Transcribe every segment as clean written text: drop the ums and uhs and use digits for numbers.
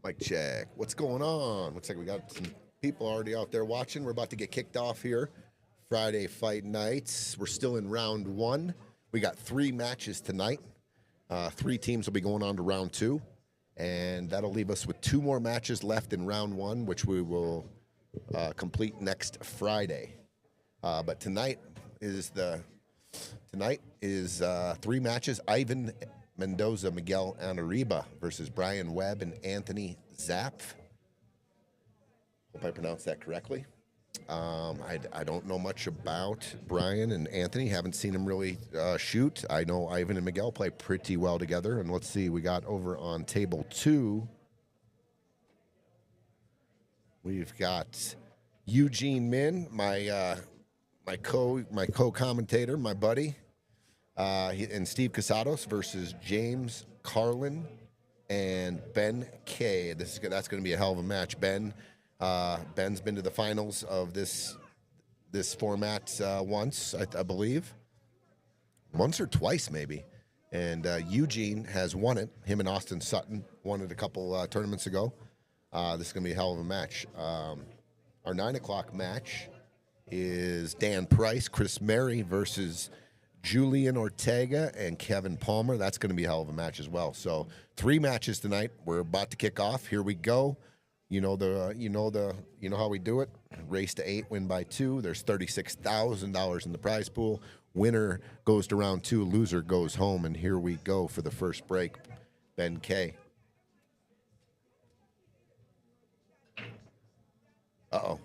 Mic check. What's going on? Looks like we got some people already out there watching. We're about to get kicked off here. Friday fight nights. We're still in round one. We got 3 matches tonight. 3 teams will be going on to round 2. And that'll leave us with 2 more matches left in round 1, which we will complete next Friday. But tonight is 3 matches. Ivan Mendoza, Miguel Anariba versus Brian Webb and Anthony Zapf. Hope I pronounced that correctly. I don't know much about Brian and Anthony. Haven't seen them really shoot. I know Ivan and Miguel play pretty well together. And let's see, we got over on table 2. We've got Eugene Min, my co-commentator, my buddy. And Steve Casados versus James Carlan and Ben K. That's going to be a hell of a match. Ben's been to the finals of this format once, I believe, once or twice maybe. And Eugene has won it. Him and Austin Sutton won it a couple tournaments ago. This is going to be a hell of a match. Our 9 o'clock match is Dan Price, Chris Mary versus Julien Ortega and Kevin Palmer. That's going to be a hell of a match as well. So 3 matches tonight. We're about to kick off. Here we go. You know how we do it. Race to 8, win by 2. There's $36,000 in the prize pool. Winner goes to round 2. Loser goes home. And here we go for the first break. Ben K. Uh-oh.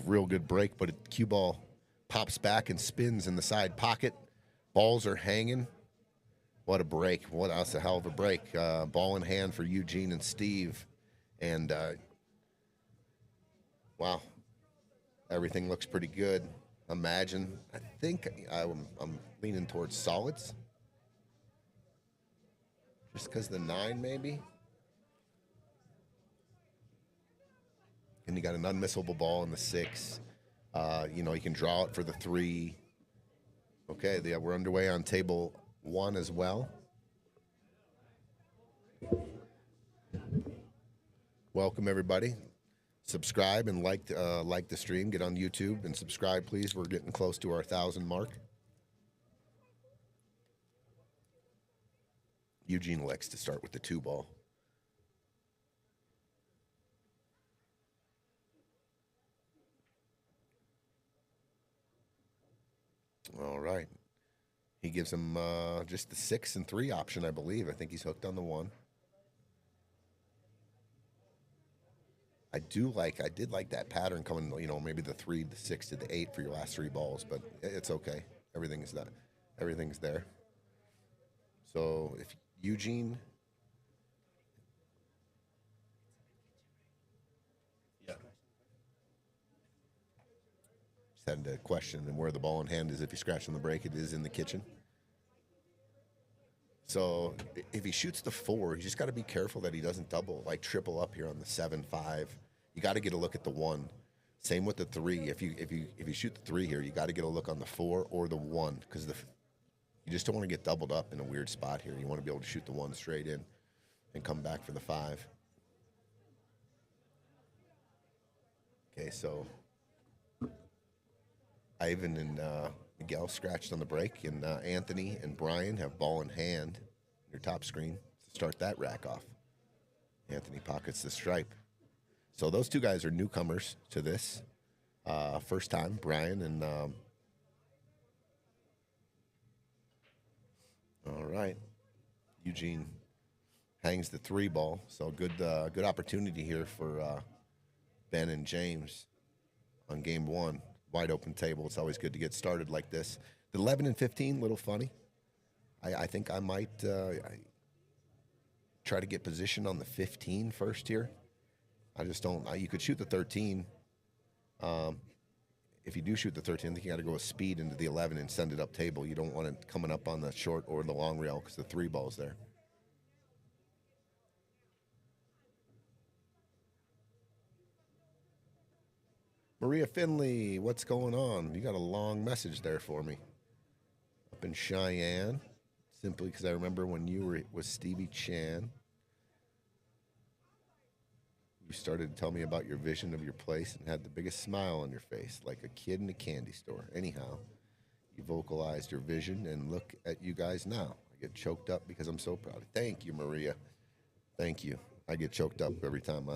Real good break, but cue ball pops back and spins in the side pocket. Balls are hanging. What a break. That's a hell of a break. Ball in hand for Eugene and Steve. And, wow, everything looks pretty good. Imagine. I think I'm leaning towards solids. Just because the 9, maybe. And you got an unmissable ball in the 6. You can draw it for the 3. Okay, we're underway on table 1 as well. Welcome, everybody. Subscribe and like the stream. Get on YouTube and subscribe, please. We're getting close to our 1,000 mark. Eugene likes to start with the 2 ball. All right. He gives him just the 6 and 3 option, I believe. I think he's hooked on the 1. I did like that pattern coming, maybe the 3, the 6 to the 8 for your last 3 balls, but it's okay. Everything's there. So if Eugene. Yeah. Just had a question and where the ball in hand is. If you scratch on the break, it is in the kitchen. So if he shoots the 4, he's just got to be careful that he doesn't triple up here on the 7-5. You got to get a look at the 1. Same with the 3. If you shoot the 3 here, you got to get a look on the 4 or the 1 because you just don't want to get doubled up in a weird spot here. You want to be able to shoot the 1 straight in and come back for the 5. Okay, so Ivan and Miguel scratched on the break, and Anthony and Brian have ball in hand. Your top screen to start that rack off. Anthony pockets the stripe. So those 2 guys are newcomers to this. First time, Brian and. All right, Eugene hangs the 3 ball. So good opportunity here for Ben and James on game 1. Wide open table. It's always good to get started like this. The 11 and 15, little funny. I think I might try to get position on the 15 first here. I just don't. You could shoot the 13. If you do shoot the 13, I think you got to go with speed into the 11 and send it up table. You don't want it coming up on the short or the long rail because the 3 ball's there. Maria Finley, what's going on? You got a long message there for me. Up in Cheyenne, simply because I remember when you were with Stevie Chan. You started to tell me about your vision of your place and had the biggest smile on your face, like a kid in a candy store. Anyhow, you vocalized your vision, and look at you guys now. I get choked up because I'm so proud. Thank you, Maria. Thank you. I get choked up every time,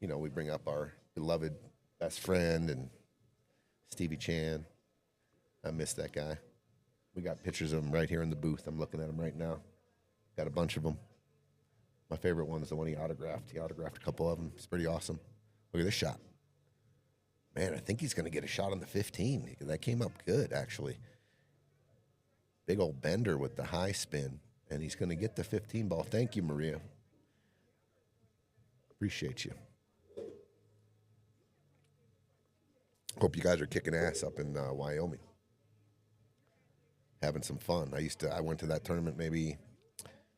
we bring up our beloved best friend and Stevie Chan. I miss that guy. We got pictures of him right here in the booth. I'm looking at him right now. Got a bunch of them. My favorite one is the one he autographed. He autographed a couple of them. It's pretty awesome. Look at this shot. Man, I think he's going to get a shot on the 15. That came up good, actually. Big old bender with the high spin, and he's going to get the 15 ball. Thank you, Maria. Appreciate you. Hope you guys are kicking ass up in Wyoming. Having some fun. I went to that tournament maybe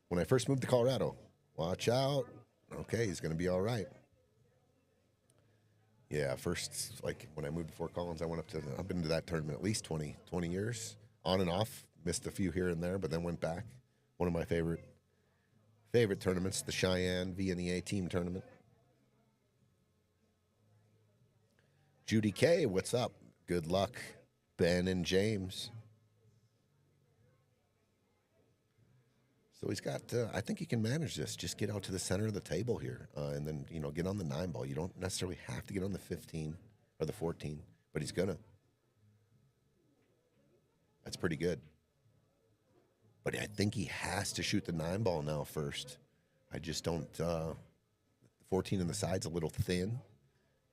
when I first moved to Colorado. Watch out. Okay, he's going to be all right. Yeah, first, like when I moved to Fort Collins, I've been to that tournament at least 20 years. On and off. Missed a few here and there, but then went back. One of my favorite tournaments, the Cheyenne VII team tournament. Judy K, what's up? Good luck, Ben and James. So he's got, I think he can manage this. Just get out to the center of the table here and then, get on the 9 ball. You don't necessarily have to get on the 15 or the 14, but he's going to. That's pretty good. But I think he has to shoot the 9 ball now first. I just don't, 14 in the side's a little thin.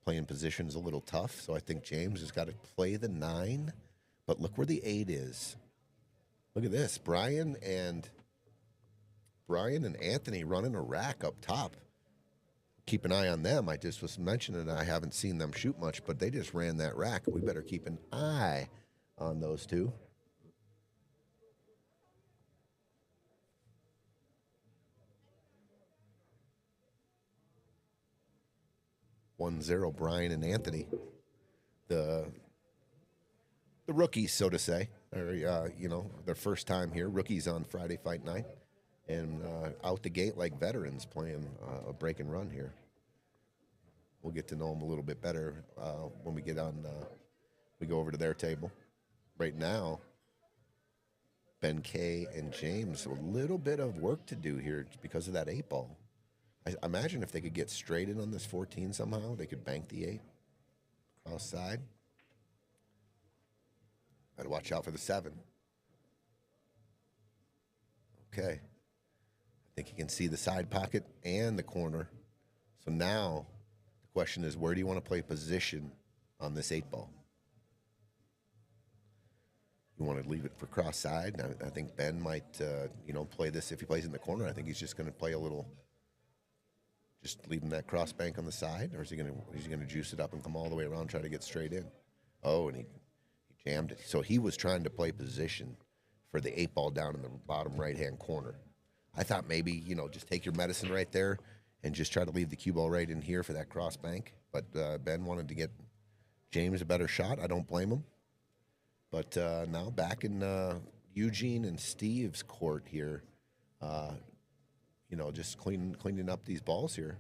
Playing position's a little tough, so I think James has got to play the 9. But look where the 8 is. Look at this. Brian and Anthony running a rack up top. Keep an eye on them. I just was mentioning I haven't seen them shoot much, but they just ran that rack. We better keep an eye on those two. One zero, Brian and Anthony, the rookies, so to say, or their first time here. Rookies on Friday fight night, and out the gate like veterans playing a break and run here. We'll get to know them a little bit better when we get on. We go over to their table. Right now, Ben K and James, a little bit of work to do here because of that 8 ball. I imagine if they could get straight in on this 14 somehow, they could bank the 8 cross side. Got to watch out for the 7. Okay. I think you can see the side pocket and the corner. So now the question is, where do you want to play position on this 8 ball? You want to leave it for cross side? I think Ben might, play this. If he plays in the corner, I think he's just going to play a little. Just leaving that cross bank on the side, or is he gonna juice it up and come all the way around, try to get straight in? Oh, and he jammed it. So he was trying to play position for the 8 ball down in the bottom right-hand corner. I thought maybe, just take your medicine right there and just try to leave the cue ball right in here for that cross bank. But Ben wanted to get James a better shot. I don't blame him. But now back in Eugene and Steve's court here, just cleaning up these balls here.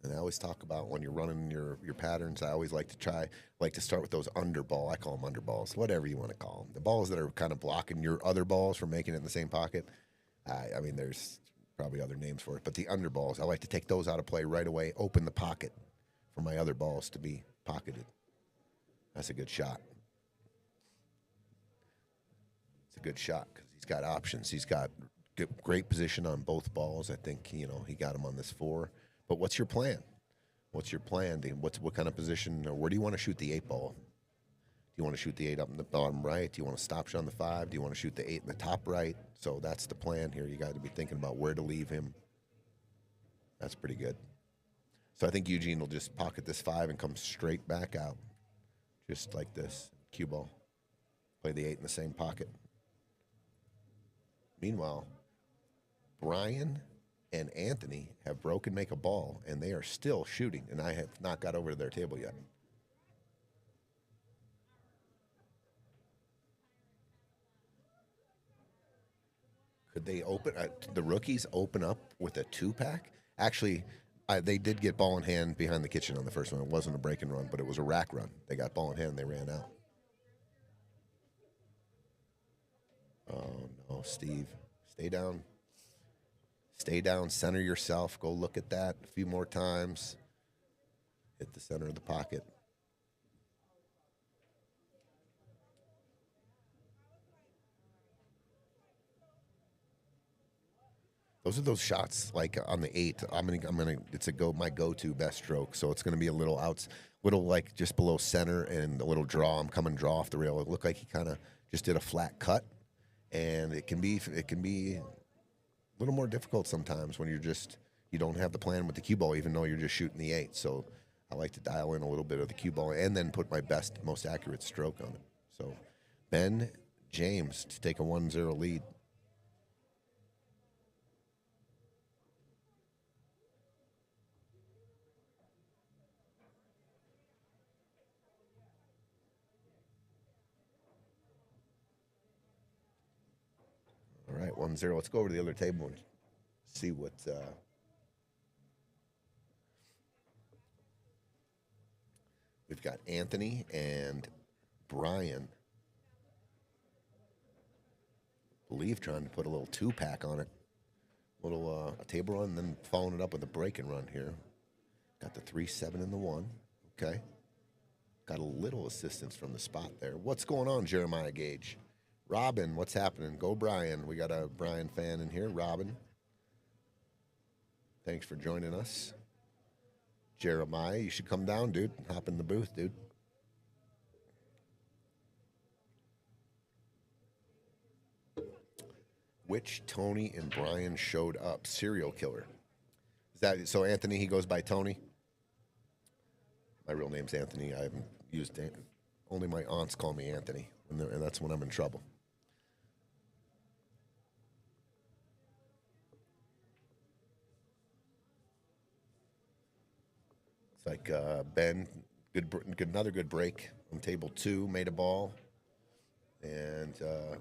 And I always talk about when you're running your patterns, I always like to start with those underball. I call them underballs, whatever you want to call them. The balls that are kind of blocking your other balls from making it in the same pocket. I mean, there's probably other names for it, but the underballs, I like to take those out of play right away, open the pocket for my other balls to be pocketed. That's a good shot. It's a good shot because he's got options. He's got great position on both balls. I think, he got him on this 4. But what's your plan? What's your plan? What kind of position, or where do you want to shoot the 8 ball? Do you want to shoot the 8 up in the bottom right? Do you want to stop shot on the 5? Do you want to shoot the 8 in the top right? So that's the plan here. You got to be thinking about where to leave him. That's pretty good. So I think Eugene will just pocket this 5 and come straight back out. Just like this. Cue ball. Play the 8 in the same pocket. Meanwhile, Brian and Anthony have broken make a ball, and they are still shooting, and I have not got over to their table yet. Could they open the rookies open up with a 2-pack? Actually, they did get ball in hand behind the kitchen on the first one. It wasn't a break and run, but it was a rack run. They got ball in hand and they ran out. Oh no, Steve, stay down. Stay down. Center yourself. Go look at that a few more times. Hit the center of the pocket. Those are those shots like on the 8. It's my go-to best stroke. So it's gonna be a little little like just below center and a little draw. I'm coming draw off the rail. It looked like he kind of just did a flat cut, and it can be a little more difficult sometimes when you don't have the plan with the cue ball, even though you're just shooting the 8. So I like to dial in a little bit of the cue ball and then put my best, most accurate stroke on it. So Ben James to take a 1-0 lead. All right, 1-0. Let's go over to the other table and see what we've got. Anthony and Brian, I believe, trying to put a little 2-pack on it. A little a table run, and then following it up with a break and run here. Got the 3-7 and the 1. Okay. Got a little assistance from the spot there. What's going on, Jeremiah Gage? Robin, what's happening? Go Brian. We got a Brian fan in here. Robin, thanks for joining us. Jeremiah, you should come down, dude. Hop in the booth, dude. Which Tony and Brian showed up? Serial killer. Is that so? Anthony, he goes by Tony. My real name's Anthony. I haven't used it. Only my aunts call me Anthony, and that's when I'm in trouble. It's like Ben, another good break on table 2, made a ball. And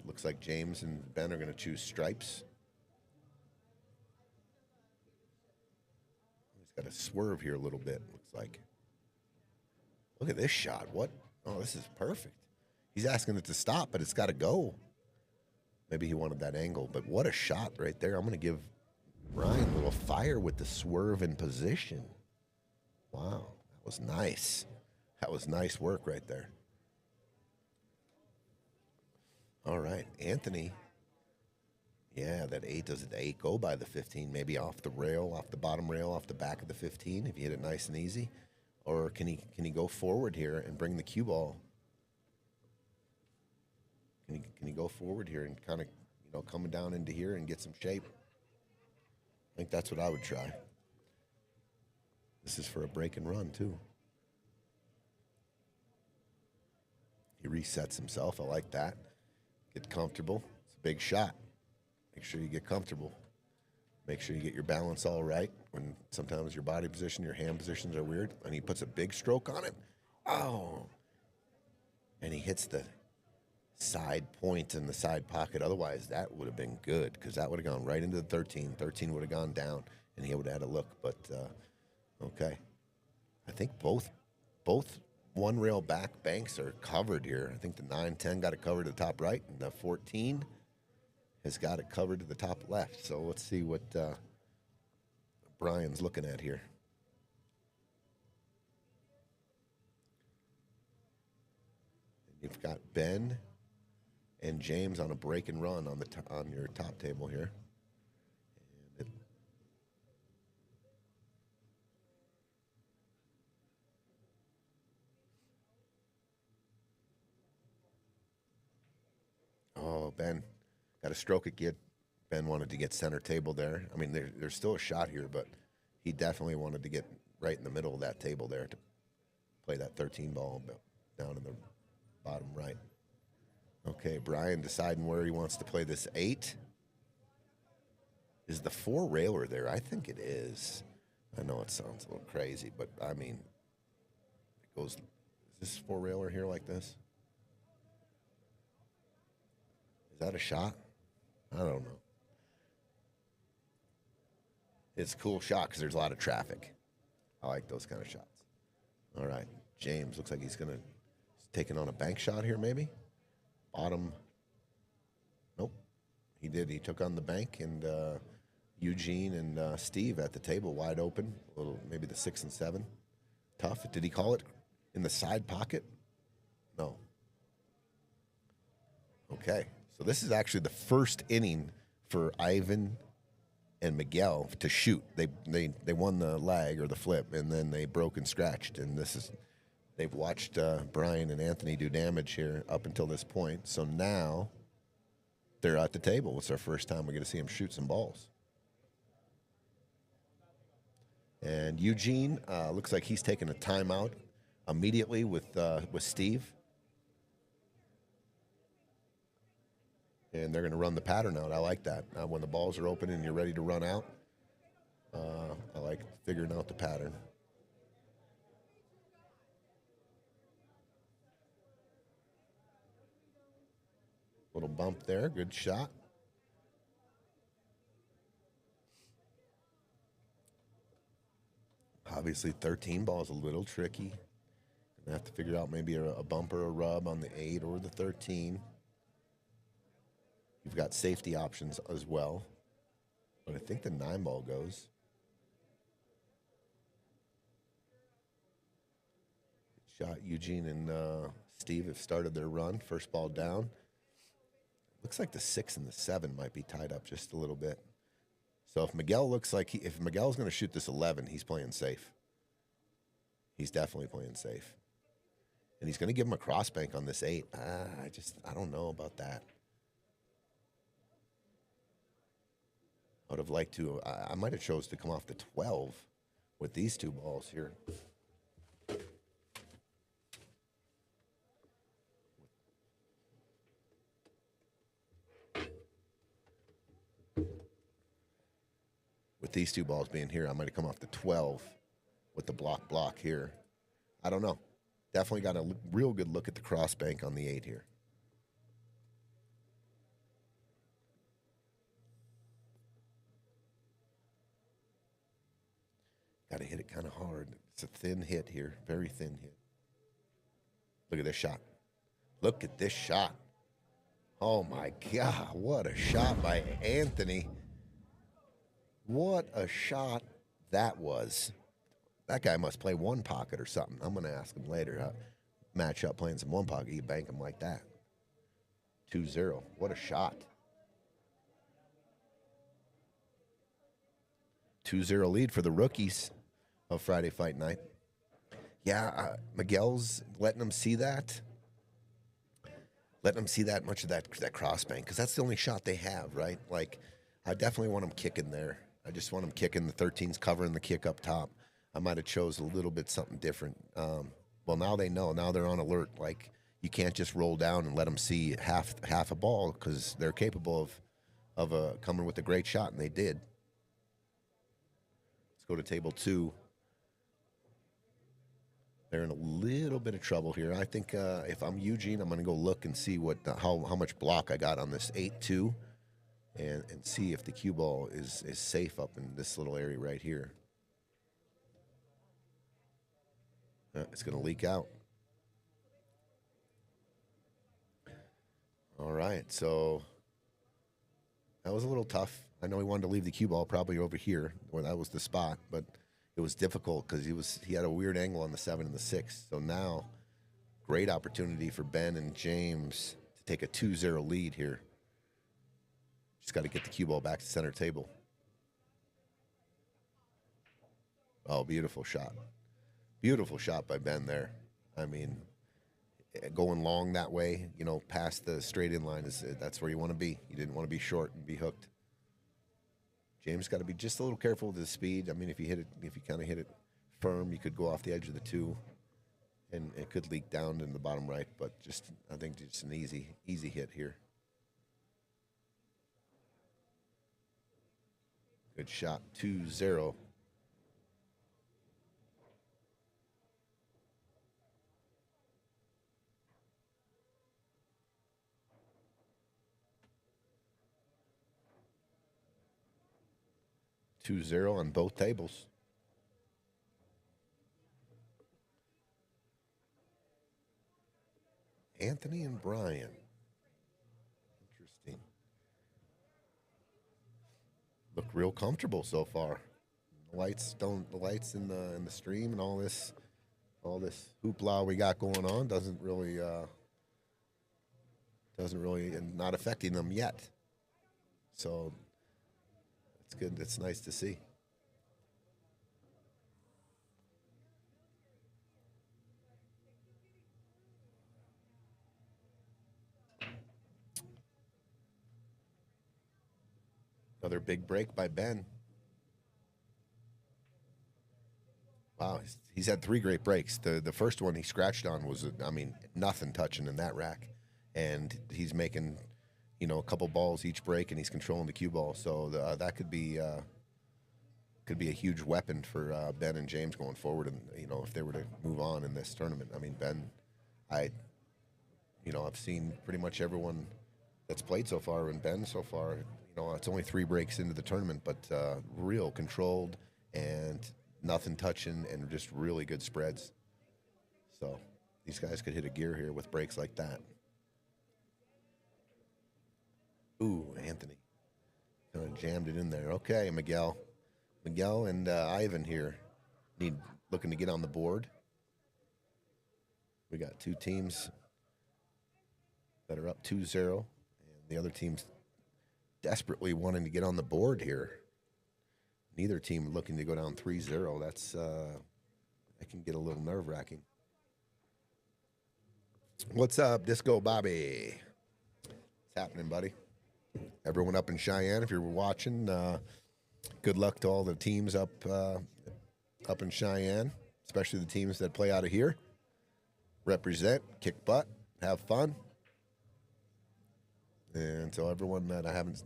looks like James and Ben are going to choose stripes. He's got to swerve here a little bit, looks like. Look at this shot. What? Oh, this is perfect. He's asking it to stop, but it's got to go. Maybe he wanted that angle, but what a shot right there. I'm going to give Brian a little fire with the swerve in position. Wow, that was nice. That was nice work right there. All right, Anthony. Yeah, that 8, does the 8 go by the 15? Maybe off the rail, off the bottom rail, off the back of the 15 if you hit it nice and easy? Or can he go forward here and bring the cue ball? Can he go forward here and kind of, coming down into here and get some shape? I think that's what I would try. This is for a break and run, too. He resets himself. I like that. Get comfortable. It's a big shot. Make sure you get comfortable. Make sure you get your balance all right. When sometimes your body position, your hand positions are weird, and he puts a big stroke on it. Oh. And he hits the side point in the side pocket. Otherwise, that would have been good because that would have gone right into the 13. 13 would have gone down, and he would have had a look. But, okay. I think both one rail back banks are covered here. I think the 9-10 got it covered to the top right, and the 14 has got it covered to the top left. So let's see what Brian's looking at here. You've got Ben and James on a break and run on your top table here. Oh, Ben got a stroke it. Ben wanted to get center table there. I mean, there's still a shot here, but he definitely wanted to get right in the middle of that table there to play that 13 ball down in the bottom right. Okay, Brian deciding where he wants to play this 8. Is the 4 railer there? I think it is. I know it sounds a little crazy, but I mean, it goes. Is this 4 railer here like this? Is that a shot? I don't know. It's a cool shot because there's a lot of traffic. I like those kind of shots. All right, James looks like he's taking on a bank shot here, maybe. Bottom. Nope. He did. He took on the bank, and Eugene and Steve at the table, wide open. A little, maybe the 6 and 7. Tough. Did he call it in the side pocket? No. Okay. So this is actually the first inning for Ivan and Miguel to shoot. They won the lag or the flip, and then they broke and scratched. And they've watched Brian and Anthony do damage here up until this point. So now they're at the table. It's our first time we're going to see them shoot some balls. And Eugene looks like he's taking a timeout immediately with Steve. And they're going to run the pattern out. I like that. When the balls are open and you're ready to run out, I like figuring out the pattern. Little bump there. Good shot. Obviously, 13 ball is a little tricky. Gonna have to figure out maybe a bump or a rub on the 8 or the 13. You've got safety options as well. But I think the 9 ball goes. Good shot. Eugene and Steve have started their run. First ball down. Looks like the 6 and the 7 might be tied up just a little bit. So if Miguel if Miguel's going to shoot this 11, he's playing safe. He's definitely playing safe. And he's going to give him a cross bank on this 8. I don't know about that. I would have liked to. I might have chose to come off the 12 with these 2 balls here. With these 2 balls being here, I might have come off the 12 with the block here. I don't know. Definitely got a real good look at the cross bank on the 8 here. Got to hit it kind of hard. It's a thin hit here, very thin hit. Look at this shot. Look at this shot. Oh my God, what a shot by Anthony. What a shot that was. That guy must play one pocket or something. I'm going to ask him later. Match up playing some one pocket, you bank him like that. 2-0. What a shot. 2-0 lead for the rookies of Friday Fight Night. Yeah, Miguel's letting them see that. Letting them see that much of that cross bank, because that's the only shot they have, right? Like, I definitely want them kicking there. I just want them kicking. The 13's covering the kick up top. I might have chose a little bit something different. Well, now they know. Now they're on alert. Like, you can't just roll down and let them see half a ball, because they're capable of coming with a great shot, and they did. Let's go to table 2. They're in a little bit of trouble here. I think if I'm Eugene, I'm going to go look and see how much block I got on this 8-2, and see if the cue ball is safe up in this little area right here. It's going to leak out. All right, so that was a little tough. I know he wanted to leave the cue ball probably over here, where that was the spot, but it was difficult because he had a weird angle on the 7 and the 6. So now, great opportunity for Ben and James to take a 2-0 lead here. Just got to get the cue ball back to center table. Oh, beautiful shot. Beautiful shot by Ben there. I mean, going long that way, past the straight in line, that's where you want to be. You didn't want to be short and be hooked. James got to be just a little careful with the speed. I mean, if you kind of hit it firm, you could go off the edge of the 2, and it could leak down in the bottom right. But I think just an easy hit here. Good shot, 2-0. 2-0 on both tables. Anthony and Brian. Interesting. Look real comfortable so far. The lights in the stream and all this hoopla we got going on doesn't really and not affecting them yet. So it's good. It's nice to see. Another big break by Ben. Wow, he's had 3 great breaks. The first one he scratched on was, nothing touching in that rack. And he's making, a couple balls each break, and he's controlling the cue ball. So that could be a huge weapon for Ben and James going forward. And, if they were to move on in this tournament. I mean, Ben, I've seen pretty much everyone that's played so far, and Ben so far, it's only 3 breaks into the tournament, but real controlled and nothing touching and just really good spreads. So these guys could hit a gear here with breaks like that. Ooh, Anthony. Kind of jammed it in there. Okay, Miguel. Miguel and Ivan here looking to get on the board. We got 2 teams that are up 2-0, and the other team's desperately wanting to get on the board here. Neither team looking to go down 3-0. That can get a little nerve-wracking. What's up, Disco Bobby? What's happening, buddy? Everyone up in Cheyenne, if you're watching, good luck to all the teams up in Cheyenne, especially the teams that play out of here. Represent, kick butt, have fun. And so everyone that I haven't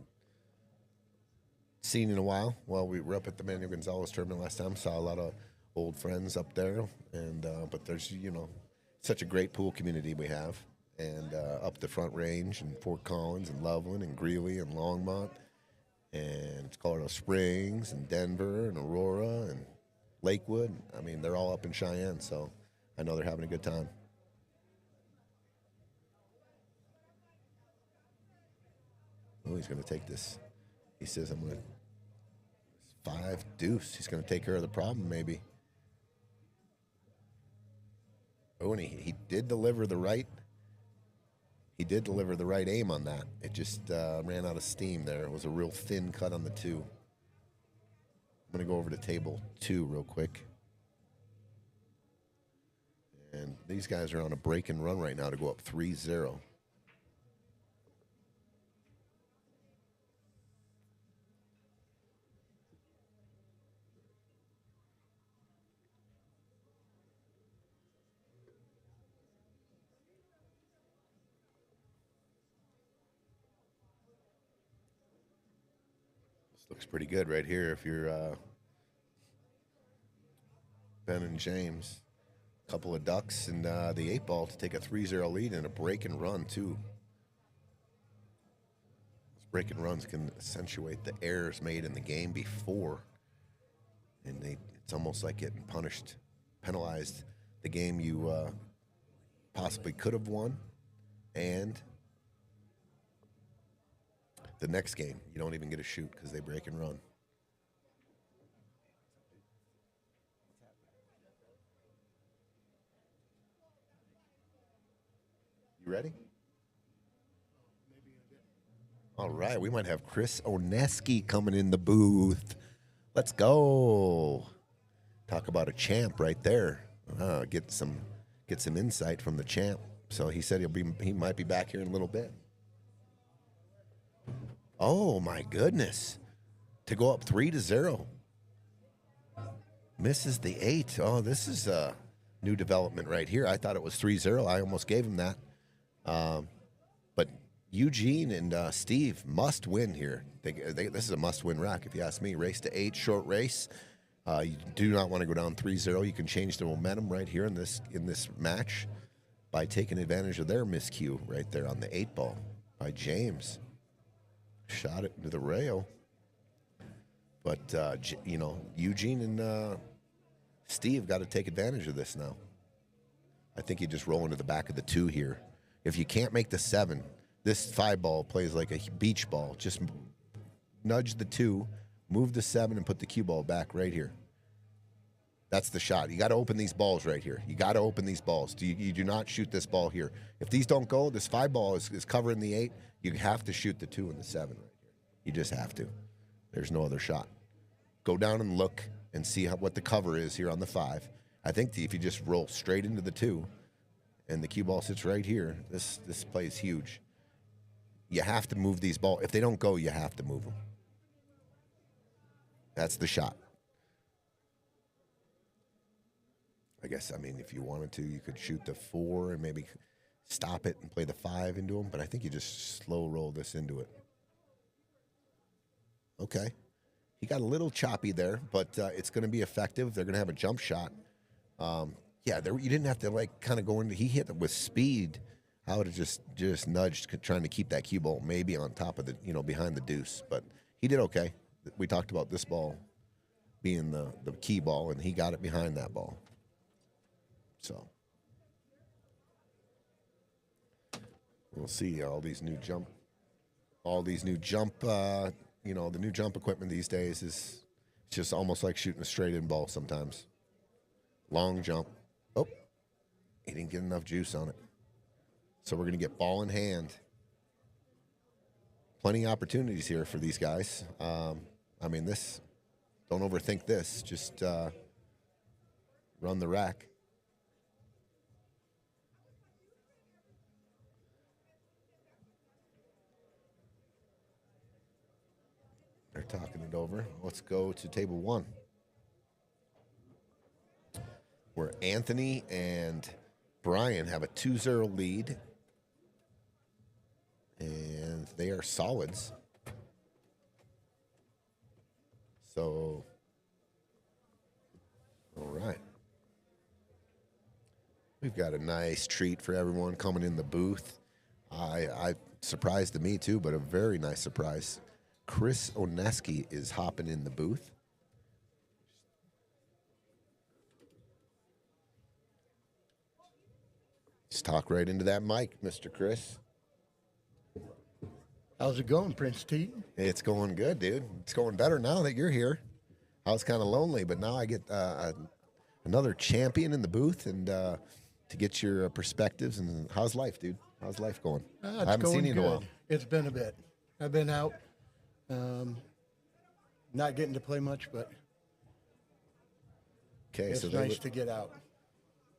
seen in a while, we were up at the Manuel Gonzalez tournament last time, saw a lot of old friends up there, and but there's, such a great pool community we have, and up the Front Range and Fort Collins and Loveland and Greeley and Longmont and Colorado Springs and Denver and Aurora and Lakewood. I mean, they're all up in Cheyenne, so I know they're having a good time. Oh, he's going to take this. He says, I'm going to 5 deuce. He's going to take care of the problem, maybe. Oh, and he did deliver the right. He did deliver the right aim on that. It just ran out of steam there. It was a real thin cut on the 2. I'm going to go over to table 2 real quick. And these guys are on a break and run right now to go up 3-0. Looks pretty good right here if you're Ben and James. A couple of ducks and the 8 ball to take a 3-0 lead and a break and run, too. Those break and runs can accentuate the errors made in the game before. And it's almost like getting punished, penalized the game you possibly could have won, and the next game, you don't even get a shoot because they break and run. You ready? All right, we might have Chris Oneski coming in the booth. Let's go. Talk about a champ right there. Get some insight from the champ. So he said he might be back here in a little bit. Oh, my goodness. To go up 3-0. Misses the 8. Oh, this is a new development right here. I thought it was 3-0. I almost gave him that. But Eugene and Steve must win here. This is a must-win rack, if you ask me. Race to 8, short race. You do not want to go down 3-0. You can change the momentum right here in this match by taking advantage of their miscue right there on the 8 ball by James. Shot it into the rail. But, Eugene and Steve got to take advantage of this now. I think you just roll into the back of the 2 here. If you can't make the 7, this 5 ball plays like a beach ball. Just nudge the 2, move the 7, and put the cue ball back right here. That's the shot. You got to open these balls right here. You got to open these balls. You do not shoot this ball here. If these don't go, this 5 ball is covering the 8. You have to shoot the 2 and the 7 right here. You just have to. There's no other shot. Go down and look and see what the cover is here on the 5. I think if you just roll straight into the 2 and the cue ball sits right here, this play is huge. You have to move these balls. If they don't go, you have to move them. That's the shot. I guess, if you wanted to, you could shoot the 4 and maybe stop it and play the 5 into them, but I think you just slow roll this into it. Okay. He got a little choppy there, but it's going to be effective. They're going to have a jump shot. You didn't have to kind of go into. He hit it with speed. I would have just nudged, trying to keep that cue ball maybe on top of the, behind the deuce. But he did okay. We talked about this ball being the key ball, and he got it behind that ball. So we'll see all these new jump. The new jump equipment these days is just almost like shooting a straight-in ball sometimes. Long jump. Oh, he didn't get enough juice on it. So we're going to get ball in hand. Plenty of opportunities here for these guys. Don't overthink this. Just run the rack. They're talking it over. Let's go to table 1, where Anthony and Brian have a 2-0 lead, and they are solids. So, all right. We've got a nice treat for everyone coming in the booth. I surprised to me too, but a very nice surprise. Chris Oneski is hopping in the booth. Just talk right into that mic, Mr. Chris. How's it going, Prince T? It's going good, dude. It's going better now that you're here. I was kind of lonely, but now I get another champion in the booth and to get your perspectives. And how's life, dude? How's life going? I haven't seen you in a while. It's been a bit. I've been out. Not getting to play much, but it's nice to get out.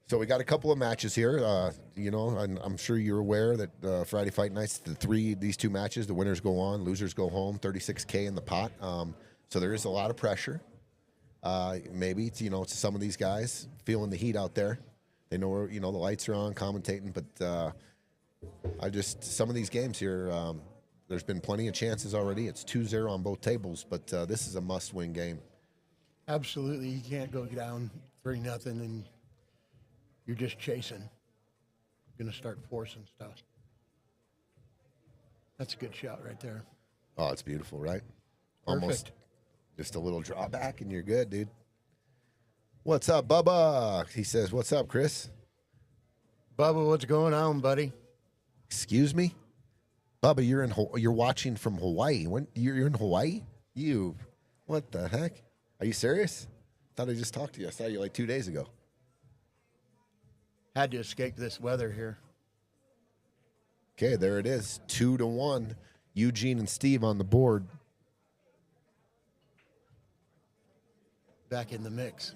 So we got a couple of matches here. I'm sure you're aware that Friday Fight Nights, these 2 matches, the winners go on, losers go home, $36K in the pot. So there is a lot of pressure. Maybe it's some of these guys feeling the heat out there. They know the lights are on, commentating, but some of these games here. There's been plenty of chances already. It's 2-0 on both tables, but this is a must-win game. Absolutely. You can't go down 3-0 and you're just chasing. You're going to start forcing stuff. That's a good shot right there. Oh, it's beautiful, right? Perfect. Almost just a little drawback, and you're good, dude. What's up, Bubba? He says, what's up, Chris? Bubba, what's going on, buddy? Excuse me? Bubba, you're watching from Hawaii. You're in Hawaii? What the heck? Are you serious? Thought I just talked to you. I saw you like 2 days ago. Had to escape this weather here. Okay, there it is. 2-1. Eugene and Steve on the board. Back in the mix.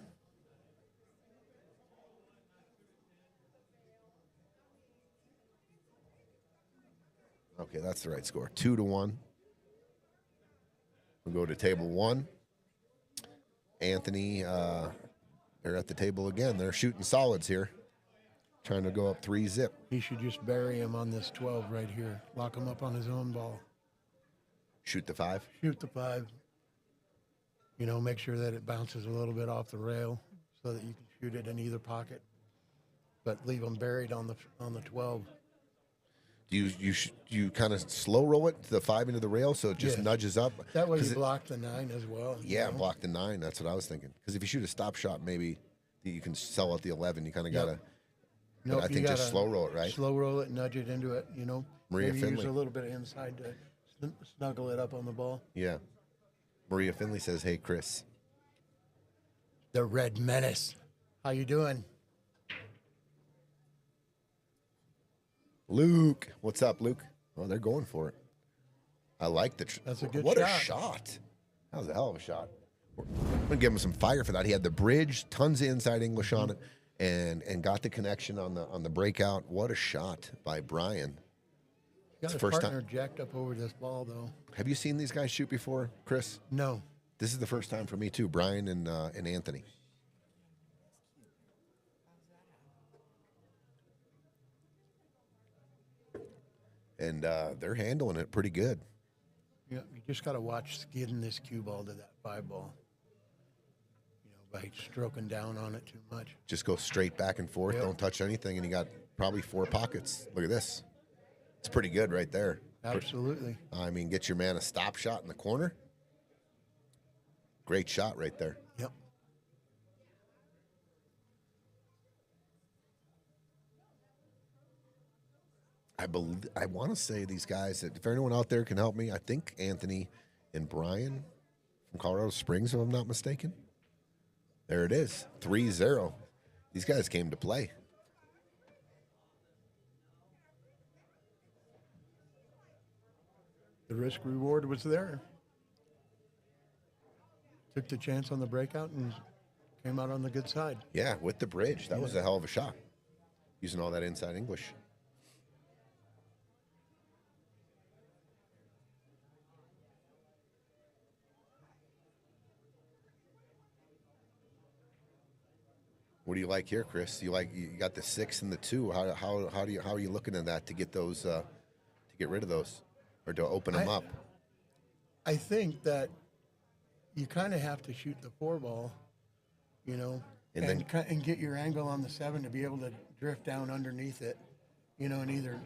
Okay, that's the right score. 2-1. We'll go to table 1. Anthony, they're at the table again. They're shooting solids here. Trying to go up 3-0. He should just bury him on this 12 right here. Lock him up on his own ball. Shoot the 5? Shoot the 5. Make sure that it bounces a little bit off the rail so that you can shoot it in either pocket. But leave him buried on the 12. you kind of slow roll it to the 5 into the rail so it just Yes. nudges up? That way you block the 9 as well. Yeah, block the 9. That's what I was thinking. Because if you shoot a stop shot, maybe you can sell out the 11. You kind of gotta. Nope, I think just slow roll it, right? Slow roll it, nudge it into it. Marye Maybe use Finley. a little bit of inside to snuggle it up on the ball. Yeah. Marye Finley says, "Hey, Chris." The Red Menace. How you doing? Luke, what's up, Luke? Oh, they're going for it. I like the. That's a good what shot. a shot! That was a hell of a shot. I'm gonna give him some fire for that. He had the bridge, tons of inside English on it, and got the connection on the breakout. What a shot by Brian! Got his first partner time. jacked up over this ball though. Have you seen these guys shoot before, Chris? No. This is the first time for me too. Brian and Anthony. And they're handling it pretty good. Yeah, you just got to watch skidding this cue ball to that 5 ball. By stroking down on it too much. Just go straight back and forth. Yep. Don't touch anything, and you got probably 4 pockets. Look at this. It's pretty good right there. Absolutely. I mean, get your man a stop shot in the corner. Great shot right there. Yep. I want to say these guys, that if anyone out there can help me, I think Anthony and Brian from Colorado Springs, if I'm not mistaken. There it is, 3-0. These guys came to play. The risk reward was there. Took the chance on the breakout and came out on the good side. Yeah, with the bridge. That was a hell of a shot. Using all that inside English. What do you like here, Chris? You got the 6 and the 2. How are you looking at that to get those to get rid of those or to open them up? I think that you kind of have to shoot the 4 ball, and get your angle on the 7 to be able to drift down underneath it, and either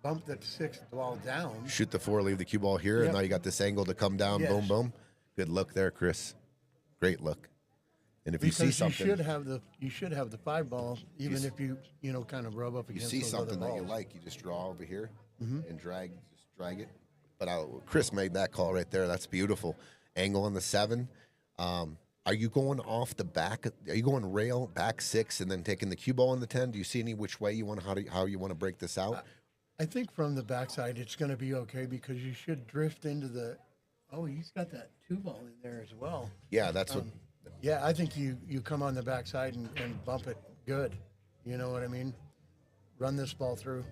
bump the 6 ball down. Shoot the 4, leave the cue ball here, and now you got this angle to come down. Yes. Boom, boom. Good look there, Chris. Great look. And if you see something, you should have the 5 ball, even if you kind of rub up you against see those something other that you balls. like, you just draw over here and drag it. But Chris made that call right there. That's beautiful. Angle on the 7. Are you going off the back? Are you going rail back 6 and then taking the cue ball on the 10? Do you see any which way you want how you want to break this out? I think from the backside it's going to be okay because you should drift into the. Oh, he's got that 2 ball in there as well. Yeah, that's what. Yeah, I think you come on the backside and bump it good. You know what I mean? Run this ball through.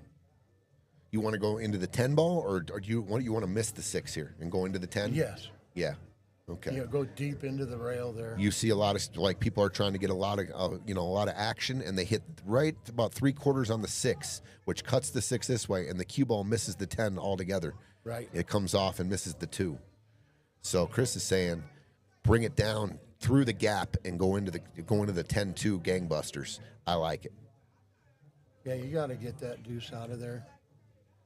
You want to go into the 10 ball, or do you want to miss the 6 here and go into the 10? Yes. Yeah. Okay. Go deep into the rail there. You see a lot of people are trying to get a lot of action, and they hit right about 3/4 on the 6, which cuts the 6 this way, and the cue ball misses the 10 altogether. Right. It comes off and misses the 2. So Chris is saying, bring it down through the gap and go into the 10-2 gangbusters. I like it. Yeah, you got to get that deuce out of there.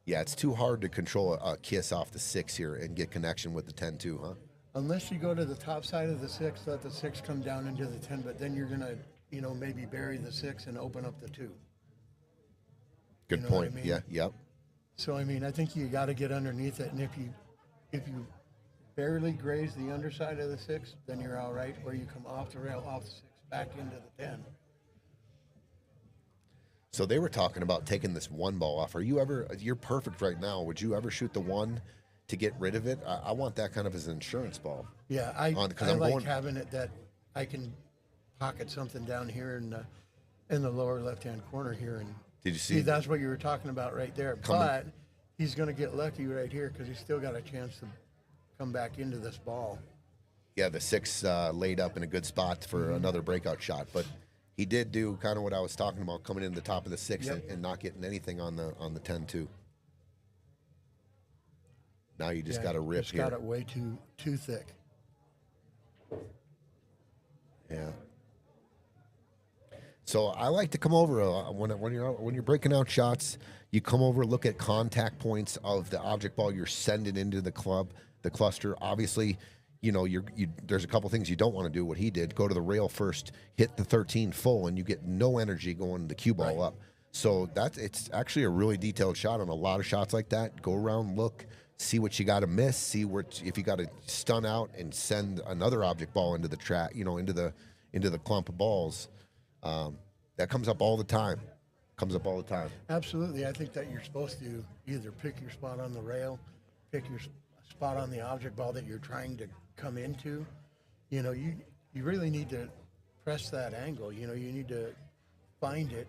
Yeah, it's too hard to control a kiss off the 6 here and get connection with the 10-2, huh? Unless you go to the top side of the 6, let the 6 come down into the 10, but then you're going to, maybe bury the 6 and open up the 2. Good You know point. what I mean? Yeah, yep. So, I think you got to get underneath it, and if you barely graze the underside of the 6, then you're all right, or you come off the rail, off the 6, back into the 10. So they were talking about taking this 1 ball off. You're perfect right now. Would you ever shoot the 1 to get rid of it? I want that kind of as an insurance ball. Yeah, I like having it that I can pocket something down here in the lower left-hand corner here. And did you see? That's what you were talking about right there. But he's going to get lucky right here because he's still got a chance to come back into this ball. Yeah, the 6 laid up in a good spot for another breakout shot. But he did do kind of what I was talking about, coming in the top of the 6 and not getting anything on the 10-2. Now you just got to rip here. Got it way too thick. Yeah. So I like to come over when you're breaking out shots. You come over, look at contact points of the object ball you're sending into the cluster. Obviously, there's a couple things you don't want to do. What he did, go to the rail first, hit the 13 full, and you get no energy going the cue ball up. So it's actually a really detailed shot on a lot of shots like that. Go around, look, see what you got to miss, see if you got to stun out and send another object ball into the track, into the clump of balls. That comes up all the time. Absolutely. I think that you're supposed to either pick your spot on the rail, pick your spot on the object ball that you're trying to come into. You really need to press that angle. You need to find it,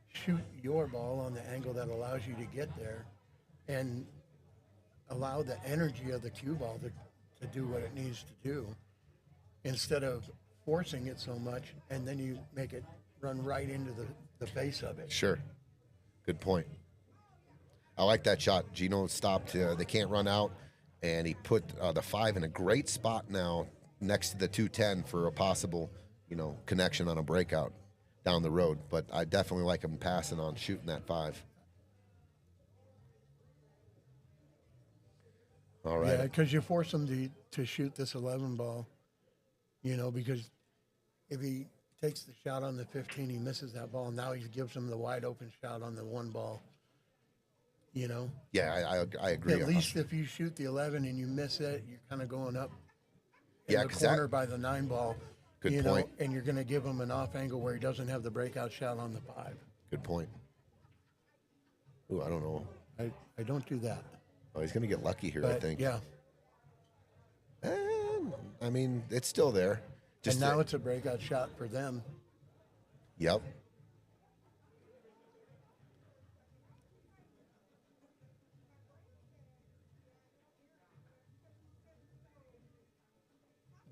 shoot your ball on the angle that allows you to get there, and allow the energy of the cue ball to do what it needs to do, instead of forcing it so much, and then you make it run right into the face of it. Sure. Good point. I like that shot. Gino stopped. They can't run out, and he put the 5 in a great spot now next to the 210 for a possible, connection on a breakout down the road. But I definitely like him passing on shooting that 5. All right. Yeah, because you force him to shoot this 11 ball, because if he takes the shot on the 15, he misses that ball. Now he gives him the wide open shot on the 1 ball. Yeah, I agree. At least if you shoot the 11 and you miss it, you're kind of going up in the corner by the 9 ball. Good point. And you're going to give him an off angle where he doesn't have the breakout shot on the 5. Good point. Ooh, I don't know. I don't do that. Oh, he's going to get lucky here, But, I think. Yeah. I mean, it's still there. And now it's a breakout shot for them. Yep.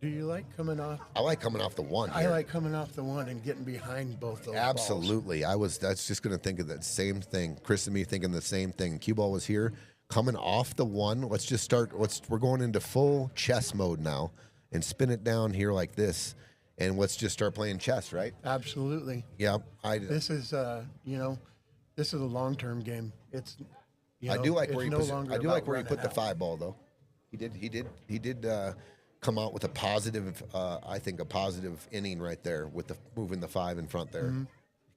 Do you like coming off? I like coming off the 1 I here. like coming off the 1 and getting behind both those Absolutely. balls. That's just going to think of that same thing. Chris and me thinking the same thing. Cue ball was here. Coming off the 1. Let's just start. We're going into full chess mode now and spin it down here like this. And let's just start playing chess, right? Absolutely. Yeah. This is, this is a long-term game. It's, I do like where he put the out. 5 ball though. He did come out with a positive, I think a positive inning right there with moving the 5 in front there.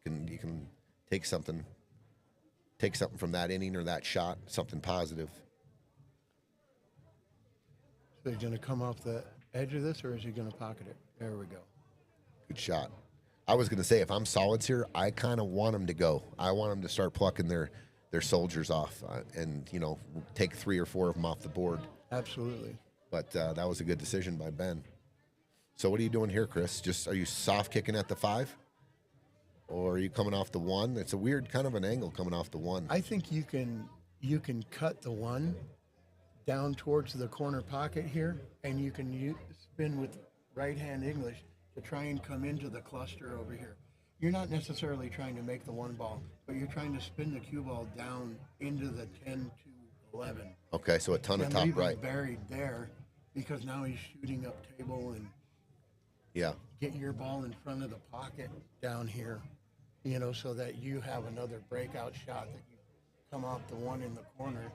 Mm-hmm. You can take something from that inning or that shot, something positive. So he's going to come off the edge of this, or is he going to pocket it? There we go. Good shot. I was going to say, if I'm solids here, I kind of want them to go. I want them to start plucking their soldiers off and, take 3 or 4 of them off the board. Absolutely. But that was a good decision by Ben. So what are you doing here, Chris? Are you soft kicking at the 5? Or are you coming off the 1? It's a weird kind of an angle coming off the 1. I think you can cut the 1 down towards the corner pocket here, and you can spin with right-hand English to try and come into the cluster over here. You're not necessarily trying to make the 1 ball, but you're trying to spin the cue ball down into the 10 to 11. Okay, so a ton of top right. Buried there, because now he's shooting up table and get your ball in front of the pocket down here, so that you have another breakout shot that you come off the 1 in the corner,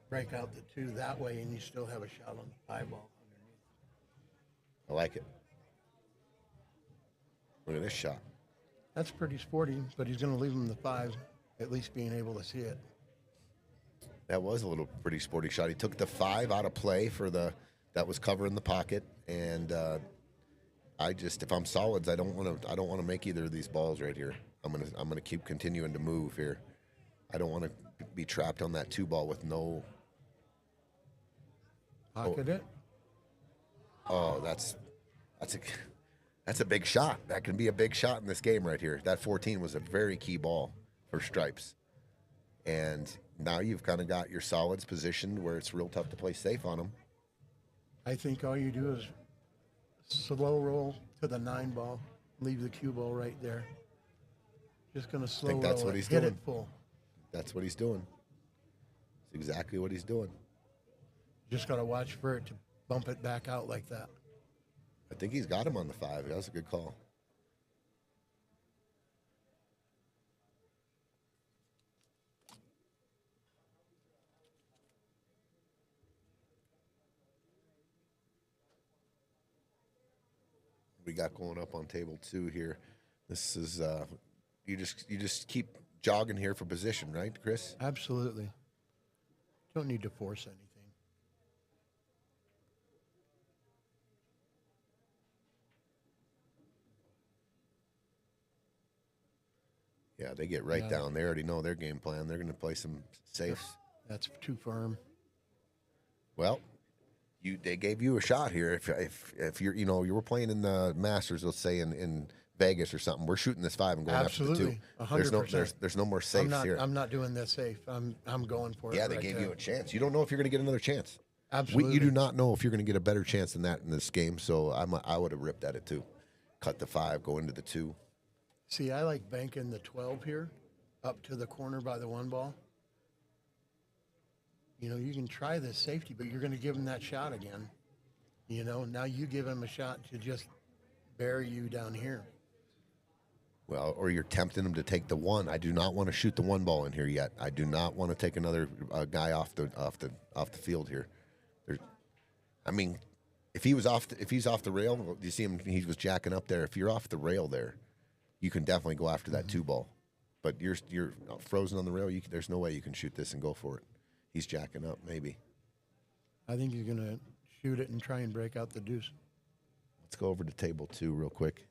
break out the 2 that way, and you still have a shot on the 5 ball underneath. I like it. Look at this shot. That's pretty sporty, but he's going to leave him the 5, at least being able to see it. That was a little pretty sporty shot. He took the 5 out of play that was covering the pocket, and if I'm solids, I don't want to make either of these balls right here. I'm gonna keep continuing to move here. I don't want to be trapped on that 2 ball with no pocket it. Oh, that's a big shot. That can be a big shot in this game right here. That 14 was a very key ball for stripes, and now you've kind of got your solids positioned where it's real tough to play safe on them. I think all you do is slow roll to the 9 ball, leave the cue ball right there. Just going to slow roll that's what he's hit doing. it full. That's what he's doing. That's exactly what he's doing. Just got to watch for it to bump it back out like that. I think he's got him on the 5. That was a good call. we got going up on table 2 here. This is you just keep jogging here for position, right, Chris? Absolutely. Don't need to force anything. Yeah, they get right down. They already know their game plan. They're going to play some safes. That's too firm. Well, they gave you a shot here. If you're you were playing in the Masters, let's say in Vegas or something, we're shooting this 5 and going Absolutely. after the 2. 100%. There's no more safes here. I'm not doing this safe. I'm going for it. Yeah, they gave you a chance. You don't know if you're going to get another chance. Absolutely. You do not know if you're going to get a better chance than that in this game. So I would have ripped at it too. Cut the 5, go into the 2. See, I like banking the 12 here up to the corner by the 1 ball. You can try this safety, but you're going to give him that shot again. Now you give him a shot to just bury you down here. Well, or you're tempting him to take the 1. I do not want to shoot the 1 ball in here yet. I do not want to take another guy off the field here. If he's off the rail, you see him. He was jacking up there. If you're off the rail there, you can definitely go after that 2 ball. But you're frozen on the rail. There's no way you can shoot this and go for it. He's jacking up, maybe. I think he's going to shoot it and try and break out the deuce. Let's go over to table 2 real quick.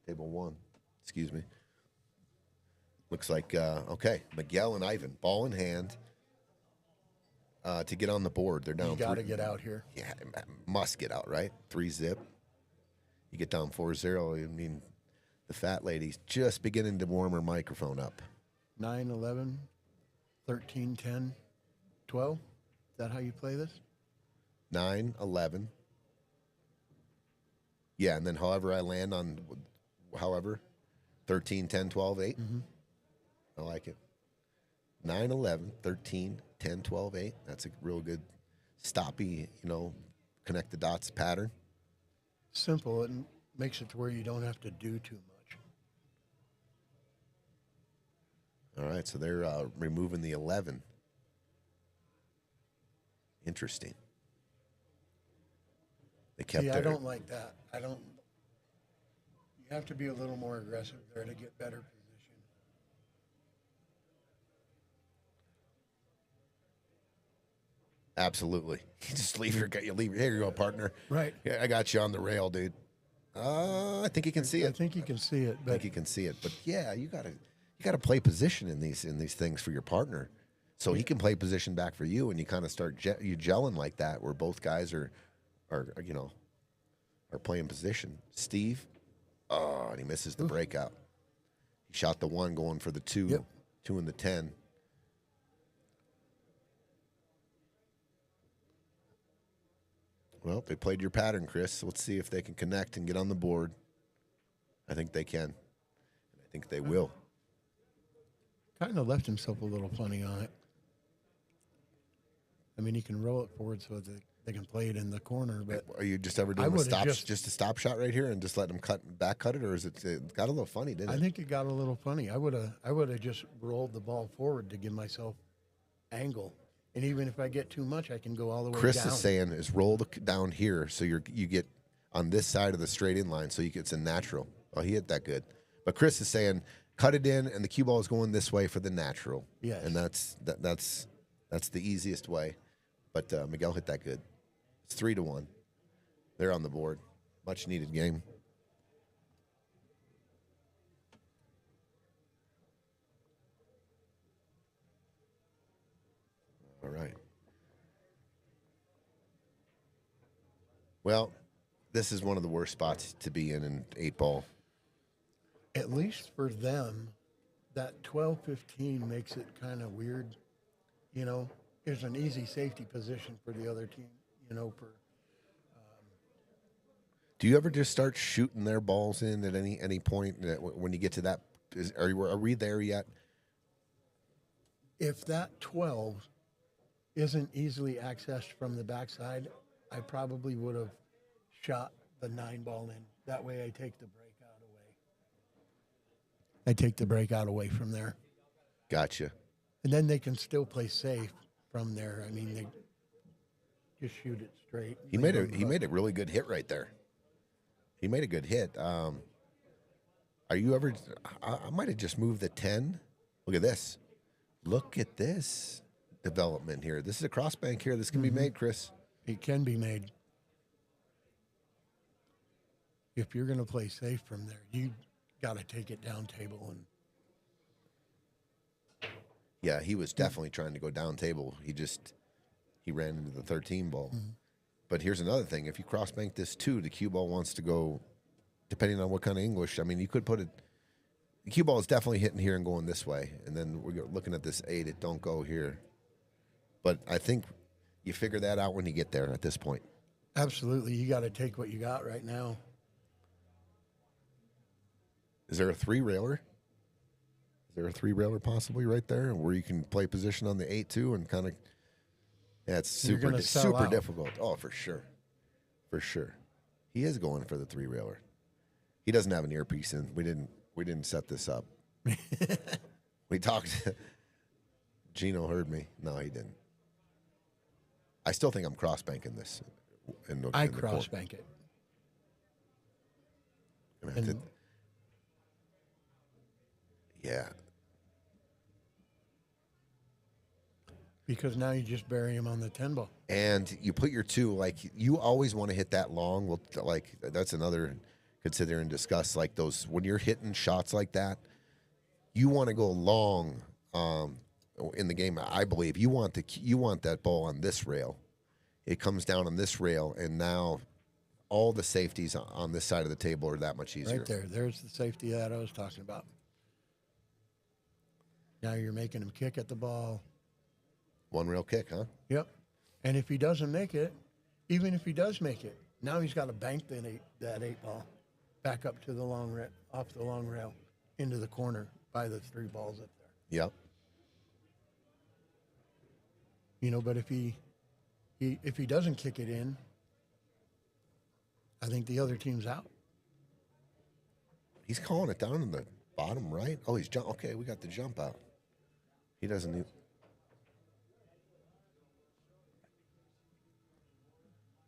Table 1, excuse me. Looks like, okay, Miguel and Ivan, ball in hand to get on the board. They're down. You got to get out here. Yeah, must get out, right? 3-zip. You get down 4-0. I mean, the fat lady's just beginning to warm her microphone up. 9, 11, 13, 10, 12. Is that how you play this? 9, 11. Yeah, and then however I land on, 13, 10, 12, 8. Mm-hmm. I like it. 9, 11, 13, 10, 12, 8. That's a real good stoppy, connect the dots pattern. Simple. It makes it to where you don't have to do too much. All right, so they're removing the 11. Interesting. They kept. See, I don't like that. You have to be a little more aggressive there to get better position. Absolutely. You just leave here you go, partner. Right. Yeah, I got you on the rail, dude. I think you can see it. I think you can see it. I think you can see it. But yeah, you gotta play position in these things for your partner, so he can play position back for you, and you kind of start gelling like that, where both guys are playing position. Steve, and he misses the breakout. He shot the 1, going for the 2, Yep. 2 and the 10. Well, they played your pattern, Chris. Let's see if they can connect and get on the board. I think they can. I think they will. Kind of left himself a little funny on it. I mean, he can roll it forward so that they can play it in the corner. But Are you just ever doing just a stop shot right here and just let them back cut it, or is it got a little funny? Didn't it? I think it got a little funny. I would have just rolled the ball forward to give myself angle. And even if I get too much, I can go all the way down. Chris is saying is roll down here so you get on this side of the straight in line so it's a natural. Oh, he hit that good. But Chris is saying cut it in and the cue ball is going this way for the natural. Yes. And that's the easiest way. But Miguel hit that good. It's 3-1. They're on the board. Much needed game. All right. Well, this is one of the worst spots to be in 8-ball. At least for them, that 12-15 makes it kind of weird. It's an easy safety position for the other team. Do you ever just start shooting their balls in at any point when you get to that? Are we there yet? If that 12 isn't easily accessed from the backside, I probably would have shot the 9 ball in. That way I take the breakout away. I take the breakout away from there. Gotcha. And then they can still play safe from there. I mean, they just shoot it straight. He made a really good hit right there. He made a good hit. Are you ever? I might have just moved the 10. Look at this. Look at this development here. This is a cross bank here. This can be made, Chris. It can be made. If you're going to play safe from there, you got to take it down table. And yeah, he was definitely trying to go down table. He ran into the 13 ball. But here's another thing. If you cross bank this 2, the cue ball wants to go, depending on what kind of English. I mean, you could put it, the cue ball is definitely hitting here and going this way. And then we're looking at this 8, it don't go here. But I think you figure that out when you get there at this point. absolutely, you got to take what you got right now. Is there a 3-railer? Is there a 3-railer possibly right there where you can play position on the 8 too and kind of? Yeah, it's super difficult. Oh, for sure, for sure. He is going for the 3-railer. He doesn't have an earpiece in. We didn't set this up. We talked. Gino heard me. No, he didn't. I still think I'm cross banking this. I cross bank it. Yeah. Because now you just bury him on the 10 ball. And you put your 2, like, you always want to hit that long. Well, like, that's another consider and discuss. Like, those, when you're hitting shots like that, you want to go long in the game. I believe you want that ball on this rail. It comes down on this rail, and now all the safeties on this side of the table are that much easier. Right there. There's the safety that I was talking about. Now you're making him kick at the ball. 1 rail kick, huh? Yep. And if he doesn't make it, even if he does make it, now he's got to bank that 8 ball back up to the off the long rail into the corner by the 3 balls up there. Yep. You know, but if he doesn't kick it in, I think the other team's out. He's calling it down in the bottom right. Oh, he's jump. Okay, we got the jump out. He doesn't need.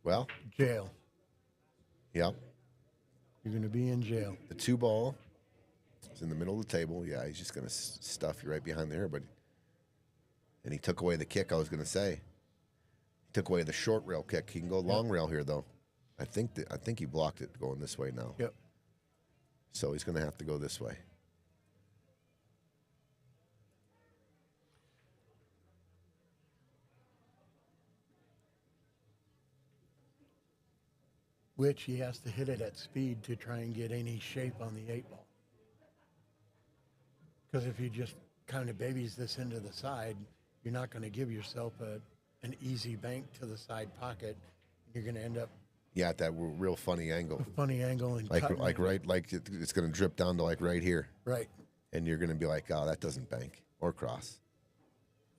Well, jail. Yep. You're going to be in jail. The 2 ball is in the middle of the table. Yeah, he's just going to stuff you right behind there. And he took away the kick. I was going to say, he took away the short rail kick. He can go long rail here though. I think he blocked it going this way now. Yep. So he's going to have to go this way. Which he has to hit it at speed to try and get any shape on the 8 ball. Because if he just kind of babies this into the side, you're not going to give yourself an easy bank to the side pocket. You're going to end up at that real funny angle. And it's going to drip down to like right here. Right. And you're going to be like, oh, that doesn't bank or cross.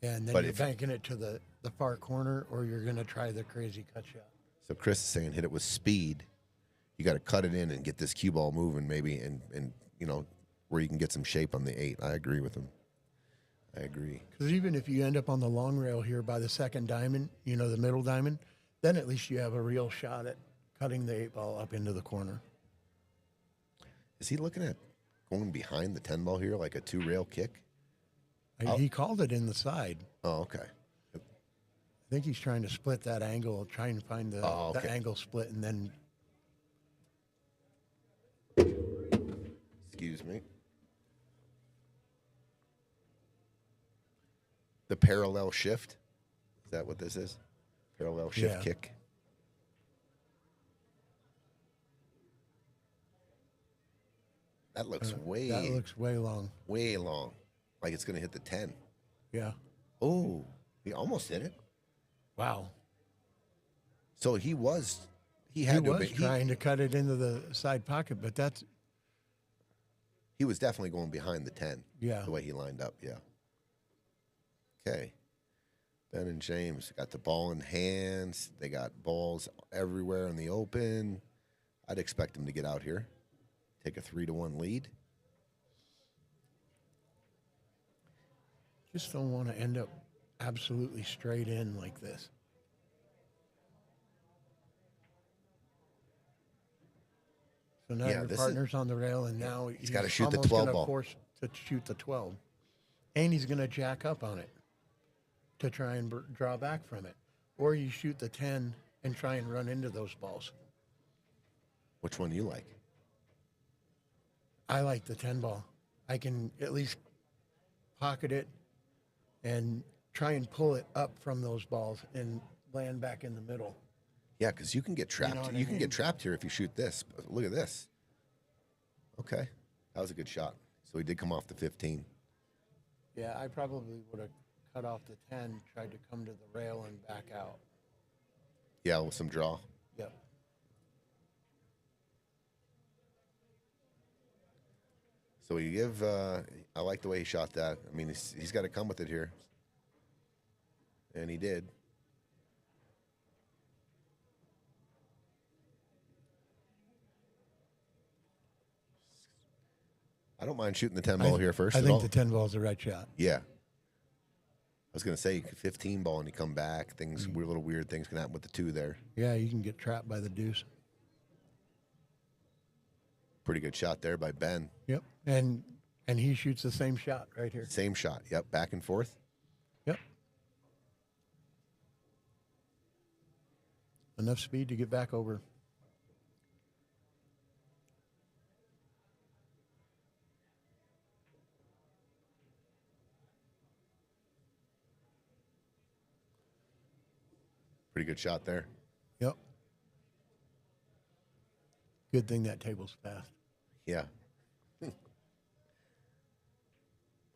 And then you're banking it to the far corner, or you're going to try the crazy cut shot. So Chris is saying hit it with speed. You got to cut it in and get this cue ball moving maybe, and you know, where you can get some shape on the 8. I agree with him. I agree. Because even if you end up on the long rail here by the 2nd diamond, you know, the middle diamond, then at least you have a real shot at cutting the 8 ball up into the corner. Is he looking at going behind the 10 ball here like a 2-rail kick? He called it in the side. Oh, okay. I think he's trying to split that angle, trying to find the angle split, and then. Excuse me. The parallel shift. Is that what this is? Parallel shift kick. That looks way long. Way long. Like it's going to hit the 10. Yeah. Oh, he almost hit it. Wow. So he was trying to cut it into the side pocket, but he was definitely going behind the 10. Yeah. The way he lined up, yeah. Okay. Ben and James got the ball in hands. They got balls everywhere in the open. I'd expect them to get out here. Take a 3-1 lead. Just don't want to end up absolutely straight in like this. So now Yeah, your this partner's on the rail, and now he's gotta shoot the almost 12 gonna ball. force to shoot the 12. And he's going to jack up on it to try and draw back from it. Or you shoot the 10 and try and run into those balls. Which one do you like? I like the 10 ball. I can at least pocket it and try and pull it up from those balls and land back in the middle. Yeah, because you can get trapped. know what You I can mean? get trapped here if you shoot this. But look at this. Okay, that was a good shot. So he did come off the 15. Yeah, I probably would have cut off the 10, tried to come to the rail and back out. Yeah, with some draw. Yep. So you give. I like the way he shot that. I mean, he's got to come with it here, and he did. I don't mind shooting the 10 ball here first. I at think all. the 10 ball is the right shot. Yeah. I was gonna say 15 ball and you come back. Things little weird things can happen with the 2 there. Yeah, you can get trapped by the deuce. Pretty good shot there by Ben. Yep. And he shoots the same shot right here. Same shot. Yep. Back and forth. Yep. Enough speed to get back over. Pretty good shot there. Yep. Good thing that table's fast. Yeah.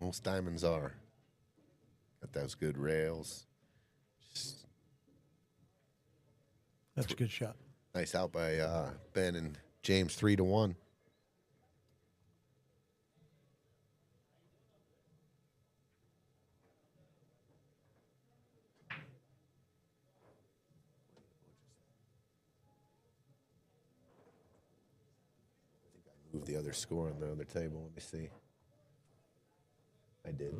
Most diamonds are. Got those good rails. Just That's a good shot. nice out by Ben and James 3-1. Move the other score on the other table. Let me see. I did.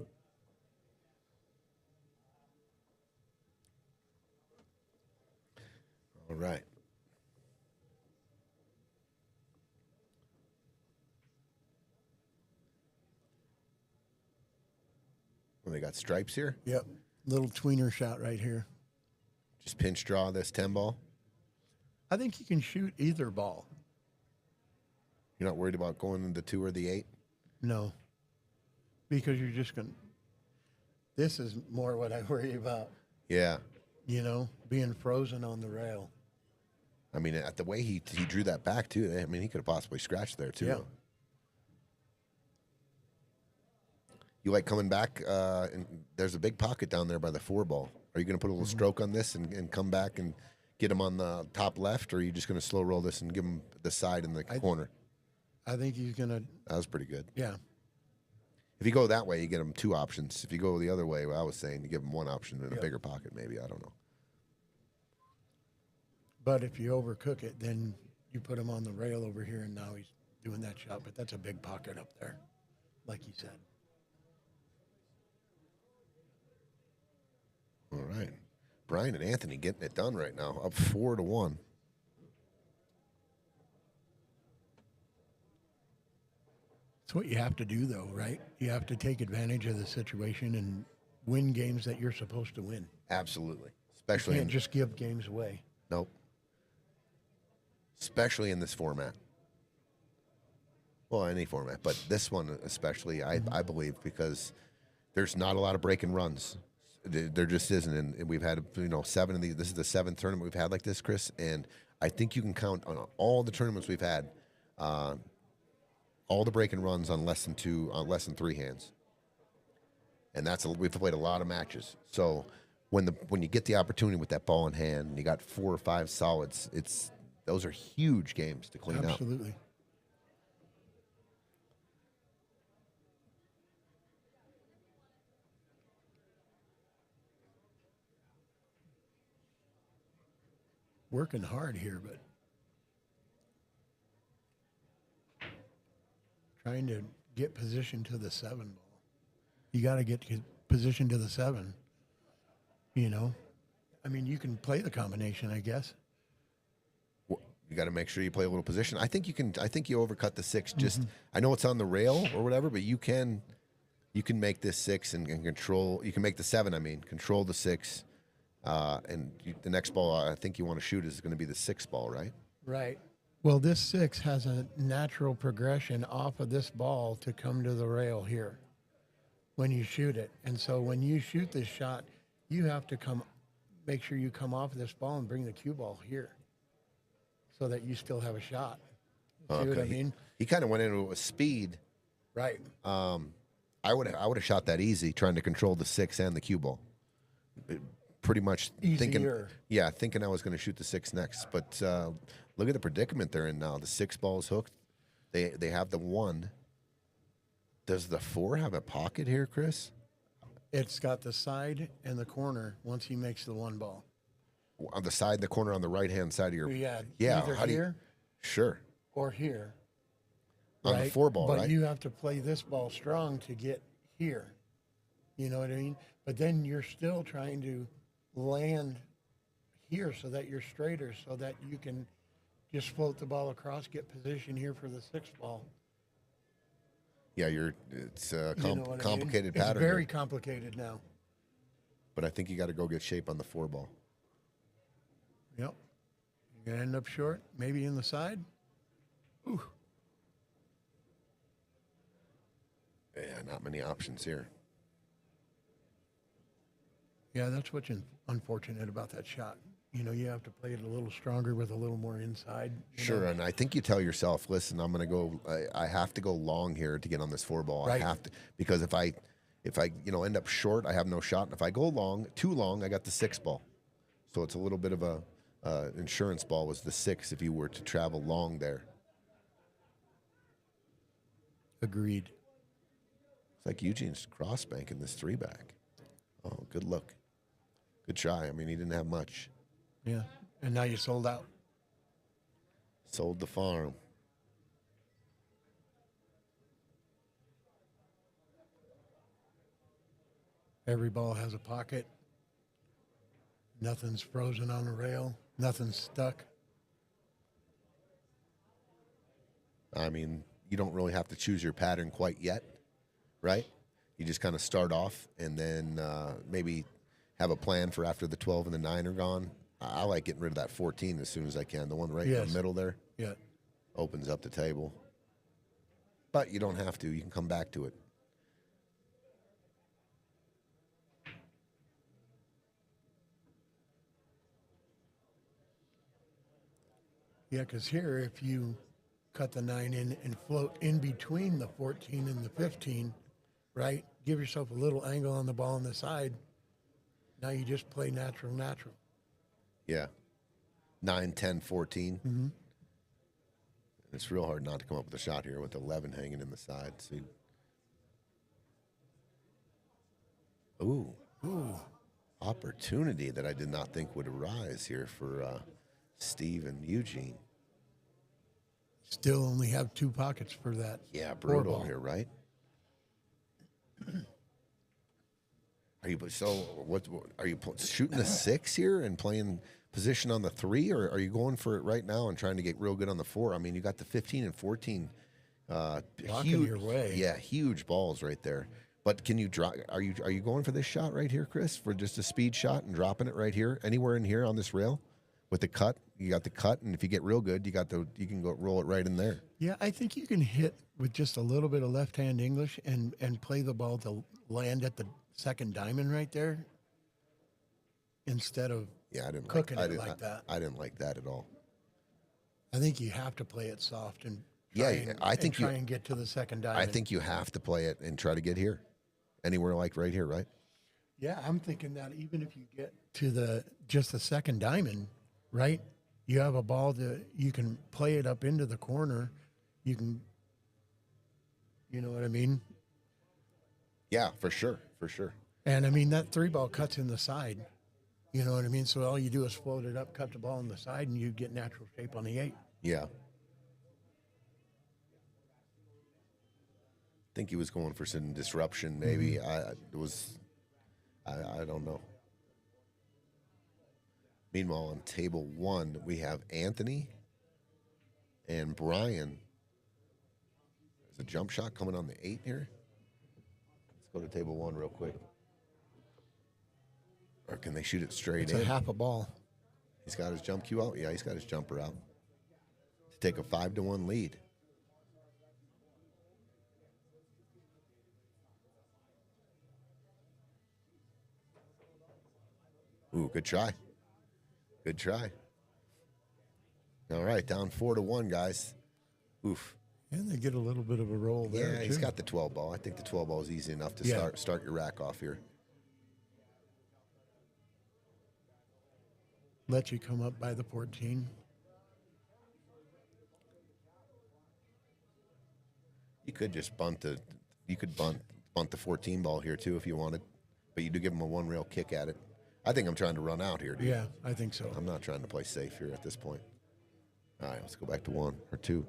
All right. Well, they got stripes here. Yep. Little tweener shot right here. Just pinch draw this 10 ball. I think you can shoot either ball. You're not worried about going into the 2 or the 8? No. Because you're just going to. This is more what I worry about, Yeah. being frozen on the rail. I mean, at the way he drew that back, too, I mean, he could have possibly scratched there, too. Yeah. You like coming back, and there's a big pocket down there by the 4 ball. Are you going to put a little stroke on this and come back and get him on the top left, or are you just going to slow roll this and give him the side in the corner? I think he's going to. That was pretty good. Yeah. If you go that way, you get him 2 options. If you go the other way, what I was saying, you give him 1 option in a bigger pocket, maybe. I don't know. But if you overcook it, then you put him on the rail over here, and now he's doing that shot. But that's a big pocket up there, like you said. All right. Brian and Anthony getting it done right now, up 4-1. It's what you have to do, though, right? You have to take advantage of the situation and win games that you're supposed to win. Absolutely. You Especially can't just give games away. Nope. Especially in this format. Well, any format, but this one especially, I believe, because there's not a lot of break and runs. There just isn't, and we've had 7 of these. This is the 7th tournament we've had like this, Chris, and I think you can count on all the tournaments we've had, all the break and runs on less than 3 hands, and we've played a lot of matches. So when you get the opportunity with that ball in hand, and you got 4 or 5 solids, those are huge games to clean up. Absolutely. Working hard here, but trying to get position to the 7 ball. You got to get position to the 7. I mean, you can play the combination, I guess. you got to make sure you play a little position. I think you can. I think you overcut the 6. Just I know it's on the rail or whatever, but you can make this 6 and control. You can make the 7. I mean, control the 6, the next ball I think you want to shoot is going to be the 6 ball, right? Right. Well, this 6 has a natural progression off of this ball to come to the rail here when you shoot it. And so when you shoot this shot, you have to make sure you come off of this ball and bring the cue ball here so that you still have a shot. See what I mean? He kind of went into it with speed. Right. I would have shot that easy, trying to control the 6 and the cue ball. Pretty much Easier. thinking I was going to shoot the 6 next. But look at the predicament they're in now. The 6 ball is hooked. They have the 1. Does the 4 have a pocket here, Chris? It's got the side and the corner once he makes the 1 ball. On the side, the corner on the right-hand side of your... Yeah. Either Either here Sure. or here. On the 4 ball, but right? you have to play this ball strong to get here. You know what I mean? But then you're still trying to land here so that you're straighter, so that you can just float the ball across, get position here for the 6 ball. Yeah, it's a You know what I mean? complicated pattern. It's very here. complicated now. But I think you got to go get shape on the 4 ball. Yep. You're going to end up short, maybe in the side. Ooh. Yeah, not many options here. Yeah, that's what's unfortunate about that shot. You know, you have to play it a little stronger with a little more inside. Sure, and I think you tell yourself, listen, I'm going to go. I have to go long here to get on this 4 ball. Right. I have to, because if I end up short, I have no shot. And if I go long, too long, I got the 6 ball. So it's a little bit of a insurance ball was the 6 if you were to travel long there. Agreed. It's like Eugene's cross banking this 3-back. Oh, good look. Good try. I mean, he didn't have much. Yeah, and now you sold out. Sold the farm. Every ball has a pocket. Nothing's frozen on the rail. Nothing's stuck. I mean, you don't really have to choose your pattern quite yet, right? You just kind of start off and then maybe have a plan for after the 12 and the 9 are gone. I like getting rid of that 14 as soon as I can. The one right in the middle there opens up the table. But you don't have to. You can come back to it. Yeah, because here, if you cut the 9 in and float in between the 14 and the 15, right, give yourself a little angle on the ball on the side. Now you just play natural. Yeah. 9, 10, 14. Mm-hmm. It's real hard not to come up with a shot here with 11 hanging in the side. See. Ooh. Opportunity that I did not think would arise here for Steve and Eugene. Still only have 2 pockets for that. Yeah, brutal here, right? Are you shooting the 6 here and playing position on the 3, or are you going for it right now and trying to get real good on the 4? I mean, you got the 15 and 14. Blocking your way. Yeah, huge balls right there. But can you drop? Are you going for this shot right here, Chris, for just a speed shot and dropping it right here, anywhere in here on this rail, with the cut? You got the cut, and if you get real good, you can go roll it right in there. Yeah, I think you can hit with just a little bit of left-hand English and play the ball to land at the second diamond right there instead of cooking it like that. I didn't like that at all. I think you have to play it soft and try and get to the second diamond. I think you have to play it and try to get here, anywhere like right here, right? Yeah, I'm thinking that even if you get to just the second diamond, right? You have a ball that you can play it up into the corner. You can, you know what I mean? Yeah, for sure. And I mean, that 3 ball cuts in the side. You know what I mean? So all you do is float it up, cut the ball in the side, and you get natural shape on the 8. Yeah. I think he was going for some disruption, maybe. Mm-hmm. I don't know. Meanwhile, on table 1, we have Anthony And Brian, there's a jump shot coming on the 8 here. Let's go to table 1 real quick. Or can they shoot it straight in? It's a half a ball. He's got his jump cue out? Yeah, he's got his jumper out. To take a 5-1 lead. Ooh, good try. Good try. All right, down 4-1, guys. Oof. And they get a little bit of a roll there. Yeah, he's got the 12 ball. I think the 12 ball is easy enough to start your rack off here. Let you come up by the 14. You could just bunt the bunt the 14 ball here too if you wanted, but you do give him a one rail kick at it. I think I'm trying to run out here, dude. Yeah, I think so. I'm not trying to play safe here at this point. All right, let's go back to 1 or 2.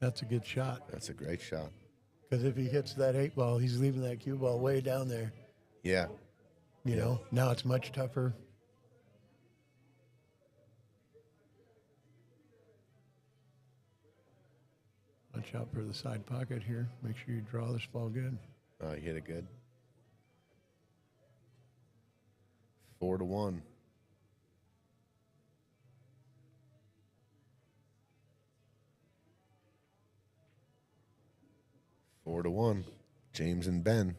That's a good shot. That's a great shot. Because if he hits that 8 ball, he's leaving that cue ball way down there. Yeah. You know, now it's much tougher. Watch out for the side pocket here. Make sure you draw this ball good. Oh, you hit it good. 4-1. Four to 1. James and Ben.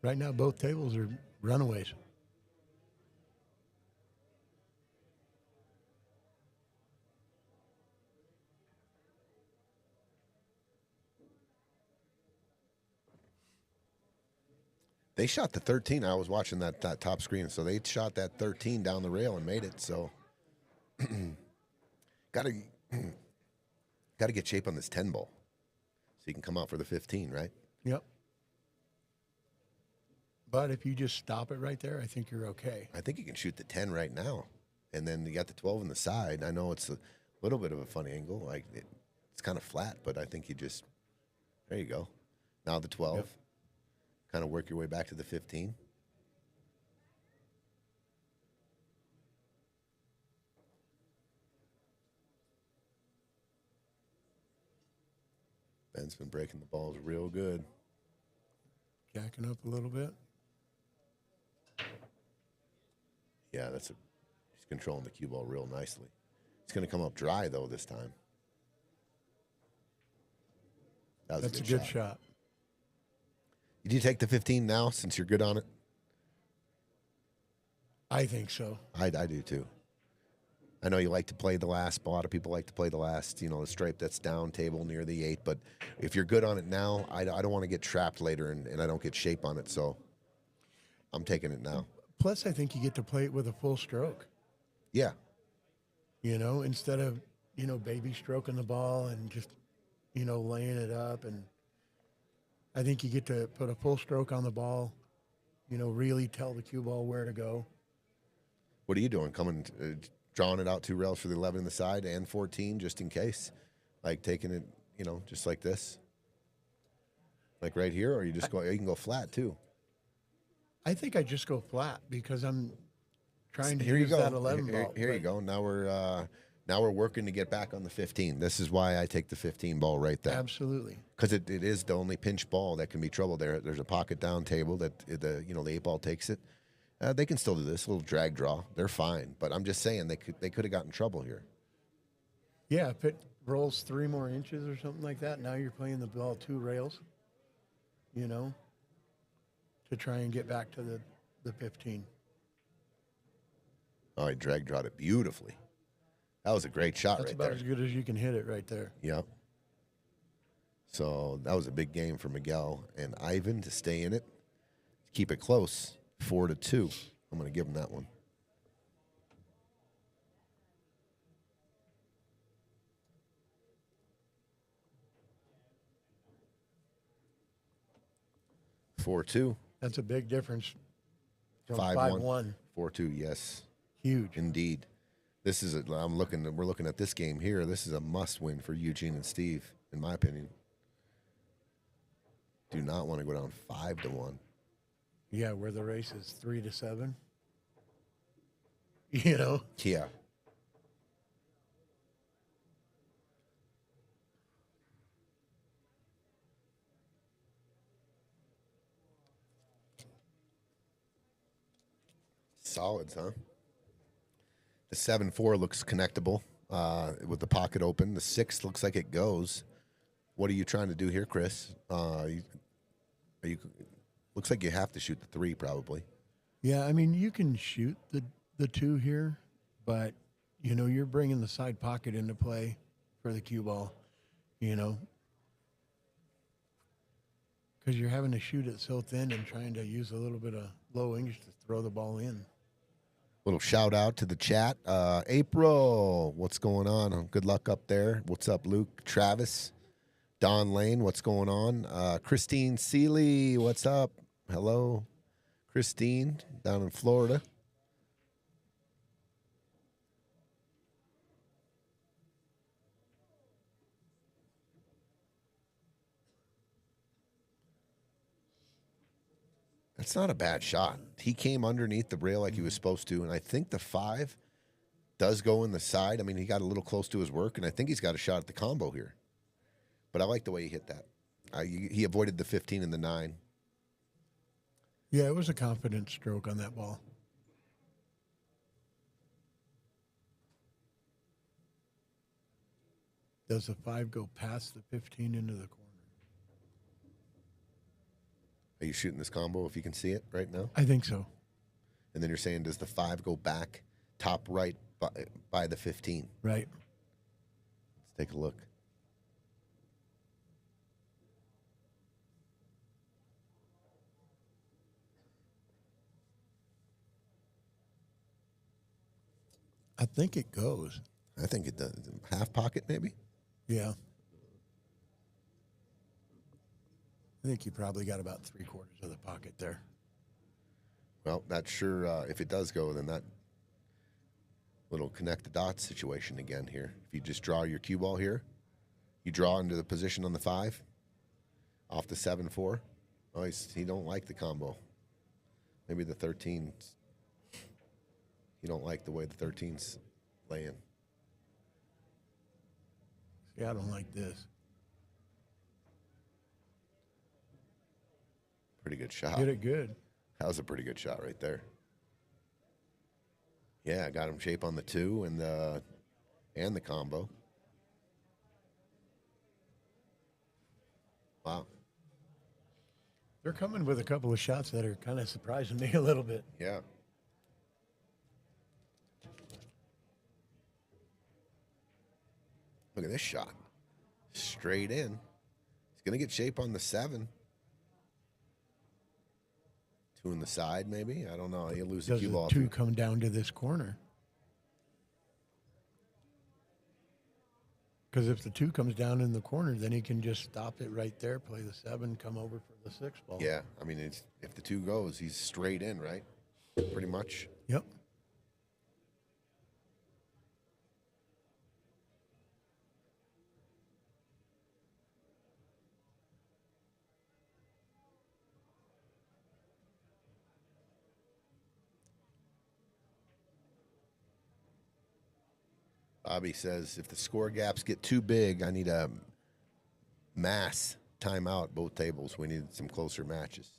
Right now, both tables are runaways. They shot the 13. I was watching that top screen, so they shot that 13 down the rail and made it. So, gotta get shape on this 10 ball, so you can come out for the 15, right? Yep. But if you just stop it right there, I think you're okay. I think you can shoot the 10 right now, and then you got the 12 on the side. I know it's a little bit of a funny angle, like it's kind of flat, but I think you just there you go. Now the 12. Yep. Kind of work your way back to the 15. Ben's been breaking the balls real good. Jacking up a little bit. Yeah, he's controlling the cue ball real nicely. It's going to come up dry, though, this time. That's a good shot. Did you take the 15 now since you're good on it? I think so. I do too. I know you like to play the last. A lot of people like to play the last, the stripe that's down table near the 8. But if you're good on it now, I don't want to get trapped later and I don't get shape on it. So I'm taking it now. Plus, I think you get to play it with a full stroke. Yeah. Instead of, baby stroking the ball and just, laying it up. And I think you get to put a full stroke on the ball, really tell the cue ball where to go. What are you doing? Drawing it out 2 rails for the 11 in the side and 14 just in case? Like taking it, just like this? Like right here? Or you can go flat too? I think I just go flat because I'm trying to use use that 11 ball. Here you go. Now we're working to get back on the 15. This is why I take the 15 ball right there. Absolutely. Because it is the only pinch ball that can be trouble there. There's a pocket down table that the 8 ball takes it. They can still do this little drag draw. They're fine, but I'm just saying they could have gotten trouble here. Yeah, if it rolls 3 more inches or something like that, now you're playing the ball 2 rails. To try and get back to the 15. Oh, he drag drawed it beautifully. That was a great shot. That's right about there. as good as you can hit it right there. Yep. So that was a big game for Miguel and Ivan to stay in it. Keep it close, 4-2. I'm going to give him that one. (4-2). That's a big difference from 5-1. 5-1. 4-2, yes. Huge. Indeed. This is we're looking at this game here. This is a must win for Eugene and Steve, in my opinion. Do not want to go down 5-1. Yeah, where the race is 3-7. You know? Yeah. Solids, huh? The 7-4 looks connectable with the pocket open. The 6 looks like it goes. What are you trying to do here, Chris? Are you? Looks like you have to shoot the 3 probably. Yeah, I mean, you can shoot the 2 here, but, you know, you're bringing the side pocket into play for the cue ball, you know, because you're having to shoot it so thin and trying to use a little bit of low English to throw the ball in. Little shout out to the chat. April, what's going on? Good luck up there. What's up, Luke? Travis, Don Lane, what's going on? Christine Seeley, what's up? Hello, Christine, down in Florida. That's not a bad shot. He came underneath the rail like he was supposed to, and I think the 5 does go in the side. I mean, he got a little close to his work, and I think he's got a shot at the combo here. But I like the way he hit that. He avoided the 15 and the 9. Yeah, it was a confident stroke on that ball. Does the 5 go past the 15 into the corner? Are you shooting this combo if you can see it right now? I think so. And then you're saying, does the 5 go back top right by the 15? Right. Let's take a look. I think it goes. I think it does. Half pocket, maybe? Yeah. I think you probably got about 3/4 of the pocket there. Well, that's sure. If it does go, then that little connect the dots situation again here. If you just draw your cue ball here, you draw into the position on the 5, off the 7-4. Oh, he don't like the combo. Maybe the 13. You don't like the way the 13's laying. See, I don't like this. Pretty good shot. Did it good. That was a pretty good shot right there. Yeah, got him shape on the 2 and the combo. Wow. They're coming with a couple of shots that are kind of surprising me a little bit. Yeah. Look at this shot. Straight in. He's going to get shape on the 7. 2 in the side, maybe? I don't know. He'll lose the cue ball. Does the 2 come down to this corner? Because if the 2 comes down in the corner, then he can just stop it right there, play the 7, come over for the 6 ball. Yeah. I mean, if the 2 goes, he's straight in, right? Pretty much. Yep. Bobby says, if the score gaps get too big, I need a mass timeout both tables. We need some closer matches.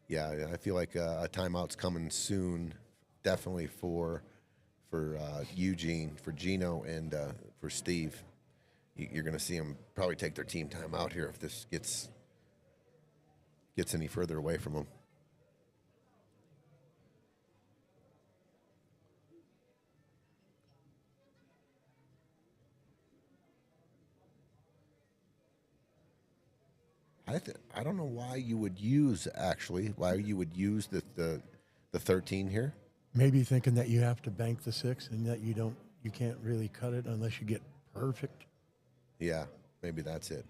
Yeah, I feel like a timeout's coming soon, definitely for Eugene, for Gino, and for Steve. You're going to see them probably take their team timeout here if this gets any further away from them. I don't know why you would use the 13 here. Maybe thinking that you have to bank the 6 and that you can't really cut it unless you get perfect. Yeah, maybe that's it.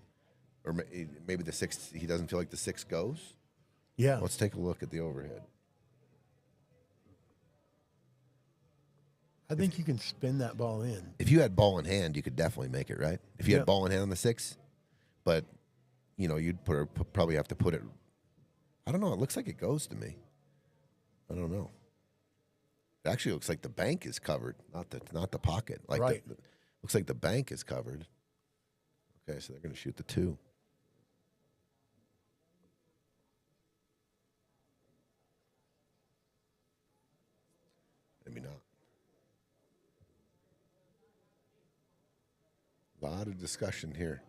Or maybe the 6, he doesn't feel like the 6 goes. Yeah. Let's take a look at the overhead. I think you can spin that ball in. If you had ball in hand, you could definitely make it, right? If you had ball in hand on the 6, but you'd probably have to put it. I don't know. It looks like it goes to me. I don't know. It actually looks like the bank is covered, not the pocket. Like right. Looks like the bank is covered. Okay, so they're going to shoot the 2. Maybe not. A lot of discussion here.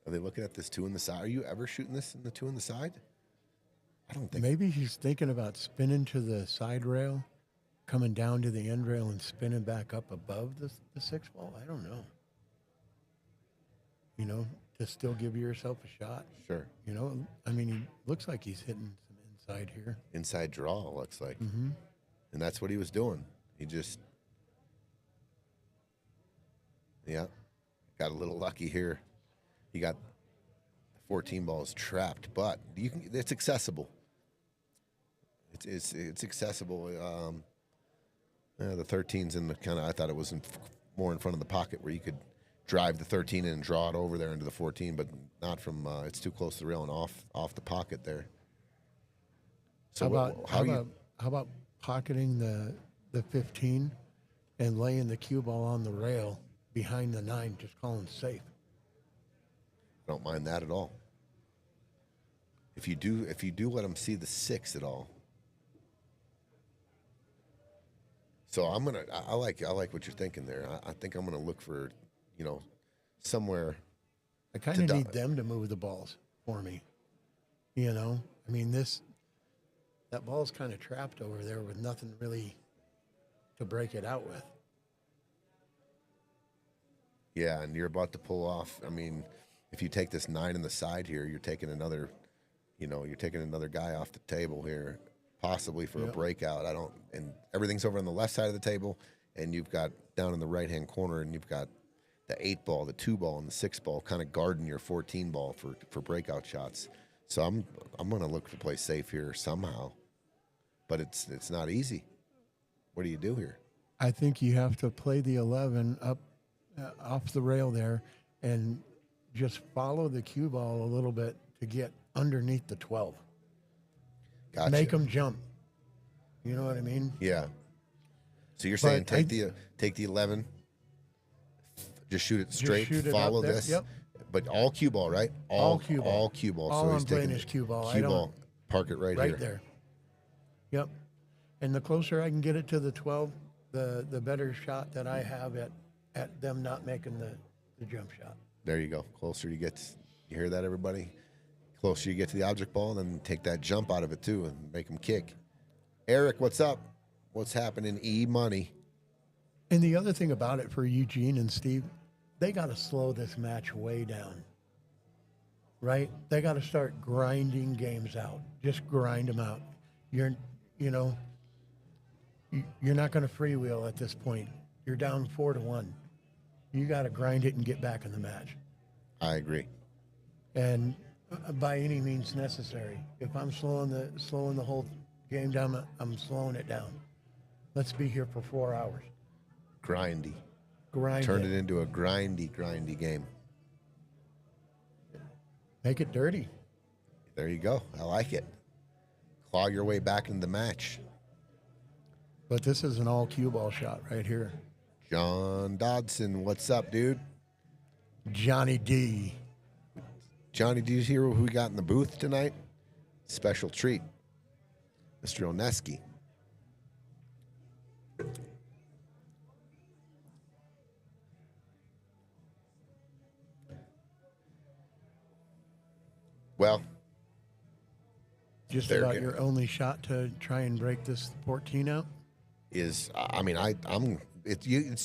Are they looking at this 2 in the side? Are you ever shooting this in the 2 in the side? I don't think. Maybe he's thinking about spinning to the side rail, coming down to the end rail, and spinning back up above the 6 ball. I don't know. To still give yourself a shot. Sure. I mean, he looks like he's hitting some inside here. Inside draw, looks like. Mm-hmm. And that's what he was doing. He just, got a little lucky here. He got the 14 balls trapped, but it's accessible. It's accessible. The 13's in the I thought it was more in front of the pocket where you could drive the 13 in and draw it over there into the 14, but not from. It's too close to the rail and off the pocket there. So how about pocketing the 15 and laying the cue ball on the rail behind the 9, just calling safe? I don't mind that at all. If you do let them see the 6 at all. So I like what you're thinking there. I think I'm gonna look for, somewhere. I kind of need them to move the balls for me. I mean, that ball's kind of trapped over there with nothing really to break it out with. Yeah, and you're about to pull off. I mean, if you take this 9 in the side here, you're taking another guy off the table here, possibly for a breakout. And everything's over on the left side of the table, and you've got down in the right-hand corner, and you've got the 8 ball, the 2 ball, and the 6 ball kind of guarding your 14 ball for breakout shots. So I'm going to look to play safe here somehow, but it's not easy. What do you do here? I think you have to play the 11 up off the rail there and just follow the cue ball a little bit to get underneath the 12. Gotcha. Make them jump. You know what I mean? Yeah. So you're saying take the 11, just shoot it straight, follow this. Yep. But all cue ball, right? All cue ball. All cue ball. All so I'm playing is cue ball. Cue ball. Park it right here. Right there. Yep. And the closer I can get it to the 12, the better shot that I have at them not making the jump shot. There you go. Closer you get, you hear that, everybody? Closer you get to the object ball, then take that jump out of it too and make them kick. Eric, what's up? What's happening? E-money. And the other thing about it for Eugene and Steve, they got to slow this match way down, right? They got to start grinding games out. Just grind them out. You're not going to freewheel at this point. You're down 4-1. You got to grind it and get back in the match. I agree. And by any means necessary. If I'm slowing the whole game down, I'm slowing it down. Let's be here for 4 hours. Grindy. Turn it into a grindy game. Make it dirty. There you go. I like it. Claw your way back into the match. But this is an all cue ball shot right here. John Dodson, what's up, dude? Johnny D. Johnny, do you hear who we got in the booth tonight? Special treat. Mr. Oneski. Well, just about your only shot to try and break this 14 out? It's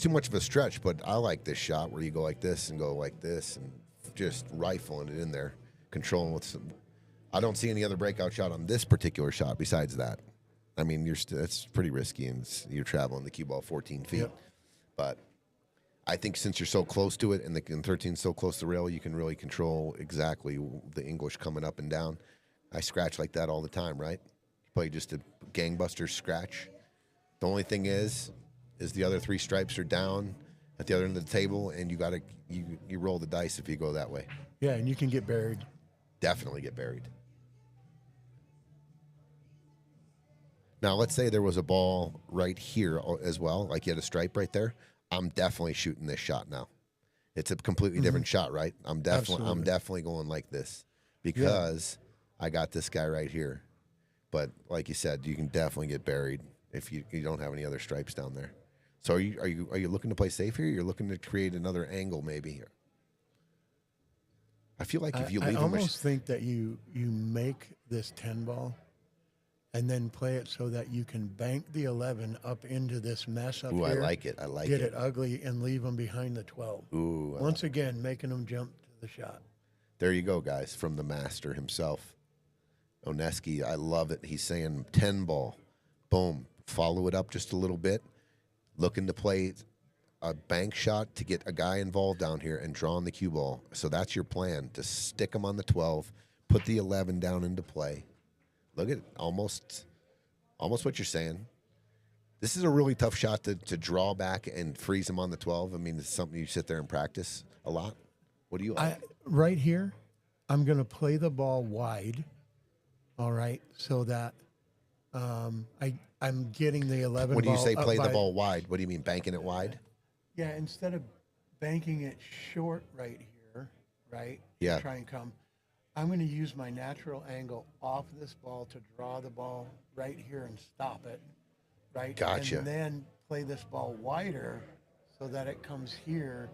too much of a stretch, but I like this shot where you go like this and just rifling it in there, controlling with some. I don't see any other breakout shot on this particular shot besides that. I mean, it's pretty risky, and you're traveling the cue ball 14 feet. Yep. But I think since you're so close to it and 13 is so close to the rail, you can really control exactly the English coming up and down. I scratch like that all the time, right? You play just a gangbuster scratch. The only thing is the other 3 stripes are down at the other end of the table, and you roll the dice if you go that way. Yeah, and you can get buried. Definitely get buried. Now, let's say there was a ball right here as well, like you had a stripe right there. I'm definitely shooting this shot now. It's a completely different shot, right? I'm definitely going like this because I got this guy right here. But like you said, you can definitely get buried if you don't have any other stripes down there. So are you looking to play safe here? You're looking to create another angle maybe here. I feel like if you leave I almost think that you make this 10 ball and then play it so that you can bank the 11 up into this mess up here. I like it. I like it. Get it ugly and leave them behind the 12. Ooh. Once again, making them jump to the shot. There you go, guys, from the master himself. Oneski, I love it. He's saying 10 ball. Boom. Follow it up just a little bit. Looking to play a bank shot to get a guy involved down here and draw on the cue ball. So that's your plan, to stick him on the 12, put the 11 down into play. Look at it, almost what you're saying. This is a really tough shot to draw back and freeze him on the 12. I mean, it's something you sit there and practice a lot. What do you like? Right here, I'm going to play the ball wide, all right, so that I'm getting the 11 ball. When you say play the ball wide, what do you mean, banking it wide? Yeah, instead of banking it short right here, right? Yeah. Try and come. I'm going to use my natural angle off this ball to draw the ball right here and stop it, right? Gotcha. And then play this ball wider so that it comes here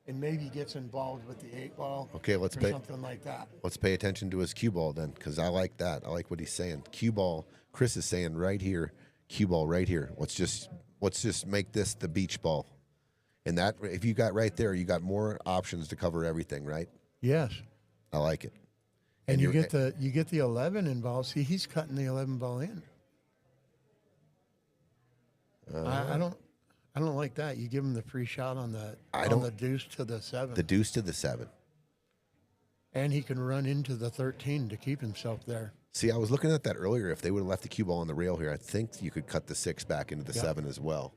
and maybe gets involved with the 8 ball. Okay, or something like that. Let's pay attention to his cue ball then, because I like that. I like what he's saying. Cue ball. Chris is saying right here, cue ball right here. Let's just make this the beach ball. And that, if you got right there, you got more options to cover everything, right? Yes. I like it. And you get the 11 involved. See, he's cutting the 11 ball in. I don't like that. You give him the free shot on the deuce to the 7. The deuce to the 7. And he can run into the 13 to keep himself there. See, I was looking at that earlier. If they would have left the cue ball on the rail here, I think you could cut the 6 back into the 7 as well.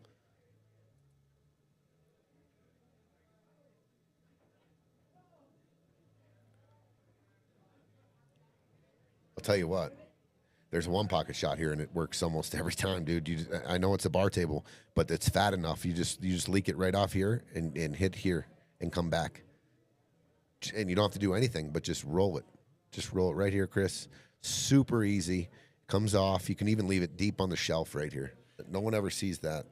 I'll tell you what. There's one pocket shot here, and it works almost every time, dude. I know it's a bar table, but it's fat enough. You just leak it right off here and hit here and come back. And you don't have to do anything, but just roll it. Just roll it right here, Chris. Super easy. Comes off. You can even leave it deep on the shelf right here. No one ever sees that.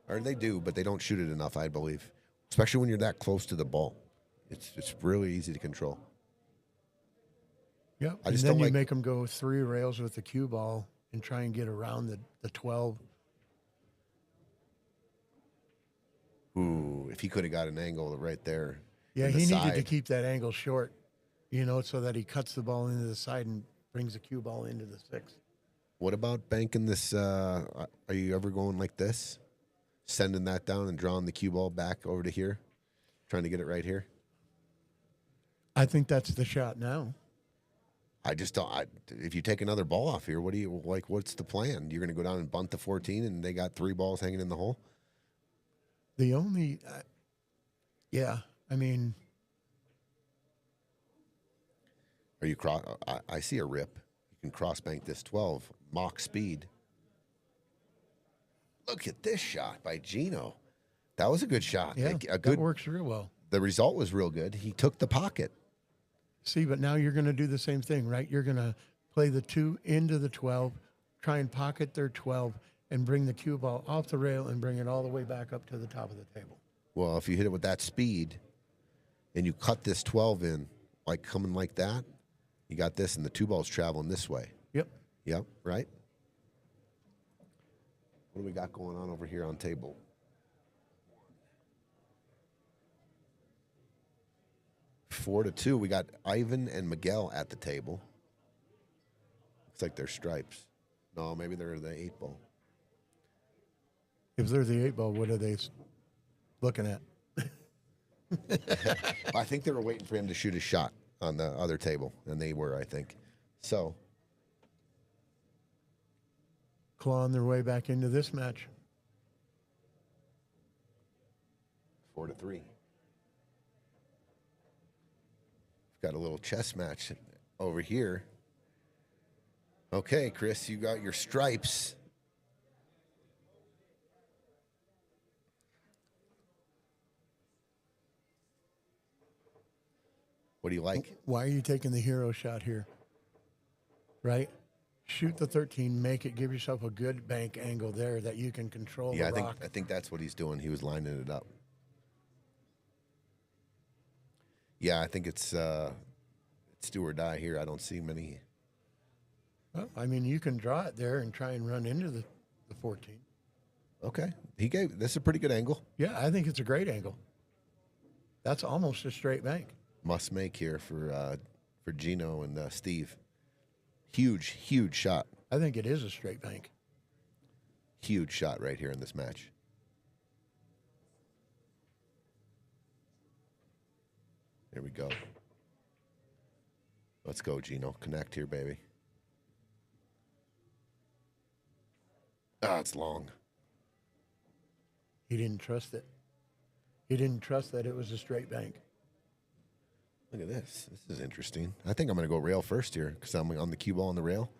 Or they do, but they don't shoot it enough, I believe. Especially when you're that close to the ball. It's really easy to control. Yep. And then you make them go 3 rails with the cue ball and try and get around the 12. Ooh, if he could have got an angle right there. Yeah, he needed to keep that angle short, so that he cuts the ball into the side and brings the cue ball into the 6. What about banking this? Are you ever going like this? Sending that down and drawing the cue ball back over to here? Trying to get it right here? I think that's the shot now. I just don't. If you take another ball off here, what do you like? What's the plan? You're going to go down and bunt the 14, and they got 3 balls hanging in the hole. The only, yeah, I mean, are you cross? I see a rip. You can cross bank this 12, mock speed. Look at this shot by Gino. That was a good shot. Yeah, that works real well. The result was real good. He took the pocket. See, but now you're going to do the same thing, right? You're going to play the 2 into the 12, try and pocket their 12, and bring the cue ball off the rail and bring it all the way back up to the top of the table. Well, if you hit it with that speed and you cut this 12 in, like coming like that, you got this, and the 2 ball's traveling this way. Yep. Yep, right? What do we got going on over here on table? Four to 2. We got Ivan and Miguel at the table. Looks like they're stripes. No, maybe they're the 8 ball. If they're the 8 ball, what are they looking at? I think they were waiting for him to shoot a shot on the other table, and they were, I think. So clawing their way back into this match. 4-3. We've got a little chess match over here. Okay, Chris, you got your stripes. What do you like? Why are you taking the hero shot here? Right? Shoot the 13, make it, give yourself a good bank angle there that you can control the rock. I think that's what he's doing. He was lining it up. Yeah, I think it's do or die here. I don't see many. Well, I mean, you can draw it there and try and run into the 14. Okay. This is a pretty good angle. Yeah, I think it's a great angle. That's almost a straight bank. Must make here for Gino and Steve. Huge shot. I think it is a straight bank. Huge shot right here in this match. Here we go. Let's go, Gino. Connect here, baby. Ah, it's long. He didn't trust it. He didn't trust that it was a straight bank. Look at this. This is interesting. I think I'm going to go rail first here because I'm on the cue ball on the rail.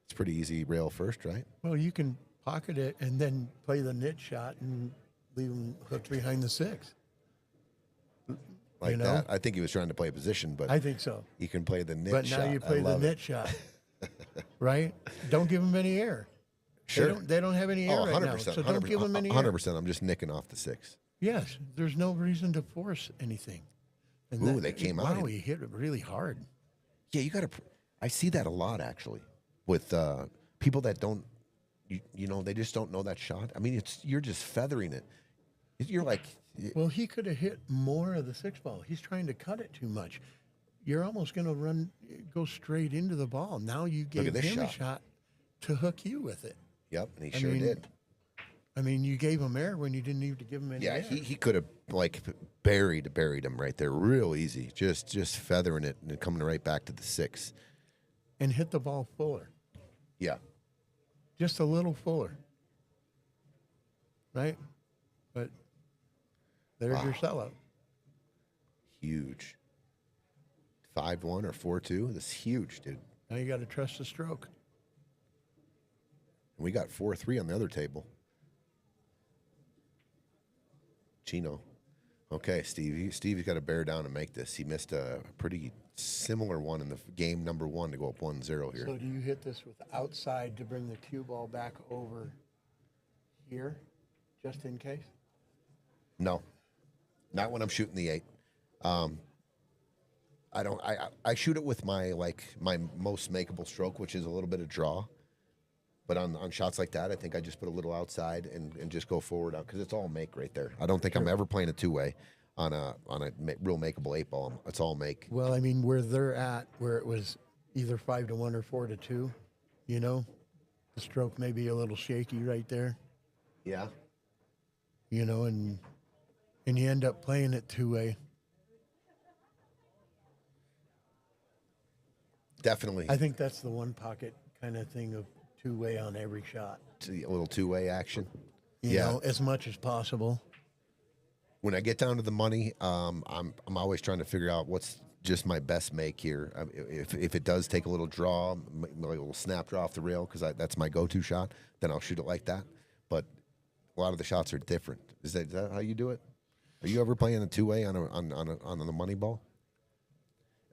It's pretty easy rail first, right? Well, you can pocket it and then play the knit shot and leave him hooked behind the 6. Like that. I think he was trying to play position, but I think so. he can play the knit but shot. But now you play the knit shot, right? Don't give him any air. Sure. They don't have any air right now, so don't give them any air. 100%. I'm just nicking off the 6. Yes, there's no reason to force anything. And Ooh, they came out. Wow, he hit it really hard. Yeah, you got to. I see that a lot actually with people that don't, they just don't know that shot. I mean, you're just feathering it. You're like. Well, he could have hit more of the 6 ball. He's trying to cut it too much. You're almost going to go straight into the ball. Now you gave him a shot to hook you with it. Yep, and he sure did. I mean, you gave him air when you didn't need to give him any air. Yeah, he could have buried him right there real easy. Just feathering it and coming right back to the 6. And hit the ball fuller. Yeah. Just a little fuller. Right? But there's your sellout. Huge. 5-1 or 4-2. That's huge, dude. Now you got to trust the stroke. And we got 4-3 on the other table. Gino. Okay, Steve. Steve's got to bear down and make this. He missed a pretty similar one in the game number 1 to go up 1-0 here. So do you hit this with outside to bring the cue ball back over here, just in case? No. Not when I'm shooting the 8. I shoot it with my most makeable stroke, which is a little bit of draw. But on shots like that, I think I just put a little outside and just go forward because it's all make right there. I don't think I'm ever playing a 2-way on a real makeable 8 ball. It's all make. Well, I mean, where they're at, where it was either 5-1 or 4-2, the stroke may be a little shaky right there. Yeah. And you end up playing it 2-way. Definitely. I think that's the one pocket kind of thing of 2-way on every shot. A little 2-way action. You know, as much as possible. When I get down to the money, I'm always trying to figure out what's just my best make here. If it does take a little draw, like a little snap draw off the rail, because that's my go-to shot, then I'll shoot it like that. But a lot of the shots are different. Is that how you do it? Are you ever playing a 2-way on the money ball?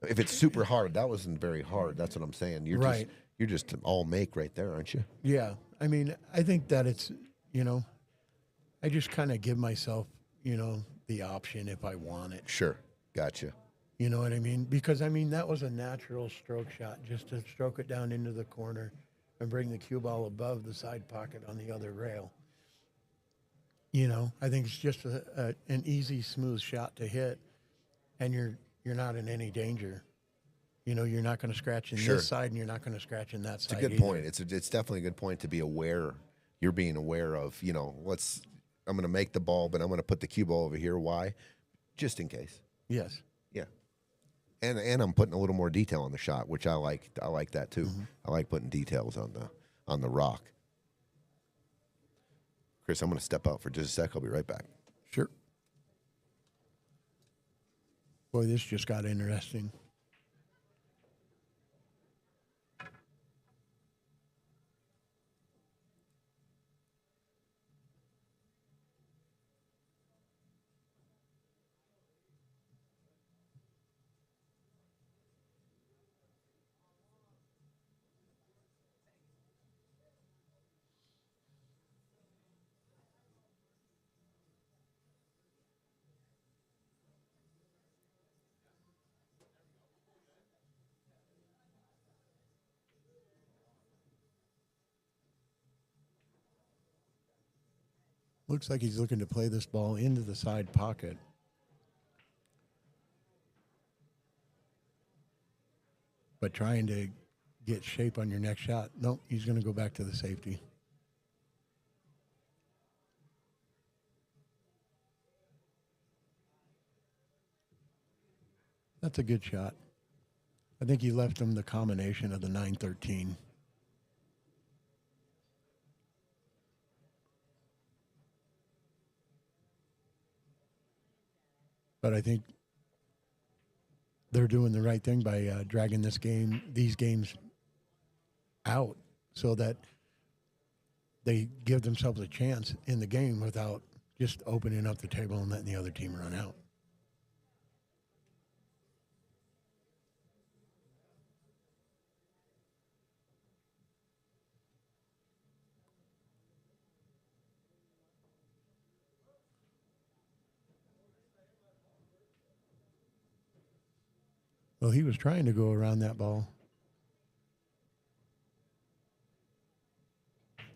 If it's super hard, that wasn't very hard. That's what I'm saying. You're just all make right there, aren't you? Yeah. I mean, I think that it's, I just kind of give myself, the option if I want it. Sure. Gotcha. You know what I mean? Because, I mean, that was a natural stroke shot, just to stroke it down into the corner and bring the cue ball above the side pocket on the other rail. I think it's just an easy, smooth shot to hit, and you're not in any danger. You're not going to scratch in this side, and you're not going to scratch in that side. It's a good point. It's definitely a good point to be aware. You're being aware of, I'm going to make the ball, but I'm going to put the cue ball over here. Why? Just in case. Yes. Yeah. And I'm putting a little more detail on the shot, which I like. I like that too. Mm-hmm. I like putting details on the rock. Chris, I'm going to step out for just a sec. I'll be right back. Sure. Boy, this just got interesting. Looks like he's looking to play this ball into the side pocket. But trying to get shape on your next shot. Nope, he's going to go back to the safety. That's a good shot. I think he left him the combination of the 9-13. But I think they're doing the right thing by dragging these games out so that they give themselves a chance in the game without just opening up the table and letting the other team run out. Well, he was trying to go around that ball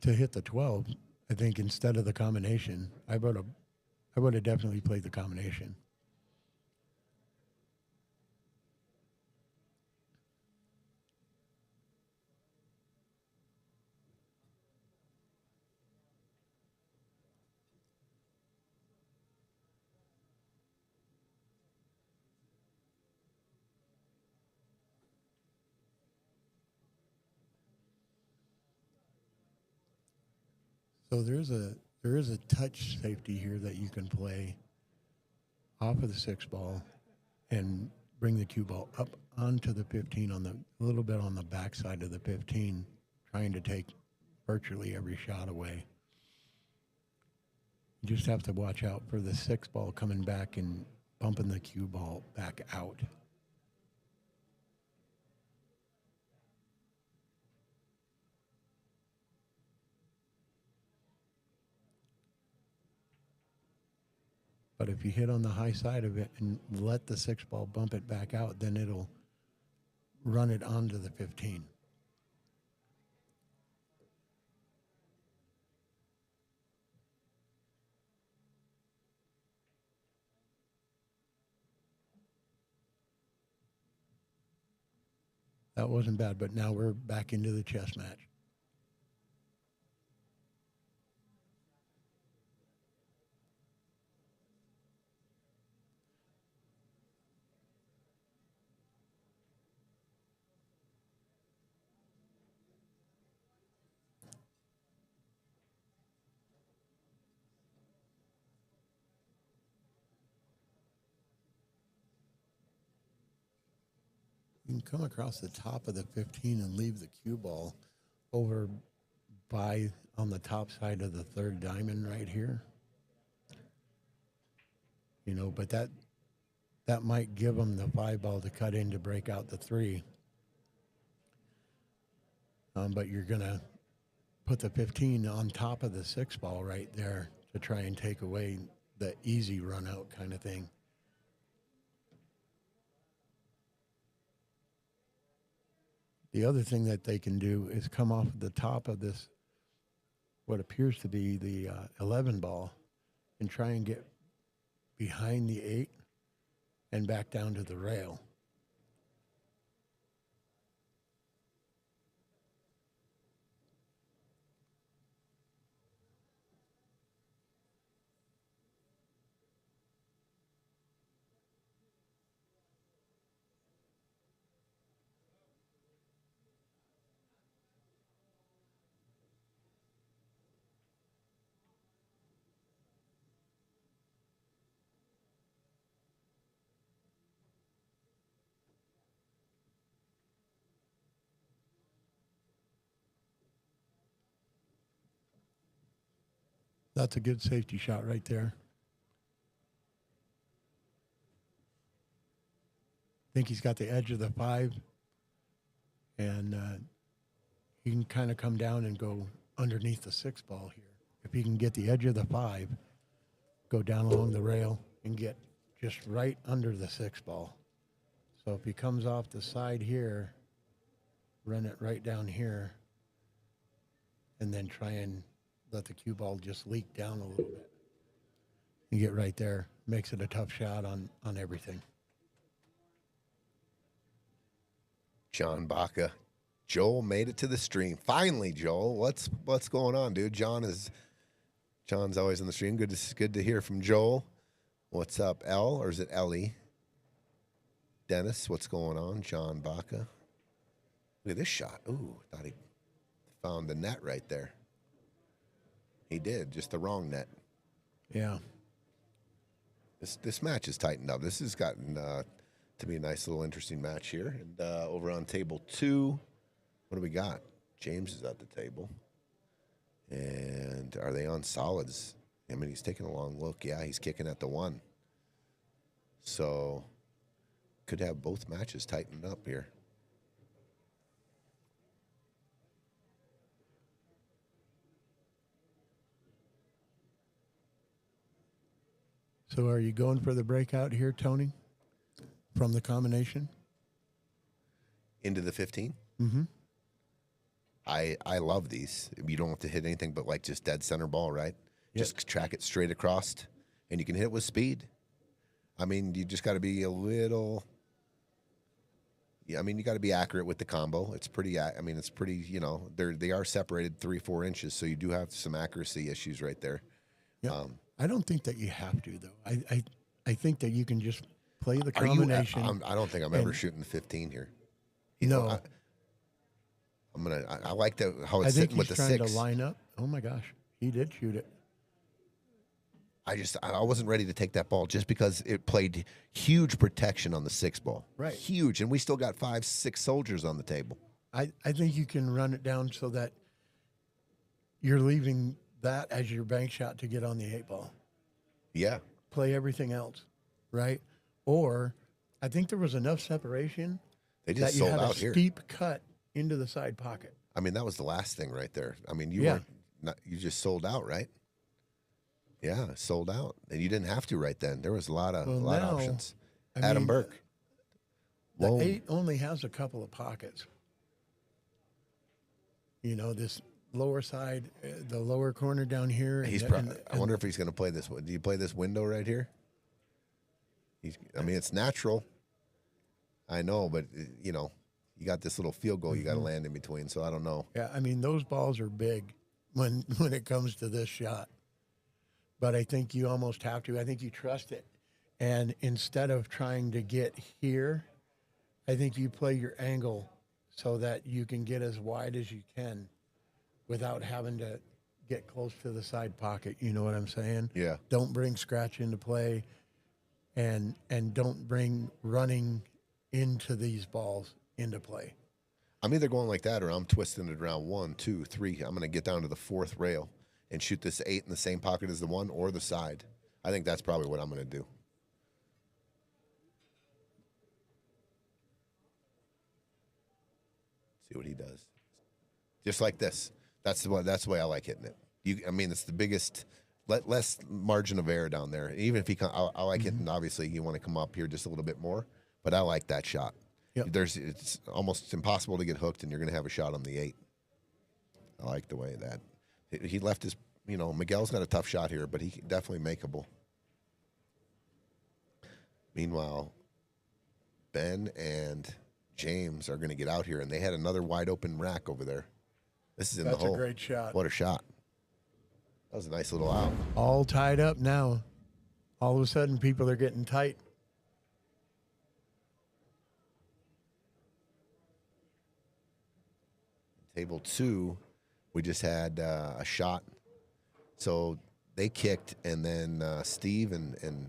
to hit the 12, I think, instead of the combination. I would have definitely played the combination. So there is a touch safety here that you can play off of the 6 ball and bring the cue ball up onto the 15 on the a little bit on the backside of the 15, trying to take virtually every shot away. You just have to watch out for the 6 ball coming back and bumping the cue ball back out. But if you hit on the high side of it and let the 6 ball bump it back out, then it'll run it onto the 15. That wasn't bad, but now we're back into the chess match. You can come across the top of the 15 and leave the cue ball over by on the top side of the 3rd diamond right here. You know, but that might give them the 5 ball to cut in to break out the 3. But you're going to put the 15 on top of the 6 ball right there to try and take away the easy run out kind of thing. The other thing that they can do is come off the top of this, what appears to be the 11 ball, and try and get behind the 8 and back down to the rail. That's a good safety shot right there. I think he's got the edge of the 5, and he can kind of come down and go underneath the 6 ball here. If he can get the edge of the 5, go down along the rail and get just right under the 6 ball. So if he comes off the side here, run it right down here, and then try and let the cue ball just leak down a little bit. You get right there, makes it a tough shot on everything. John Baca. Joel made it to the stream. Finally, Joel. What's going on, dude? John's always on the stream. Good to hear from Joel. What's up, L, or is it Ellie? Dennis, what's going on? John Baca. Look at this shot. Ooh, thought he found the net right there. He did, just the wrong net. Yeah. This match is tightened up. This has gotten to be a nice little interesting match here. And over on table 2, what do we got? James is at the table. And are they on solids? I mean, he's taking a long look. Yeah, he's kicking at the 1. So could have both matches tightened up here. So are you going for the breakout here, Tony, from the combination? Into the 15? Mm-hmm. I love these. You don't have to hit anything but like just dead center ball, right? Yep. Just track it straight across, and you can hit it with speed. I mean, you just got to be a little. Yeah, I mean, you got to be accurate with the combo. It's pretty. I mean, it's pretty. You know, they are separated 3-4 inches, so you do have some accuracy issues right there. Yeah. I don't think that you have to, though. I think that you can just play the combination. I don't think I'm ever shooting the 15 here. No. I like how it's sitting with the 6. I think he's trying to line up. Oh my gosh, he did shoot it. I wasn't ready to take that ball just because it played huge protection on the 6 ball. Right. Huge, and we still got 5-6 soldiers on the table. I think you can run it down so that you're leaving that as your bank shot to get on the 8 ball. Yeah. Play everything else, right? Or I think there was enough separation they just that you sold had out a here. Steep cut into the side pocket. I mean, that was the last thing right there. I mean, you just sold out, right? Yeah, sold out, and you didn't have to right then. There was a lot of options. Adam Burke. The 8 only has a couple of pockets. You know, this lower side, the lower corner down here. I wonder if he's going to play this. Do you play this window right here? I mean, it's natural. I know, but you know, you got this little field goal you got to land in between. So I don't know. Yeah, I mean, those balls are big when it comes to this shot. But I think you almost have to. I think you trust it, and instead of trying to get here, I think you play your angle so that you can get as wide as you can without having to get close to the side pocket. You know what I'm saying? Yeah. Don't bring scratch into play, and don't bring running into these balls into play. I'm either going like that or I'm twisting it around 1, 2, 3. I'm going to get down to the 4th rail and shoot this 8 in the same pocket as the 1 or the side. I think that's probably what I'm going to do. See what he does. Just like this. That's the way I like hitting it. I mean, it's the biggest, less margin of error down there. Even if I like hitting, obviously, you want to come up here just a little bit more. But I like that shot. Yep. It's almost impossible to get hooked, and you're going to have a shot on the 8. I like the way that. He left his, Miguel's got a tough shot here, but he definitely makeable. Meanwhile, Ben and James are going to get out here, and they had another wide open rack over there. This is in the hole. That's a great shot. What a shot. That was a nice little out. All tied up now. All of a sudden, people are getting tight. Table 2, we just had a shot. So they kicked, and then Steve and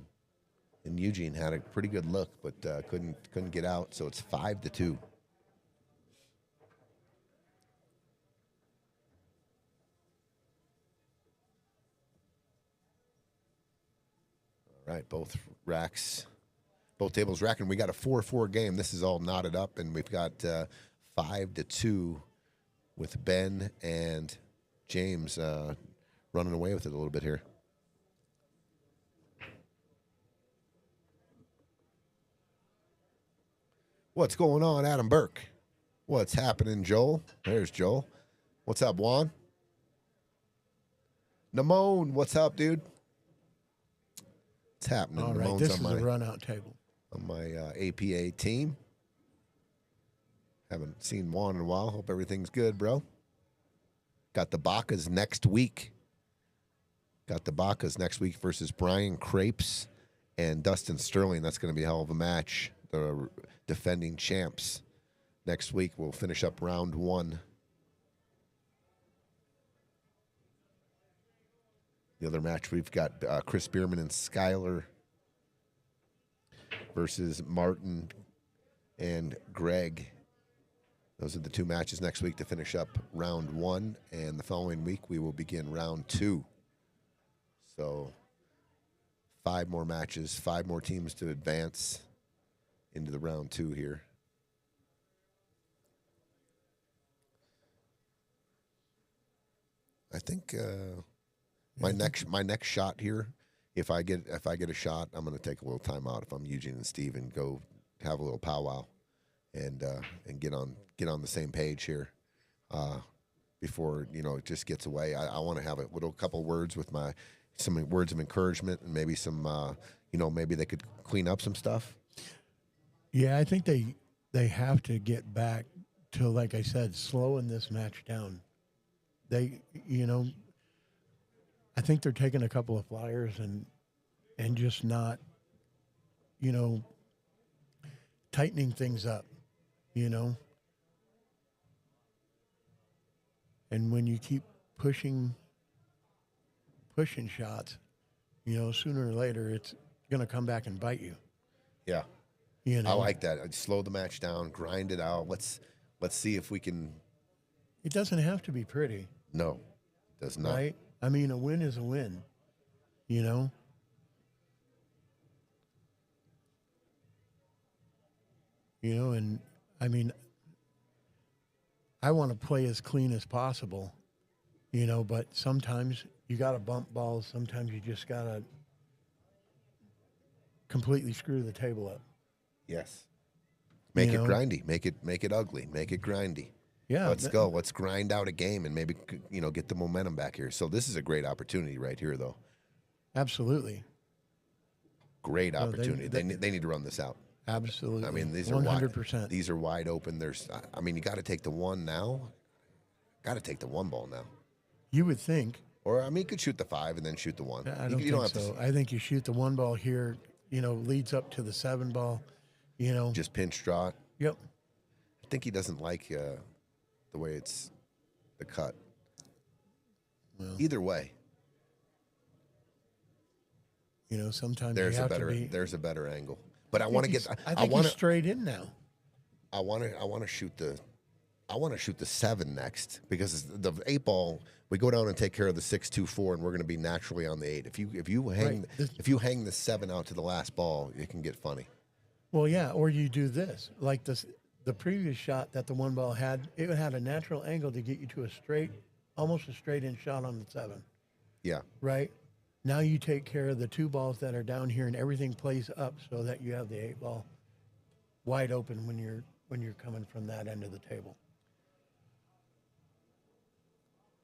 Eugene had a pretty good look, but couldn't get out. So it's 5-2. right, both tables racking. We got a 4-4 game. This is all knotted up, and we've got 5-2 with Ben and James running away with it a little bit here. What's going on, Adam Burke? What's happening, Joel? There's Joel. What's up, Juan? Namone, what's up, dude? What's happening? All right, Namone's this on is my a run-out table. on my APA team. Haven't seen Juan in a while. Hope everything's good, bro. Got the Bacas next week. Versus Brian Crapes and Dustin Sterling. That's going to be a hell of a match. The defending champs. Next week, we'll finish up round 1. The other match, we've got Chris Bierman and Skyler versus Martin and Greg. Those are the 2 matches next week to finish up round 1. And the following week, we will begin round 2. So 5 more matches, 5 more teams to advance into the round 2 here. I think my next shot here, if I get a shot, I'm going to take a little time out if I'm Eugene and Steve and go have a little powwow and get on the same page here before it just gets away. I want to have a little couple words with some words of encouragement and maybe some maybe they could clean up some stuff. Yeah, I think they have to get back to, like I said, slowing this match down. They, I think they're taking a couple of flyers and just not, tightening things up, And when you keep pushing shots, sooner or later it's going to come back and bite you. Yeah. I like that. I'd slow the match down, grind it out. Let's see if we can. It doesn't have to be pretty. No, it does not. Right? I mean, a win is a win, and I mean, I want to play as clean as possible, but sometimes you got to bump balls. Sometimes you just got to completely screw the table up. Yes. Make it grindy. Make it ugly. Make it grindy. Yeah. Let's go. Let's grind out a game and maybe get the momentum back here. So this is a great opportunity right here, though. Absolutely. Great opportunity. They need to run this out. Absolutely. I mean, these are 100%. These are wide open. You got to take the one now. Got to take the 1 ball now. You would think. Or you could shoot the 5 and then shoot the 1. I don't think so. I think you shoot the 1 ball here. Leads up to the 7 ball. Just pinch draw it. Yep. I think he doesn't like the way it's the cut. Well, either way. Sometimes there's you have a better to be, there's a better angle. But I want to get. I think he's straight in now. I want to shoot the 7 next because the 8 ball. We go down and take care of the 6-2-4, and we're going to be naturally on the 8. If you hang the 7 out to the last ball, it can get funny. Well, yeah, or you do this like this. The previous shot that the 1 ball had, it had a natural angle to get you to almost a straight in shot on the 7. Yeah. Right. Now you take care of the 2 balls that are down here, and everything plays up so that you have the 8 ball wide open when you're coming from that end of the table.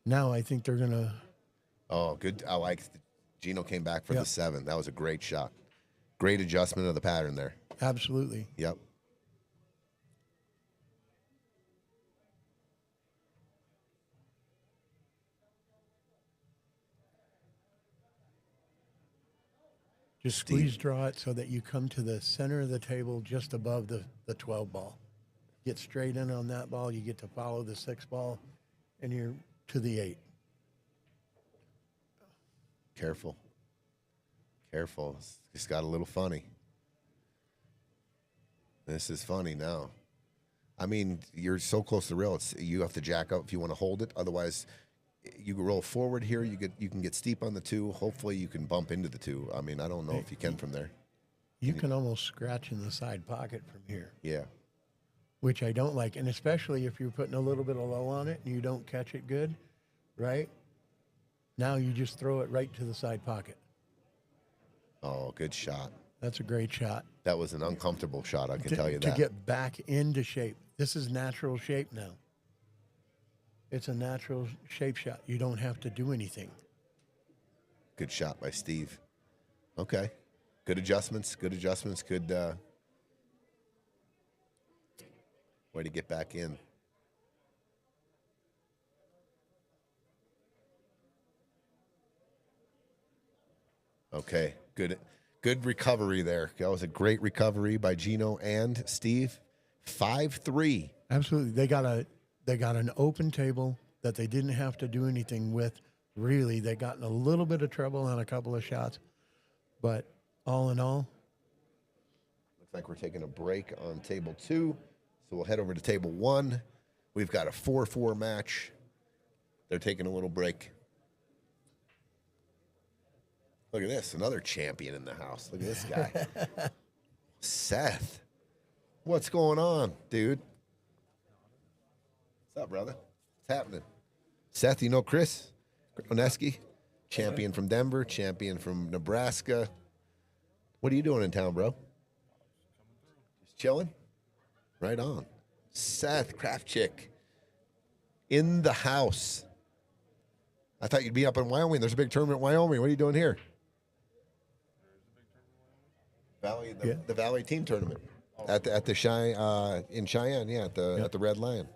Now I think they're gonna. Oh, good! I like. Gino came back for the 7. That was a great shot. Great adjustment of the pattern there. Absolutely. Yep. Just squeeze draw it so that you come to the center of the table just above the 12 ball. Get straight in on that ball. You get to follow the 6 ball, and you're to the 8. Careful. It's got a little funny. This is funny now. I mean, you're so close to the rail. You have to jack up if you want to hold it. Otherwise, you roll forward here. You can get steep on the 2. Hopefully, you can bump into the 2. I mean, I don't know if you can from there. You can almost scratch in the side pocket from here. Yeah. Which I don't like, and especially if you're putting a little bit of low on it and you don't catch it good, right? Now you just throw it right to the side pocket. Oh, good shot. That's a great shot. That was an uncomfortable shot, I can tell you that. To get back into shape. This is natural shape now. It's a natural shape shot. You don't have to do anything. Good shot by Steve. Okay. Good adjustments. Good way to get back in. Okay. Good recovery there. That was a great recovery by Gino and Steve. 5-3. Absolutely. They got an open table that they didn't have to do anything with. Really, they got in a little bit of trouble on a couple of shots, but all in all, looks like we're taking a break on table 2, so we'll head over to table 1. We've got a 4-4 match. They're taking a little break. Look at this, another champion in the house. Look at this guy. Seth. What's going on, dude? What's up, brother? What's happening? Seth, you know Chris Oneski? Champion from Denver, champion from Nebraska. What are you doing in town, bro? Just chilling? Right on. Seth, Craft Chick. In the house. I thought you'd be up in Wyoming. There's a big tournament in Wyoming. What are you doing here? The Valley Team Tournament at the in Cheyenne, at the Red Lion.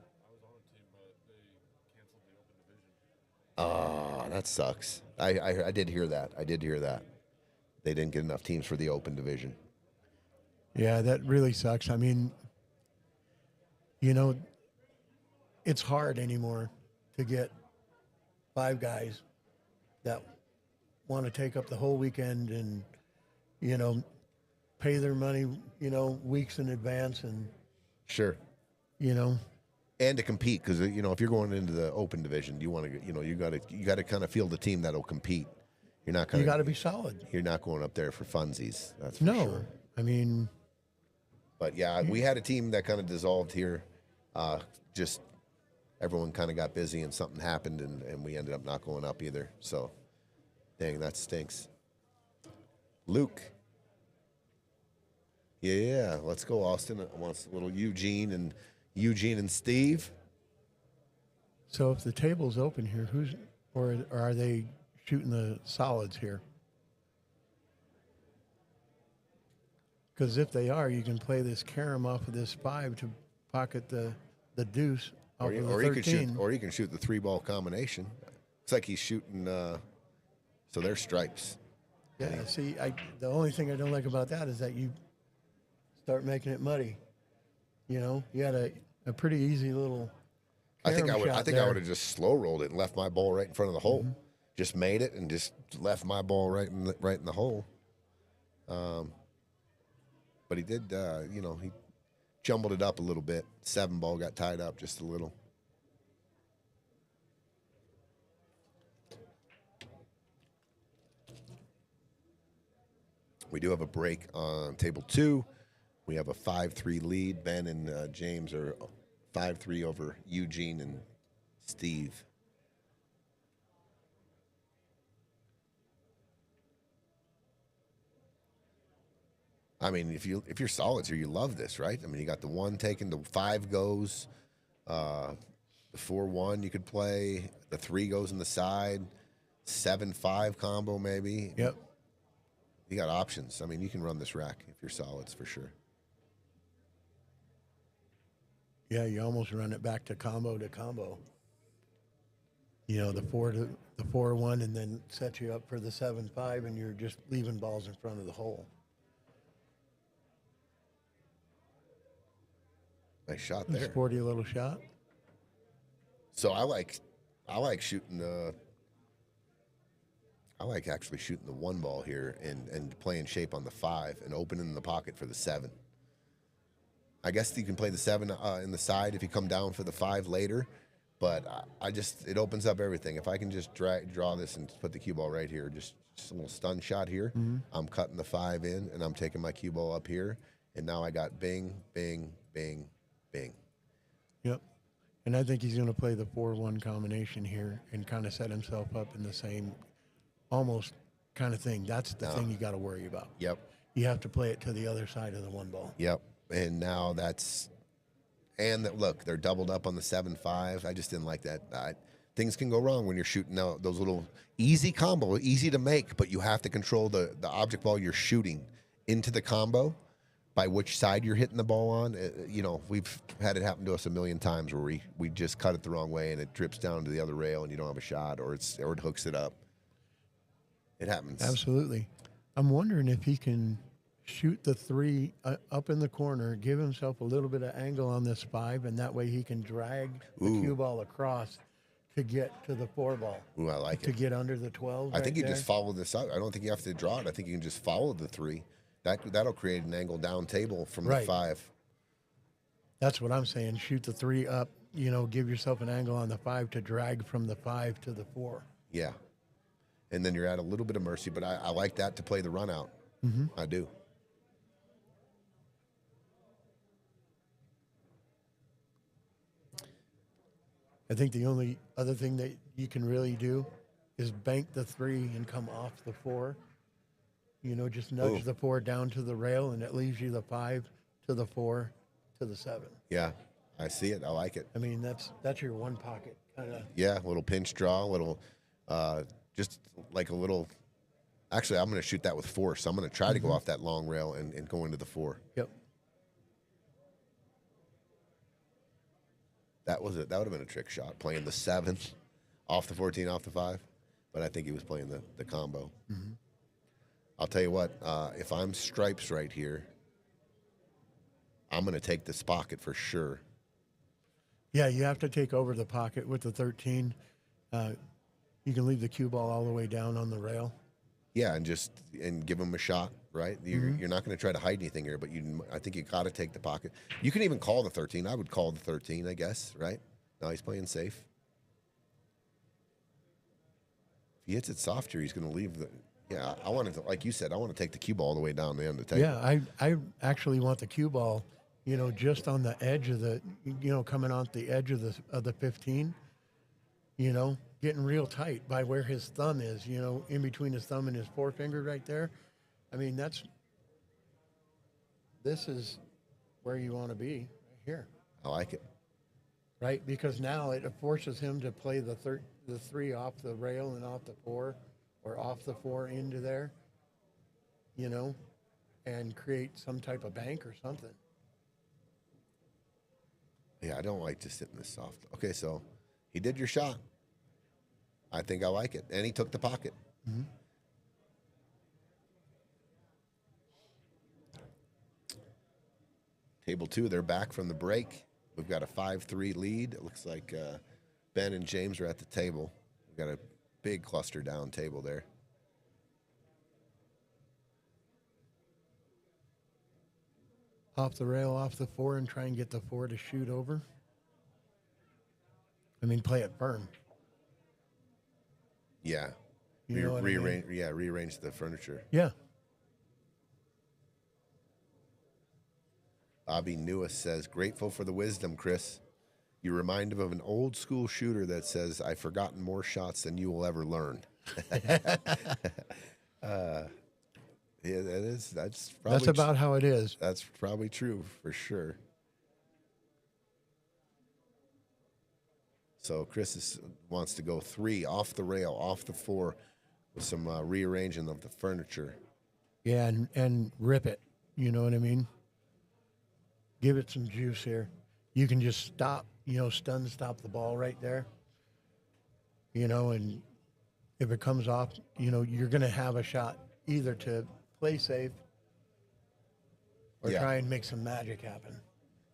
Oh, that sucks. I did hear that. They didn't get enough teams for the open division. Yeah, that really sucks. I mean, it's hard anymore to get 5 guys that want to take up the whole weekend and, pay their money, weeks in advance and. Sure. And to compete, because if you're going into the open division, you want to, you got to kind of field a team that'll compete. You're not going. You got to be solid. You're not going up there for funsies. That's for sure. I mean. But yeah, we had a team that kind of dissolved here. Just everyone kind of got busy and something happened, and we ended up not going up either. So, dang, that stinks. Luke. Yeah, let's go, Austin. I want a little Eugene and Steve. So if the table's open here, or are they shooting the solids here? Because if they are, you can play this carom off of this 5 to pocket the deuce off of the 13. You can shoot the 3-ball combination. Looks like he's shooting. So they're stripes. Yeah. See, the only thing I don't like about that is that you start making it muddy. You had a pretty easy little. I think I would have just slow rolled it and left my ball right in front of the hole. Mm-hmm. Just made it and just left my ball right in the hole. But he did, he jumbled it up a little bit. 7-ball got tied up just a little. We do have a break on table 2. We have a 5-3 lead. Ben and James are 5-3 over Eugene and Steve. I mean, if you're solids here, you love this, right? I mean, you got the 1 taken, the 5 goes, the 4-1 you could play, the 3 goes in the side, 7-5 combo maybe. Yep. You got options. I mean, you can run this rack if you're solids for sure. Yeah, you almost run it back to combo. The 4-1, and then set you up for the 7-5, and you're just leaving balls in front of the hole. Nice shot there. Sporty little shot. So I like shooting I like actually shooting the 1 ball here and playing shape on the 5 and opening the pocket for the 7. I guess you can play the 7 in the side if you come down for the 5 later, But I just, it opens up everything. If I can just draw this and put the cue ball right here, just a little stun shot here, I'm cutting the 5 in, and I'm taking my cue ball up here, and now I got bing, bing, bing, bing. Yep. And I think he's going to play the 4-1 combination here and kind of set himself up in the same almost kind of thing. That's the thing you got to worry about. Yep. You have to play it to the other side of the 1 ball. Yep. And now that's, and look, they're doubled up on the 7-5. I just didn't like that. Things can go wrong when you're shooting out those little easy combo, easy to make, but you have to control the object ball you're shooting into the combo by which side you're hitting the ball on. You know, we've had it happen to us a million times where we just cut it the wrong way and it drips down to the other rail and you don't have a shot, or it hooks it up. It happens. Absolutely. I'm wondering if he can shoot the 3 up in the corner, give himself a little bit of angle on this 5, and that way he can drag the cue ball across to get to the 4 ball. Ooh, I like to it. get under the 12. I think you there. just follow this out. I don't think you have to draw it. I think you can just follow the 3. That'll create an angle down table from the 5. That's what I'm saying. Shoot the 3 up, you know, give yourself an angle on the 5 to drag from the 5 to the 4. Yeah. And then you're at a little bit of mercy, but I like that to play the run out. I do. I think the only other thing that you can really do is bank the 3 and come off the 4. You know, just nudge the 4 down to the rail, and it leaves you the 5 to the 4 to the 7. Yeah, I see it. I like it. I mean, that's your 1 pocket kind of. Yeah, a little pinch draw, a little, just like a little. Actually, I'm going to shoot that with force. I'm going to try to go off that long rail and go into the 4. Yep. That was it. That would have been a trick shot, playing the 7 off the 14, off the 5. But I think he was playing the combo. I'll tell you what, if I'm stripes right here, I'm going to take this pocket for sure. Yeah, you have to take over the pocket with the 13. You can leave the cue ball all the way down on the rail. Yeah, and give him a shot, right? You're not going to try to hide anything here, but I think you got to take the pocket. You can even call the 13. I would call the 13, I guess, right? No, he's playing safe. If he hits it soft here, he's going to leave the. Yeah, I want to, like you said, I want to take the cue ball all the way down the end of the table. Yeah, I actually want the cue ball, you know, just on the edge of the, you know, coming off the edge of the 15, you know, getting real tight by where his thumb is, you know, in between his thumb and his forefinger right there. I mean, this is where you want to be, right here. I like it. Right, because now it forces him to play the 3 off the rail and off the 4, or off the 4 into there, you know, and create some type of bank or something. Yeah, I don't like just hitting this soft. Okay, so he did your shot. I think I like it. And he took the pocket. Table 2, they're back from the break. We've got a 5-3 lead. It looks like Ben and James are at the table. We've got a big cluster down table there. Off the rail, off the 4, and try and get the 4 to shoot over. I mean, play it firm. Yeah. You know what I mean? Rearrange the furniture. Yeah. Bobby Newis says, grateful for the wisdom, Chris. You remind him of an old school shooter that says, I've forgotten more shots than you will ever learn. Yeah, that's probably That's about how it is. That's probably true for sure. So Chris wants to go 3 off the rail, off the 4, with some rearranging of the furniture. Yeah, and rip it. You know what I mean? Give it some juice here. You can just stop, you know, stop the ball right there. You know, and if it comes off, you know, you're going to have a shot either to play safe or try and make some magic happen.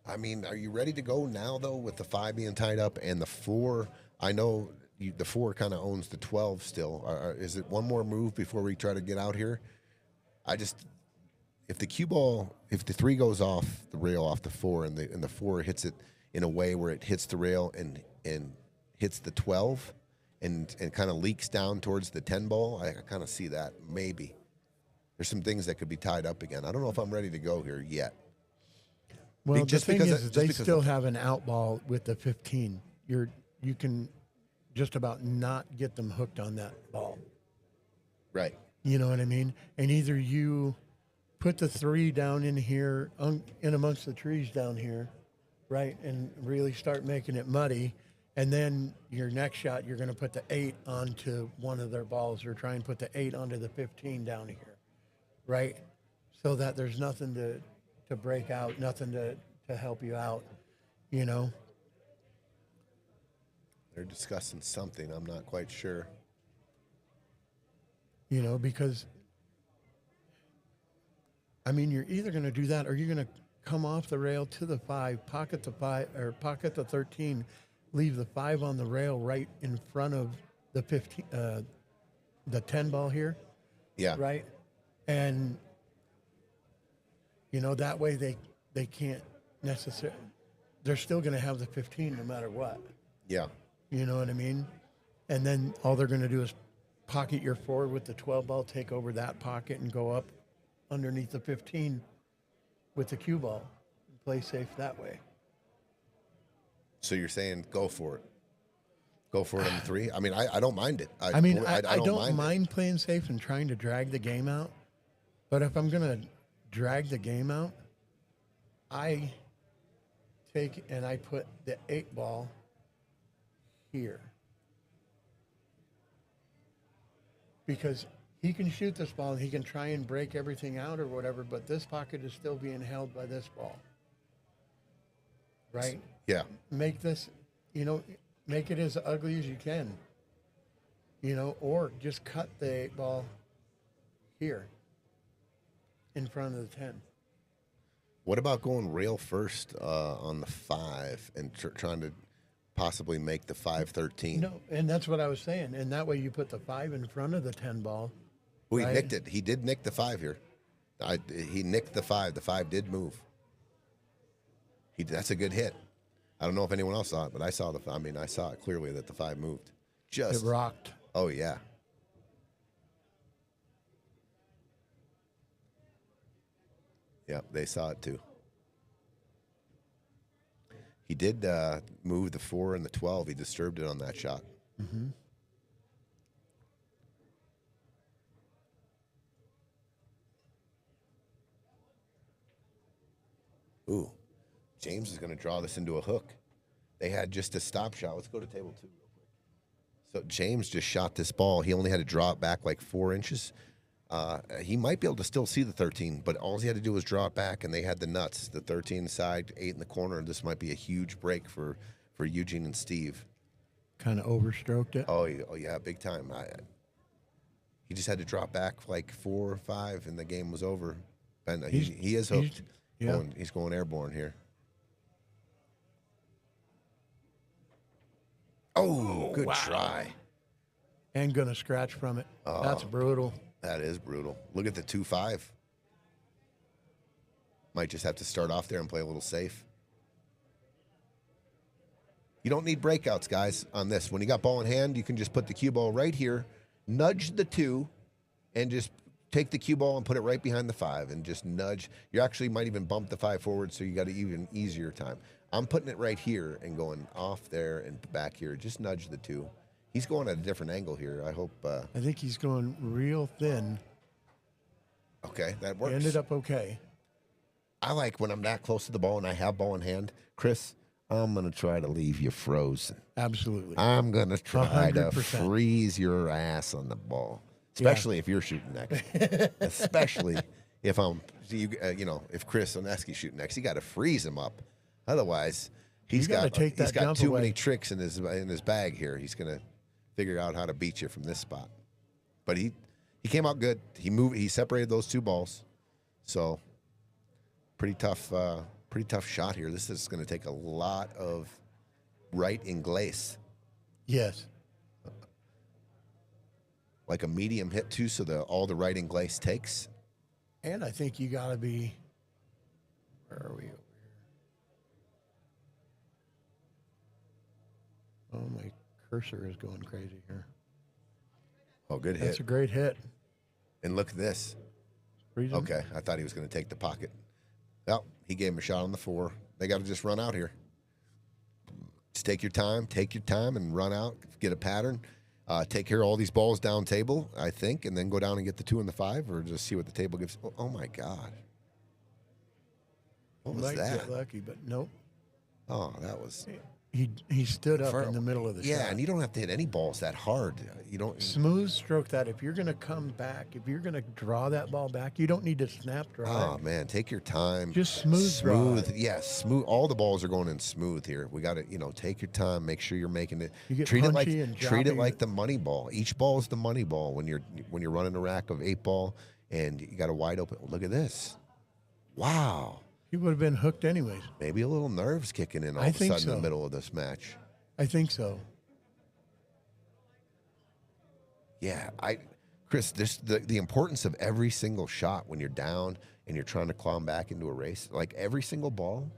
I mean, are you ready to go now, though, with the 5 being tied up and the 4? I know the 4 kind of owns the 12 still. Is it one more move before we try to get out here? If the cue ball, if the 3 goes off the rail off the 4 and the 4 hits it in a way where it hits the rail and hits the 12 and kind of leaks down towards the 10 ball, I kind of see that maybe. There's some things that could be tied up again. I don't know if I'm ready to go here yet. Well, the thing is, they still have an out ball with the 15. You can just about not get them hooked on that ball. Right. You know what I mean? And either you put the 3 down in here, in amongst the trees down here, right, and really start making it muddy, and then your next shot, you're going to put the 8 onto one of their balls, or try and put the 8 onto the 15 down here, right? So that there's nothing to break out, nothing to help you out, you know? They're discussing something. I'm not quite sure. You know, because, I mean, you're either going to do that or you're going to come off the rail to the 5, pocket the 5, or pocket the 13, leave the 5 on the rail right in front of the 15, the 10 ball here. Yeah. Right? And, you know, that way they can't necessarily, they're still going to have the 15 no matter what. Yeah. You know what I mean? And then all they're going to do is pocket your 4 with the 12 ball, take over that pocket, and go up underneath the 15 with the cue ball and play safe that way. So you're saying go for it. Go for it on the 3? I mean, I don't mind it. I don't mind playing safe and trying to drag the game out. But if I'm going to drag the game out, I take and I put the 8 ball here. Because he can shoot this ball and he can try and break everything out or whatever, but this pocket is still being held by this ball. Right? Yeah. Make this, you know, make it as ugly as you can. You know, or just cut the 8 ball here in front of the 10. What about going rail first on the 5 and trying to possibly make the 5-13? No, and that's what I was saying. And that way you put the 5 in front of the 10 ball. Well, he right? nicked it. He did nick the 5 here. He nicked the 5. The 5 did move. That's a good hit. I don't know if anyone else saw it, but I saw I saw it clearly that the 5 moved. It rocked. Oh, yeah. Yep, they saw it too. He did move the 4 and the 12. He disturbed it on that shot. Mm-hmm. Ooh, James is going to draw this into a hook. They had just a stop shot. Let's go to table 2 real quick. So James just shot this ball. He only had to draw it back like 4 inches. He might be able to still see the 13, but all he had to do was draw it back, and they had the nuts. The 13 side, 8 in the corner, and this might be a huge break for Eugene and Steve. Kind of overstroked it. Oh yeah, big time. He just had to drop back like 4 or 5, and the game was over. And he is hooked. He's going airborne here. Oh, good try. And going to scratch from it. That's brutal. That is brutal. Look at the 2-5. Might just have to start off there and play a little safe. You don't need breakouts, guys, on this. When you got ball in hand, you can just put the cue ball right here, nudge the 2, and just take the cue ball and put it right behind the 5 and just nudge. You actually might even bump the 5 forward, so you got an even easier time. I'm putting it right here and going off there and back here. Just nudge the 2. He's going at a different angle here. I hope. I think he's going real thin. Okay, that works. Ended up okay. I like when I'm that close to the ball and I have ball in hand. Chris, I'm going to try to leave you frozen. Absolutely. I'm going to try 100%. to freeze your ass on the ball, especially if you're shooting next. Especially if if Chris Oneski's shooting next, you got to freeze him up. Otherwise, he's got too many tricks in his bag here. He's going to figure out how to beat you from this spot. But he came out good. He separated those 2 balls. So pretty tough shot here. This is going to take a lot of right in glace. Yes. Like a medium hit too, so all the right in glace takes. And I think you got to be, where are we over here? Oh my cursor is going crazy here. Oh, good hit. That's a great hit. And look at this. Reason? Okay, I thought he was going to take the pocket. Well, he gave him a shot on the 4. They got to just run out here. Just take your time, and run out, get a pattern. Take care of all these balls down table, I think, and then go down and get the 2 and the 5, or just see what the table gives. Oh my God. What was Might that? get lucky, but nope. Oh, that was... He stood up in the middle of the shot. Yeah, and you don't have to hit any balls that hard. You don't... Smooth stroke that. If you're going to come back, if you're going to draw that ball back, you don't need to snap draw. Oh, man, take your time. Just smooth draw it. Yeah, smooth. All the balls are going in smooth here. We got to, take your time. Make sure you're making it. You get treat it punchy like the money ball. Each ball is the money ball when you're running a rack of 8 ball and you got a wide open. Look at this. Wow. He would have been hooked anyways. Maybe a little nerves kicking in all of a sudden in the middle of this match. I think so. Yeah, Chris, the importance of every single shot when you're down and you're trying to climb back into a race, like every single ball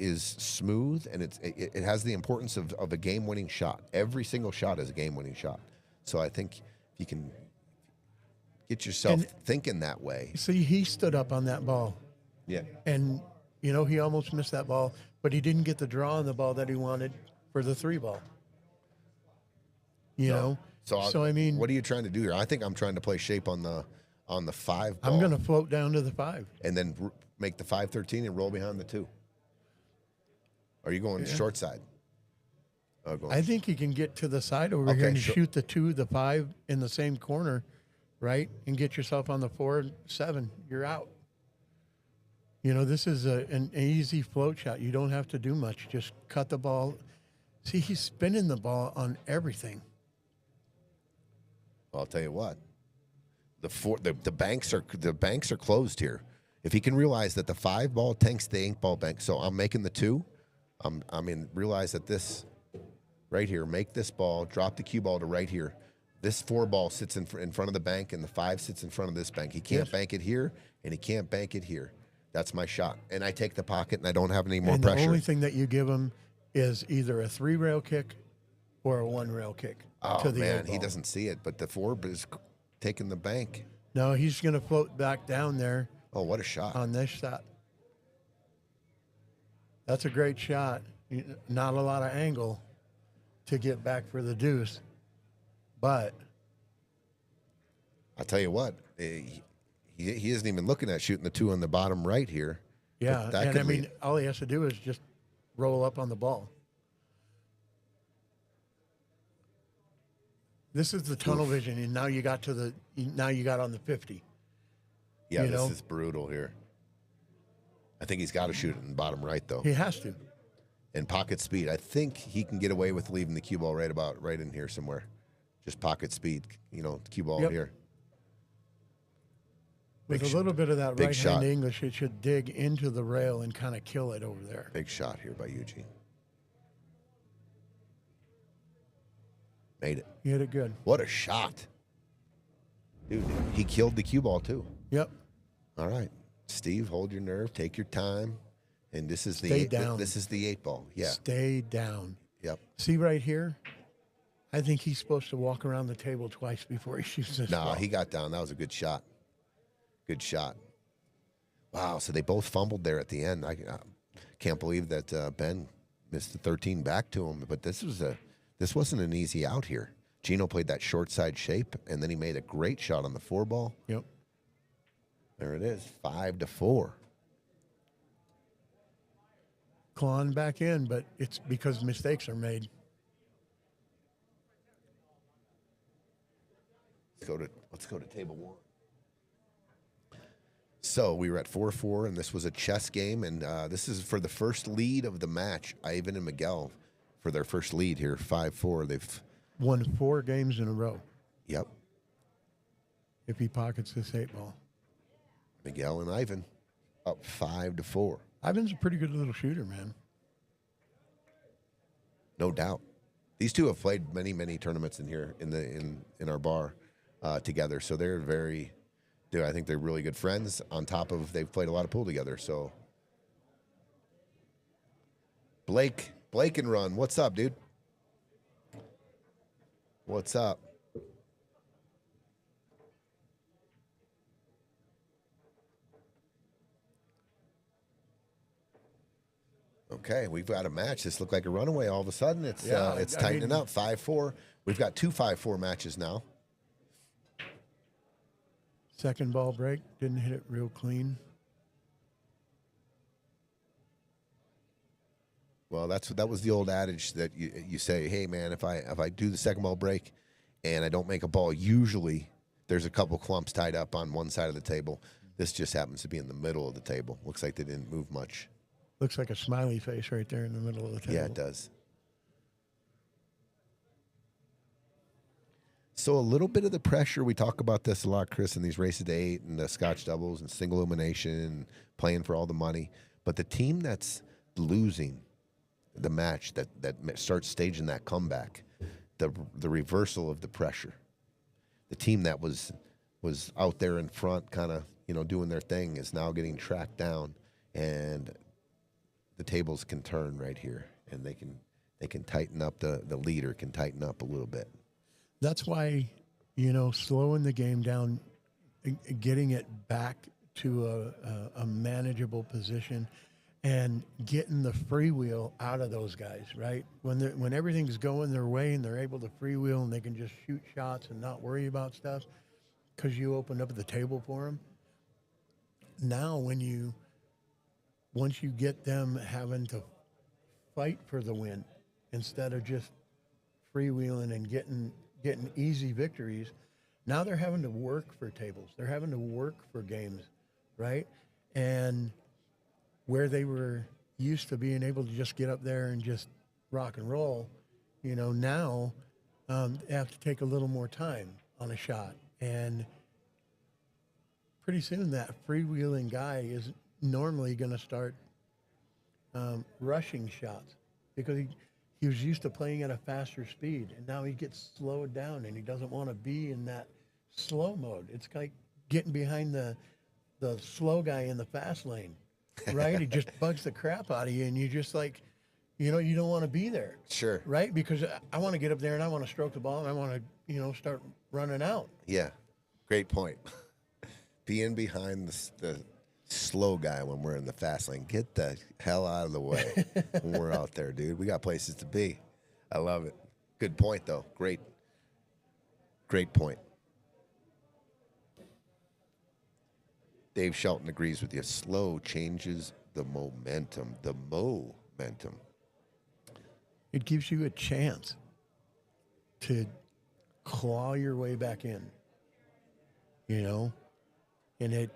is smooth, and it has the importance of a game-winning shot. Every single shot is a game-winning shot. So I think if you can get yourself thinking that way. See, he stood up on that ball. Yeah. And, he almost missed that ball, but he didn't get the draw on the ball that he wanted for the 3 ball. You know? So I mean, what are you trying to do here? I think I'm trying to play shape on the 5 ball. I'm going to float down to the 5. And then make the 5-13 and roll behind the 2. Are you going short side? I think he can get to the side over here and shoot the 2, the 5 in the same corner, right? And get yourself on the 4-7. You're out. This is an easy float shot. You don't have to do much. Just cut the ball. See, he's spinning the ball on everything. Well, I'll tell you what. The banks are closed here. If he can realize that the 5 ball tanks the 8 ball bank, so I'm making the 2. Realize that this right here, make this ball, drop the cue ball to right here. This 4 ball sits in front of the bank, and the 5 sits in front of this bank. He can't bank it here, and he can't bank it here. That's my shot. And I take the pocket, and I don't have any more pressure. The only thing that you give him is either a 3-rail kick or a 1-rail kick. Oh, man, he doesn't see it, but the 4 is taking the bank. No, he's going to float back down there. Oh, what a shot. On this shot. That's a great shot. Not a lot of angle to get back for the deuce. But I'll tell you what, he isn't even looking at shooting the 2 on the bottom right here. Yeah, and all he has to do is just roll up on the ball. This is the tunnel vision, and now you got on the 50. Yeah, this is brutal here. I think he's got to shoot it in the bottom right, though. He has to. And pocket speed. I think he can get away with leaving the cue ball right in here somewhere. Just pocket speed, cue ball here. With a little bit of that right-hand English, it should dig into the rail and kind of kill it over there. Big shot here by Eugene. Made it. He hit it good. What a shot. Dude, he killed the cue ball, too. Yep. All right. Steve, hold your nerve. Take your time. And this is Stay down. This is the 8 ball. Yeah. Stay down. Yep. See right here? I think he's supposed to walk around the table twice before he shoots this ball. No, he got down. That was a good shot. Good shot. Wow, so they both fumbled there at the end. I can't believe that Ben missed the 13 back to him. But this wasn't an easy out here. Gino played that short side shape, and then he made a great shot on the 4 ball. Yep. There it is, 5-4. Clawing back in, but it's because mistakes are made. Let's go to table 1. So we were at 4-4, and this was a chess game, and this is for the first lead of the match. Ivan and Miguel for their first lead here, 5-4. They've won 4 games in a row. Yep. If he pockets this 8 ball. Miguel and Ivan up 5-4. Ivan's a pretty good little shooter, man. No doubt. These two have played many, many tournaments in here in our bar together. So they're I think they're really good friends. On top of they've played a lot of pool together. So Blake and Run, what's up, dude? What's up? Okay, we've got a match. This looked like a runaway. All of a sudden, it's tightening up. 5-4. We've got 2 5-4 matches now. Second ball break, didn't hit it real clean. Well, that was the old adage that you say, hey man, if I do the second ball break and I don't make a ball, usually there's a couple clumps tied up on one side of the table. This just happens to be in the middle of the table. Looks like they didn't move much. Looks like a smiley face right there in the middle of the table. Yeah, it does. So a little bit of the pressure, we talk about this a lot, Chris, in these races to 8 and the Scotch doubles and single elimination and playing for all the money. But the team that's losing the match, that starts staging that comeback, the reversal of the pressure. The team that was out there in front kind of, doing their thing is now getting tracked down, and the tables can turn right here, and they can tighten up, the leader can tighten up a little bit. That's why, slowing the game down, getting it back to a manageable position, and getting the freewheel out of those guys, right? When everything's going their way and they're able to freewheel and they can just shoot shots and not worry about stuff because you opened up the table for them. Now, once you get them having to fight for the win instead of just freewheeling and getting easy victories, now they're having to work for tables. They're having to work for games, right? And where they were used to being able to just get up there and just rock and roll, now they have to take a little more time on a shot. And pretty soon that freewheeling guy is normally going to start rushing shots because he was used to playing at a faster speed, and now he gets slowed down, and he doesn't want to be in that slow mode. It's like getting behind the slow guy in the fast lane, right? He just bugs the crap out of you, and you just like, you don't want to be there. Sure. Right? Because I want to get up there, and I want to stroke the ball, and I want to, start running out. Yeah. Great point. Being behind the slow guy when we're in the fast lane. Get the hell out of the way when we're out there, dude. We got places to be. I love it. Good point, though. Great point. Dave Shelton agrees with you. Slow changes the momentum. It gives you a chance to claw your way back in, and it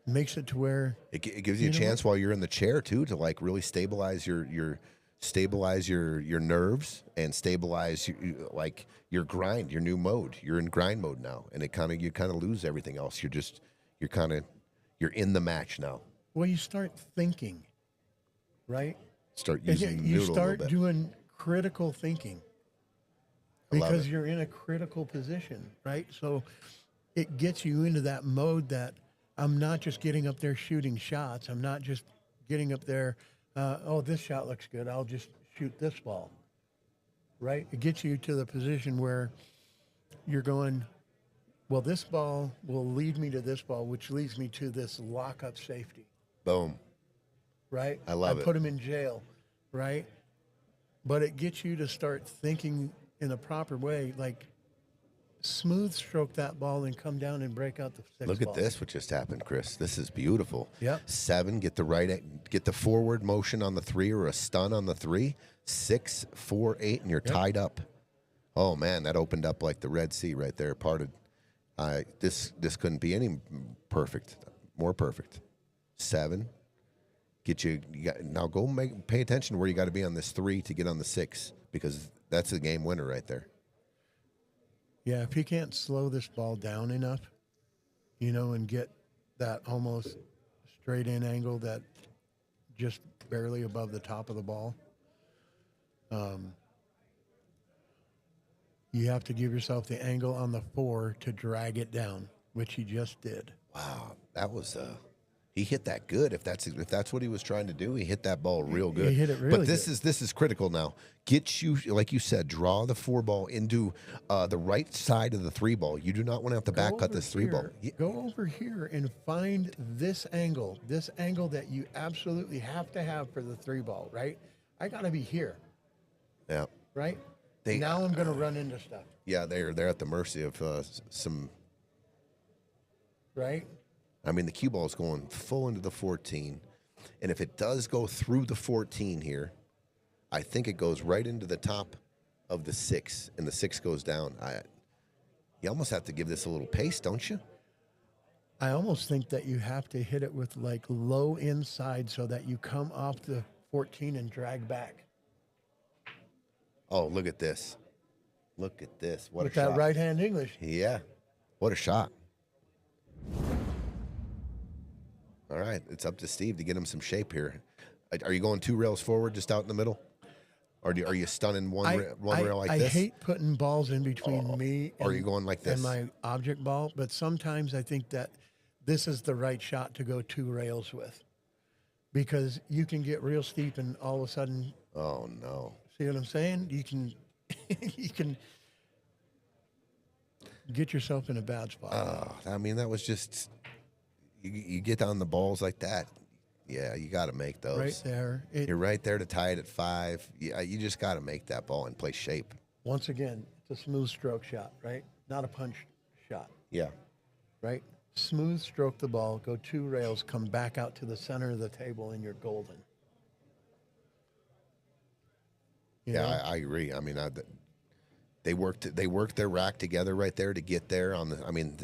makes it to where it gives you a chance while you're in the chair too to like really stabilize your nerves and stabilize like your grind, your new mode. You're in grind mode now, and you kind of lose everything else. You're in the match now. Well, you start thinking, right? Start using you start doing critical thinking because you're in a critical position, right? So it gets you into that mode that I'm not just getting up there shooting shots. I'm not just getting up there, this shot looks good, I'll just shoot this ball, right? It gets you to the position where you're going, well, this ball will lead me to this ball, which leads me to this lock-up safety. Boom. Right? I love it. Put him in jail, right? But it gets you to start thinking in a proper way, like smooth stroke that ball and come down and break out the six Look ball. at this, what just happened, Chris. This is beautiful. Yep. 7, get the forward motion on the 3 or a stun on the 3. 6, 4, 8, and you're tied up. Oh, man, that opened up like the Red Sea right there, parted. This couldn't be any more perfect. 7. Now go pay attention to where you got to be on this 3 to get on the 6, because that's the game winner right there. Yeah, if he can't slow this ball down enough, and get that almost straight in angle that just barely above the top of the ball, you have to give yourself the angle on the 4 to drag it down, which he just did. Wow, that was He hit that good. If that's what he was trying to do, he hit that ball real good. He hit it really But this good. is critical now. Get you, like you said, draw the 4 ball into the right side of the 3 ball. You do not want to have to back cut this 3 ball. Go over here and find this angle that you absolutely have to have for the 3 ball, right? I got to be here, Yeah. right? Now I'm going to run into stuff. Yeah, they're at the mercy of some. Right? I mean, the cue ball is going full into the 14. And if it does go through the 14 here, I think it goes right into the top of the 6, and the 6 goes down. You almost have to give this a little pace, don't you? I almost think that you have to hit it with like low inside so that you come off the 14 and drag back. Oh, look at this. Look at this. What with a shot. That right hand English. Yeah. What a shot. All right, it's up to Steve to get him some shape here. Are you going 2 rails forward, just out in the middle, or are you stunning one rail like this? I hate putting balls in between me. Or are you going like this? And my object ball, but sometimes I think that this is the right shot to go 2 rails with, because you can get real steep and all of a sudden. Oh no! See what I'm saying? You can, you can get yourself in a bad spot. I mean, that was just. You get on the balls like that, yeah, you got to make those. Right there. You're right there to tie it at 5. Yeah, you just got to make that ball and play shape. Once again, it's a smooth stroke shot, right? Not a punch shot. Yeah. Right? Smooth stroke the ball, go 2 rails, come back out to the center of the table, and you're golden. You know? I agree. I mean, they worked their rack together right there to get there on the. I mean,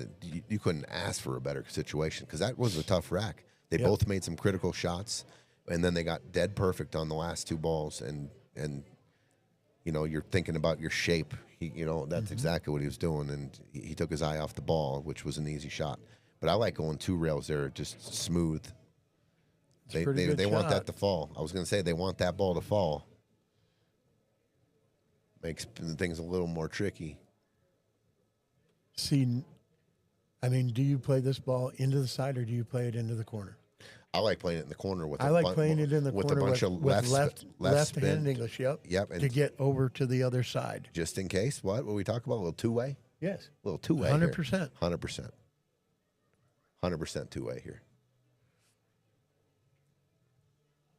you couldn't ask for a better situation, because that was a tough rack. They both made some critical shots, and then they got dead perfect on the last 2 balls. And you know, you're thinking about your shape. That's exactly what he was doing, and he took his eye off the ball, which was an easy shot. But I like going 2 rails there, just smooth. They want that to fall. I was going to say they want that ball to fall. Makes things a little more tricky. See, I mean, do you play this ball into the side or do you play it into the corner? I like playing it in the corner with. I like playing it in the corner with a bunch of left hand English. Yep. And to get over to the other side. Just in case. What we talk about? A little 2-way. Yes. A little 2-way. 100%. 100%. 100% 2-way here.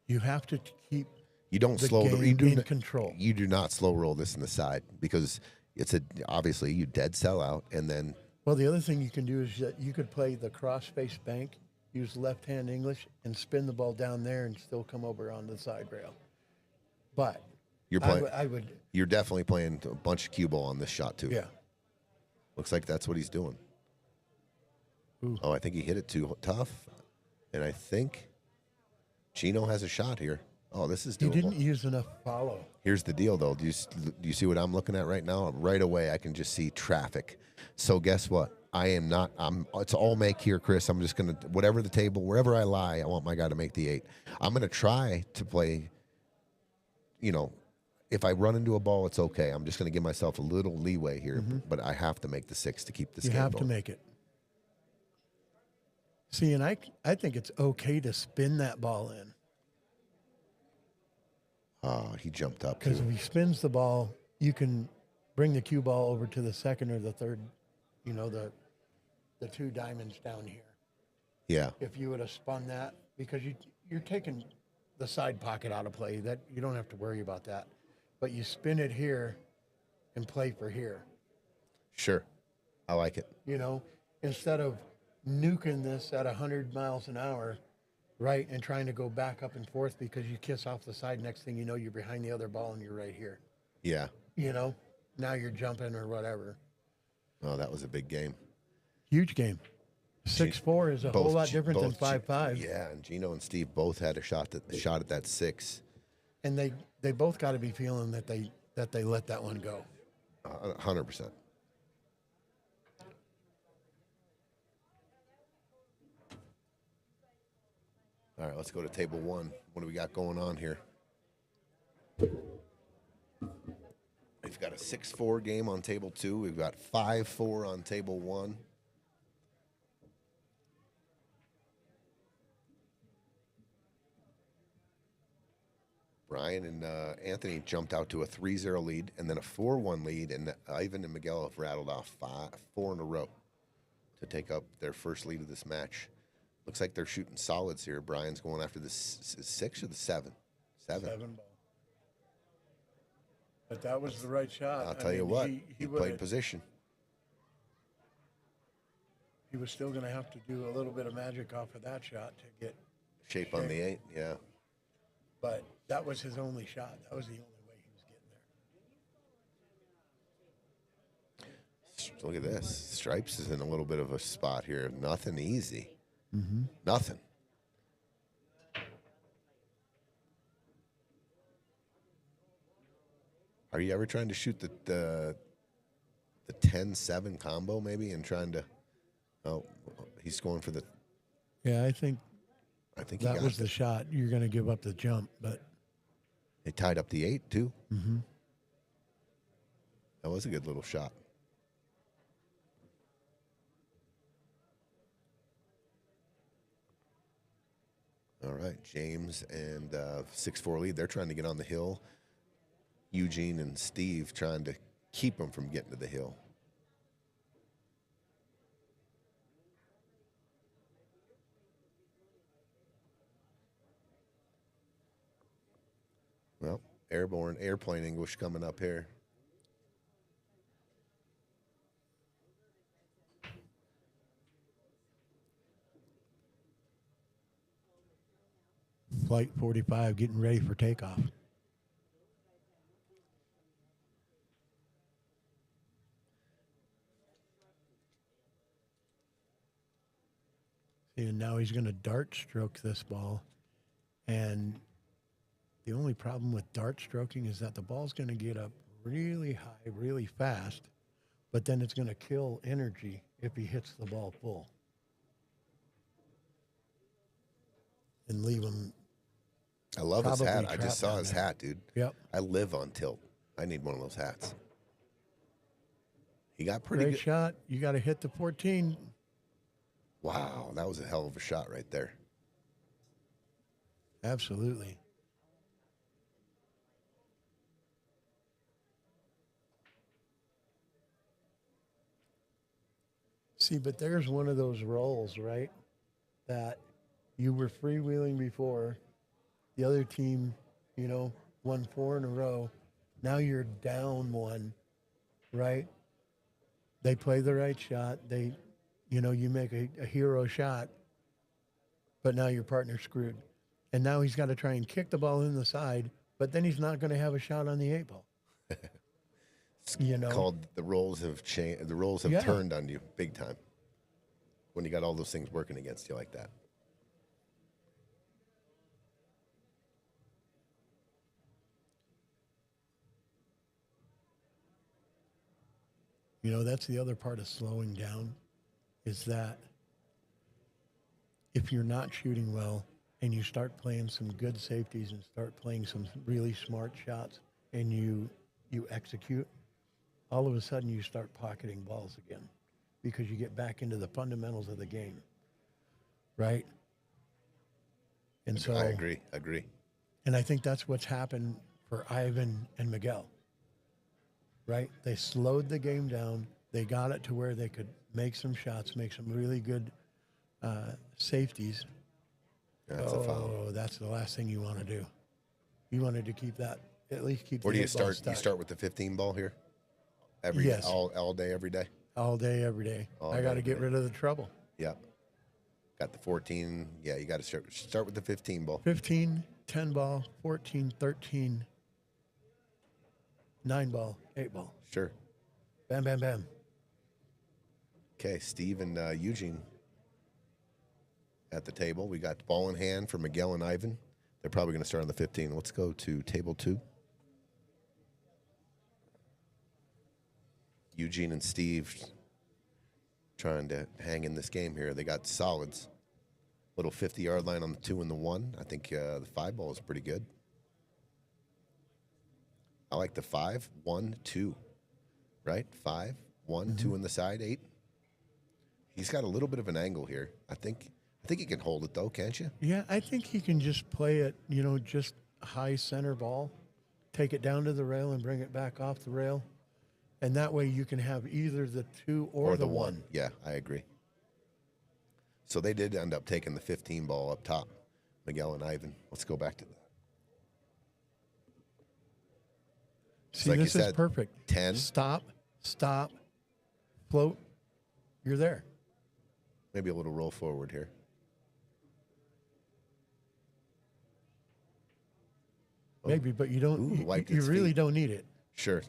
You have to keep. You don't the slow game in control. You do not slow roll this in the side, because obviously you dead sell out, and then. Well, the other thing you can do is that you could play the cross face bank, use left hand English, and spin the ball down there and still come over on the side rail. But you're playing. I would. You're definitely playing a bunch of cue ball on this shot too. Yeah. Looks like that's what he's doing. Ooh. Oh, I think he hit it too tough, and I think Chino has a shot here. Oh, this is doable. He didn't use enough follow. Here's the deal, though. Do you see what I'm looking at right now? Right away, I can just see traffic. So guess what? It's all make here, Chris. I'm just going to, whatever the table, wherever I lie, I want my guy to make the 8. I'm going to try to play, if I run into a ball, it's okay. I'm just going to give myself a little leeway here, but I have to make the 6 to keep this game going. You have to make it. See, and I think it's okay to spin that ball in. Oh, he jumped up. Because if he spins the ball, you can bring the cue ball over to the second or the third, the 2 diamonds down here. Yeah. If you would have spun that, because you're taking the side pocket out of play, that you don't have to worry about that. But you spin it here and play for here. Sure. I like it. Instead of nuking this at 100 miles an hour, right, and trying to go back up and forth because you kiss off the side. Next thing you know, you're behind the other ball and you're right here. Yeah. Now you're jumping or whatever. Oh, that was a big game. Huge game. 6'4" is a whole lot different than 5'5". Yeah, and Gino and Steve both had a shot at that 6. And they both got to be feeling that they let that one go. 100%. All right, let's go to table 1. What do we got going on here? We've got a 6-4 game on table 2. We've got 5-4 on table 1. Brian and Anthony jumped out to a 3-0 lead and then a 4-1 lead, and Ivan and Miguel have rattled off 4 in a row to take up their first lead of this match. Looks like they're shooting solids here. Brian's going after the 6 or the 7? 7. 7 ball. But that was the right shot. I'll tell you what, he played position. He was still going to have to do a little bit of magic off of that shot to get shape on the 8, yeah. But that was his only shot. That was the only way he was getting there. Look at this. Stripes is in a little bit of a spot here. Nothing easy. Mm-hmm. Nothing. Are you ever trying to shoot the 10-7 combo maybe and trying to? Oh, he's going for the. Yeah, I think that was the shot. You're going to give up the jump, but they tied up the 8 too. Mm-hmm. That was a good little shot. All right, James and 6-4 lead. They're trying to get on the hill. Eugene and Steve trying to keep them from getting to the hill. Well, airplane English coming up here. Flight 45 getting ready for takeoff. See, and now he's going to dart stroke this ball. And the only problem with dart stroking is that the ball's going to get up really high, really fast, but then it's going to kill energy if he hits the ball full. And leave him. I love his hat. I just saw his hat, dude. Yep. I live on tilt. I need one of those hats. He got pretty Great good shot. You got to hit the 14. Wow, that was a hell of a shot right there. Absolutely. See, but there's one of those rolls, right? That you were freewheeling before. The other team, won 4 in a row. Now you're down 1, right? They play the right shot. You make a hero shot, but now your partner's screwed. And now he's got to try and kick the ball in the side, but then he's not going to have a shot on the 8 ball. Called the roles have changed. The roles have turned on you big time when you got all those things working against you like that. That's the other part of slowing down, is that if you're not shooting well and you start playing some good safeties and start playing some really smart shots and you execute, all of a sudden you start pocketing balls again because you get back into the fundamentals of the game, right? And so I agree. And I think that's what's happened for Ivan and Miguel, right? They slowed the game down. They got it to where they could make some shots, make some really good safeties. That's a foul. Oh, that's the last thing you want to do. You wanted to keep that, at least keep Where the do you eight ball start? stuck. You start with the 15 ball here? Yes. All day, every day? All day, every day. I got to get rid of the trouble. Yep. Got the 14. Yeah, you got to start with the 15 ball. 15, 10 ball, 14, 13, 9 ball, 8 ball. Sure. Bam, bam, bam. Okay, Steve and Eugene at the table. We got the ball in hand for Miguel and Ivan. They're probably going to start on the 15. Let's go to table 2. Eugene and Steve trying to hang in this game here. They got solids. Little 50-yard line on the 2 and the 1. I think the 5 ball is pretty good. I like the 5, 1, 2. Right? 5, 1, 2 in the side, 8. He's got a little bit of an angle here. I think he can hold it though, can't you? Yeah, I think he can just play it, just high center ball, take it down to the rail and bring it back off the rail. And that way you can have either the 2 or the 1. Yeah, I agree. So they did end up taking the 15 ball up top, Miguel and Ivan. Let's go back to that. See, like this you is said, perfect. 10. Stop, float. You're there. Maybe a little roll forward here. Maybe, but you don't. Wiped You its really feet. don't need it. Sure.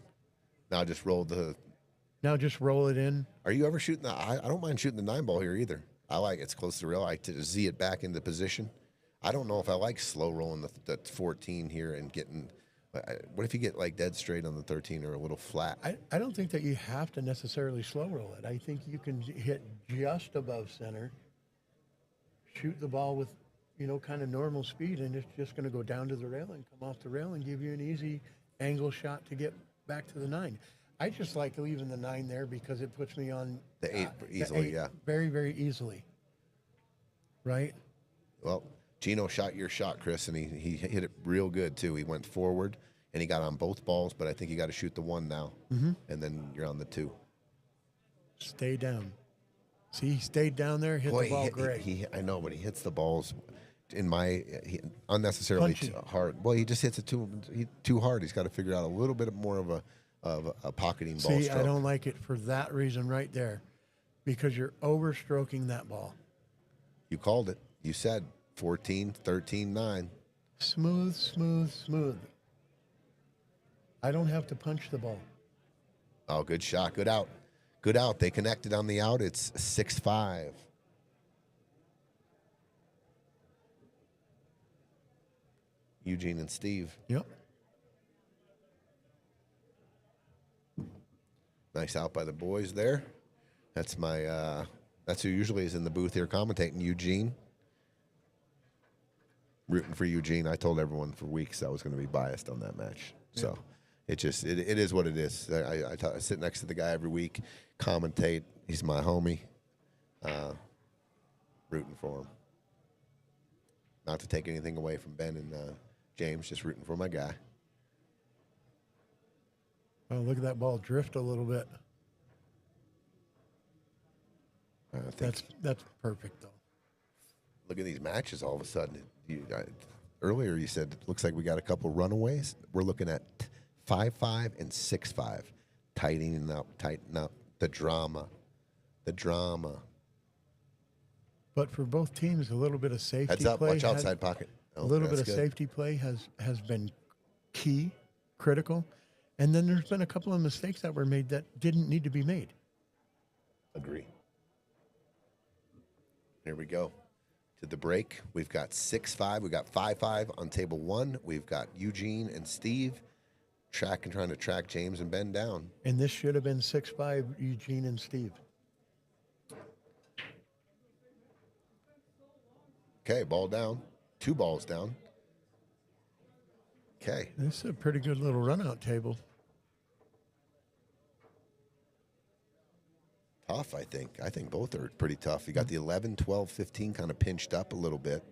Now just roll the. Now just roll it in. Are you ever shooting the? I don't mind shooting the 9 ball here either. I like it's close to the rail. I like to Z it back into position. I don't know if I like slow rolling the 14 here and getting. What if you get like dead straight on the 13 or a little flat? I don't think that you have to necessarily slow roll it. I think you can hit just above center, shoot the ball with, kind of normal speed, and it's just going to go down to the rail and come off the rail and give you an easy angle shot to get back to the 9. I just like leaving the 9 there because it puts me on The 8 easily, the 8 yeah. very, very easily. Right? Well, Gino shot your shot, Chris, and he hit it real good too. He went forward and he got on both balls, but I think you got to shoot the 1 now, and then you're on the 2. Stay down. See, he stayed down there, hit the ball great. I know, but he hits the balls unnecessarily hard. Well, he just hits it too hard. He's got to figure out a little bit more of a pocketing ball See, stroke. I don't like it for that reason right there, because you're overstroking that ball. You called it. You said 14, 13, 9. Smooth, smooth, smooth. I don't have to punch the ball. Oh, good shot. Good out. Good out. They connected on the out. It's 6-5. Eugene and Steve. Yep. Nice out by the boys there. That's that's who usually is in the booth here commentating, Eugene. Rooting for Eugene. I told everyone for weeks I was going to be biased on that match. Yeah. So it is what it is. I sit next to the guy every week, commentate. He's my homie. Rooting for him. Not to take anything away from Ben and James, just rooting for my guy. Oh, look at that ball drift a little bit. That's perfect, though. Look at these matches all of a sudden. Earlier you said it looks like we got a couple runaways. We're looking at 5-5 and 6-5. Tighten up. The drama. But for both teams, a little bit of safety Heads up, play. watch outside pocket. A little bit of safety play has been key, critical. And then there's been a couple of mistakes that were made that didn't need to be made. Agree. Here we go. To the break. We've got 6-5. We've got 5-5 on table 1. We've got Eugene and Steve trying to track James and Ben down. And this should have been 6-5, Eugene and Steve. Okay, ball down. 2 balls down. Okay. This is a pretty good little run-out table. Tough, I think. I think both are pretty tough. You got the 11, 12, 15 kind of pinched up a little bit.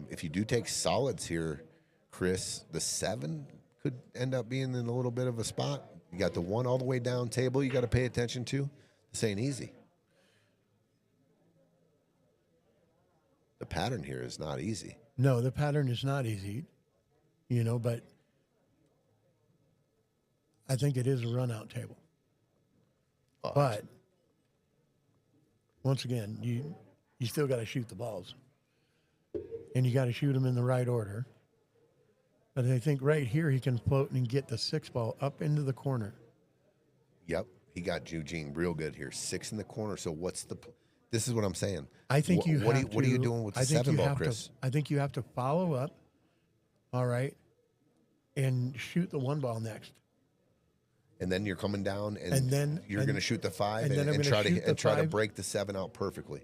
If you do take solids here, Chris, the 7 could end up being in a little bit of a spot. You got the 1 all the way down table you got to pay attention to. This ain't easy. The pattern here is not easy. No, the pattern is not easy, but I think it is a run-out table. But once again, you still got to shoot the balls, and you got to shoot them in the right order. But I think right here he can float and get the 6 ball up into the corner. Yep, he got Eugene real good here. 6 in the corner. So this is what I'm saying. I think what are you doing with the 7 ball, Chris? I think you have to follow up, all right, and shoot the 1 ball next. And then you're coming down, and then you're going to shoot the 5 and try to break the 7 out perfectly.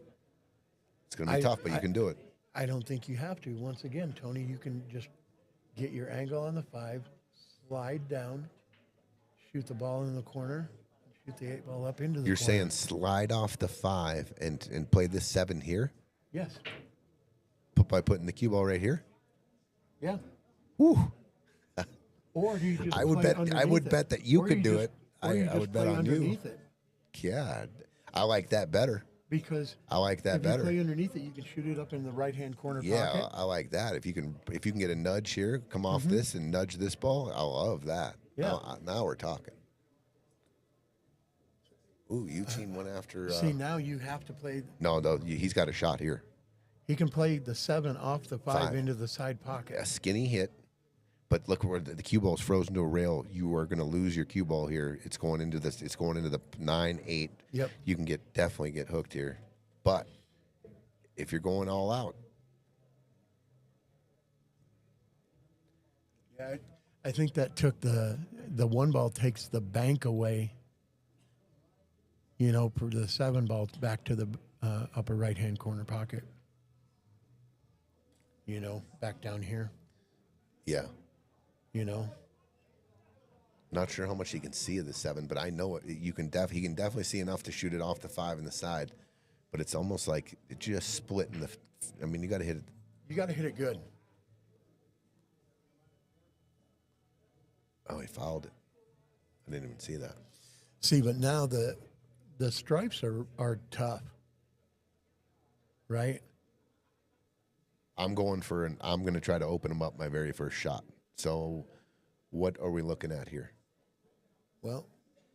It's going to be tough, but you can do it. I don't think you have to. Once again, Tony, you can just get your angle on the 5, slide down, shoot the ball in the corner, shoot the 8 ball up into the corner. You're saying slide off the 5 and play this 7 here? Yes. By putting the cue ball right here? Yeah. Whew. Or do you just I would play bet. I underneath would it? bet that you Or could do just- it. or you I just would bet play on you. underneath it. Yeah, I like that better. Because I like that if better. you play underneath it, you can shoot it up in the right-hand corner Yeah, pocket. I like that. If you can get a nudge here, come off this and nudge this ball, I love that. Yeah. Now we're talking. Ooh, Eugene went after. See, now you have to play. No, he's got a shot here. He can play the 7 off the 5 5. into the side pocket. A skinny hit, but look where the cue ball's frozen to a rail. You are going to lose your cue ball here. It's going into this. It's going into the 9-8. Yep. You can definitely get hooked here, but if you're going all out, Yeah, I think that took the 1 ball takes the bank away. For the 7 ball back to the upper right-hand corner pocket. Back down here. yeah. Not sure how much he can see of the 7, but I know it. He can definitely see enough to shoot it off the 5 and the side. But it's almost like it just split in the. I mean, you got to hit it. You got to hit it good. Oh, he fouled it. I didn't even see that. See, but now the stripes are tough, right? I'm going to try to open him up my very first shot. So, what are we looking at here? Well,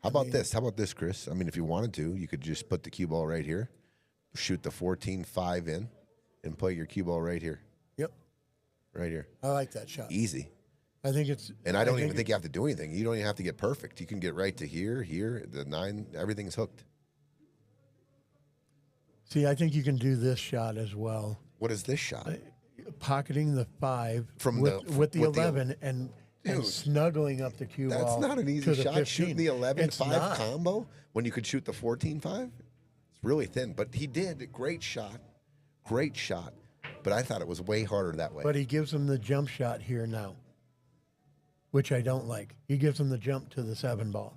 how about this? How about this, Chris? I mean, if you wanted to, you could just put the cue ball right here, shoot the 14-5 in, and play your cue ball right here. Yep. Right here. I like that shot. Easy. I think it's. And I don't even think you have to do anything. You don't even have to get perfect. You can get right to here, the 9. Everything's hooked. See, I think you can do this shot as well. What is this shot? Pocketing the 5 with the 11 and snuggling up the cue ball. That's not an easy shot. 15. Shooting the 11-5 combo when you could shoot the 14-5. It's really thin, but he did. Great shot. But I thought it was way harder that way. But he gives him the jump shot here now, which I don't like. He gives him the jump to the 7 ball,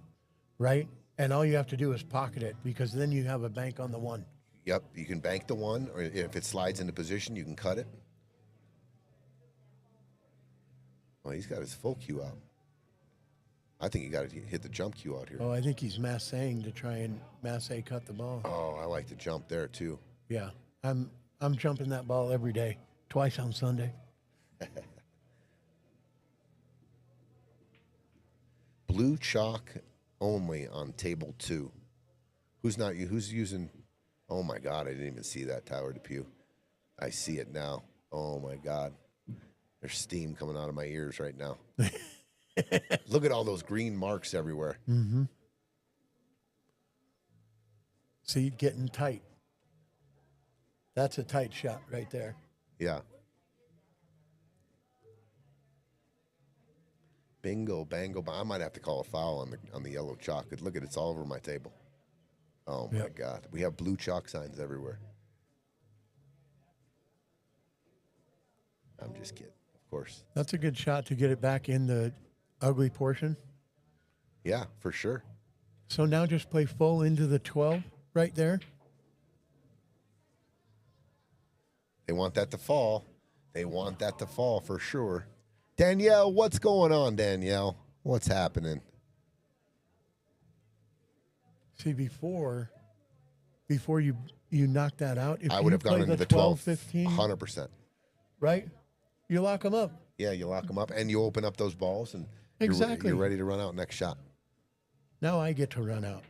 right? And all you have to do is pocket it because then you have a bank on the 1. Yep, you can bank the 1, or if it slides into position, you can cut it. Well, he's got his full cue out. I think you got to hit the jump cue out here. Oh, I think he's massing to try and cut the ball. Oh, I like the jump there too. Yeah, I'm jumping that ball every day, twice on Sunday. Blue chalk only on table 2. Who's using? Oh my God, I didn't even see that, Tyler Depew. I see it now. Oh my God. There's steam coming out of my ears right now. Look at all those green marks everywhere. Mm-hmm. See, getting tight. That's a tight shot right there. Yeah. Bingo, bango. I might have to call a foul on the yellow chalk. Look at it's all over my table. Oh my God. We have blue chalk signs everywhere. I'm just kidding. Of course. That's a good shot to get it back in the ugly portion. Yeah, for sure. So now just play full into the 12 right there. They want that to fall. They want that to fall for sure. Danielle, what's going on, Danielle? What's happening? See, before you knock that out, if I would you have gone play into the 12, 12, 15, 100%. right? You lock them up. Yeah, you lock them up, and you open up those balls, and Exactly. you're ready to run out next shot. Now I get to run out,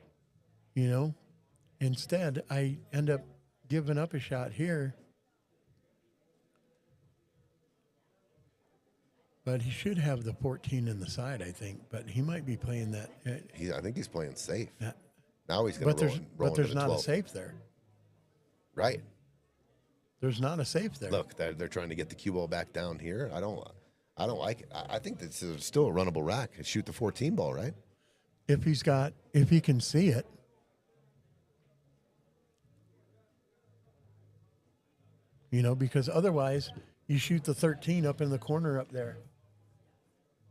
Instead, I end up giving up a shot here. But he should have the 14 in the side, I think. But he might be playing that. I think he's playing safe. Yeah. Now he's going to roll But there's into the not 12. a safe there. Right. There's not a safe there. Look, they're trying to get the cue ball back down here. I don't like it. I think this is still a runnable rack. Shoot the 14 ball, right? If he can see it. Because otherwise you shoot the 13 up in the corner up there.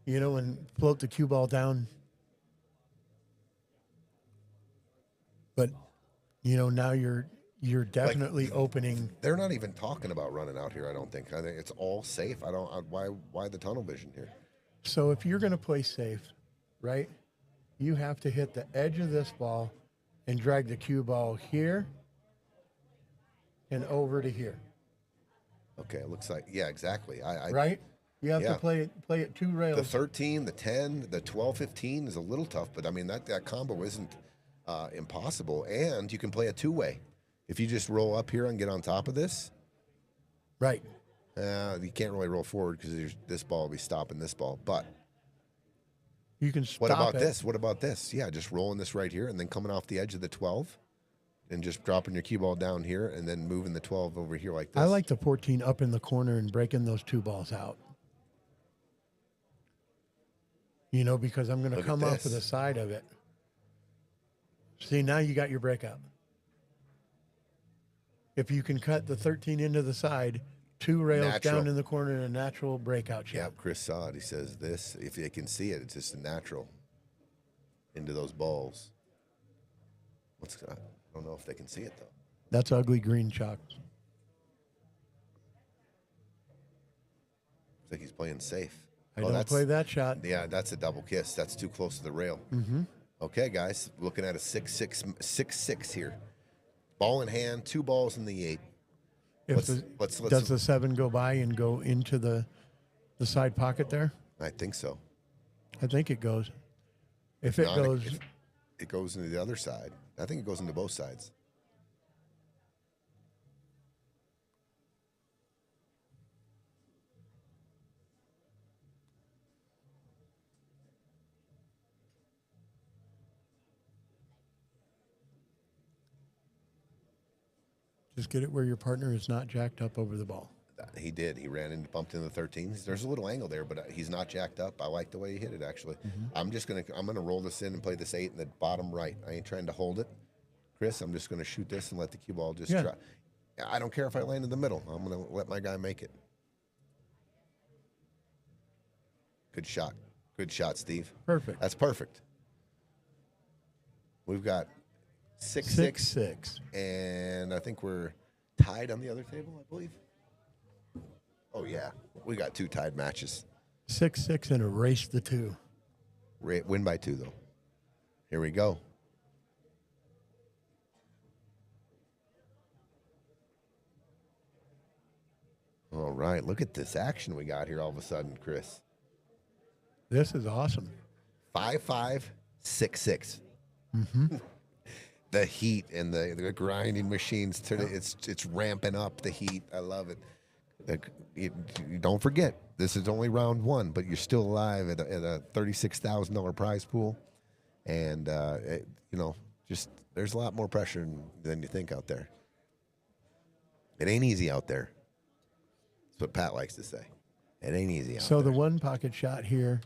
And float the cue ball down. But, now you're you're definitely opening. They're not even talking about running out here. I don't think. I think it's all safe. Why the tunnel vision here? So if you're going to play safe, right, you have to hit the edge of this ball and drag the cue ball here and over to here. Okay, it looks like, yeah, exactly. Right? You have to play it 2 rails. The 13, the 10, the 12, 15 is a little tough, but I mean, that combo isn't impossible. And you can play a 2-way. If you just roll up here and get on top of this. Right. You can't really roll forward because this ball will be stopping this ball. But you can stop what about it. this? What about this? Yeah, just rolling this right here and then coming off the edge of the 12 and just dropping your cue ball down here and then moving the 12 over here like this. I like the 14 up in the corner and breaking those 2 balls out. You know, because I'm going to come off of the side of it. See, now you got your breakout. If you can cut the 13 into the side, 2 rails down in the corner in a natural breakout shot. Yeah, Chris saw it. He says this, if they can see it, it's just a natural into those balls. I don't know if they can see it, though. That's ugly green chalk. Looks like he's playing safe. I don't play that shot. Yeah, that's a double kiss. That's too close to the rail. Mm-hmm. Okay, guys, looking at a 6-6 here. Ball in hand, 2 balls in the 8. Does the 7 go by and go into the side pocket there? I think so. I think it goes. If it goes into the other side. I think it goes into both sides. Just get it where your partner is not jacked up over the ball. He did. He bumped into the 13s. There's a little angle there, but he's not jacked up. I like the way he hit it, actually. Mm-hmm. I'm gonna roll this in and play this 8 in the bottom right. I ain't trying to hold it, Chris. I'm just gonna shoot this and let the cue ball just try. I don't care if I land in the middle. I'm gonna let my guy make it. Good shot. Good shot, Steve. Perfect. That's perfect. We've got 6-6, and I think we're tied on the other table, I believe. Oh, yeah. We got 2 tied matches. 6-6 and erase the 2. Win by 2, though. Here we go. All right. Look at this action we got here all of a sudden, Chris. This is awesome. 5-5, 6-6. Mm-hmm. The heat and the grinding machines, it's ramping up the heat. I love it. You don't forget, this is only round 1, but you're still alive at a $36,000 prize pool, and just there's a lot more pressure than you think out there. It ain't easy out there. That's what Pat likes to say. It ain't easy out there. So the 1 pocket shot here,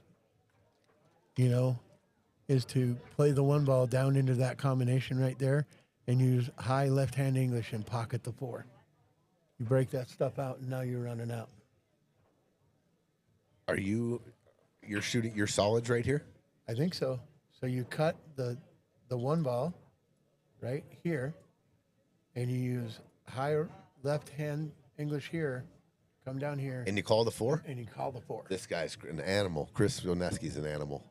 is to play the 1 ball down into that combination right there, and use high left-hand English and pocket the 4. You break that stuff out, and now you're running out. You're shooting your solids right here? I think so. So you cut the 1 ball right here, and you use high left-hand English here, come down here. And you call the 4? And you call the 4. This guy's an animal. Chris Woneski's an animal.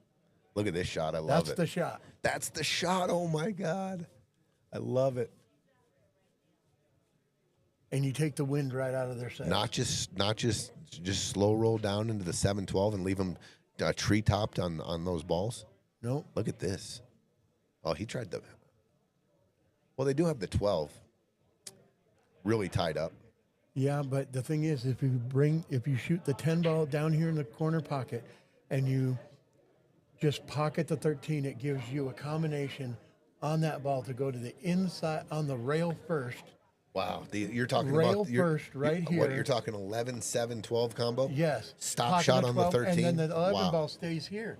Look at this shot. I love it. That's the shot. That's the shot. Oh, my God. I love it. And you take the wind right out of their sails. Not just slow roll down into the 7-12 and leave them tree topped on those balls. Nope. Look at this. Oh, he tried the. Well, they do have the 12 really tied up. Yeah, but the thing is, if you shoot the 10 ball down here in the corner pocket, and you just pocket the 13, it gives you a combination on that ball to go to the inside on the rail first. Wow, you're talking rail about first right here. What you're talking 11, 7, 12 combo? Yes. Stop pocket shot on the 13, and then the 11 ball stays here.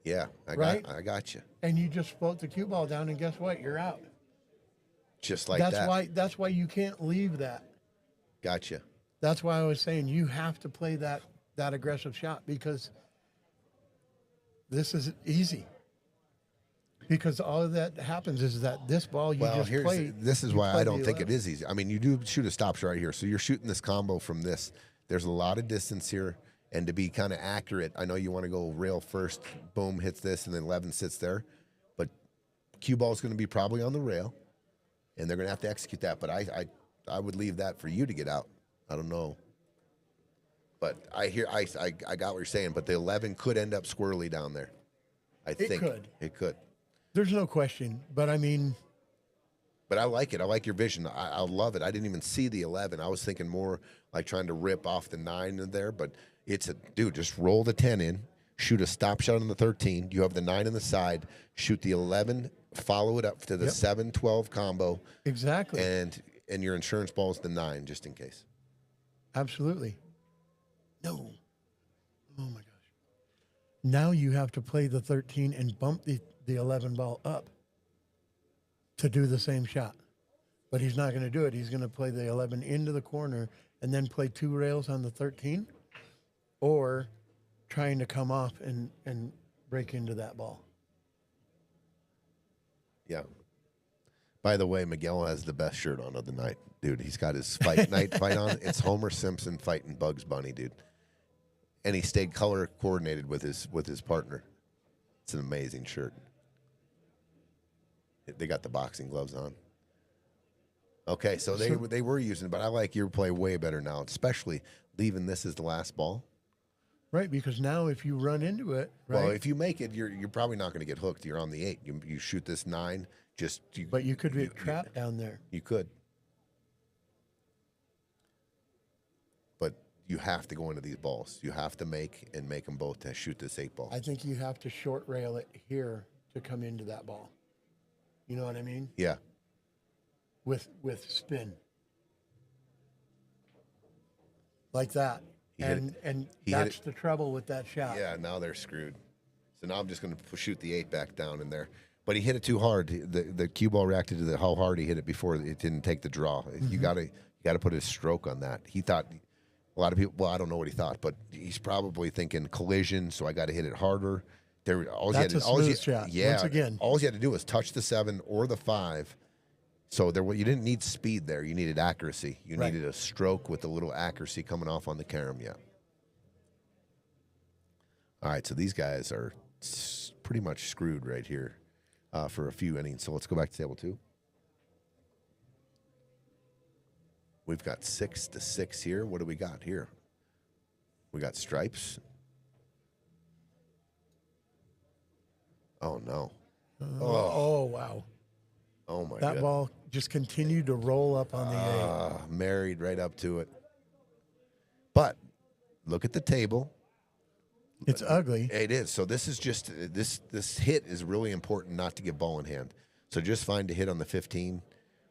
Yeah, I got you. And you just float the cue ball down, and guess what? You're out. Just like that. That's why you can't leave that. Gotcha. That's why I was saying you have to play that aggressive shot, because this is easy. Because all of that happens is that this ball you Well, just play. this is you why play I the don't think it 11. is easy. I mean, you do shoot a stop shot right here, so you're shooting this combo from this. There's a lot of distance here, and to be kind of accurate, I know you want to go rail first, boom, hits this, and then 11 sits there, but cue ball is going to be probably on the rail, and they're going to have to execute that. But I would leave that for you to get out. I don't know, but I got what you're saying. But the 11 could end up squirrely down there. I think it could. There's no question, but I mean, But I like it. I like your vision. I love it. I didn't even see the 11. I was thinking more like trying to rip off the 9 in there, but it's a dude, just roll the 10 in, shoot a stop shot on the 13. You have the 9 on the side, shoot the 11, follow it up to the 7-12 combo. exactly. And your insurance ball is the 9 just in case. Absolutely. No. Oh my gosh. Now you have to play the 13 and bump the 11 ball up to do the same shot. But he's not going to do it. He's going to play the 11 into the corner and then play 2 rails on the 13, or trying to come off and break into that ball. Yeah. By the way, Miguel has the best shirt on of the night. Dude, he's got his night fight on. It's Homer Simpson fighting Bugs Bunny, dude. And he stayed color coordinated with his partner. It's an amazing shirt. They got the boxing gloves on. Okay, so they were using it, but I like your play way better now, especially leaving this as the last ball. Right, because now if you run into it, right? Well, if you make it, you're probably not going to get hooked. You're on the 8. You shoot this 9. But you could get trapped down there. You could. But you have to go into these balls. You have to make them both to shoot this 8 ball. I think you have to short rail it here to come into that ball. You know what I mean? Yeah. With spin. Like that. And that's the trouble with that shot. Yeah, now they're screwed. So now I'm just going to shoot the 8 back down in there. But he hit it too hard. The cue ball reacted to how hard he hit it before it didn't take the draw. Mm-hmm. You got to put his stroke on that. He thought, a lot of people, well, I don't know what he thought, but he's probably thinking collision, so I got to hit it harder. That's a smooth shot. Yeah. Once again, all you had to do was touch the 7 or the 5. So you didn't need speed there. You needed accuracy. You needed a stroke with a little accuracy coming off on the carom. Yeah. All right, so these guys are pretty much screwed right here for a few innings. So let's go back to table 2. We've got 6-6 here. What do we got here? We got stripes. Oh, no. Oh wow. Oh, my God. That ball just continued to roll up on the 8. Married right up to it. But look at the table. It's ugly. It is. So this is just this hit is really important not to get ball in hand. So just find a hit on the 15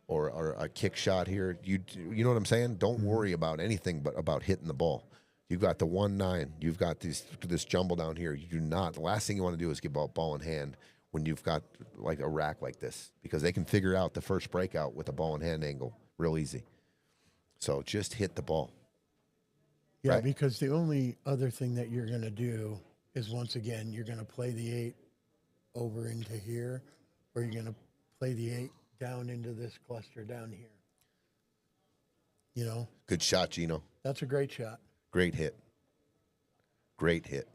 or a kick shot here. You know what I'm saying? Don't worry about anything but about hitting the ball. You've got the 1-9. You've got this jumble down here. You do not. The last thing you want to do is get ball in hand when you've got like a rack like this, because they can figure out the first breakout with a ball in hand angle real easy. So just hit the ball. Yeah, right? Because the only other thing that you're going to do is, once again, you're going to play the 8 over into here, or you're going to play the 8 down into this cluster down here. You know? Good shot, Gino. That's a great shot. Great hit. Great hit.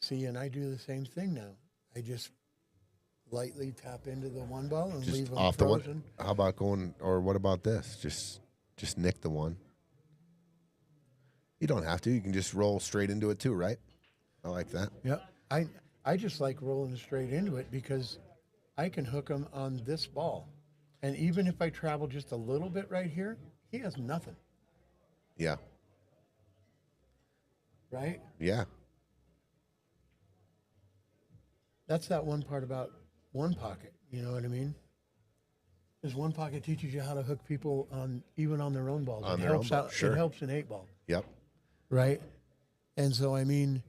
See, and I do the same thing now. I just lightly tap into the 1 ball and Just leave them off frozen. the 1. How about going, or what about this? Just nick the 1. You don't have to. You can just roll straight into it too, right? I like that. Yeah. I just like rolling straight into it because I can hook him on this ball. And even if I travel just a little bit right here, he has nothing. Yeah. Right? Yeah. That's that one part about 1 pocket. You know what I mean? Because 1 pocket teaches you how to hook people even on their own balls. On their own ball, sure. It helps an 8 ball. Yep. Right? And so, I mean,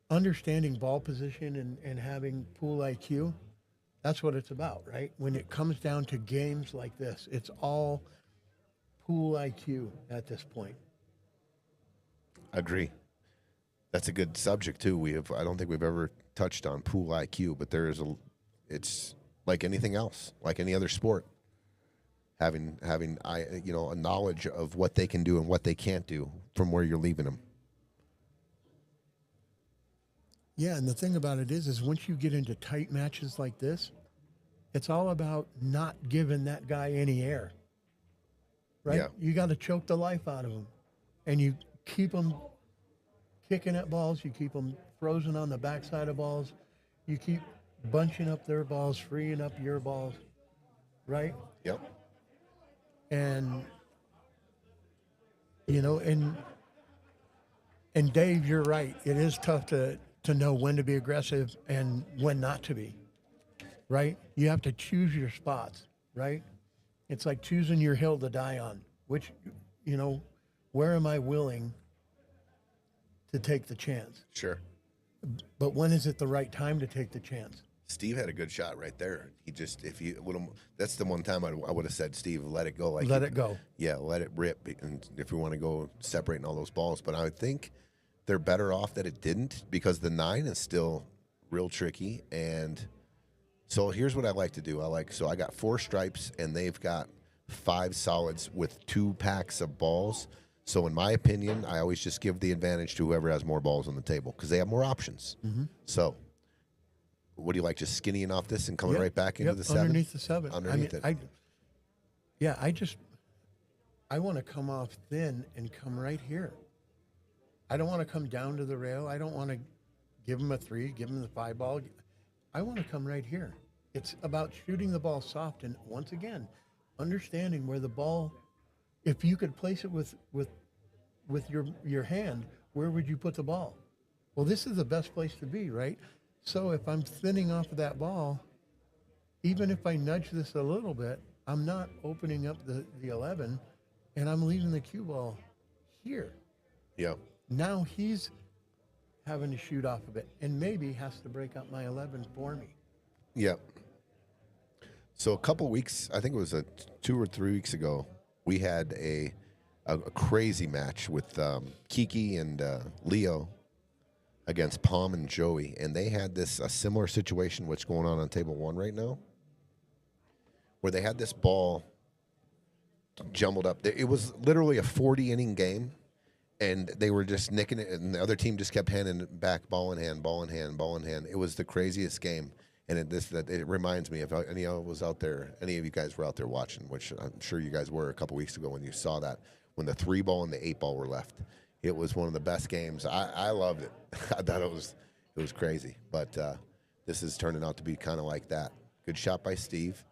understanding ball position and having pool IQ, that's what it's about, right? When it comes down to games like this, it's all pool IQ at this point. Agree. That's a good subject too. I don't think we've ever touched on pool IQ, but it's like anything else, like any other sport. Having a knowledge of what they can do and what they can't do from where you're leaving them. Yeah, and the thing about it is once you get into tight matches like this, it's all about not giving that guy any air. Right? Yeah. You got to choke the life out of him, and you keep them kicking at balls. You keep them frozen on the backside of balls. You keep bunching up their balls, freeing up your balls, right? Yep. And and Dave, you're right. It is tough to know when to be aggressive and when not to be, right? You have to choose your spots, right? It's like choosing your hill to die on, which, where am I willing to take the chance? Sure. But when is it the right time to take the chance? Steve had a good shot right there. That's the one time I would have said, Steve, let it go. Let it go. Yeah, let it rip. And if we want to go separating all those balls, but I think they're better off that it didn't, because the 9 is still real tricky. And so here's what I like to do. I got 4 stripes and they've got 5 solids with 2 packs of balls. So in my opinion, I always just give the advantage to whoever has more balls on the table because they have more options. Mm-hmm. So what do you like, just skinnying off this and coming right back into the 7? Underneath the 7. Underneath it. I want to come off thin and come right here. I don't want to come down to the rail. I don't want to give him a 3, give him the 5 ball. I want to come right here. It's about shooting the ball soft and, once again, understanding where the ball, if you could place it with your hand, where would you put the ball? Well, this is the best place to be, right? So if I'm thinning off of that ball, even if I nudge this a little bit, I'm not opening up the 11, and I'm leaving the cue ball here. Yeah. Now he's having to shoot off of it, and maybe has to break up my 11 for me. Yeah. So a couple weeks, I think it was 2 or 3 weeks ago, we had a crazy match with Kiki and Leo against Palm and Joey, and they had a similar situation what's going on table 1 right now, where they had this ball jumbled up. It was literally a 40-inning game, and they were just nicking it, and the other team just kept handing it back, ball in hand, ball in hand, ball in hand. It was the craziest game, and it reminds me, if any of you guys were out there watching, which I'm sure you guys were a couple weeks ago when you saw that, when the 3 ball and the 8 ball were left. It was one of the best games. I loved it. I thought it was crazy, but this is turning out to be kind of like that. Good shot by Steve.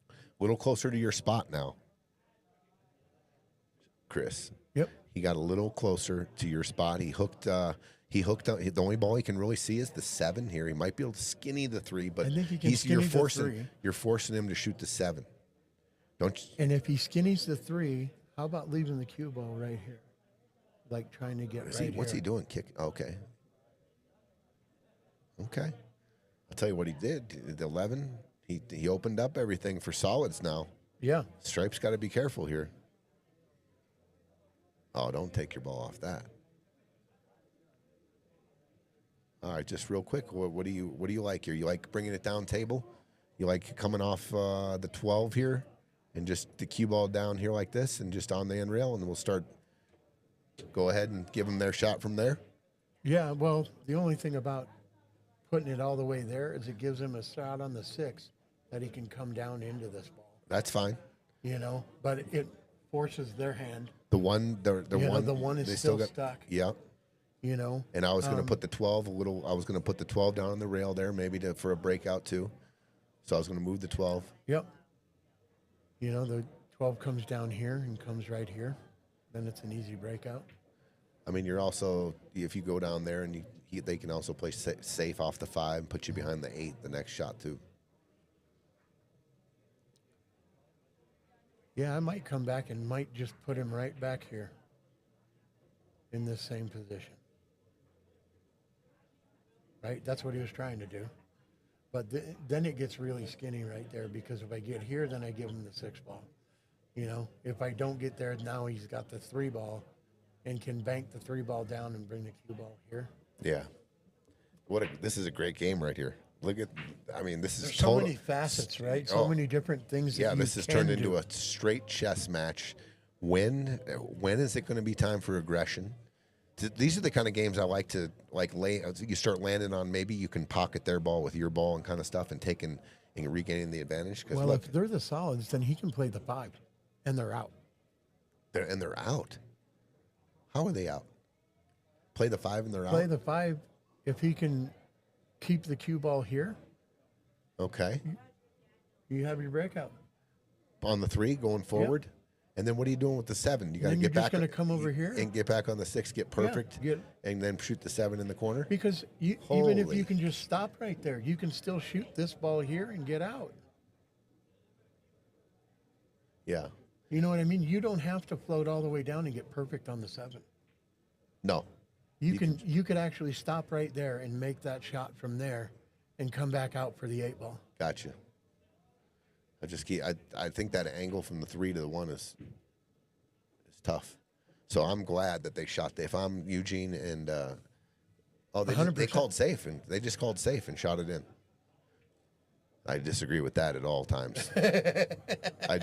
A little closer to your spot now, Chris. Yep. He got a little closer to your spot. He hooked. The only ball he can really see is the 7 here. He might be able to skinny the 3, but I think he can skinny the 3. You're forcing him to shoot the 7. Don't you? And if he skinnies the 3, how about leaving the cue ball right here? Like trying to get right What's he doing? Kick. Okay. I'll tell you what he did. The 11, he opened up everything for solids now. Yeah. Stripe's got to be careful here. Oh, don't take your ball off that. All right, just real quick, what do you like here? You like bringing it down table? You like coming off the 12 here and just the cue ball down here like this and just on the end rail, and we'll start. Go ahead and give them their shot from there? Yeah, well, the only thing about putting it all the way there is it gives him a shot on the 6 that he can come down into this ball. That's fine. But it forces their hand. The one is still stuck. Yeah. And I was going to put the 12 I was going to put the 12 down on the rail there, maybe for a breakout too. So I was going to move the 12. Yep. The 12 comes down here and comes right here. Then it's an easy breakout. I mean, you're also, if you go down there and they can also play safe off the 5 and put you behind the 8 the next shot too. Yeah, I might come back and might just put him right back here in this same position. Right? That's what he was trying to do. But then it gets really skinny right there, because if I get here, then I give him the 6 ball. If I don't get there, now he's got the 3 ball and can bank the 3 ball down and bring the cue ball here. Yeah. This is a great game right here. Look at, I mean, this is There's so many facets, right? So many different things. Yeah, that this has turned into a straight chess match. When is it going to be time for aggression? These are the kind of games I like to lay. You start landing on, maybe you can pocket their ball with your ball and kind of stuff, and taking and regaining the advantage. Well, look, if they're the solids, then he can play the 5, and they're out. They're out. How are they out? Play the 5 and they're out. Play the 5 if he can keep the cue ball here. Okay. You have your breakout On the 3 going forward. Yep. And then what are you doing with the 7? You got to get back. You're just going to come over here and get back on the 6, get perfect, and then shoot the 7 in the corner. Because even if you can just stop right there, you can still shoot this ball here and get out. Yeah. You know what I mean? You don't have to float all the way down and get perfect on the 7. No. You could actually stop right there and make that shot from there, and come back out for the 8 ball. Gotcha. I think that angle from the 3 to the 1 is tough. So I'm glad that they shot. If I'm Eugene and they called safe, and they just called safe and shot it in. I disagree with that at all times. I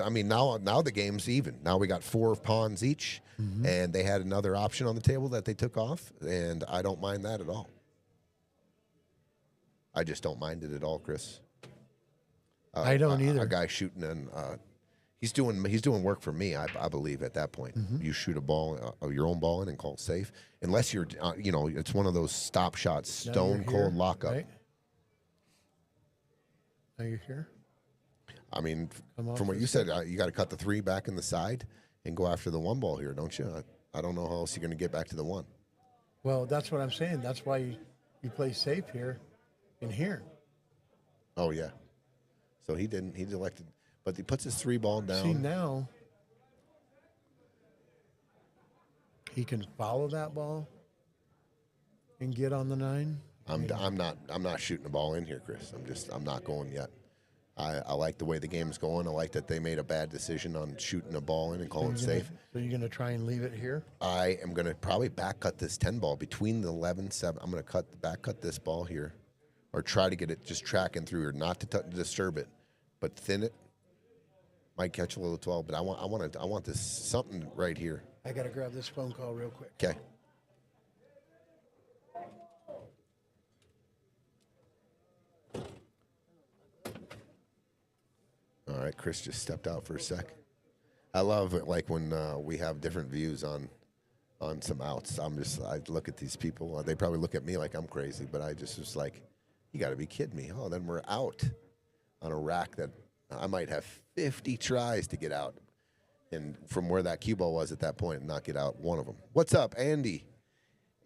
mean, now the game's even. Now we got 4 pawns each, and they had another option on the table that they took off, and I don't mind that at all. I just don't mind it at all, Chris. I don't either. A guy shooting, and he's doing work for me. I believe at that point, you shoot a ball, your own ball in, and call it safe, unless you're, it's one of those stop shots, stone cold lockup. Right? Are you here? I mean, from what you said, you got to cut the 3 back in the side and go after the 1 ball here, don't you? I don't know how else you're going to get back to the 1. Well, that's what I'm saying. That's why you play safe here and here. Oh yeah. So he didn't. He elected, but he puts his 3 ball down. See, now he can follow that ball and get on the 9. I'm not shooting the ball in here, Chris. I'm not going yet. I like the way the game's going. I like that they made a bad decision on shooting a ball in and calling it safe. So you're going to try and leave it here? I am going to probably back cut this 10 ball between the 11, 7. I'm going to back cut this ball here, or try to get it just tracking through here, not to disturb it, but thin it. Might catch a little 12, but I want this something right here. I got to grab this phone call real quick. Okay. All right, Chris just stepped out for a sec. I love it, like when we have different views on some outs. I look at these people. They probably look at me like I'm crazy, but I just was like, you got to be kidding me. Oh, then we're out on a rack that I might have 50 tries to get out, and from where that cue ball was at that point, and not get out one of them. What's up, Andy?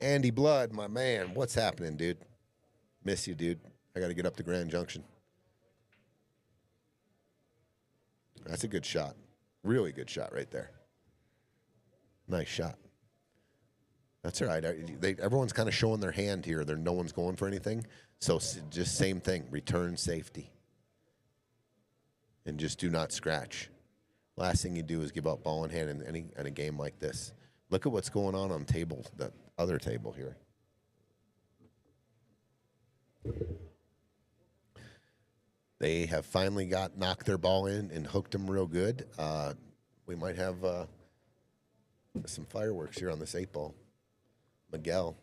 Andy Blood, my man. What's happening, dude? Miss you, dude. I got to get up to Grand Junction. That's a good shot. Really good shot right there. Nice shot. That's all right. Everyone's kind of showing their hand here. No one's going for anything. So just same thing. Return safety. And just do not scratch. Last thing you do is give up ball in hand in a game like this. Look at what's going on the other table here. They have finally knocked their ball in and hooked them real good. We might have some fireworks here on this 8 ball. Miguel.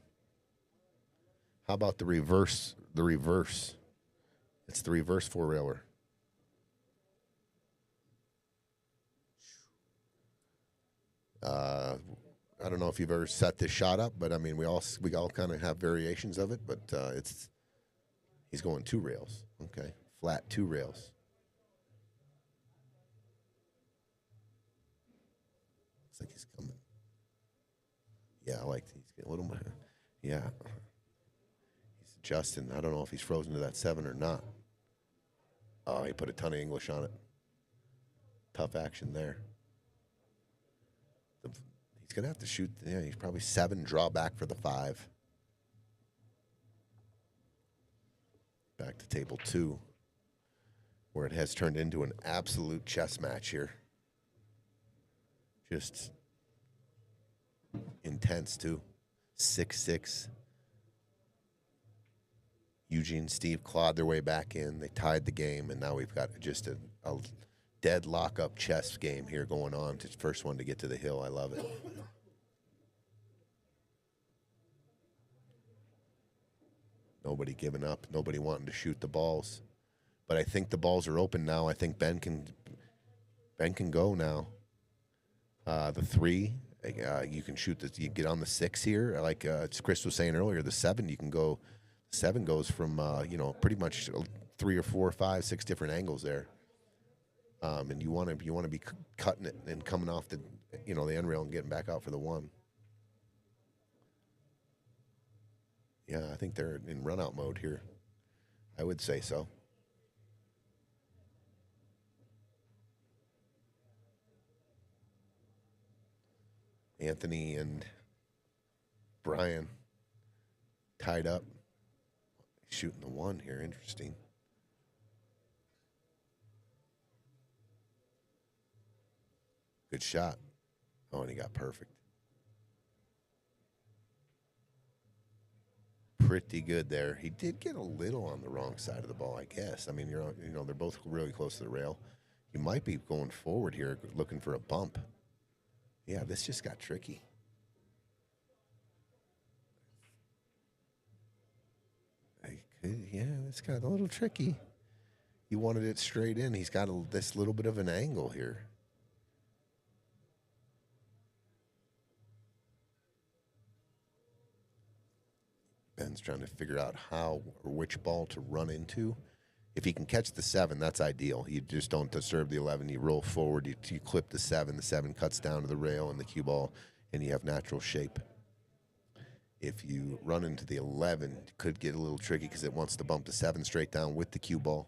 How about the reverse? The reverse. It's the reverse 4-railer. I don't know if you've ever set this shot up, but I mean we all kind of have variations of it. But he's going 2 rails. Okay. Flat 2 rails. Looks like he's coming. Yeah, I like he's getting a little more. Yeah. He's adjusting. I don't know if he's frozen to that 7 or not. Oh, he put a ton of English on it. Tough action there. He's going to have to shoot. Yeah, he's probably 7, draw back for the 5. Back to table 2. Where it has turned into an absolute chess match here. Just intense, too. 6-6. Eugene and Steve clawed their way back in. They tied the game, and now we've got just a dead lock-up chess game here going on. It's the first one to get to the hill. I love it. Nobody giving up. Nobody wanting to shoot the balls. But I think the balls are open now. I think Ben can go now. The 3, you can shoot you get on the 6 here. Like Chris was saying earlier, the 7 you can go. 7 goes from pretty much 3 or 4 or 5, 6 different angles there. And you want to be cutting it and coming off the the end rail and getting back out for the 1. Yeah, I think they're in run-out mode here. I would say so. Anthony and Brian tied up. Shooting the 1 here. Interesting. Good shot. Oh, and he got perfect. Pretty good there. He did get a little on the wrong side of the ball, I guess. I mean, they're both really close to the rail. You might be going forward here looking for a bump. Yeah, this just got tricky. Yeah, it's got a little tricky. He wanted it straight in. He's got this little bit of an angle here. Ben's trying to figure out how or which ball to run into. If he can catch the 7, that's ideal. You just don't disturb the 11. You roll forward. You clip the 7. The 7 cuts down to the rail and the cue ball, and you have natural shape. If you run into the 11, it could get a little tricky because it wants to bump the 7 straight down with the cue ball.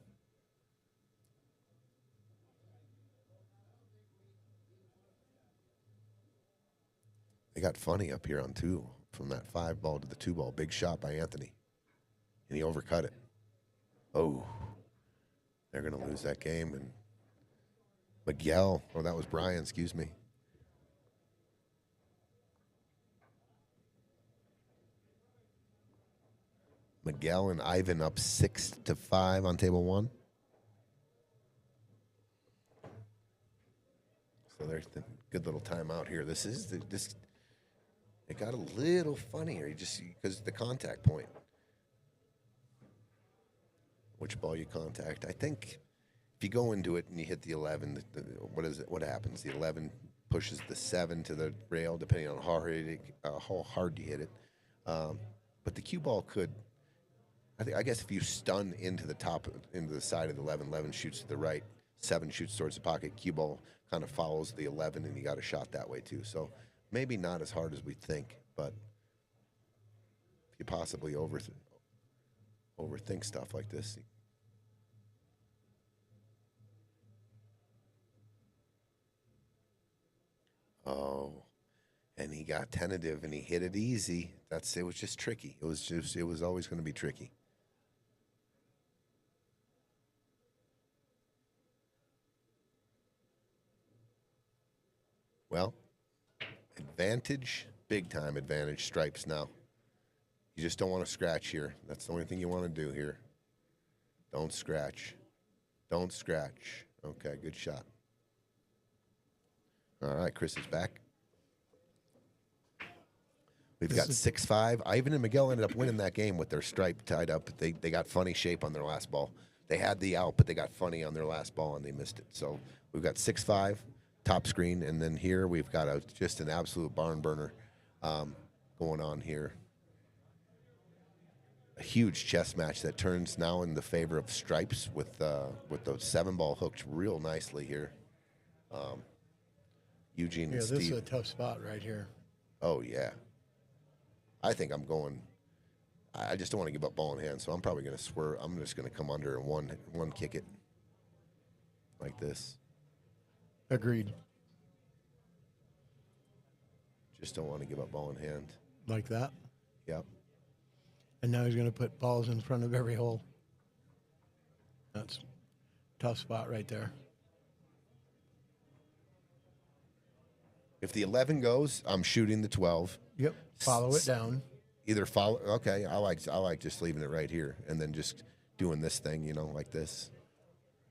They got funny up here on 2 from that 5 ball to the 2 ball. Big shot by Anthony, and he overcut it. Oh, they're going to lose that game. And Miguel, that was Brian, excuse me. Miguel and Ivan up 6-5 on table 1. So there's the good little timeout here. It got a little funnier because of the contact point. Which ball you contact. I think if you go into it and you hit the 11, what happens? The 11 pushes the 7 to the rail, depending on how hard you hit it. But the cue ball could, I guess if you stun into the side of the 11 shoots to the right, 7 shoots towards the pocket, cue ball kind of follows the 11, and you got a shot that way too. So maybe not as hard as we think, but if you possibly overthink stuff like this. Oh, and he got tentative and he hit it easy. It was just tricky. It was always going to be tricky. Well, advantage, big time advantage, stripes now. You just don't want to scratch here. That's the only thing you want to do here. Don't scratch. Don't scratch. Okay, good shot. All right, Chris is back. We've got 6-5. Ivan and Miguel ended up winning that game with their stripe tied up. They got funny shape on their last ball. They had the out, but they got funny on their last ball, and they missed it. So we've got 6-5, top screen, and then here we've got just an absolute barn burner going on here. A huge chess match that turns now in the favor of stripes with the 7-ball hooked real nicely here. Eugene and Steve. This is a tough spot right here. Oh, yeah. I think I'm going. I just don't want to give up ball in hand, so I'm probably going to swerve. I'm just going to come under and one kick it like this. Agreed. Just don't want to give up ball in hand. Like that? Yep. And now he's going to put balls in front of every hole. That's a tough spot right there. If the 11 goes, I'm shooting the 12. Yep. Follow it down. either follow. Okay, I like just leaving it right here and then just doing this thing, like this,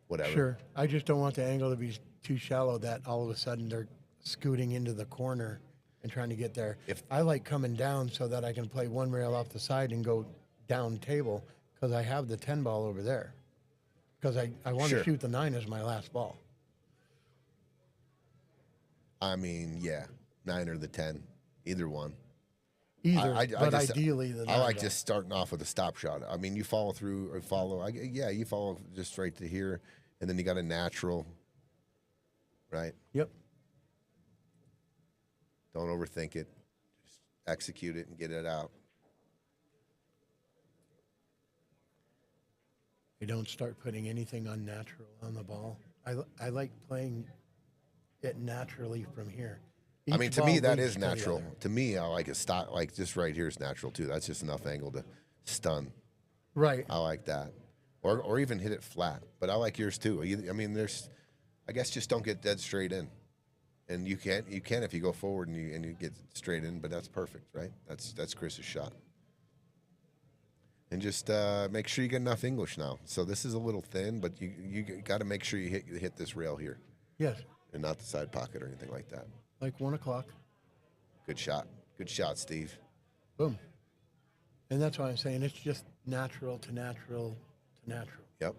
whatever. Sure. I just don't want the angle to be too shallow that all of a sudden they're scooting into the corner and trying to get there. If I like coming down so that I can play one rail off the side and go down table because I have the 10 ball over there. Because I want Sure. to shoot the 9 as my last ball. I mean, yeah, 9 or the 10, either one. Either, I but just, ideally the 9 I like ball. just starting off with a stop shot. I mean, you follow through or follow. You follow just right to here, and then you got a natural, right? Yep. Don't overthink it. Just execute it and get it out. You don't start putting anything unnatural on the ball. I like playing it naturally from here. I mean, Each to me, ball that leads is to the natural. other. To me, I like a stop. Like just right here is natural too. That's just enough angle to stun. Right. I like that, or even hit it flat. But I like yours too. I mean, I guess just don't get dead straight in, and you can if you go forward and you get straight in. But that's perfect, right? That's Chris's shot. And just make sure you get enough English now. So this is a little thin, but you got to make sure you hit this rail here, Yes. and not the side pocket or anything like that. Like 1 o'clock. Good shot, Steve. Boom. And that's why I'm saying it's just natural to natural to natural. Yep.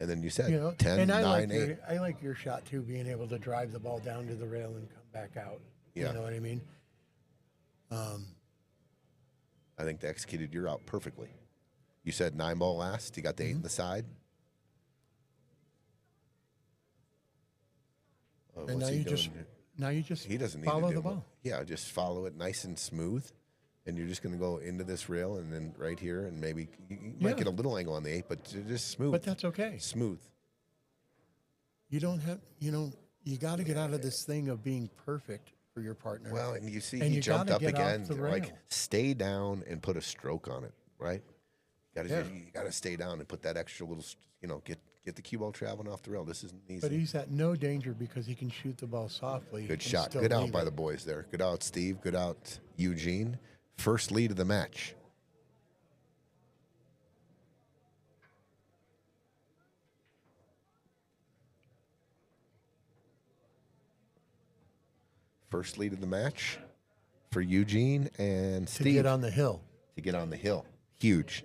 And then you said You know, 10, and 9, 8. I like your shot too, being able to drive the ball down to the rail and come back out. Yeah. You know what I mean? I think they executed your out perfectly. You said 9 ball last. You got the 8 in the side. Oh, And what's now he you doing just here? he He doesn't need follow to do the ball. Yeah, just follow it nice and smooth. And you're just going to go into this rail and then right here. And maybe you might Yeah. get a little angle on the 8, but just smooth. But that's okay. Smooth. You don't have you got to get out of this thing of being perfect for your partner. Well, and you see And he you jumped gotta up get off again. the Like, rail. stay down and put a stroke on it, right? Yeah. You gotta stay down and put that extra little, get the cue ball traveling off the rail. This isn't easy. But he's at no danger because he can shoot the ball softly. Good and shot. still Good out leave by it. the boys there. Good out, Steve. Good out, Eugene. First lead of the match. First lead of the match for Eugene and to Steve get on the hill. to get on the hill. Huge.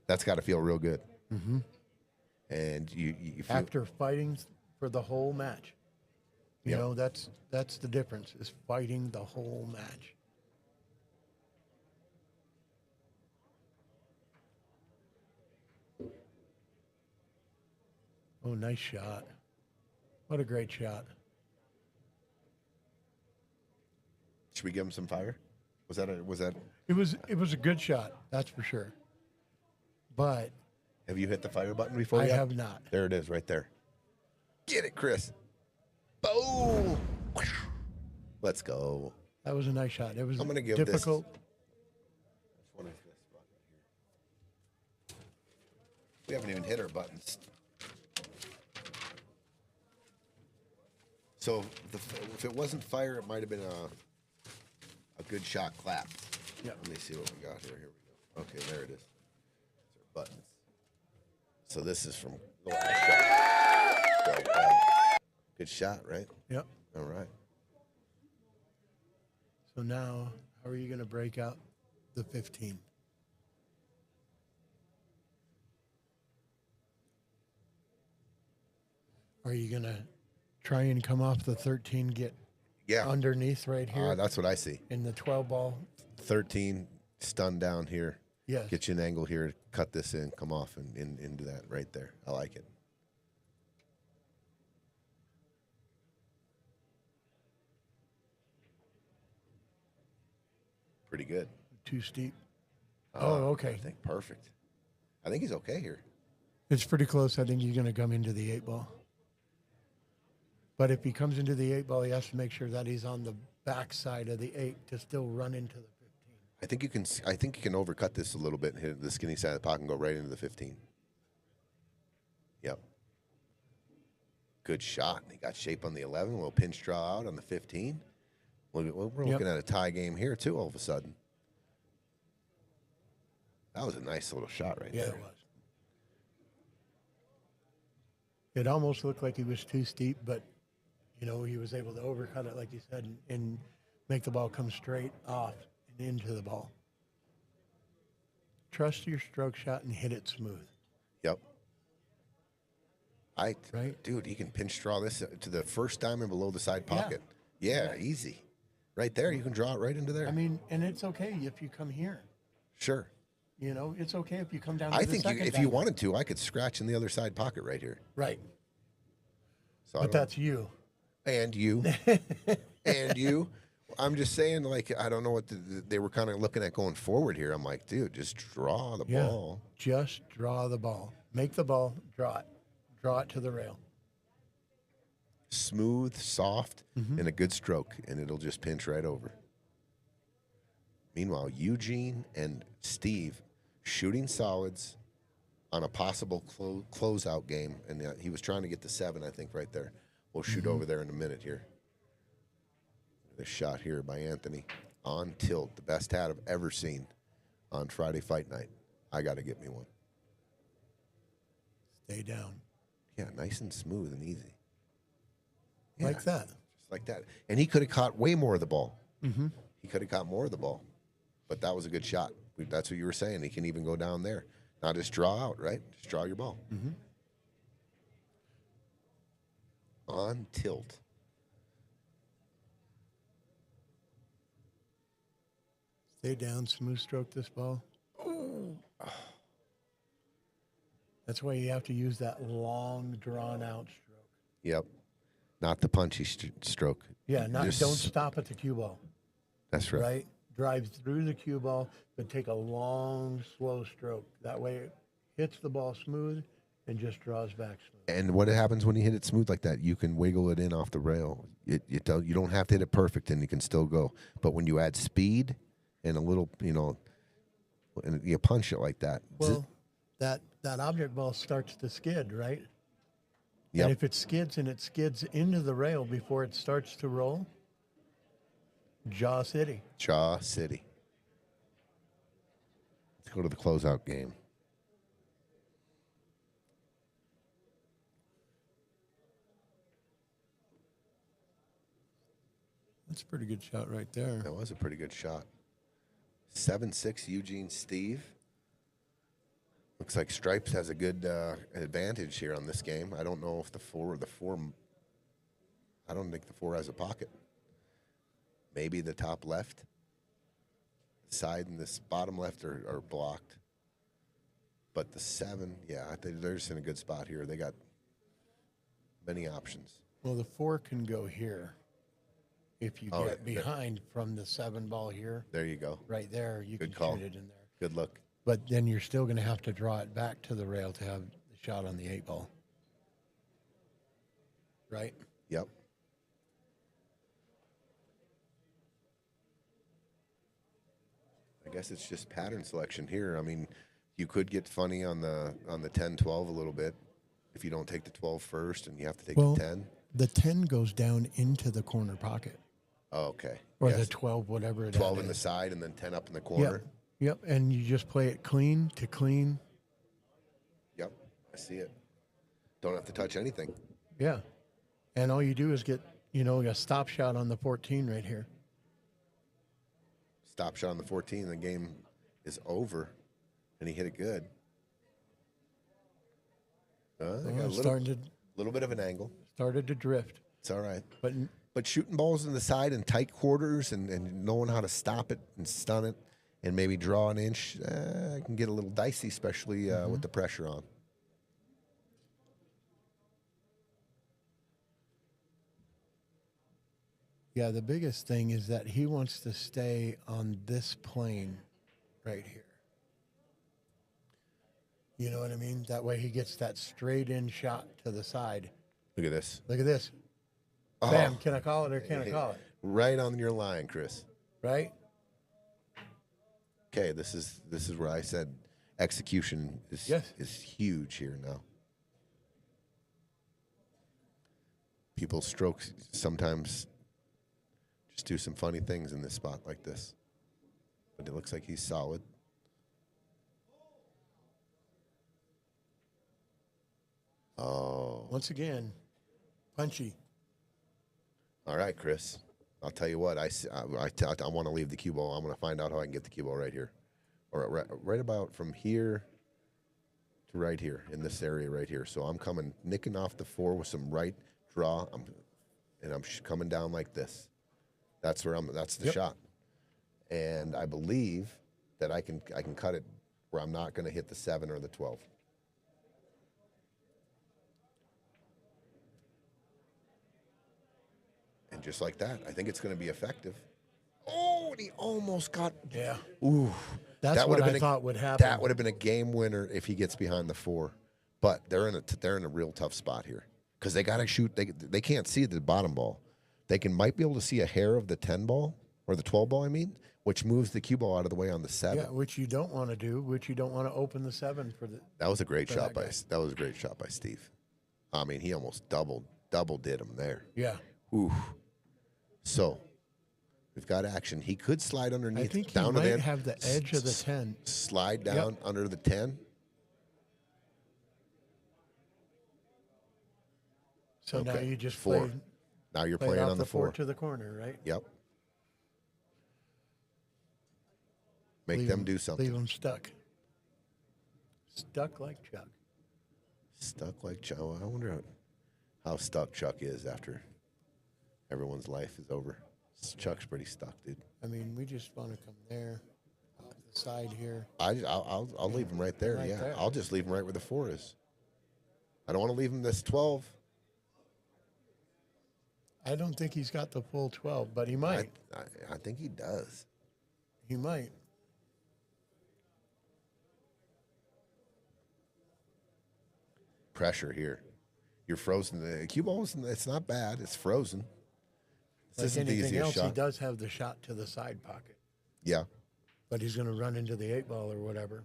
That's got to feel real good. Mm-hmm. And you feel After fighting for the whole match. You Yep. know, that's the difference, is fighting the whole match. Oh, nice shot. What a great shot. Should we give him some fire? Was that It was a good shot, that's for sure. But have you hit the fire button before I yet? have not. There it is right there. Get it, Chris. Boom. Let's go. That was a nice shot. It was I'm gonna give difficult. What is this button here? We haven't even hit our buttons. So if it wasn't fire, it might have been a good shot clap. Yeah. Let me see what we got here. Here we go. Okay, there it is. These are buttons. So this is from the last shot. Good shot, right? Yep. All right. So now, how are you going to break out the 15? Are you going to try and come off the 13, get Yeah. underneath right here That's what I see. in the 12 ball? 13, stun down here. Yes. Get you an angle here, cut this in, come off and into that right there. I like it. Pretty good. Too steep. Oh, okay. I think perfect. I think he's okay here. It's pretty close. I think you're going to come into the 8 ball. But if he comes into the 8 ball, he has to make sure that he's on the back side of the 8 to still run into the 15. I think you can overcut this a little bit and hit the skinny side of the pocket and go right into the 15. Yep. Good shot. He got shape on the 11. We'll pinch draw out on the 15. We're looking at a tie game here, too, all of a sudden. That was a nice little shot right there. Yeah, it was. It almost looked like he was too steep, but, you know, he was able to overcut it, like you said, and make the ball come straight off and into the ball. Trust your stroke shot and hit it smooth. Yep. Right? Dude, he can pinch draw this to the first diamond below the side pocket. Yeah, easy. Right there, you can draw it right into there. I mean, and it's okay if you come here. Sure. You know, it's okay if you come down to I the think second if you diamond. wanted to, I could scratch in the other side pocket right here. Right. So But that's you. And you. And you. I'm just saying, like, I don't know what they were kind of looking at going forward here. I'm like, dude, just draw the ball. Just draw the ball. Make the ball, draw it. Draw it to the rail. Smooth, soft, and a good stroke, and it'll just pinch right over. Meanwhile, Eugene and Steve shooting solids on a possible closeout game, and he was trying to get to 7, I think, right there. We'll shoot over there in a minute here. This shot here by Anthony on tilt, the best hat I've ever seen on Friday Fight Night. I got to get me one. Stay down. Yeah, nice and smooth and easy. Yeah, Like that. just like that. And he could have caught way more of the ball. He could have caught more of the ball, but that was a good shot. That's what you were saying. He can even go down there. Now just draw out, right? Just draw your ball. On tilt. Stay down, smooth stroke this ball. That's why you have to use that long, drawn-out stroke. Yep. Not the punchy stroke. Yeah, don't Just- stop at the cue ball, That's right. right? Drive through the cue ball, but take a long, slow stroke. That way it hits the ball smooth and just draws back smooth. And what happens when you hit it smooth like that? You can wiggle it in off the rail. You don't have to hit it perfect, and you can still go. But when you add speed and a little, and you punch it like that. Well, that object ball starts to skid, right? Yep. And if it skids into the rail before it starts to roll, Jaw City. Jaw City. Let's go to the closeout game. That's a pretty good shot right there. That was a pretty good shot. 7-6 Eugene Steve. Looks like Stripes has a good advantage here on this game. I don't know if the 4 I don't think the 4 has a pocket. Maybe the top left. The side and this bottom left are blocked. But the 7, yeah, I think they're just in a good spot here. They got many options. Well, the 4 can go here. If you Oh, get behind from the 7 ball here, There you go. right there, you Good can call. shoot it in there. Good look. But then you're still going to have to draw it back to the rail to have the shot on the 8 ball. Right? Yep. I guess it's just pattern selection here. I mean, you could get funny on the 10-12 a little bit if you don't take the 12 first and you have to take the 10. The 10 goes down into the corner pocket. Oh, okay. Or Yes. the 12, whatever it is. 12 in the side and then 10 up in the corner. Yep. And you just play it clean to clean. Yep. I see it. Don't have to touch anything. Yeah. And all you do is get, a stop shot on the 14 right here. Stop shot on the 14. The game is over. And he hit it good. They got a little bit of an angle. Started to drift. It's all right. But shooting balls in the side in tight quarters and knowing how to stop it and stun it and maybe draw an inch can get a little dicey, especially with the pressure on. yeah, the biggest thing is that he wants to stay on this plane right here. You know what I mean? That way he gets that straight in shot to the side. Look at this. Look at this. Oh. Bam, can I call it or can't I call it? Right on your line, Chris. Right? Okay, this is where I said execution is huge here now. People's strokes sometimes just do some funny things in this spot like this. But it looks like he's solid. Oh. Once again, punchy. All right, Chris. I'll tell you what. I want to leave the cue ball. I'm going to find out how I can get the cue ball right here. Or right about from here to right here in this area right here. So I'm coming, nicking off the 4 with some right draw. I'm coming down like this. That's where that's the shot. And I believe that I can cut it where I'm not going to hit the 7 or the 12. And just like that, I think it's going to be effective. Oh, and he almost got. Yeah. Ooh. That's what I thought would happen. That would have been a game winner if he gets behind the 4. But they're in a real tough spot here because they got to shoot. They can't see the bottom ball. They might be able to see a hair of the 10 ball or the 12 ball. I mean, which moves the cue ball out of the way on the 7. Yeah, which you don't want to do. Which you don't want to open the 7 for the. That was a great shot by. That was a great shot by Steve. I mean, he almost double did him there. Yeah. Ooh. So, we've got action. He could slide underneath. I think he down might to the have the edge of the 10. Slide down under the 10. So now you just 4. Now you're playing on the 4 to the corner, right? Yep. Make them do something. Leave them stuck. Stuck like Chuck. Stuck like Chuck. I wonder how stuck Chuck is after everyone's life is over. Chuck's pretty stuck, dude. I mean, we just want to come there, off the side here. I'll leave him right there. Right yeah, there. I'll just leave him right where the 4 is. I don't want to leave him this 12. I don't think he's got the full 12, but he might. I think he does. He might. Pressure here. You're frozen. The cue ball, it's not bad. It's frozen. This isn't the anything easiest else, shot. he does have the shot to the side pocket. Yeah. But he's going to run into the 8 ball or whatever.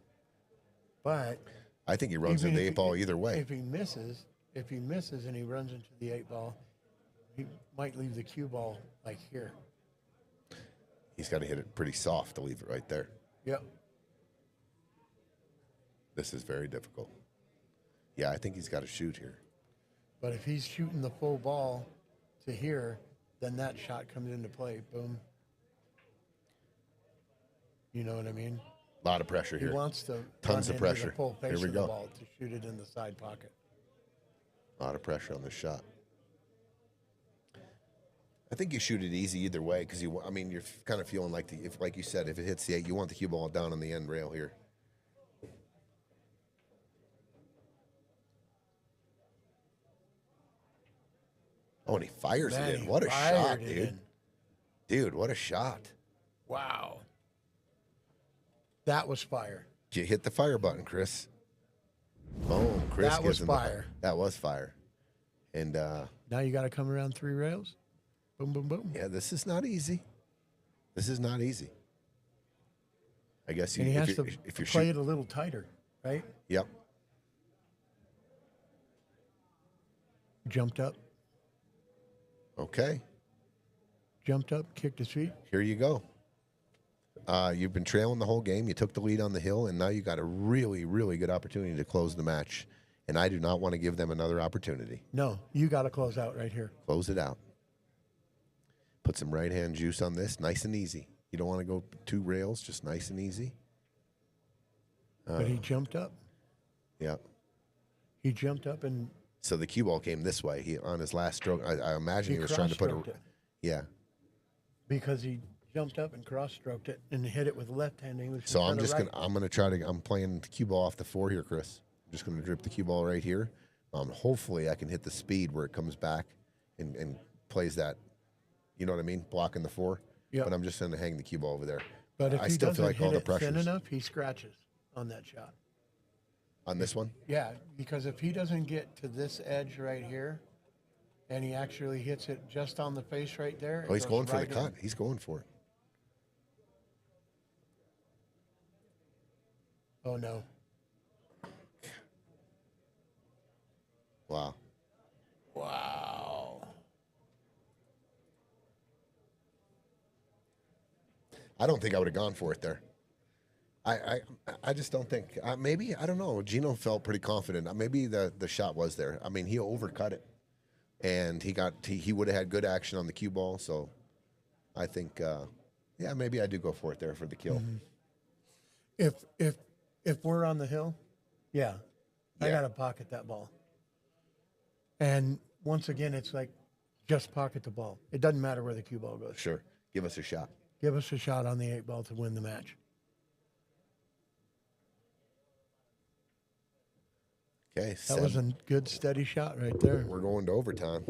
But I think he runs into the 8 ball either way. If he misses and he runs into the 8 ball, he might leave the cue ball like here. He's got to hit it pretty soft to leave it right there. Yep. This is very difficult. Yeah, I think he's got to shoot here. But if he's shooting the full ball to here, then that shot comes into play. Boom. You know what I mean? A lot of pressure here. He wants to Tons run of into pressure. the full face Here we of the go. ball to shoot it in the side pocket. A lot of pressure on this shot. I think you shoot it easy either way because you're kind of feeling like like you said, if it hits the 8, you want the cue ball down on the end rail here. Oh, and he fires it in. What a shot, dude. Dude, what a shot. Wow. That was fire. Did you hit the fire button, Chris? Boom, Chris. That was fire. That was fire. And Now you got to come around 3 rails. Boom, boom, boom. yeah, this is not easy. This is not easy. I guess And he has to if you're play shooting, it a little tighter, right? Yep. Jumped up, Okay. kicked his feet. Here you go. You've been trailing the whole game. You took the lead on the hill, and now you got a really, really good opportunity to close the match. And I do not want to give them another opportunity. No, you got to close out right here. Close it out. Put some right-hand juice on this, nice and easy. You don't want to go 2 rails, just nice and easy. But he jumped up. Yeah. He jumped up and So the cue ball came this way. He on his last stroke. I imagine he was trying to put cross-stroked it. Yeah. Because he jumped up and cross-stroked it and hit it with left hand. He was So I'm just right. I'm playing the cue ball off the 4 here, Chris. I'm just gonna drip the cue ball right here. Hopefully I can hit the speed where it comes back and plays that. You know what I mean? Blocking the 4. Yep. But I'm just gonna hang the cue ball over there. But if I he still doesn't feel like all hit the it thin pressures enough, he scratches on that shot. on this one. Yeah, because if he doesn't get to this edge right here, and he actually hits it just on the face right there. Oh, he's goes going for the right in. cut. He's going for it. Oh no! Wow. Wow! I don't think I would have gone for it there. I just don't think. Maybe I don't know. Gino felt pretty confident. Maybe the shot was there. I mean, he overcut it, and he would have had good action on the cue ball. So I think, yeah, maybe I do go for it there for the kill. If we're on the hill, yeah, I got to pocket that ball. And once again, it's like just pocket the ball. It doesn't matter where the cue ball goes. Sure, give us a shot. Give us a shot on the 8 ball to win the match. Okay, that was a good steady shot right there. We're going to overtime.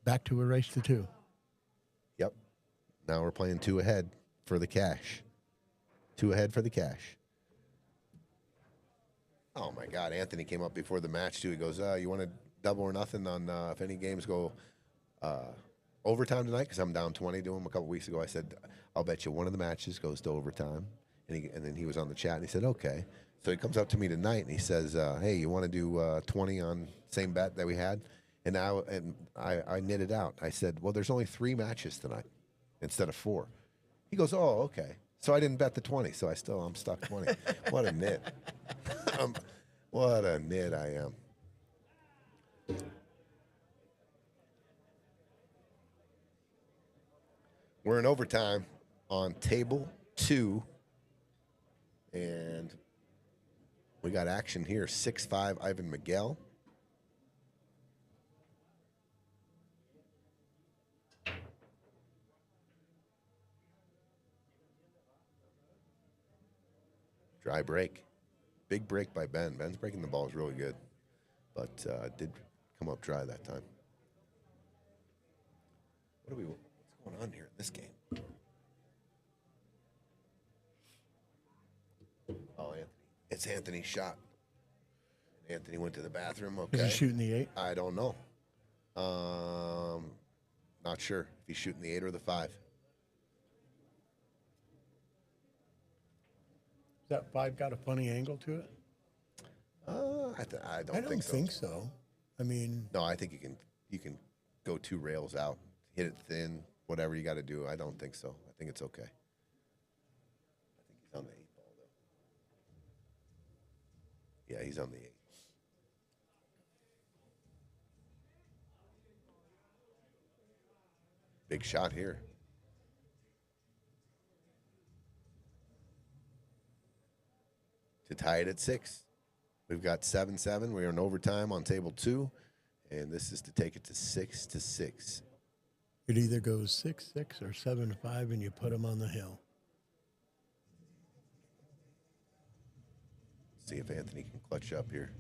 Back to a race to 2. Yep. Now we're playing 2 ahead for the cash. 2 ahead for the cash. Oh, my God. Anthony came up before the match, too. He goes, you want to double or nothing on if any games go overtime tonight? Because I'm down 20 to him a couple weeks ago. I said, I'll bet you one of the matches goes to overtime. And then he was on the chat, and he said, okay. So he comes up to me tonight, and he says, hey, you want to do 20 on same bet that we had? And I knit it out. I said, well, there's only 3 matches tonight instead of 4. He goes, oh, okay. So I didn't bet the 20, so I'm stuck 20. What a nit. What a nit I am. We're in overtime on table 2. And we got action here. 6'5", Ivan Miguel. Dry break. Big break by Ben. Ben's breaking the balls really good, but did come up dry that time. What's going on here in this game? Oh, Anthony. It's Anthony's shot. Anthony went to the bathroom. Okay. Is he shooting the 8? I don't know. Not sure if he's shooting the 8 or the 5. That 5 got a funny angle to it? I don't think so. I mean, no, I think you can go 2 rails out, hit it thin, whatever you got to do. I don't think so. I think it's okay. I think he's on the 8 ball though. Yeah, he's on the 8. Big shot here. To tie it at 6. We've got 7-7. We're in overtime on table 2, and this is to take it to 6-6. It either goes 6-6 or 7-5, and you put them on the hill. See if Anthony can clutch up here.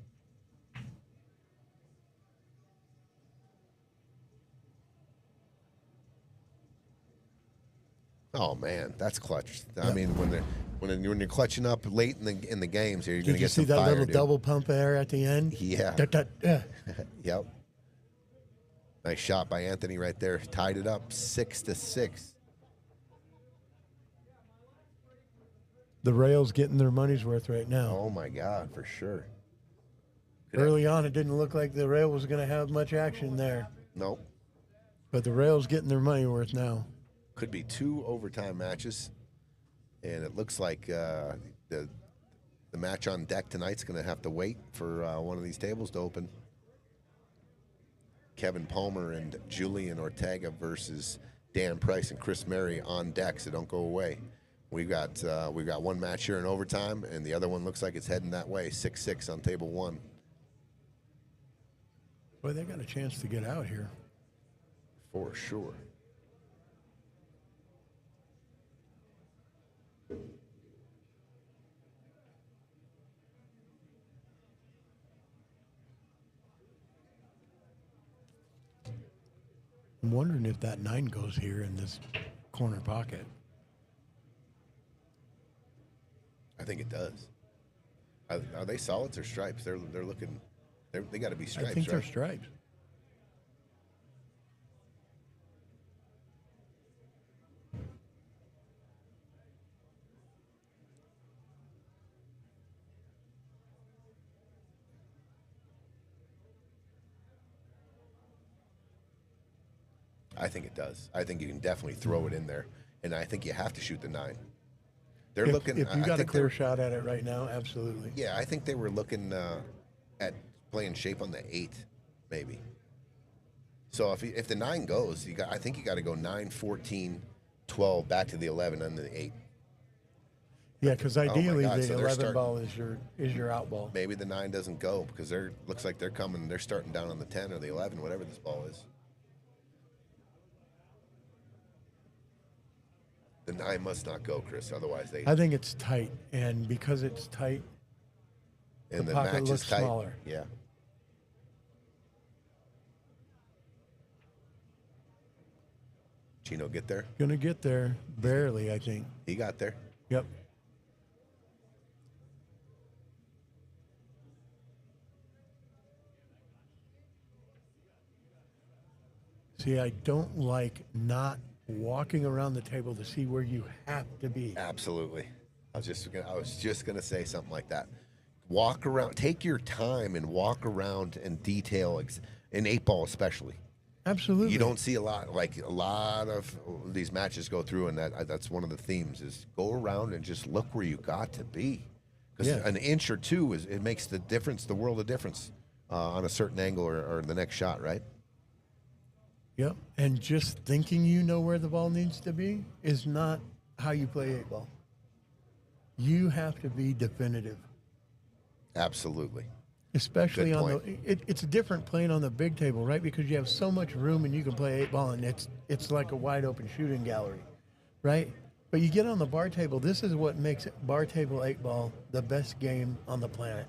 Oh man, that's clutch. Yep. I mean, when you're clutching up late in the games here, you're going to get some fire. Did you see that little double pump air at the end? Yeah. Yep. Nice shot by Anthony right there. Tied it up 6-6. The rail's getting their money's worth right now. Oh my God, for sure. Early on, it didn't look like the rail was going to have much action there. Nope. But the rail's getting their money worth now. Could be 2 overtime matches, and it looks like the match on deck tonight's going to have to wait for one of these tables to open. Kevin Palmer and Julien Ortega versus Dan Price and Chris Marye on deck, so don't go away. We've got one match here in overtime, and the other one looks like it's heading that way. 6-6 on table 1. Boy, they got a chance to get out here. For sure. I'm wondering if that 9 goes here in this corner pocket. I think it does. Are they solids or stripes? They're looking. They got to be stripes. I think right? they're stripes. I think it does. I think you can definitely throw it in there, and I think you have to shoot the 9. They're looking. If you I got a think clear shot at it right now, absolutely. Yeah, I think they were looking at playing shape on the 8, maybe. So if the 9 goes, I think you got to go 9, 14, 12, back to the 11, and the 8. Yeah, because ideally God, the so 11 ball is your out ball. Maybe the 9 doesn't go because looks like they're coming. They're starting down on the 10 or the 11, whatever this ball is. The 9 must not go, Chris. Otherwise, I think it's tight, and because it's tight, and the the pocket match looks is tight. smaller. Yeah. Gino get there? Gonna get there barely, I think. He got there. Yep. See, I don't like not walking around the table to see where you have to be. Absolutely. I was just gonna say something like that. Walk around. Take your time and walk around and detail in 8-ball especially. Absolutely. You don't see a lot of these matches go through, and that's one of the themes is go around and just look where you got to be, because an inch or two it makes the difference, the world of difference on a certain angle or the next shot, right? Yep. And just thinking you know where the ball needs to be is not how you play 8-ball. You have to be definitive. Absolutely. Especially it's different playing on the big table, right? Because you have so much room and you can play 8-ball, and it's like a wide open shooting gallery, right? But you get on the bar table. This is what makes bar table 8-ball the best game on the planet.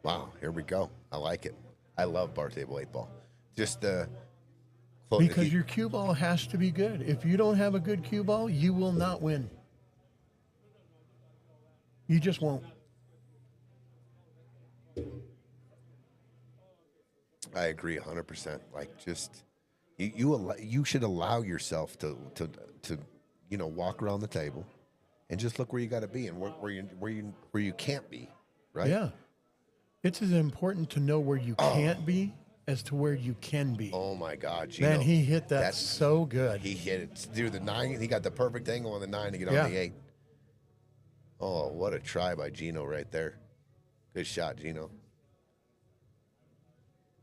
Wow, here we go. I like it. I love bar table 8-ball. Just because your cue ball has to be good. If you don't have a good cue ball, you will not win. You just won't. I agree 100%. Like, just you should allow yourself to walk around the table and just look where you got to be and where you can't be, right? Yeah, it's as important to know where you can't be as to where you can be. Oh my God, Gino. Man, he hit that so good. He hit it through the 9. He got the perfect angle on the 9 to get on the 8. Oh, what a try by Gino right there. Good shot, Gino.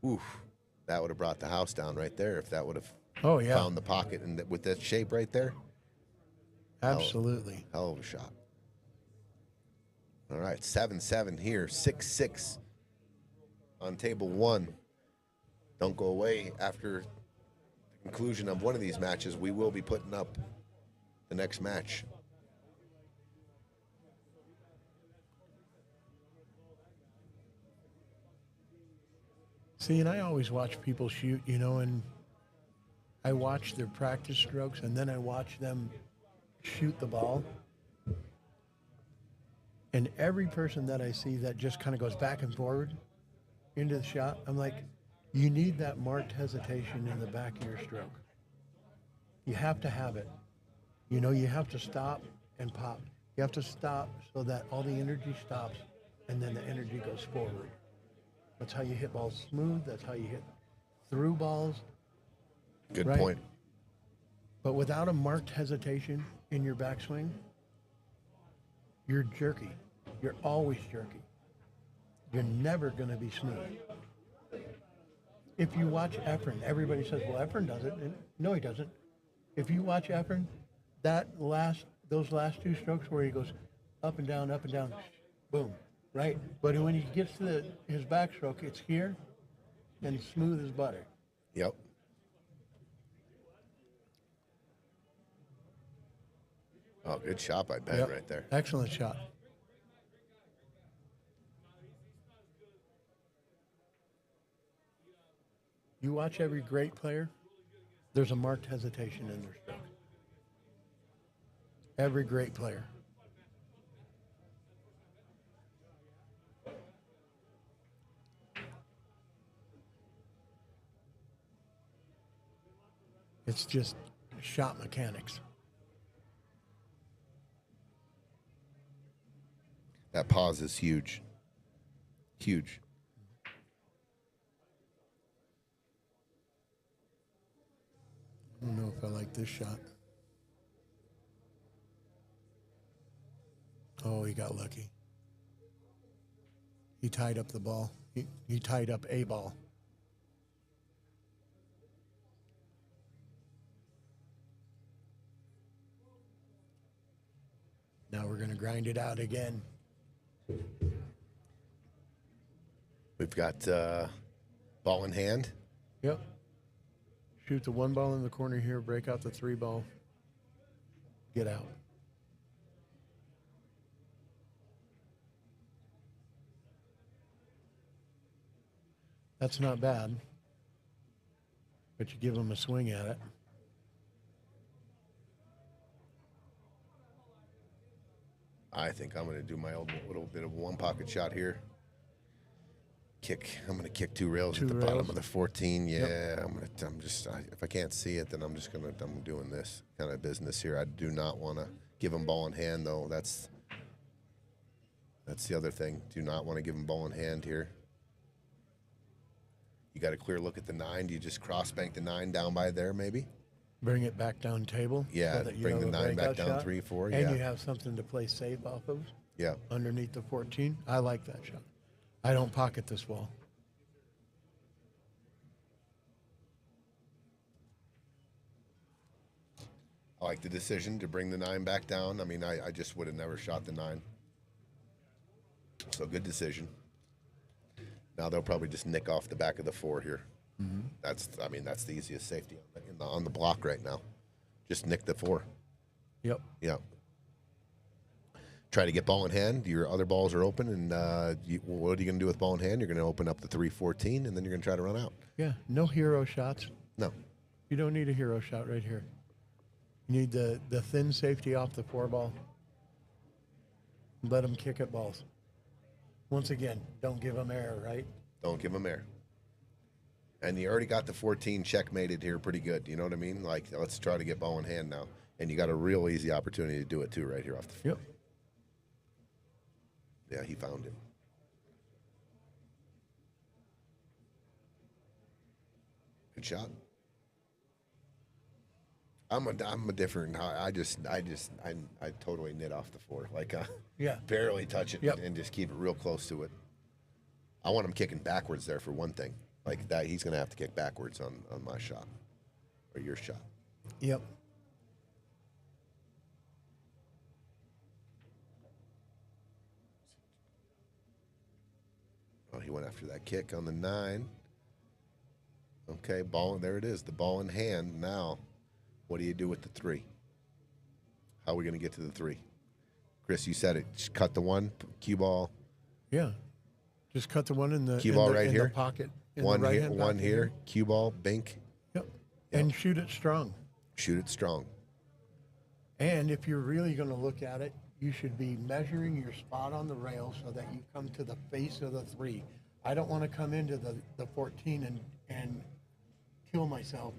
Oof, that would have brought the house down right there if that would have found the pocket and with that shape right there. Absolutely. Hell of a shot. All right, 7-7 here, 6-6 on table 1. Don't go away. After the conclusion of one of these matches, we will be putting up the next match. See, and I always watch people shoot, and I watch their practice strokes, and then I watch them shoot the ball. And every person that I see that just kind of goes back and forward into the shot, I'm like, you need that marked hesitation in the back of your stroke. You have to have it. You have to stop and pop. You have to stop so that all the energy stops, and then the energy goes forward. That's how you hit balls smooth. That's how you hit through balls. Good point. But without a marked hesitation in your backswing, you're jerky. You're always jerky. You're never going to be smooth. If you watch Efren, everybody says, well, Efren does it. And no, he doesn't. If you watch Efren, those last 2 strokes where he goes up and down, boom. Right, but when he gets to his backstroke, it's here and smooth as butter. Yep. Oh, good shot by Ben right there. Excellent shot. You watch every great player, there's a marked hesitation in their stroke. Every great player. It's just shot mechanics. That pause is huge. Huge. I don't I like this shot. Oh, he got lucky. He tied up the ball. He tied up a ball. Now we're going to grind it out again. We've got ball in hand. Yep. Shoot the one ball in the corner here, break out the three ball, get out. That's not bad, but you give them a swing at it. I think I'm going to do my old little bit of one pocket shot here. I'm going to kick two rails at the bottom of the 14. Yeah, yep. If I can't see it, then I'm doing this kind of business here. I do not want to give them ball in hand, though. That's the other thing. Do not want to give them ball in hand here. You got a clear look at the 9. Do you just cross bank the 9 down by there, maybe? Bring it back down table. Yeah, so bring the 9 back down 3, 4. And you have something to play safe off of. Yeah. Underneath the 14. I like that shot. I don't pocket this ball. I like the decision to bring the 9 back down. I mean, I just would have never shot the 9. So good decision. Now they'll probably just nick off the back of the 4 here. Mm-hmm. That's the easiest safety on the block right now. Just nick the 4. Yep. Yep. Try to get ball in hand. Your other balls are open, and what are you going to do with ball in hand? You're going to open up the 3-14, and then you're going to try to run out. Yeah. No hero shots. No. You don't need a hero shot right here. You need the thin safety off the 4 ball. Let them kick at balls. Once again, don't give them air, right? Don't give them air. And you already got the 14 checkmated here pretty good. You know what I mean? Like, let's try to get ball in hand now. And you got a real easy opportunity to do it, too, right here off the 4. Yep. Yeah, he found it. Good shot. I'm a different. I totally knit off the 4. Like, barely touch it and just keep it real close to it. I want him kicking backwards there for one thing. Like that, he's going to have to kick backwards on my shot or your shot. Yep. Oh, he went after that kick on the 9. Okay, ball. There it is. The ball in hand now. What do you do with the 3? How are we going to get to the 3? Chris, you said it. Just cut the 1, cue ball. Yeah. Just cut the 1 in the cue ball right here. The pocket. One here, one here. Cue ball, bink. Yep. And shoot it strong. Shoot it strong. And if you're really going to look at it, you should be measuring your spot on the rail so that you come to the face of the 3. I don't want to come into the 14 and kill myself.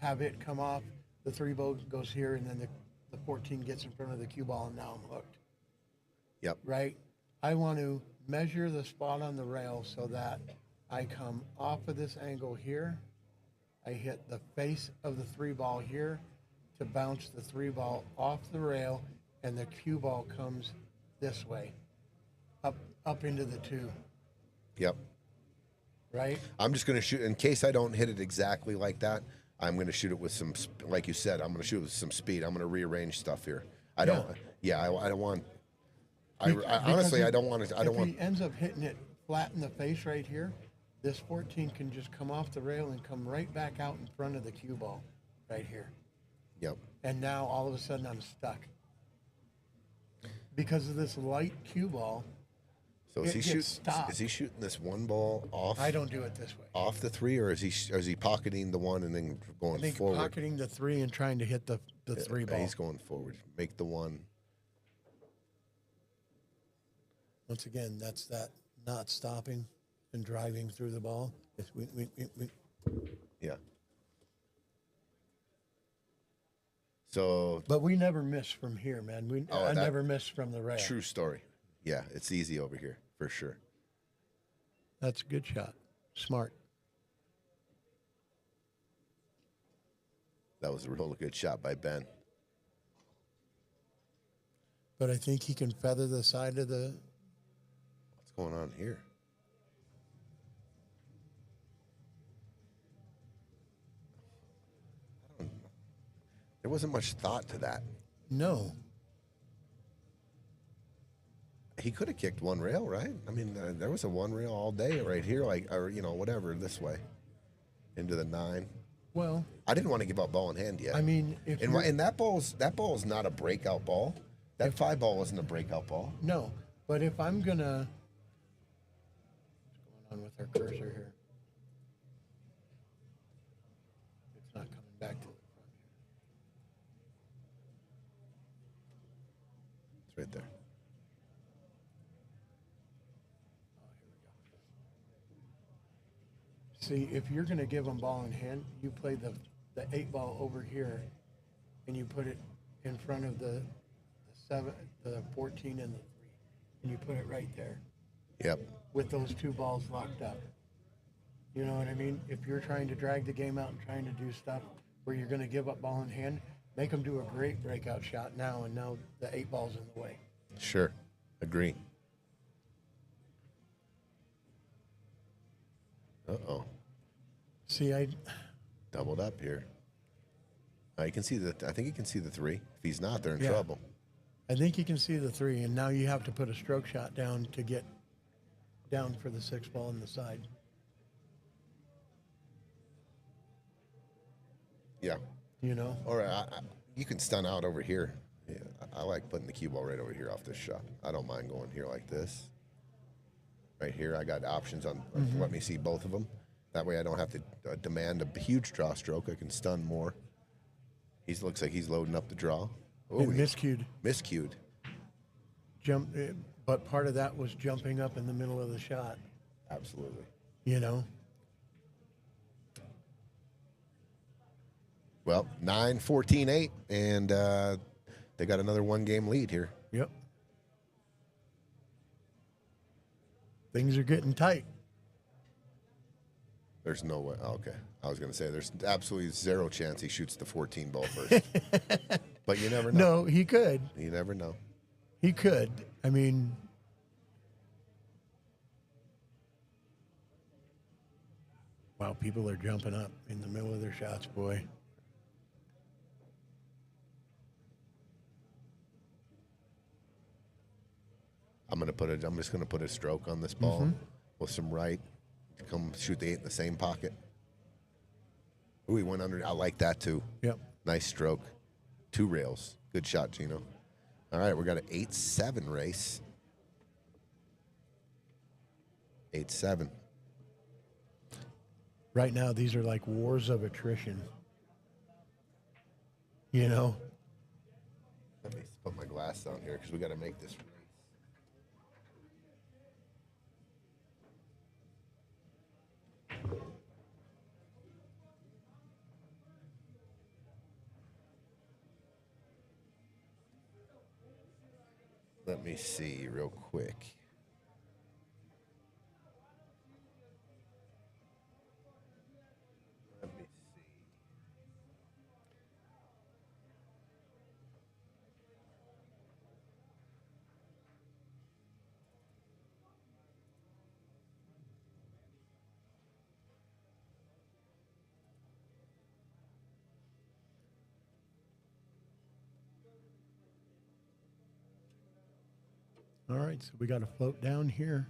Have it come off, the 3 ball goes here, and then the 14 gets in front of the cue ball, and now I'm hooked. Yep. Right? I want to measure the spot on the rail so that I come off of this angle here. I hit the face of the 3 ball here to bounce the 3 ball off the rail, and the cue ball comes this way, up into the 2. Yep. Right? I'm just going to shoot, in case I don't hit it exactly like that, I'm going to shoot it with some, like you said, I'm going to shoot it with some speed. I'm going to rearrange stuff here. I don't want, honestly, I don't want to, if he ends up hitting it flat in the face right here, this 14 can just come off the rail and come right back out in front of the cue ball right here. Yep. And now all of a sudden I'm stuck. Because of this light cue ball, so is he shooting this 1 ball off? I don't do it this way. Off the 3, or is he pocketing the 1 and then going forward? Pocketing the 3 and trying to hit the 3 ball. He's going forward. Make the 1. Once again, that's that not stopping and driving through the ball. Yeah. So. But we never miss from here, man. I never miss from the rail. True story. Yeah, it's easy over here, for sure. That's a good shot. Smart. That was a real good shot by Ben. But I think he can feather the side of the. What's going on here? There wasn't much thought to that. No. He could have kicked one rail, right? I mean, there was a one rail all day right here, like, or, you know, whatever, this way. Into the 9. Well, I didn't want to give up ball in hand yet. I mean, if and that ball's not a breakout ball. That 5 ball wasn't a breakout ball. No, but if I'm gonna, what's going on with our cursor here? It's not coming back to the front here. It's right there. See, if you're gonna give them ball in hand, you play the 8 ball over here, and you put it in front of the 7, the 14, and the 3, and you put it right there. Yep. With those 2 balls locked up. You know what I mean? If you're trying to drag the game out and trying to do stuff where you're going to give up ball in hand, make them do a great breakout shot now, and now the 8 ball's in the way. Sure. Agree. Uh-oh. See, I doubled up here. You can see I think you can see the 3. If he's not, they're in Yeah. trouble. I think you can see the 3, and now you have to put a stroke shot down to get down for the 6 ball on the side. Yeah. You know? Or you can stun out over here. Yeah, I like putting the cue ball right over here off this shot. I don't mind going here like this. Right here, I got options on. Let me see both of them. That way I don't have to demand a huge draw stroke. I can stun more. He looks like he's loading up the draw. Oh, And miscued. Miscued. But part of that was jumping up in the middle of the shot. Absolutely. You know? Well, 9-14-8, and they got another 1-game lead here. Yep. Things are getting tight. There's no way. Oh, okay. I was going to say there's absolutely 0 chance he shoots the 14 ball first. But you never know. No, he could. You never know. He could. I mean, wow, people are jumping up in the middle of their shots, boy. I'm just gonna put a stroke on this ball with some right. Come shoot the 8 in the same pocket. Ooh, he went under. I like that too. Yep. Nice stroke. 2 rails. Good shot, Gino. All right, we got an 8-7 race. 8-7. Right now, these are like wars of attrition. You know? Let me put my glass down here because we got to make this race. Let me see real quick. Let me see. All right, so we got to float down here.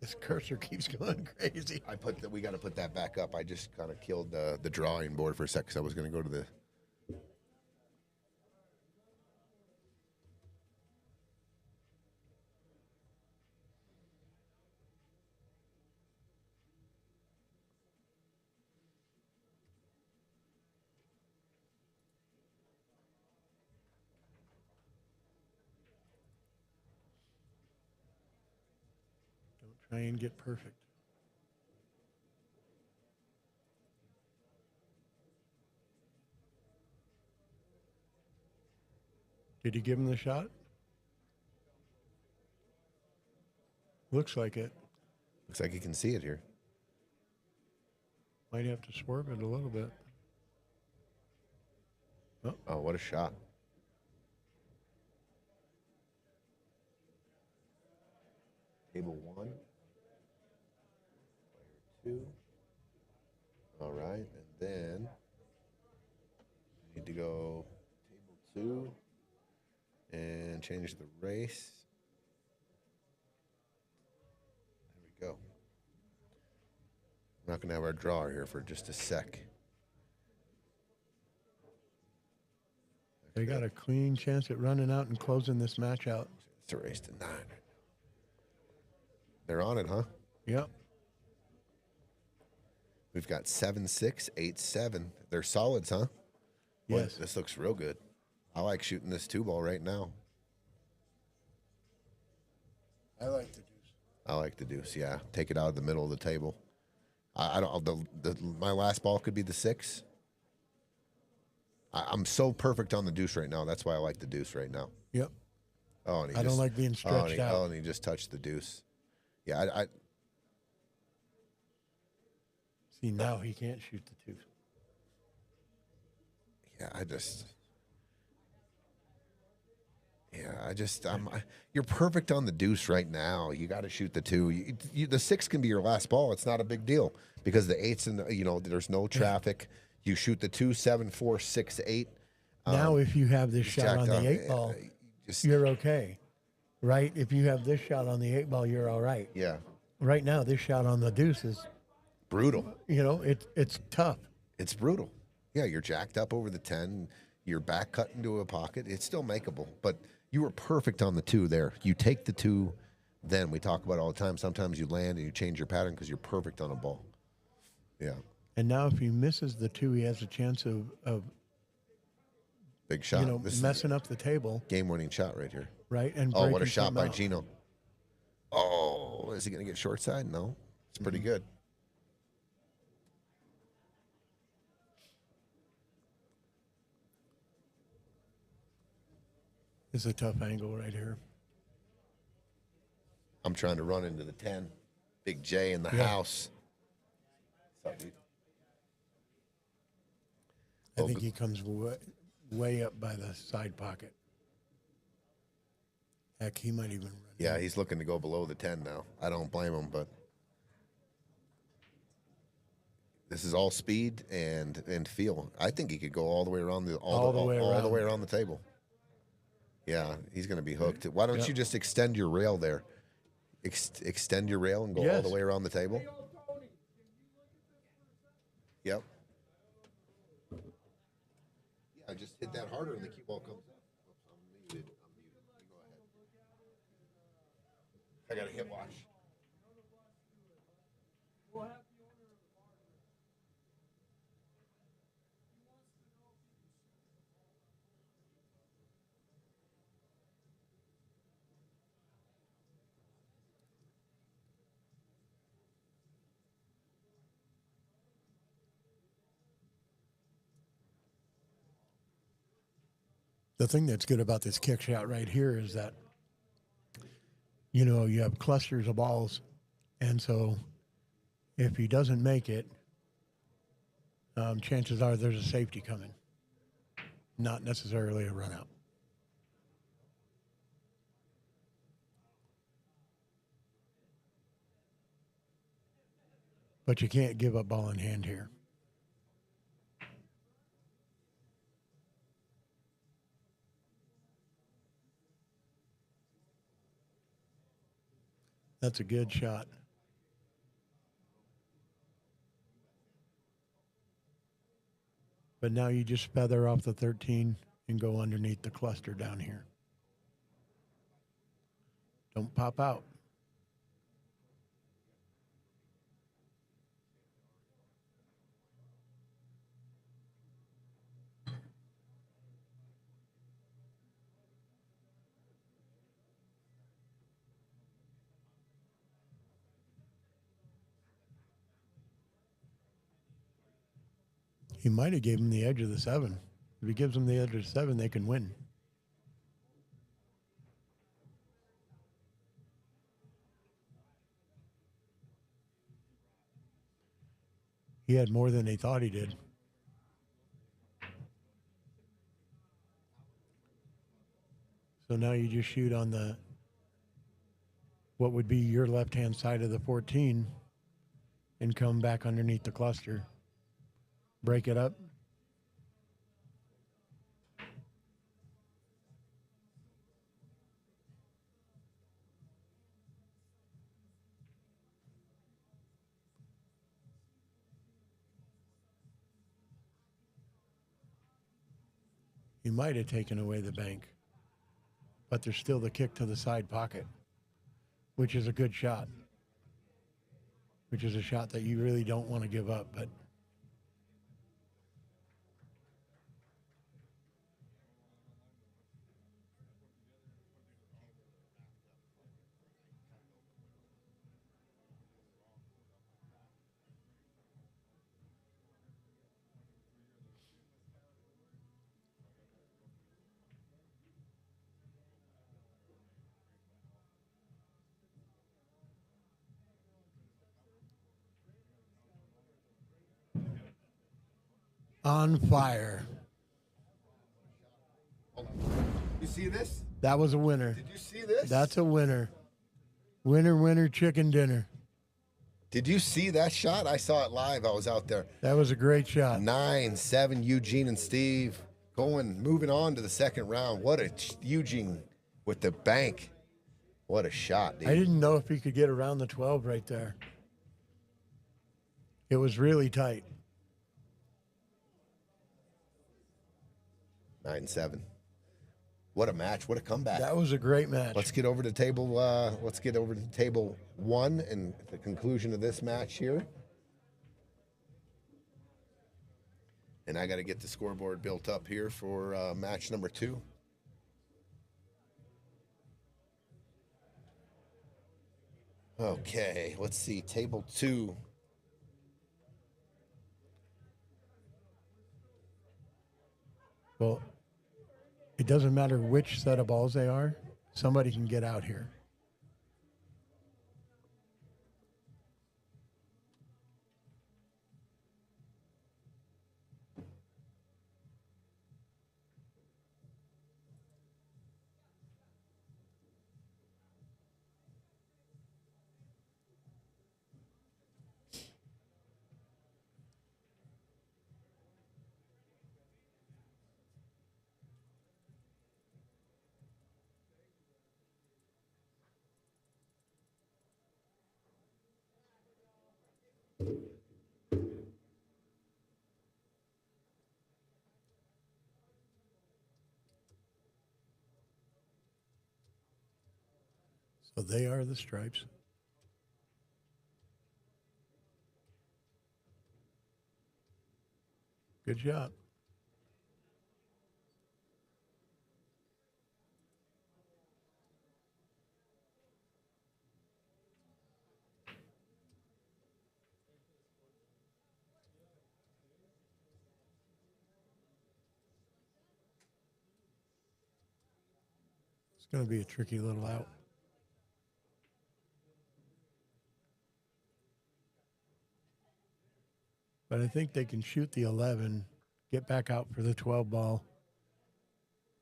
This cursor keeps going crazy. We got to put that back up. I just kind of killed the drawing board for a sec because I was going to go to the. Try and get perfect. Did he give him the shot? Looks like it. Looks like you can see it here. Might have to swerve it a little bit. Oh, what a shot. Table 1. Player 2. All right, and then we need to go table 2 and change the race. There we go. We're not going to have our drawer here for just a sec. They got a clean chance at running out and closing this match out. It's a race to 9. They're on it, huh? Yep. We've got 7-6, 8-7. They're solids, huh? Boy, Yes. this looks real good. I like shooting this 2-ball right now. I like the deuce. I like the deuce, yeah. Take it out of the middle of the table. I don't. My last ball could be the 6. I'm so perfect on the deuce right now. That's why I like the deuce right now. Yep. Oh, and I don't like being stretched out. Oh, and he just touched the deuce. Yeah, I See, now he can't shoot the 2. You're perfect on the deuce right now. You got to shoot the 2. The 6 can be your last ball. It's not a big deal because the 8's and there's no traffic. You shoot the 2, 7, 4, 6, 8. Now, if you have this shot on the 8 ball, you're okay, right? If you have this shot on the 8 ball, you're all right. Yeah. Right now, this shot on the deuce is brutal. It's tough. It's brutal. Yeah, you're jacked up over the 10. You're back cut into a pocket. It's still makeable, but you were perfect on the 2 there. You take the 2, then we talk about it all the time. Sometimes you land and you change your pattern because you're perfect on a ball. Yeah. And now if he misses the 2, he has a chance of big shot. Messing up the table. Game-winning shot right here. Right. And oh, what a shot by out. Gino. Oh, is he going to get short side? No. It's pretty good. It's a tough angle right here. I'm trying to run into the 10. Big J in the house. What's up, dude? I think he comes way up by the side pocket. Heck, he might even run. Yeah, he's looking to go below the 10 now. I don't blame him, but this is all speed and feel. I think he could go all the way around all the way around the table. Yeah, he's going to be hooked. Why don't you just extend your rail there? Extend your rail and go all the way around the table. Yep. Yeah, just hit that harder and the cue ball comes up. Oops, I'm muted. You go ahead. I got to hit watch. The thing that's good about this kick shot right here is that, you have clusters of balls. And so if he doesn't make it, chances are there's a safety coming, not necessarily a run out. But you can't give up ball in hand here. That's a good shot. But now you just feather off the 13 and go underneath the cluster down here. Don't pop out. He might have gave him the edge of the 7. If he gives them the edge of the 7, they can win. He had more than they thought he did. So now you just shoot on the, what would be your left-hand side of the 14 and come back underneath the cluster. Break it up. You might have taken away the bank, but there's still the kick to the side pocket, which is a good shot, which is a shot that you really don't want to give up, but on fire. You see this? That was a winner. Did you see this? That's a winner. Winner, winner, chicken dinner. Did you see that shot? I saw it live. I was out there. That was a great shot. 9-7, Eugene and Steve moving on to the second round. What a Eugene with the bank. What a shot, dude. I didn't know if he could get around the 12 right there. It was really tight. 9-7. What a match! What a comeback! That was a great match. Let's get over to table. Let's get over to table 1 and the conclusion of this match here. And I got to get the scoreboard built up here for match number 2. Okay, let's see. Table 2. Well, it doesn't matter which set of balls they are. Somebody can get out here. So they are the stripes. Good job. It's going to be a tricky little out. But I think they can shoot the 11, get back out for the 12 ball,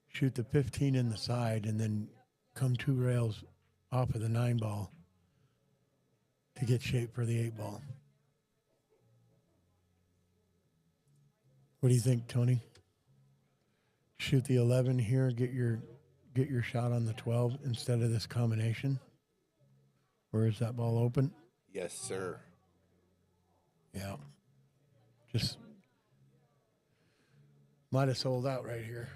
shoot the 15 in the side, and then come 2 rails off of the 9 ball to get shape for the 8 ball. What do you think, Tony? Shoot the 11 here, get your shot on the 12 instead of this combination? Or is that ball open? Yes, sir. Yeah. Just might have sold out right here.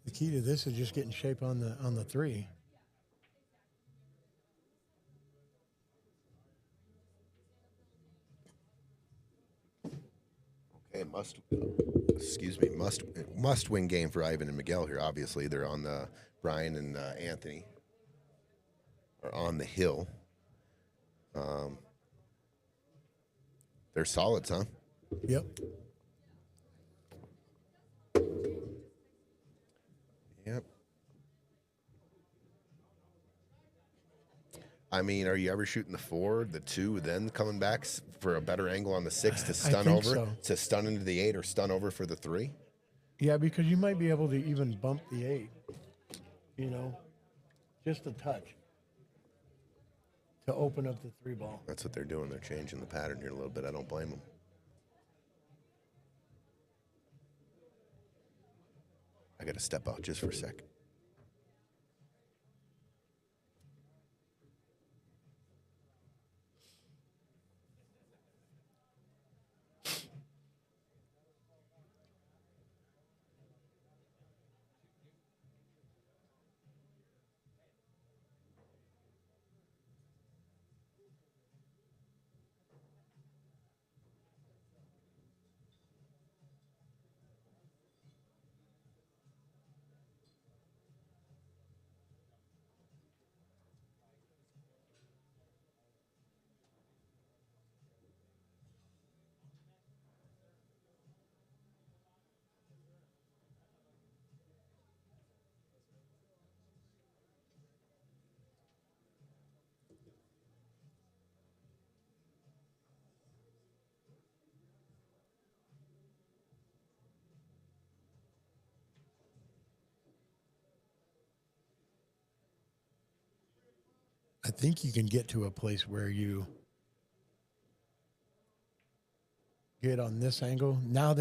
The key to this is just getting shape on the 3. Hey, must win game for Ivan and Miguel here. Obviously, they're on the Brian and Anthony are on the hill. They're solids, huh? Yep. Yep. I mean, are you ever shooting the 4, the 2, then coming back for a better angle on the 6 to stun over, so. to stun into the 8 or stun over for the 3? Yeah, because you might be able to even bump the 8, just a touch to open up the 3 ball. That's what they're doing. They're changing the pattern here a little bit. I don't blame them. I got to step out just for a sec. I think you can get to a place where you get on this angle. Now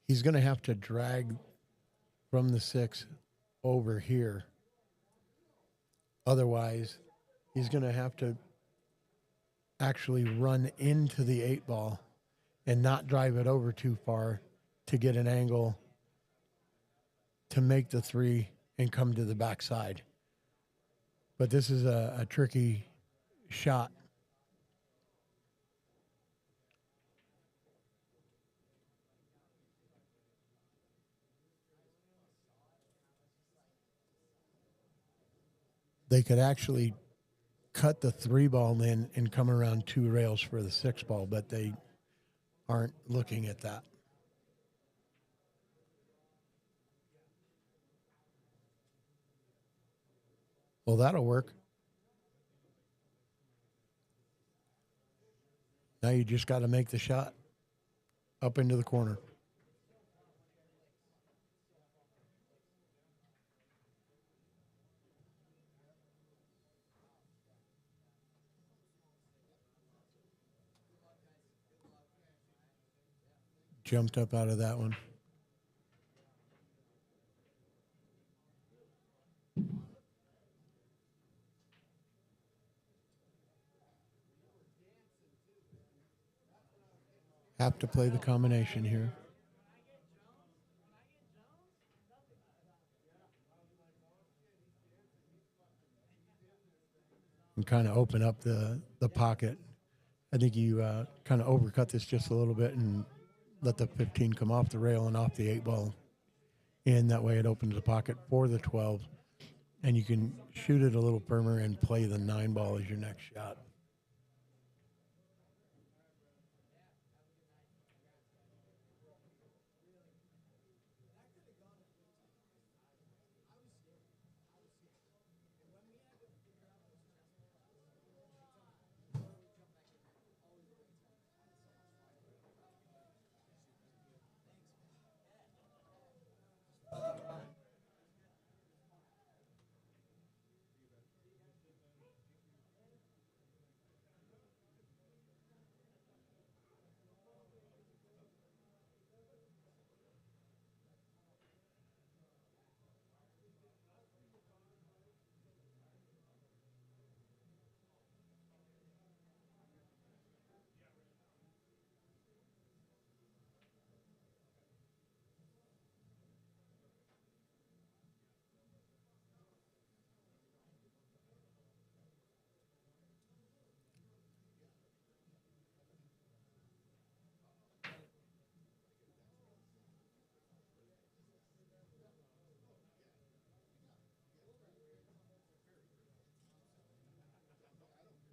he's going to have to drag from the 6 over here. Otherwise, he's going to have to actually run into the 8 ball and not drive it over too far to get an angle to make the 3 and come to the backside. But this is a tricky shot. They could actually cut the 3 ball in and come around 2 rails for the 6 ball, but they aren't looking at that. Well, that'll work. Now you just got to make the shot up into the corner. Jumped up out of that one. Have to play the combination here. And kind of open up the pocket. I think you kind of overcut this just a little bit and let the 15 come off the rail and off the 8 ball. And that way it opens the pocket for the 12. And you can shoot it a little firmer and play the 9 ball as your next shot.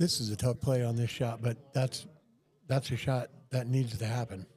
This is a tough play on this shot, but that's a shot that needs to happen.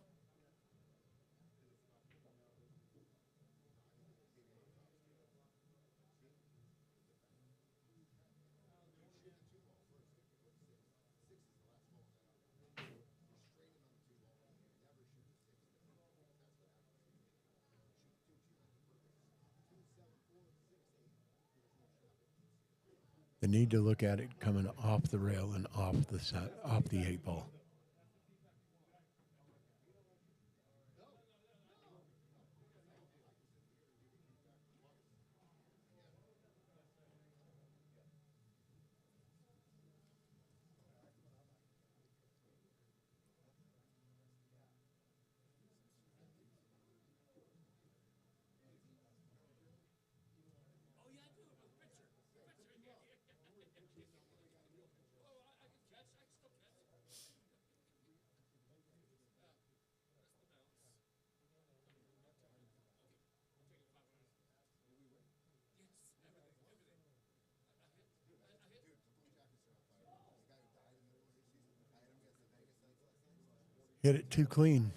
They need to look at it coming off the rail and off the 8 ball. Hit it too clean.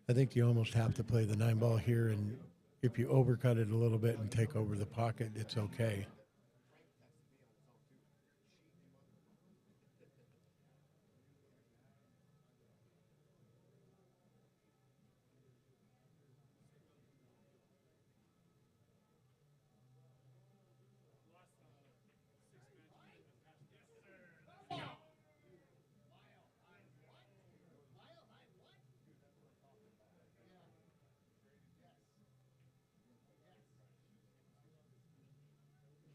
I think you almost have to play the 9 ball here, and if you overcut it a little bit and take over the pocket, it's okay.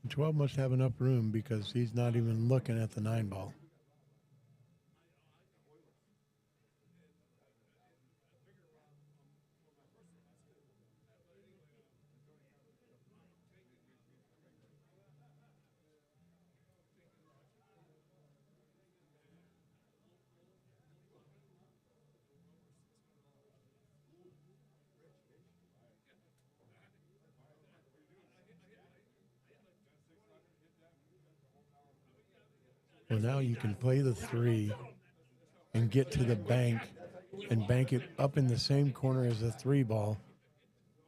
And 12 must have enough room because he's not even looking at the 9 ball. Well, now you can play the 3 and get to the bank and bank it up in the same corner as the 3 ball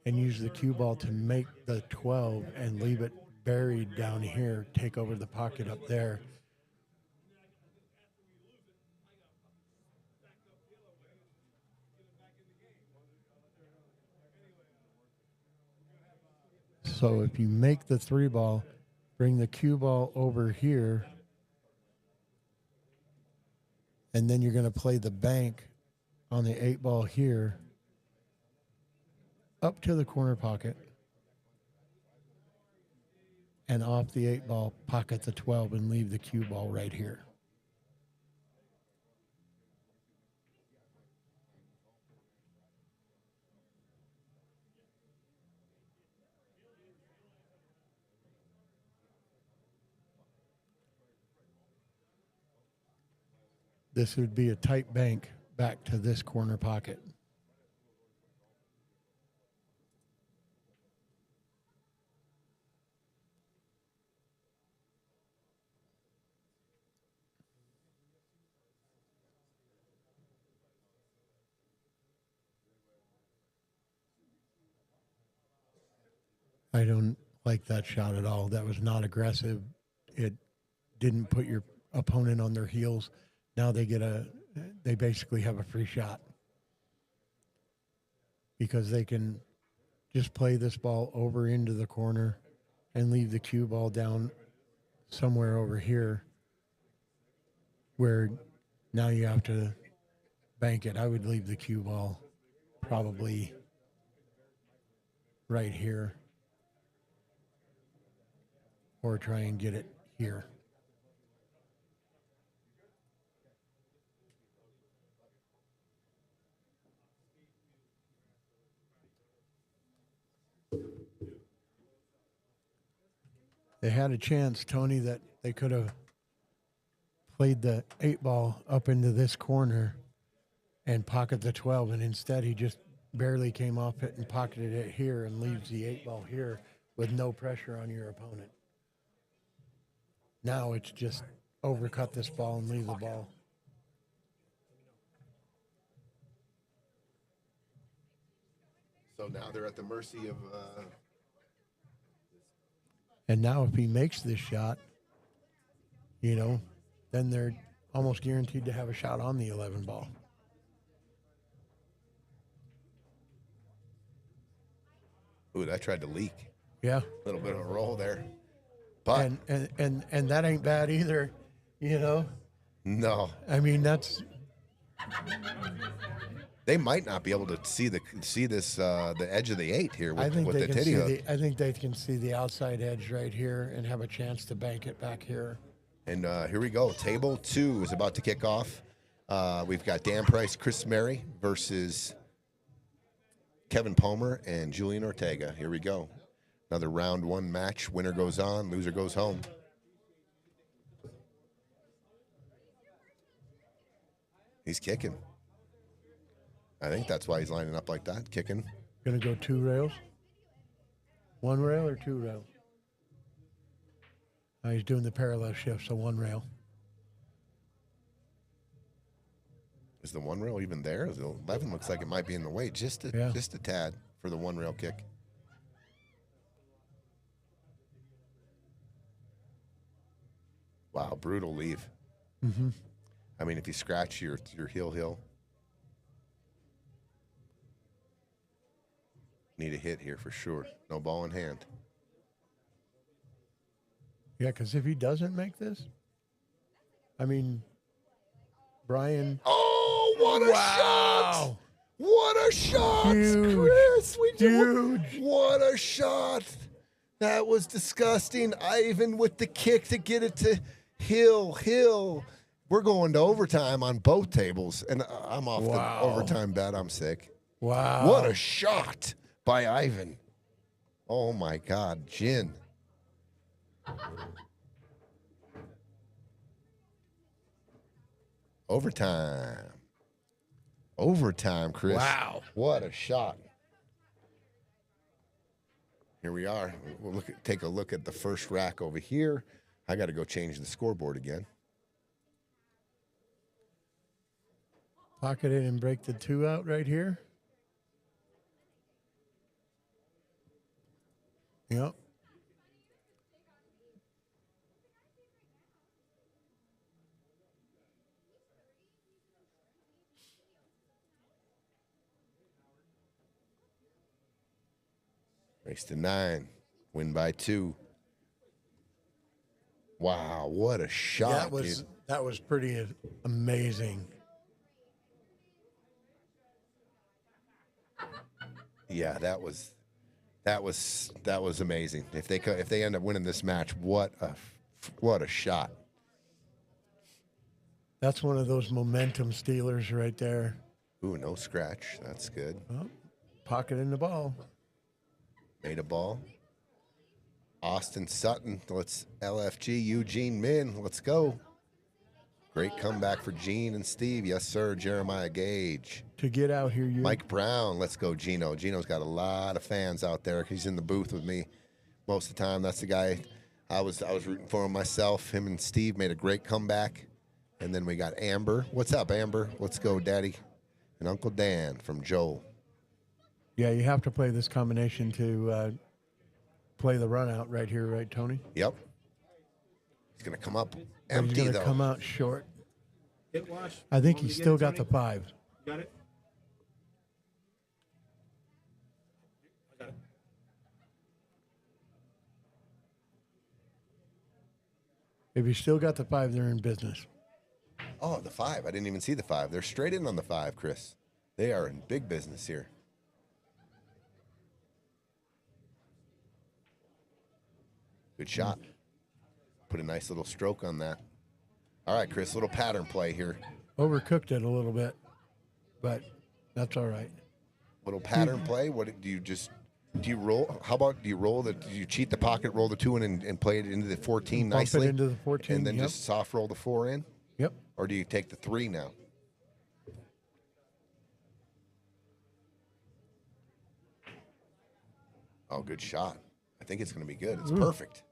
and use the cue ball to make the 12 and leave it buried down here, take over the pocket up there. So if you make the 3 ball, bring the cue ball over here, and then you're going to play the bank on the 8 ball here up to the corner pocket and off the 8 ball, pocket the 12 and leave the cue ball right here. This would be a tight bank back to this corner pocket. I don't like that shot at all. That was not aggressive. It didn't put your opponent on their heels. Now they basically have a free shot because they can just play this ball over into the corner and leave the cue ball down somewhere over here where now you have to bank it. I would leave the cue ball probably right here or try and get it here. They had a chance, Tony, that they could have played the 8-ball up into this corner and pocket the 12, and instead he just barely came off it and pocketed it here and leaves the 8-ball here with no pressure on your opponent. Now it's just overcut this ball and leave the ball. So now they're at the mercy of... And now if he makes this shot, then they're almost guaranteed to have a shot on the 11 ball. Ooh, that tried to leak. Yeah. A little bit of a roll there. But and that ain't bad either, No. I mean, that's... They might not be able to see the edge of the 8 here with the titty hook. I think they can see the outside edge right here and have a chance to bank it back here. And here we go. Table 2 is about to kick off. We've got Dan Price, Chris Marye versus Kevin Palmer and Julien Ortega. Here we go. Another round 1 match. Winner goes on, loser goes home. He's kicking. I think that's why he's lining up like that, kicking. Gonna go 2 rails? 1 rail or 2 rails? He's doing the parallel shift, so 1 rail. Is the 1 rail even there? The 11 looks like it might be in the way, just a tad for the 1 rail kick. Wow, brutal leave. Mm-hmm. I mean, if you scratch your heel. Need a hit here for sure. No ball in hand. Yeah, because if he doesn't make this, I mean, Brian. Oh, what a shot! What a shot, Huge. Chris! Huge. What a shot! That was disgusting. Ivan with the kick to get it to Hill. We're going to overtime on both tables, and I'm off the overtime bet. I'm sick. Wow. What a shot by Ivan. Oh, my God. Gin. Overtime. Overtime, Chris. Wow. What a shot. Here we are. We'll take a look at the first rack over here. I got to go change the scoreboard again. Pocket it and break the 2 out right here. Yep. Race to 9. Win by 2. Wow, what a shot. That was pretty amazing. Yeah, that was amazing. If they end up winning this match, what a shot. That's one of those momentum stealers right there. Ooh, no scratch. That's good. Oh, pocket in the ball. Made a ball. Austin Sutton. Let's LFG Eugene Min. Let's go. Great comeback for Gene and Steve. Yes, sir. Jeremiah Gage. To get out here, Mike Brown. Let's go, Gino. Gino's got a lot of fans out there. He's in the booth with me most of the time. That's the guy I was rooting for him myself. Him and Steve made a great comeback. And then we got Amber. What's up, Amber? Let's go, Daddy. And Uncle Dan from Joel. Yeah, you have to play this combination to play the run out right here, right, Tony? Yep. He's going to come up empty, he's though. Going to come out short. Hit wash. I think he's still got the 5. Got it? I got it. If he's still got the 5, they're in business. Oh, the 5. I didn't even see the 5. They're straight in on the 5, Chris. They are in big business here. Good shot. Put a nice little stroke on that. All right, Chris, little pattern play here. Overcooked it a little bit, but that's all right. Little pattern play? What do you just Do you roll? How about do you cheat the pocket, roll the 2 in, and play it into the 14 Bump nicely? it into the 14, and then yep. just soft roll the 4 in? Yep. Or do you take the 3 now? Oh, good shot. I think it's going to be good. It's perfect.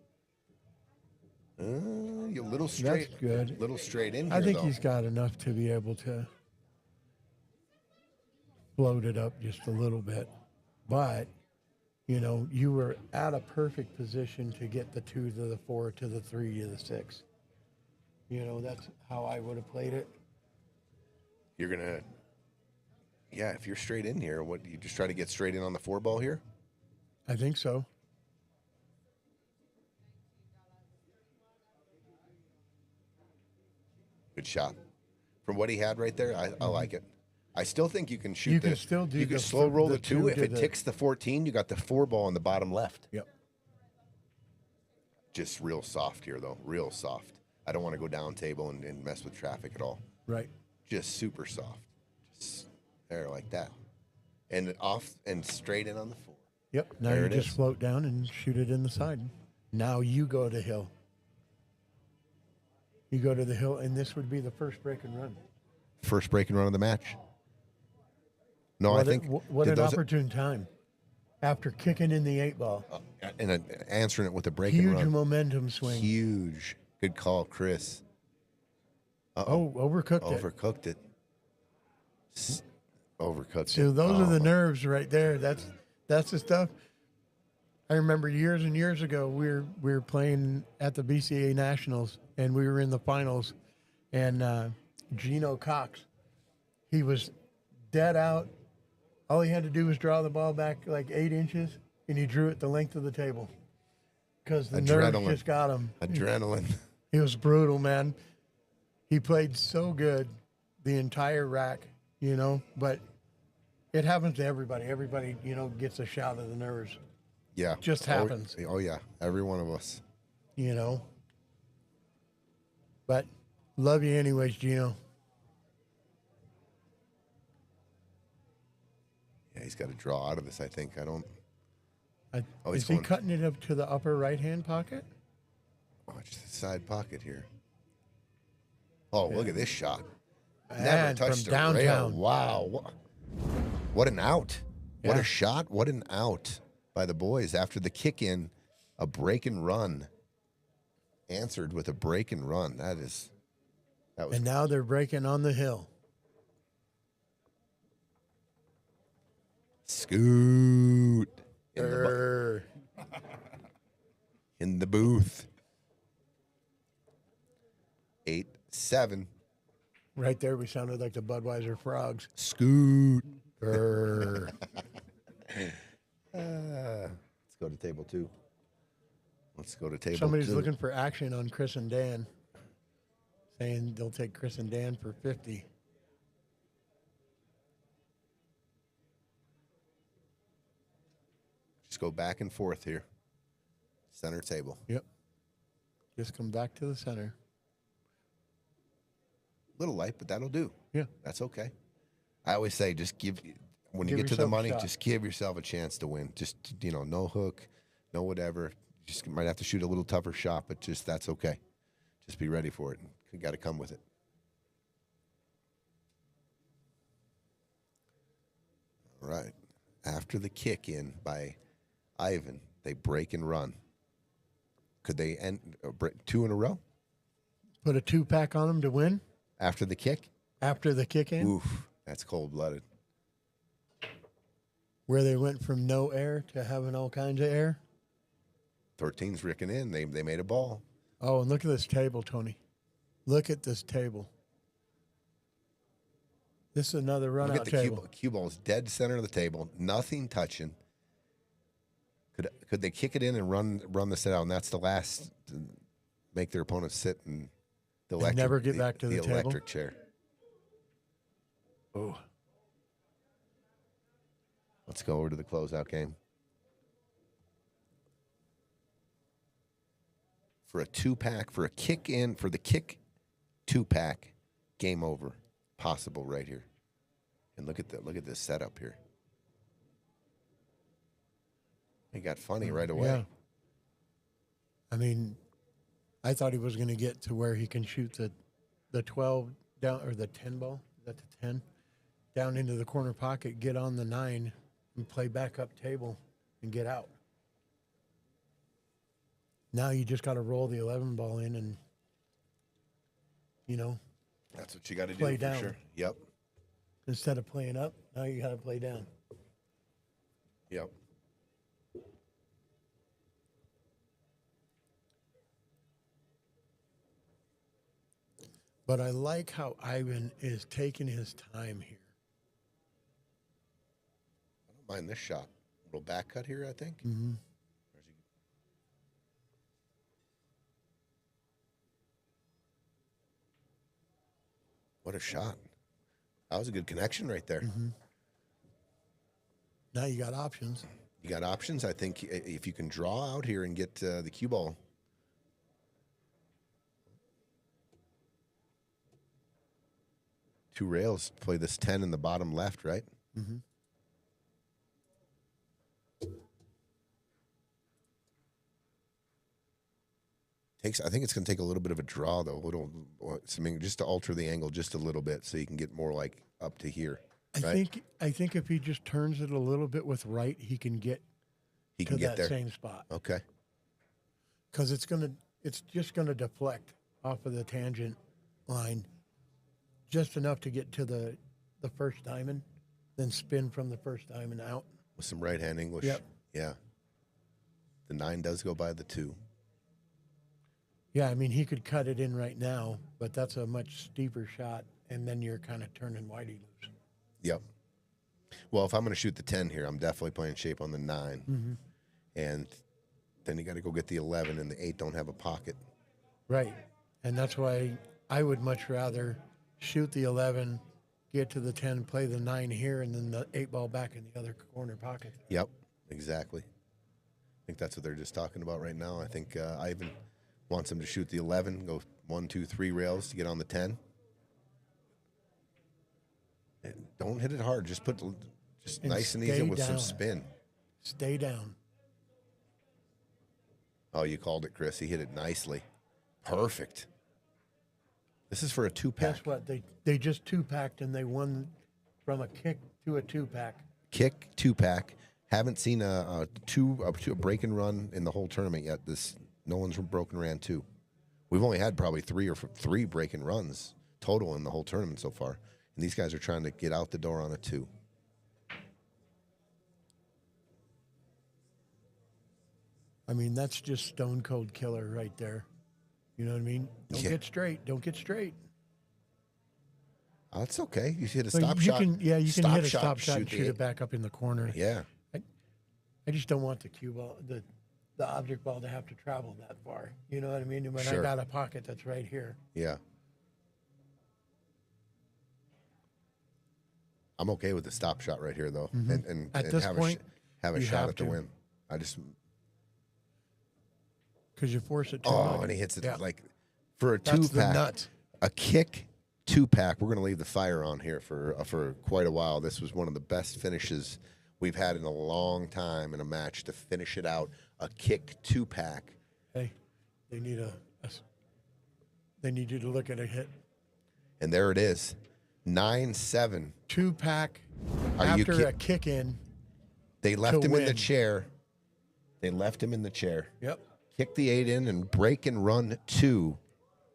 You're a little straight. That's good. Little straight in here, I think though. he's got enough to be able to float it up just a little bit. But, you know, you were at a perfect position to get the 2 to the 4 to the 3 to the 6. You know, that's how I would have played it. You're going to, yeah, if you're straight in here, what, you just try to get straight in on the 4 ball here? I think so. Good shot. From what he had right there, I like it. I still think you can shoot You can still do you can the slow roll the 2. 2 If to it the- ticks the 14, you got the 4 ball on the bottom left. Yep. Just real soft here, though. Real soft. I don't want to go down table and mess with traffic at all. Right. Just super soft. Just there like that. And off and straight in on the 4. Yep. Now There you it just is. float down and shoot it in the side. Now you go to hill. You go to the hill, and this would be the first break and run. First break and run of the match. No, What I think. what did an those- opportune time. After kicking in the 8 ball. and answering it with a break and Huge run. momentum swing. Huge. Good call, Chris. Oh, overcooked it. Overcooked it. Overcooked it. So those are the Oh. nerves right there. That's the stuff. I remember years and years ago we were playing at the BCA Nationals and we were in the finals, and Gino Cox, he was dead out. All he had to do was draw the ball back like 8 inches, and he drew it the length of the table because the nerves Adrenaline. just got him. Adrenaline. It was brutal, man. He played so good the entire rack, you know, but it happens to everybody. Everybody, you know, gets a shot of the nerves, Yeah. Just happens. Oh, yeah. Every one of us. you know. But love you anyways, Gino. Yeah, he's got to draw out of this, I think. I don't. I, Oh, he's is he going- cutting it up to the upper right-hand pocket? Watch the side pocket here. Oh, look at this shot. Never And touched from a rail. downtown. Wow. What an out. What Yeah. a shot. What an out by the boys after the kick in. A break and run. Answered with a break and run. That was And now they're breaking on the hill. Scoot Err. in the booth. 8-7. Right there, we sounded like the Budweiser frogs. Scoot. Err. Let's go to table 2. Let's go to table Somebody's 2. looking for action on Chris and Dan, saying they'll take Chris and Dan for 50. Just go back and forth here. Center table. Yep. Just come back to the center. Little light, but that'll do. Yeah. That's okay. I always say just when you Give get to the yourself a money, shot. just give yourself a chance to win. Just, no hook, no whatever. Just might have to shoot a little tougher shot, but just that's okay. Just be ready for it. You got to come with it. All right. After the kick in by Ivan, they break and run. Could they end 2 in a row Put a 2-pack on them to win after the kick? after the kick in, Oof, that's cold-blooded. where they went from no air to having all kinds of air. 13's ricking in. They made a ball. Oh, and look at this table, Tony. Look at this table. This is another Look run-out at the table. cue ball's dead center of the table. Nothing touching. Could they kick it in and run the set out? And that's the last to make their opponent sit in the electric, never get back to the table? electric chair. Oh, Let's go over to the closeout game. For a 2-pack, for a kick in, for the kick 2-pack, game over. Possible right here. And look at this setup here. He got funny right away. Yeah. I mean, I thought he was going to get to where he can shoot the 12 down, or the 10 ball. Is that the 10? Down into the corner pocket, get on the 9, and play back up table and get out. Now you just got to roll the 11 ball in and, That's what you got to do. Play for down. Sure. Yep. instead of playing up, now you got to play down. Yep. But I like how Ivan is taking his time here. I don't mind this shot. Little back cut here, I think. Mm-hmm. What a shot. That was a good connection right there. Mm-hmm. Now you got options. You got options. I think if you can draw out here and get the cue ball. Two rails, play this 10 in the bottom left, right? Mm-hmm. I think it's going to take a little bit of a draw, though. Just to alter the angle just a little bit so you can get more like up to here. Right? I think if he just turns it a little bit with right, he can get that there. same spot. Okay. Because it's just gonna deflect off of the tangent line just enough to get to the first diamond, then spin from the first diamond out. With some right hand English. Yep. Yeah. The 9 does go by the 2. Yeah, I mean, he could cut it in right now, but that's a much steeper shot, and then you're kind of turning whitey loose. Yep. Well, if I'm going to shoot the 10 here, I'm definitely playing shape on the 9. Mm-hmm. And then you got to go get the 11, and the 8 don't have a pocket. Right. And that's why I would much rather shoot the 11, get to the 10, play the 9 here, and then the 8 ball back in the other corner pocket. Yep, exactly. I think that's what they're just talking about right now. I think Ivan wants him to shoot the 11, go 1, 2, 3 rails to get on the 10. And don't hit it hard. Just And nice and easy with some down. spin. Stay down. Oh, you called it, Chris. He hit it nicely. Perfect. This is for a 2-pack. Guess what? They just 2-packed, and they won from a kick to a 2-pack. Kick 2-pack. Haven't seen a break and run in the whole tournament yet. No one's broken ran 2. We've only had probably 3 break and runs total in the whole tournament so far. And these guys are trying to get out the door on a 2. I mean, that's just stone cold killer right there. You know what I mean? Don't get straight. Don't get straight. Oh, that's okay. You hit a But stop you shot. can hit a stop shot and the shoot 8. it back up in the corner. Yeah. I just don't want the cue ball, the object ball to have to travel that far. You know what I mean? When Sure. I got a pocket that's right here. Yeah. I'm okay with the stop shot right here, though, Mhm. and At this point, have a you shot have at the to. win. I just Because you force it too oh, much. and he hits it Yeah. like for a That's the 2-pack, nuts. a kick 2-pack. We're going to leave the fire on here for quite a while. This was one of the best finishes we've had in a long time in a match to finish it out. A kick 2-pack. Hey, they need they need you to look at a hit. And there it is. 9-7. 2-pack Are you after a kick in. They left to him in the win. chair. They left him in the chair. Yep. Kick the 8 in and break and run 2.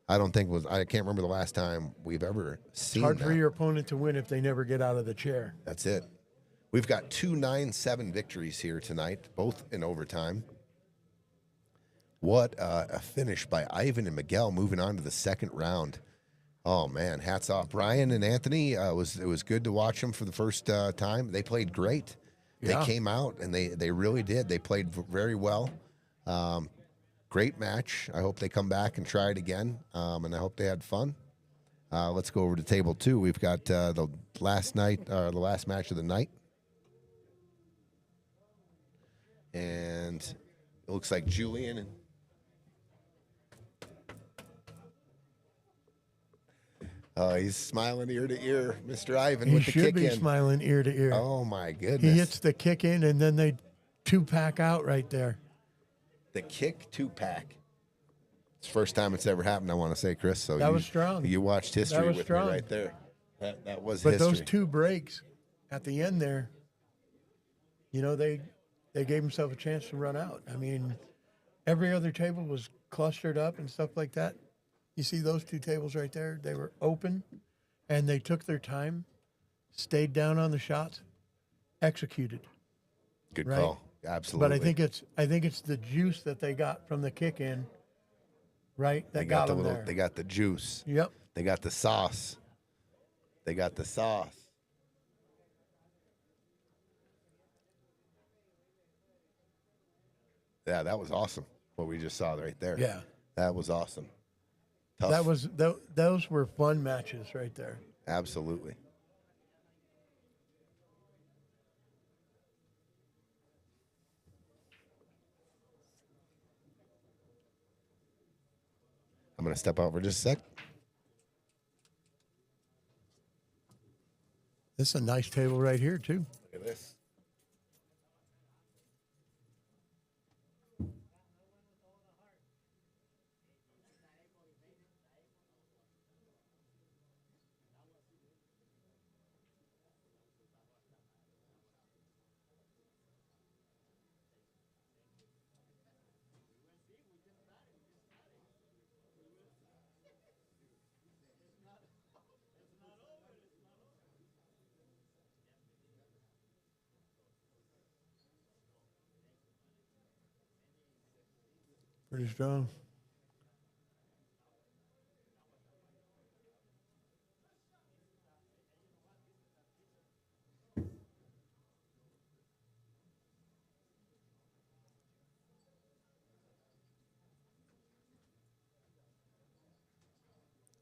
I can't remember the last time we've ever seen Hard that. for your opponent to win if they never get out of the chair. That's it. We've got 2 9-7 victories here tonight, both in overtime. What a finish by Ivan and Miguel, moving on to the second round. Oh man, hats off, Brian and Anthony. It was good to watch them for the first time. They played great. Yeah. They came out and they really did. They played very well. Great match. I hope they come back and try it again. And I hope they had fun. Let's go over to table 2. We've got the last match of the night. And it looks like Julien and he's smiling ear to ear, Mr. Ivan, He with the should kick be in. smiling ear to ear. Oh my goodness! He hits the kick in, and then they 2-pack out right there. The kick 2-pack. It's the first time it's ever happened, I want to say, Chris. So That was strong. You watched history was with strong. me right there. That was But history. those 2 breaks at the end there, you know, they gave themselves a chance to run out. I mean, every other table was clustered up and stuff like that. You see those 2 tables right there? They were open, and they took their time, stayed down on the shots, executed. Good right? call. Absolutely. But I think it's the juice that they got from the kick in, right? That they got the them little. there. They got the juice. Yep. They got the sauce. They got the sauce. Yeah, that was awesome. What we just saw right there. Yeah. That was awesome. Tough. That was those were fun matches right there. Absolutely. I'm going to step out for just a sec. This is a nice table right here too. Look at this. Pretty strong.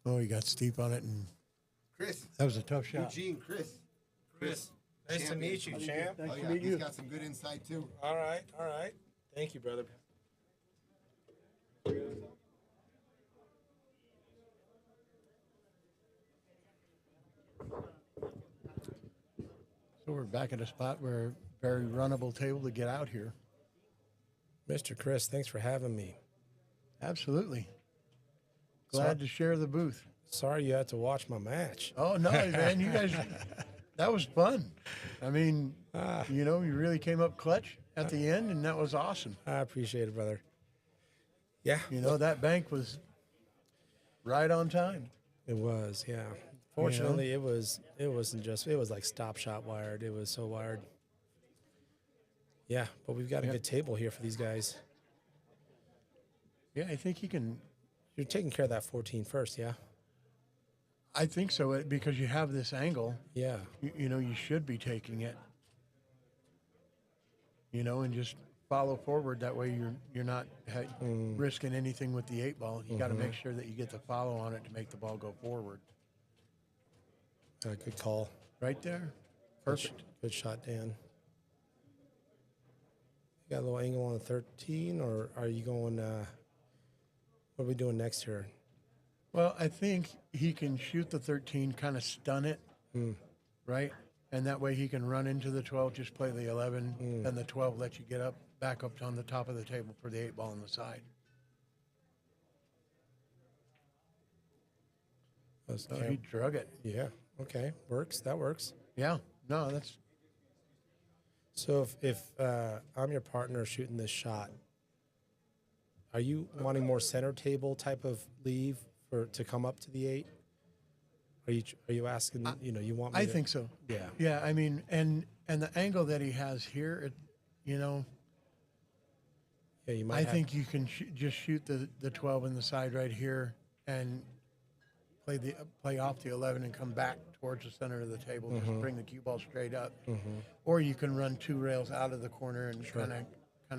Oh, he got steep on it, and Chris. that was a tough shot. Eugene, Chris. Chris, nice to meet you, champ. Nice Oh, to yeah. meet He's you. got some good insight, too. All right, all right. Thank you, brother. So we're back at a spot where very runnable table to get out here. Mr. Chris, thanks for having me. Absolutely. Glad to share the booth. Sorry you had to watch my match. Oh no, man, you guys, that was fun. I mean, you know, you really came up clutch at the end, and that was awesome. I appreciate it, brother. Yeah, You know, that bank was right on time. it was. Yeah. Fortunately, it wasn't just. It was like stop shot wired. It was so wired. Yeah, but we've got a good table here for these guys. Yeah, I think you can. You're taking care of that 14 first, yeah? I think so because you have this angle. Yeah. You know, you should be taking it. You know, and just follow forward. That way, you're not risking anything with the 8-ball. You got to make sure that you get the follow on it to make the ball go forward. Good call. Right there, perfect. Good shot, Dan. You got a little angle on the 13, or are you going? What are we doing next here? Well, I think he can shoot the 13, kind of stun it, right? And that way he can run into the 12, just play the 11, and the 12 lets you get up, back up on the top of the table for the 8-ball on the side. So he drug it. Yeah. Okay. Works. That works. Yeah. No, that's So if I'm your partner shooting this shot, are you wanting more center table type of leave to come up to the 8? Are you asking? You want me? I think so. Yeah. Yeah. I mean, and the angle that he has here, you know, Yeah. You might. I think you can just shoot the 12 in the side right here and play off the 11 and come back towards the center of the table. Just bring the cue ball straight up, or you can run 2 rails out of the corner and kind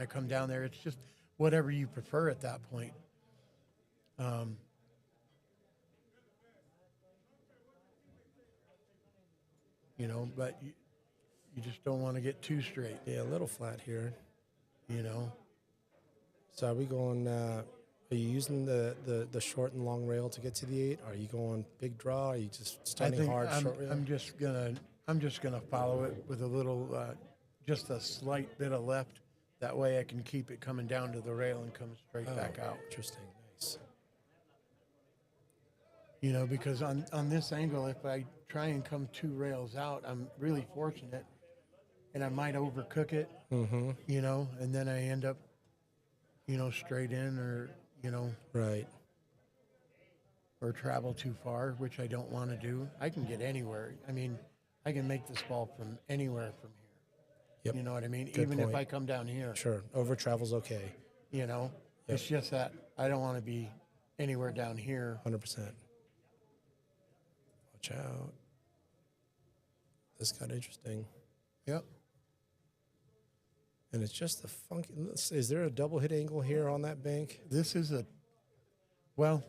of come down there. It's just whatever you prefer at that point. You know, but you just don't want to get too straight. Yeah, a little flat here. You know. So are we going? Are you using the short and long rail to get to the 8? Are you going big draw? Are you just standing hard short rail? I'm just gonna follow it with a little, just a slight bit of left That way I can keep it coming down to the rail and come straight back out. Interesting. Nice. You know, because on this angle, if I try and come 2 rails out, I'm really fortunate, and I might overcook it, you know, and then I end up, you know, straight in or, you know, Right. or travel too far, which I don't want to do. I can get anywhere. I mean, I can make this ball from anywhere from here. Yep. You know what I mean? Good Even if point. I come down here, Sure. Over travel's okay. you know, Yep. it's just that I don't want to be anywhere down here. 100%. Watch out. This got interesting. Yep. And it's just the funky. Is there a double hit angle here on that bank? This is well,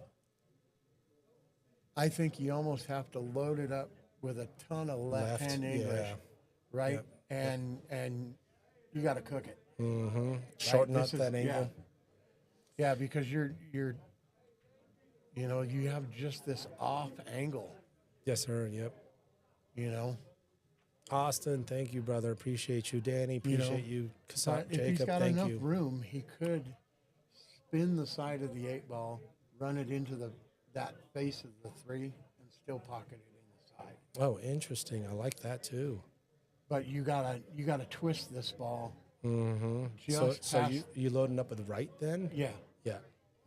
I think you almost have to load it up with a ton of left-hand English, yeah. right? Yep. And you got to cook it. Shorten up This is- that angle. Yeah, because you're, you know, you have just this off angle, Yes, sir. Yep. you know. Austin, thank you, brother. Appreciate you. Danny, appreciate you. But if he's Jacob, got thank enough you. room, he could spin the side of the 8-ball, run it into that face of the 3, and still pocket it in the side. Oh, interesting. I like that too. But you gotta twist this ball. So, Just past, you loading up with right then? yeah, Yeah.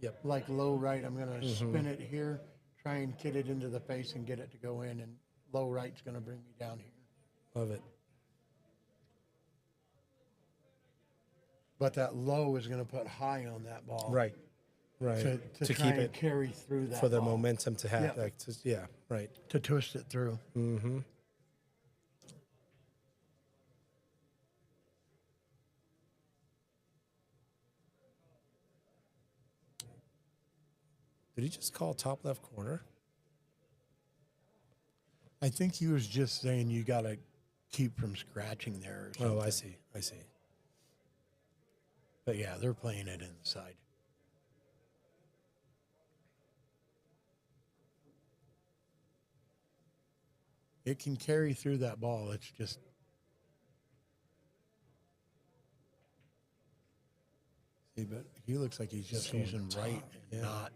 Yep. like low right. I'm gonna spin it here, try and get it into the face and get it to go in, and low right's gonna bring me down here. Love it. But that low is gonna put high on that ball, Right. Right. To To try keep and it carry through that for the ball, momentum to have. Yeah. Like, yeah. Right. to twist it through. Mm-hmm. Did he just call top left corner? I think he was just saying you gotta keep from scratching there. Or something. Oh, I see. I see. But yeah, they're playing it inside. It can carry through that ball. It's just see, but he looks like he's just So using top, right and yeah. not.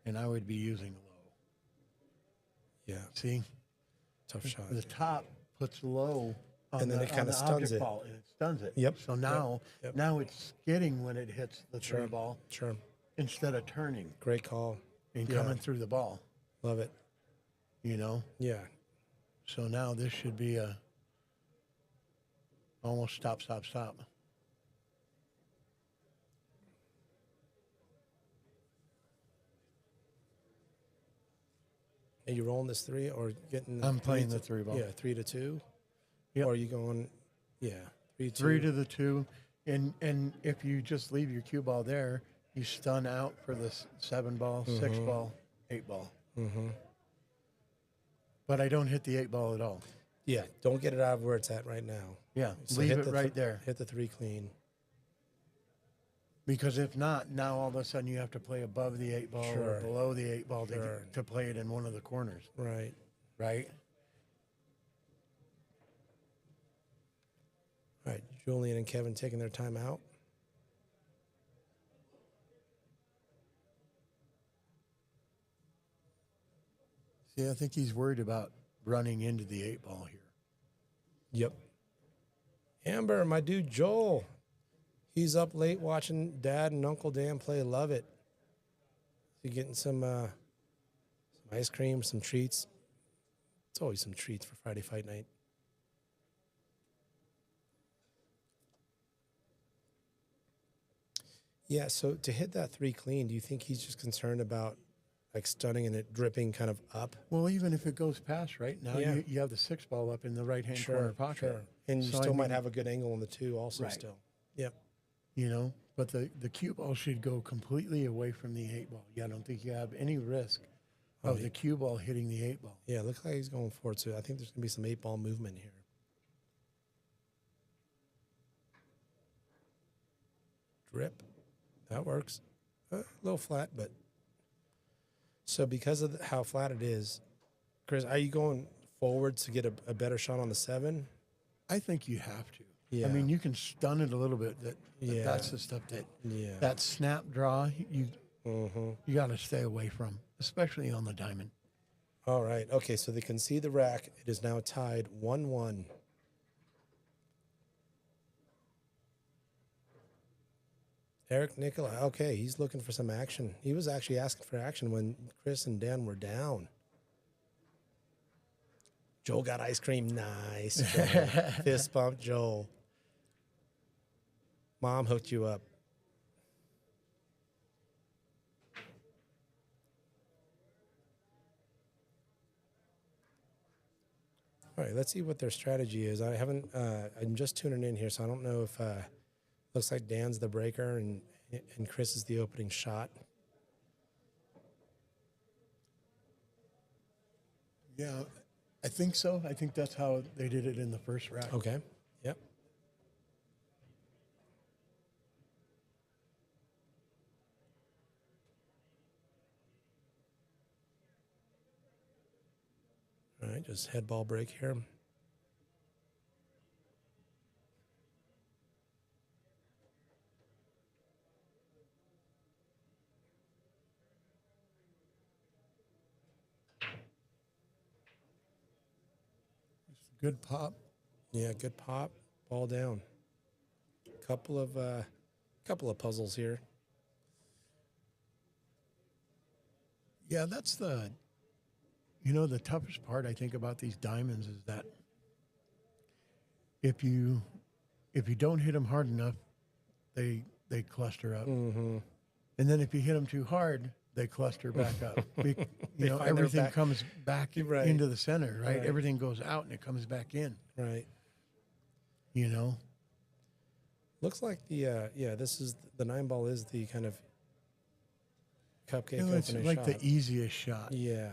And I would be using low. Yeah. See, Tough shot. the top puts low. On And then the, it kinda on the stuns object it. ball, and it stuns it. Yep. So now, Yep. now it's skidding when it hits the Sure. 3 ball Sure. instead of turning Great call. and Yeah. coming through the ball. Love it. You know. Yeah. So now this should be a almost stop. Are you rolling this 3 or getting? I'm playing three the 3 ball. Yeah, 3-2. Yep. Or are you going? Yeah, 3-2. 3 to the 2, and if you just leave your cue ball there, you stun out for the 7 ball, 6 ball, 8 ball. But I don't hit the 8 ball at all. Yeah, don't get it out of where it's at right now. Yeah, So leave hit it the right there. Hit the 3 clean. Because if not, now all of a sudden you have to play above the 8 ball Sure. or below the 8 ball Sure. to play it in one of the corners, Right. right? All right, Julien and Kevin taking their time out. See, I think he's worried about running into the 8 ball here. Yep. Amber, my dude Joel, he's up late watching Dad and Uncle Dan play. Love it. He getting some ice cream, some treats. It's always some treats for Friday fight night. Yeah, so to hit that 3 clean, do you think he's just concerned about like stunning and it dripping kind of up? Well, even if it goes past right now, Yeah. you have the 6 ball up in the right-hand corner pocket. Sure. And you So, I still might mean, have a good angle on the 2 also Right. still. Yep. You know, but the cue ball should go completely away from the 8 ball. Yeah, I don't think you have any risk of the cue ball hitting the 8 ball. Yeah, looks like he's going for it, so I think there's going to be some 8 ball movement here. Drip. That works. A little flat, but... So because of how flat it is, Chris, are you going forward to get a better shot on the 7? I think you have to. Yeah. I mean, you can stun it a little bit. Yeah. That's the stuff that Yeah. that snap draw you Mm-hmm. you got to stay away from, especially on the diamond. All right. Okay, so they concede the rack. It is now tied 1-1. Eric Nicola. Okay, he's looking for some action. He was actually asking for action when Chris and Dan were down. Joel got ice cream. Nice. Joel. Fist bump, Joel. Mom hooked you up. All right, let's see what their strategy is. I haven't. I'm just tuning in here, so I don't know if. Looks like Dan's the breaker and Chris is the opening shot. Yeah, I think so. I think that's how they did it in the first rack. Okay. Yep. All right, just head ball break here. Good pop. Yeah, good pop. Ball down. Couple of puzzles here. Yeah, that's the toughest part I think about these diamonds is that if you don't hit them hard enough, they cluster up. Mm-hmm. And then if you hit them too hard, they cluster back up. Find Everything their comes back Right. into the center, right? Right. Everything goes out and it comes back in, Right. you know? Looks like this is the 9-ball is the kind of cupcake It's opening like shot. the easiest shot. Yeah.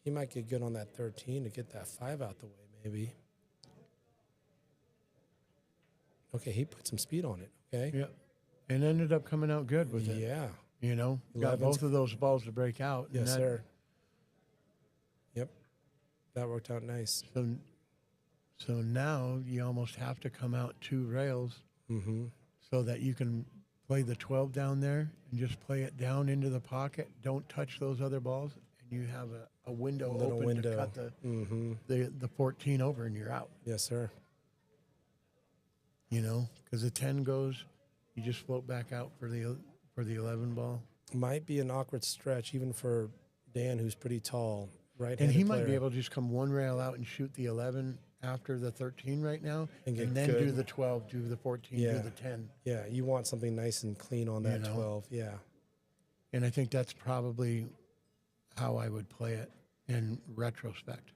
He might get good on that 13 to get that 5 out the way, maybe. Okay, he put some speed on it, okay? Yeah. And ended up coming out good with it. Yeah. You know, got 11's both of those balls to break out. and Yes, that- sir. Yep. That worked out nice. So now you almost have to come out 2 rails Mm-hmm. so that you can play the 12 down there and just play it down into the pocket. Don't touch those other balls, and you have a window Little open window. to cut Mm-hmm. the 14 over, and you're out. Yes, sir. You know, because the 10 goes, you just float back out for the 11 ball, Might be an awkward stretch even for Dan, who's pretty tall. Right. and he might be able to just come 1 rail out and shoot the 11 after the 13 right now, And get then good. do the 12, do the 14, Yeah. do the 10. Yeah, you want something nice and clean on that You know? 12. Yeah. And I think that's probably how I would play it in retrospect.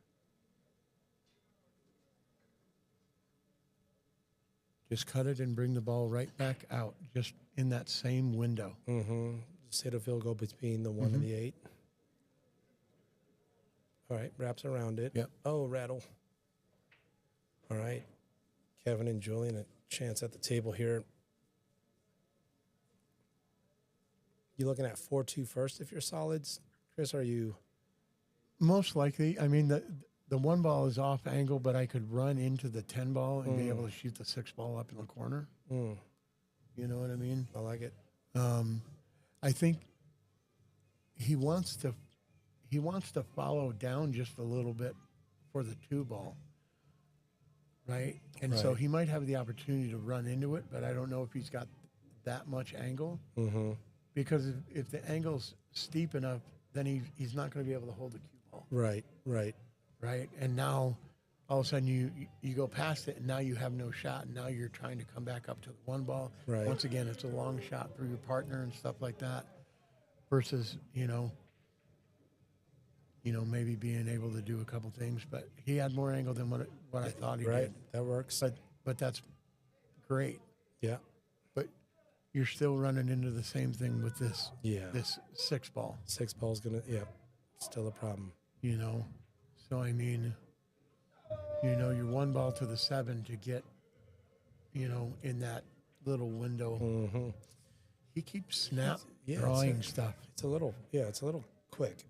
Just cut it and bring the ball right back out, just in that same window. Mm-hmm. Just hit a field goal between the 1 and the 8. All right, wraps around it. Yep. Oh, rattle. All right. Kevin and Julien, a chance at the table here. You looking at 4-2 first if you're solids? Chris, are you? Most likely, I mean, the 1 ball is off angle, but I could run into the 10 ball and be able to shoot the 6 ball up in the corner. Mm, You know what I mean? I like it. I think he wants to follow down just a little bit for the 2 ball, right? And so Right. he might have the opportunity to run into it, but I don't know if he's got that much angle, Mm-hmm. because if the angle's steep enough, then he's not going to be able to hold the cue ball, Right, right. right? And now all of a sudden you go past it, and now you have no shot, and now you're trying to come back up to the 1 ball. Right. Once again, it's a long shot for your partner and stuff like that, versus maybe being able to do a couple things. But he had more angle than what I thought he Right, did. that works. But that's great. Yeah, But you're still running into the same thing with this yeah. this 6 ball. 6 ball's gonna, still a problem. So I mean, your 1 ball to the 7 to get, in that little window. Mm-hmm. He keeps snap Yeah, drawing stuff. It's a little quick.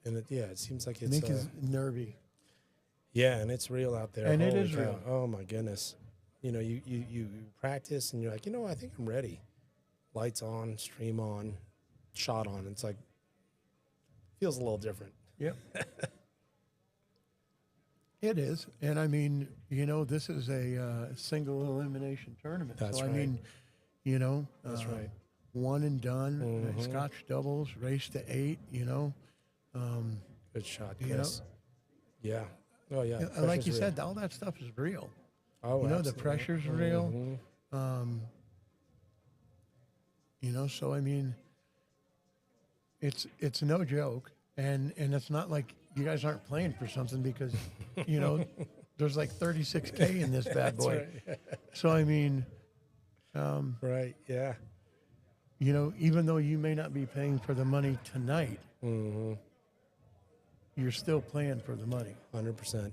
And it seems like I it's, think he's nervy. Yeah, and it's real out there. And it Holy is cow. real. Oh my goodness. You practice and you're like, I think I'm ready. Lights on, stream on, shot on. It's like feels a little different. Yep. It is. And I mean, this is a single elimination tournament. That's so, right. I mean, That's right. one and done, Scotch doubles, race to 8, Good shot, you know. Chris. Yeah. Oh yeah. Like Pressure's you real. said, all that stuff is real. Oh, The absolutely. pressure's real. So I mean, it's no joke, and it's not like you guys aren't playing for something because, there's like 36K in this bad boy. Right. So I mean, Right. Yeah. even though you may not be paying for the money tonight, you're still playing for the money. 100%.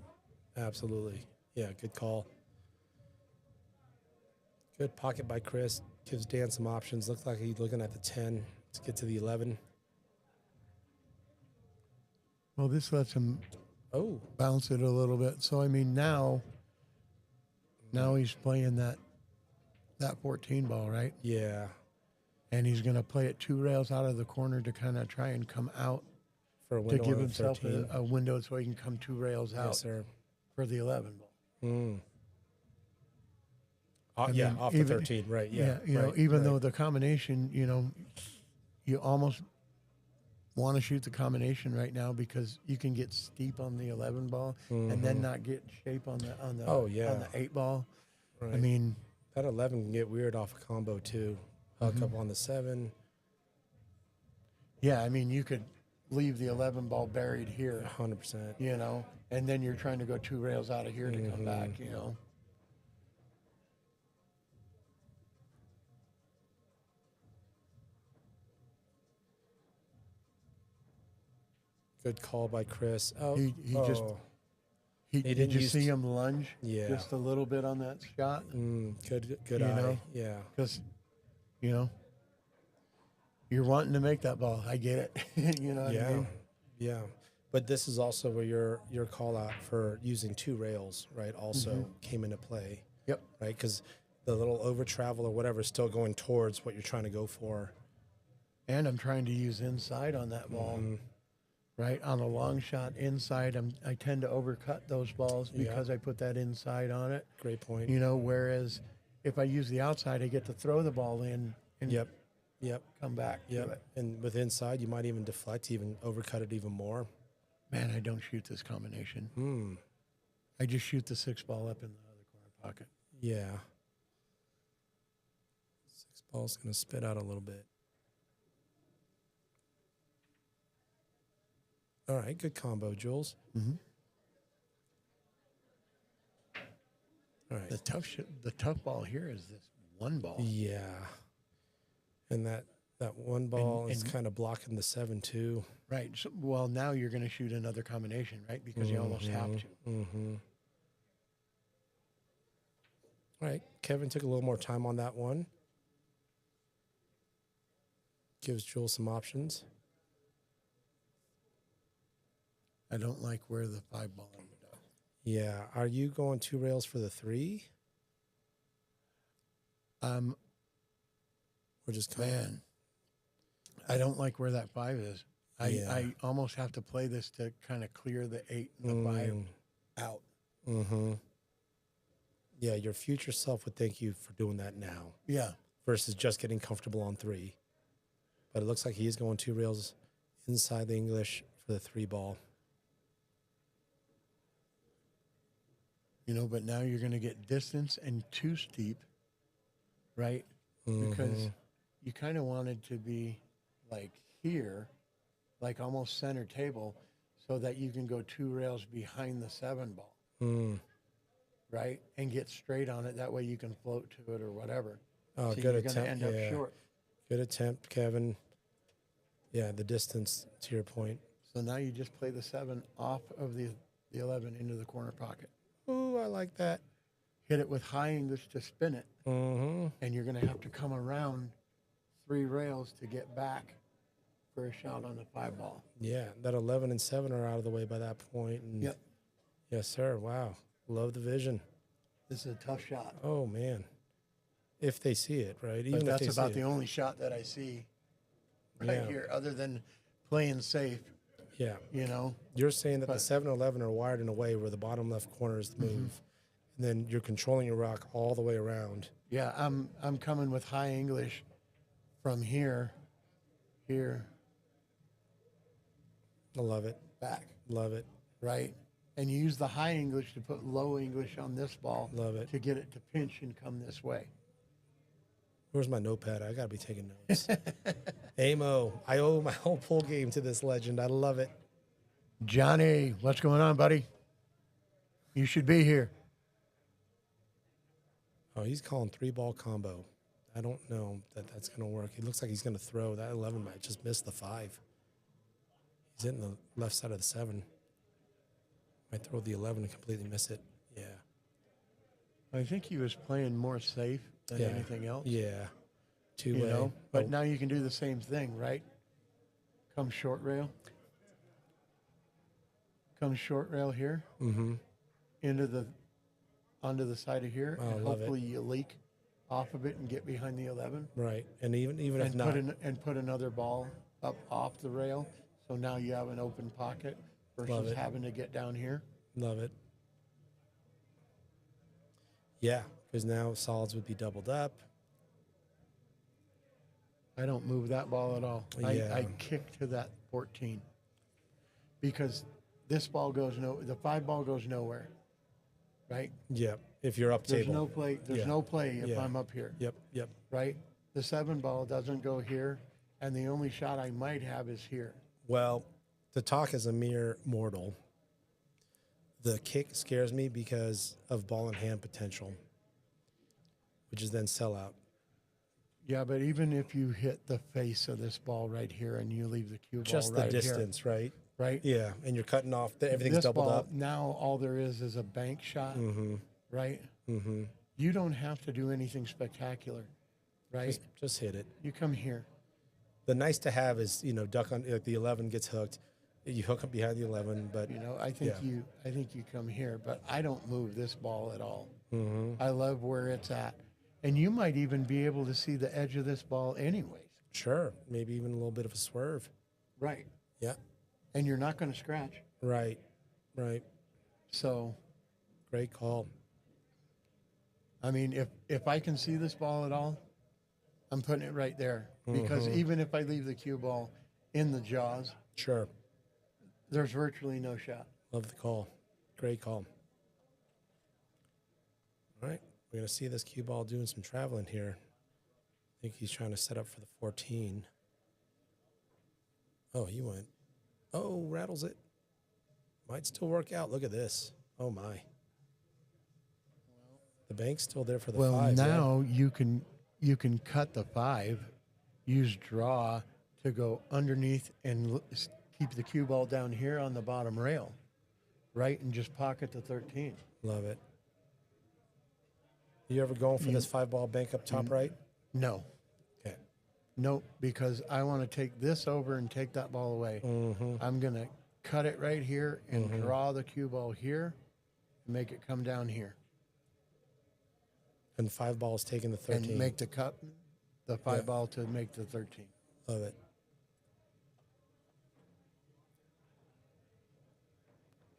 Absolutely. Yeah. Good call. Good pocket by Chris. Gives Dan some options. Looks like he's looking at the 10 to get to the 11. Well, this lets him Oh, bounce it a little bit. So I mean, now he's playing that 14 ball, right? yeah. And he's going to play it 2 rails out of the corner to kind of try and come out For a to window give on himself 13. a window so he can come 2 rails out Yes, sir. for the 11 ball. Yeah, mean, off the even- 13. Right. Yeah. Yeah, even though the combination, you almost want to shoot the combination right now because you can get steep on the 11 ball and then not get shape on the Oh, yeah. on the 8 ball. Right. I mean, that 11 can get weird off a combo too. Hook up on the 7. yeah, I mean you could leave the 11 ball buried here, 100%. and then you're trying to go 2 rails out of here to come back, Good call by Chris. Oh, He just- Did didn't you use see him lunge Yeah. just a little bit on that shot? Good You eye. know? Yeah. Because, you're wanting to make that ball. I get it. You know what I mean? Yeah. But this is also where your call out for using 2 rails, right, also came into play, Yep. right? Because the little over travel or whatever is still going towards what you're trying to go for. And I'm trying to use inside on that ball. Right? On a long shot inside, I tend to overcut those balls because I put that inside on it. Great point. Whereas if I use the outside, I get to throw the ball in and Yep. come back to it. And with inside, you might even deflect, even overcut it even more. Man, I don't shoot this combination. I just shoot the 6 ball up in the other corner pocket. Yeah. 6 ball's going to spit out a little bit. All right, good combo, Jules. All right. The tough ball here is this 1 ball. Yeah. And that 1 ball is and- kind of blocking the 7 too. Right. So, well, now you're going to shoot another combination, right? Because you almost have to. All right. Kevin took a little more time on that one. Gives Jules some options. I don't like where the 5 ball ended up. Yeah. Are you going 2 rails for the 3? Um, Or just kind Man, I don't like where that 5 is. I almost have to play this to kind of clear the 8 and the 5 out. Yeah, your future self would thank you for doing that now Yeah. versus just getting comfortable on 3. But it looks like he is going 2 rails inside the English for the 3 ball. But now you're going to get distance and too steep, right? Because you kind of wanted to be like here, like almost center table, so that you can go 2 rails behind the 7 ball, right? And get straight on it. That way you can float to it or whatever. Oh, So good you're attempt. going to end up short. Good attempt, Kevin. Yeah, the distance to your point. So now you just play the 7 off of the 11 into the corner pocket. Ooh, I like that. Hit it with high English to spin it. And you're going to have to come around 3 rails to get back for a shot on the 5 ball. Yeah, that 11 and 7 are out of the way by that point. And Yes, sir. Wow. Love the vision. This is a tough shot. Oh, man. If they see it, right? But Even if that's they about see the it. only shot that I see right Yeah. here, other than playing safe, Yeah. you know. You're saying that the But- 7 and 11 are wired in a way where the bottom left corner is the move. And then you're controlling your rock all the way around. Yeah, I'm coming with high English from here, I love it. back, Love it. right? And you use the high English to put low English on this ball Love it. to get it to pinch and come this way. Where's my notepad? I got to be taking notes. Amo, I owe my whole pool game to this legend. I love it. Johnny, what's going on, buddy? You should be here. Oh, he's calling 3-ball combo. I don't know that that's going to work. It looks like he's going to throw. That 11 might just miss the 5. He's hitting the left side of the 7. Might throw the 11 and completely miss it. Yeah. I think he was playing more safe than Yeah. anything else. Yeah. Two-way. You know, but Oh, now you can do the same thing, right? Come short rail. Come short rail here. mm-hmm. Onto the side of here, Oh, and love it. hopefully you leak off of it and get behind the 11, Right. And even if and not, put another ball up off the rail. So now you have an open pocket Love versus it. having to get down here. love it. Yeah, because now solids would be doubled up. I don't move that ball at all. Yeah. I kick to that 14 because this ball goes the 5 ball goes nowhere, right? Yep. If you're up There's table. no play. There's Yeah. no play if Yeah. I'm up here, Yep. Yep. right? The 7 ball doesn't go here, and the only shot I might have is here. Well, to talk as a mere mortal, the kick scares me because of ball in hand potential, which is then sellout. Yeah, but even if you hit the face of this ball right here and you leave the cue ball Just right the distance, right? here, right? Yeah, and you're cutting off. Everything's This doubled ball, up. now all there is a bank shot, Mm-hmm. right? Mm-hmm. You don't have to do anything spectacular, right? Just hit it. You come here. The nice to have is, duck on, like the 11 gets hooked. You hook up behind the 11, but You know, I think Yeah. you come here, but I don't move this ball at all. mm-hmm. I love where it's at. And you might even be able to see the edge of this ball anyways. Sure, maybe even a little bit of a swerve. Right. Yeah, And you're not going to scratch. right. So, Great call. I mean, if I can see this ball at all, I'm putting it right there. Because even if I leave the cue ball in the jaws, Sure. there's virtually no shot. Love the call. Great call. All right. We're going to see this cue ball doing some traveling here. I think he's trying to set up for the 14. Oh, he went. Oh, rattles it. Might still work out. Look at this. Oh, my. The bank's still there for the 5. yeah. Now you can cut the 5, use draw to go underneath and keep the cue ball down here on the bottom rail, right? And just pocket the 13. Love it. You ever going for this 5-ball bank up top right? No. Okay. Nope, because I want to take this over and take that ball away. Mm-hmm. I'm going to cut it right here and draw the cue ball here and make it come down here. And 5 balls taking the 13. And make the cut, the 5 ball to make the 13. Love it.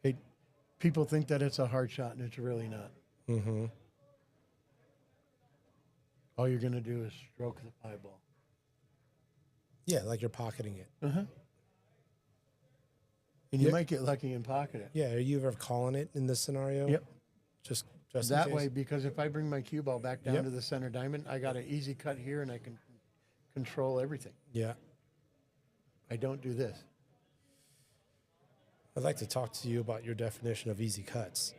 Hey, people think that it's a hard shot, and it's really not. Mm-hmm. All you're going to do is stroke the 5 ball. Yeah, like you're pocketing it. And you Yeah. might get lucky and pocket it. Yeah, are you ever calling it in this scenario? Yep. Just That in way, case? because if I bring my cue ball back down Yep. to the center diamond, I got an easy cut here, and I can control everything. Yeah. I don't do this. I'd like to talk to you about your definition of easy cuts.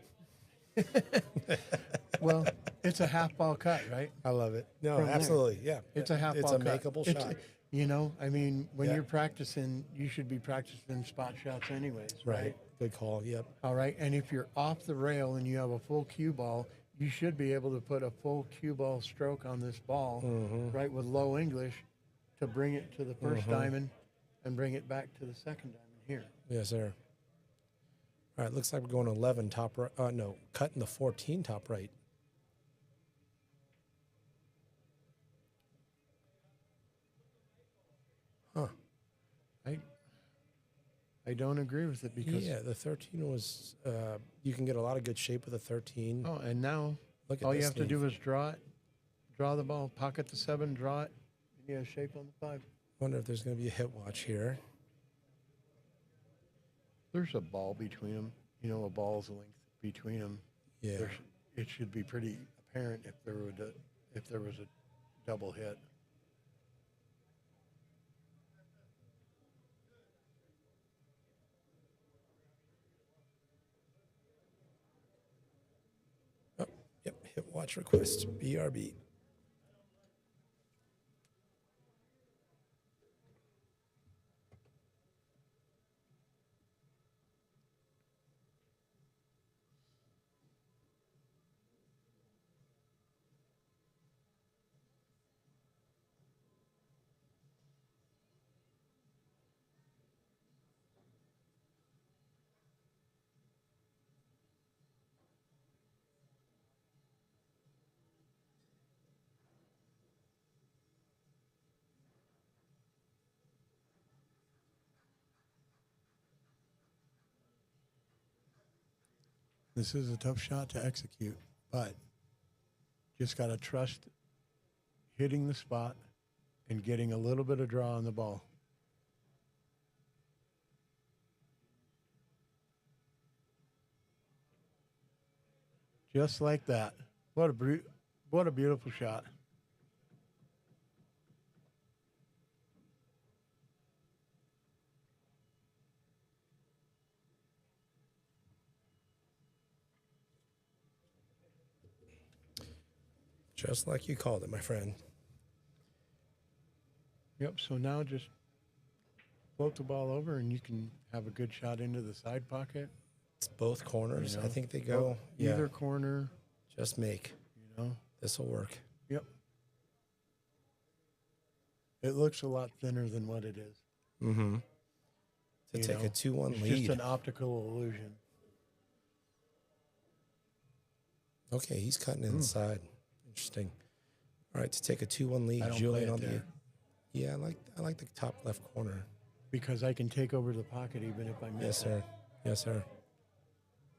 Well, it's a half ball cut, right? I love it. No, From there. absolutely. Yeah. It's a half It's ball a cut. makeable It's- shot. You know, I mean, when Yeah. you're practicing, you should be practicing spot shots anyways, Right. Good call. Yep. All right. And if you're off the rail and you have a full cue ball, you should be able to put a full cue ball stroke on this ball, right, with low English to bring it to the first diamond and bring it back to the second diamond here. Yes, sir. All right, looks like we're going 11 top right. No, cutting the 14 top right. Huh. I don't agree with it because The 13 was. You can get a lot of good shape with a 13. oh, and now Look at all you this have to leaf. do is draw the ball, pocket the 7, draw it, and you have shape on the 5. Wonder if there's going to be a hit watch here. There's a ball between them, a ball's length between them. Yeah. It should be pretty apparent if there was a double hit. Oh, yep. Hit watch request. BRB. This is a tough shot to execute, but just got to trust hitting the spot and getting a little bit of draw on the ball. Just like that. What a beautiful shot. Just like you called it, my friend. Yep, so now just float the ball over and you can have a good shot into the side pocket. It's both corners. I think they go either corner. Just make. This will work. Yep. It looks a lot thinner than what it is. Mm-hmm. To take a 2-1 it's lead. just an optical illusion. Okay, he's cutting inside. Interesting. All right, to take a 2-1 lead, I don't Julien play it on the. there. Yeah, I like the top left corner. Because I can take over the pocket even if I miss Yes, sir. Yes, sir.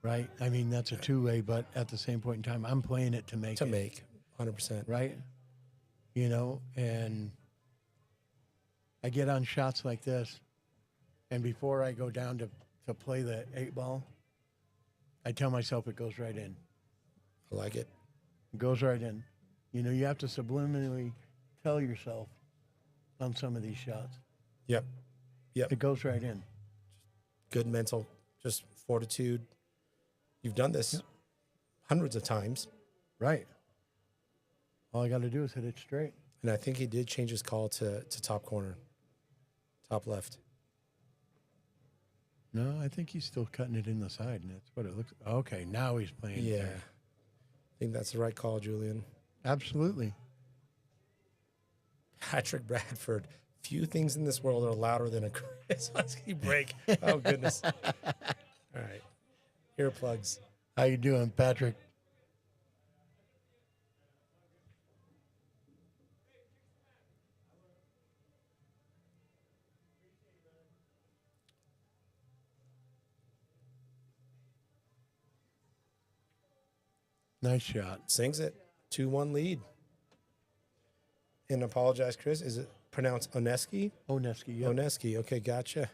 Right? I mean, that's a two-way, but at the same point in time, I'm playing it to make To it. make, 100%. Right? And I get on shots like this, and before I go down to play the 8-ball, I tell myself it goes right in. I like it. It goes right in. You have to subliminally tell yourself on some of these shots. Yep. It goes right in. Good mental, just fortitude. You've done this hundreds of times. Right. All I got to do is hit it straight. And I think he did change his call to top corner, top left. No, I think he's still cutting it in the side, and that's what it looks. Okay, now he's playing. Yeah. There. I think that's the right call, Julien. Absolutely. Patrick Bradford. Few things in this world are louder than a Chris Husky break. Oh, goodness. All right. Earplugs. How you doing, Patrick? Nice shot. Sings it. 2-1 lead. And apologize, Chris. Is it pronounced Oneski? Oneski, yeah. Oneski. Okay, gotcha.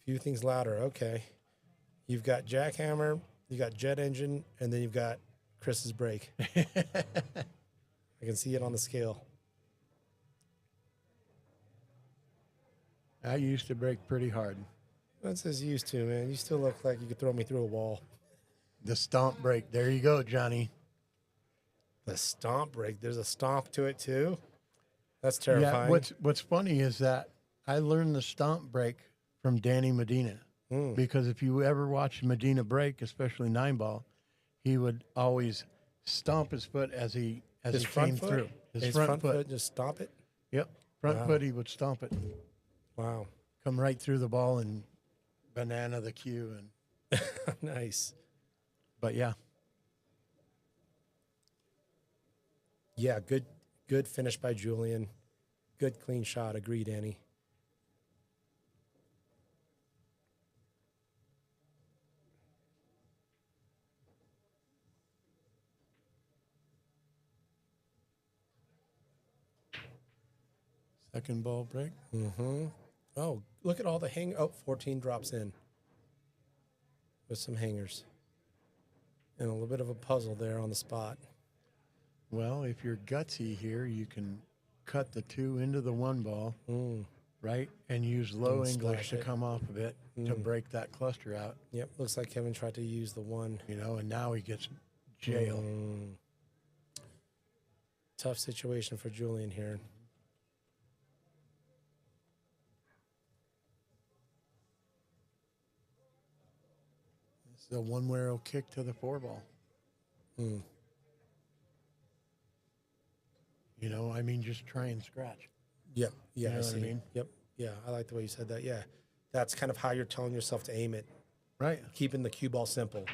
Few things louder. Okay. You've got jackhammer, you got jet engine, and then you've got Chris's brake. I can see it on the scale. I used to brake pretty hard. That's as used to, man. You still look like you could throw me through a wall. The stomp brake. There you go, Johnny. The stomp brake. There's a stomp to it too. That's terrifying. Yeah, what's funny is that I learned the stomp brake from Danny Medina. Because if you ever watched Medina brake, especially 9-ball, he would always stomp his foot as he came through. His front foot, just stomp it? Yep. Front foot, he would stomp it. Wow. Come right through the ball and banana the cue. And Nice. but yeah, Yeah, good finish by Julien. Good clean shot. Agreed, Annie. second ball break. Mm-hmm. Oh, look at all the 14 drops in with some hangers. And a little bit of a puzzle there on the spot. Well, if you're gutsy here, you can cut the 2 into the 1 ball, right, and use low And English splash to it. come off of it to break that cluster out. Yep, looks like Kevin tried to use the 1. And now he gets jail. Tough situation for Julien here. This is a 1-arrow kick to the 4 ball. I mean, just try and scratch. Yep. Yeah, You know I what I see. mean? Yep. Yeah, I like the way you said that. Yeah. That's kind of how you're telling yourself to aim it. Right. Keeping the cue ball simple.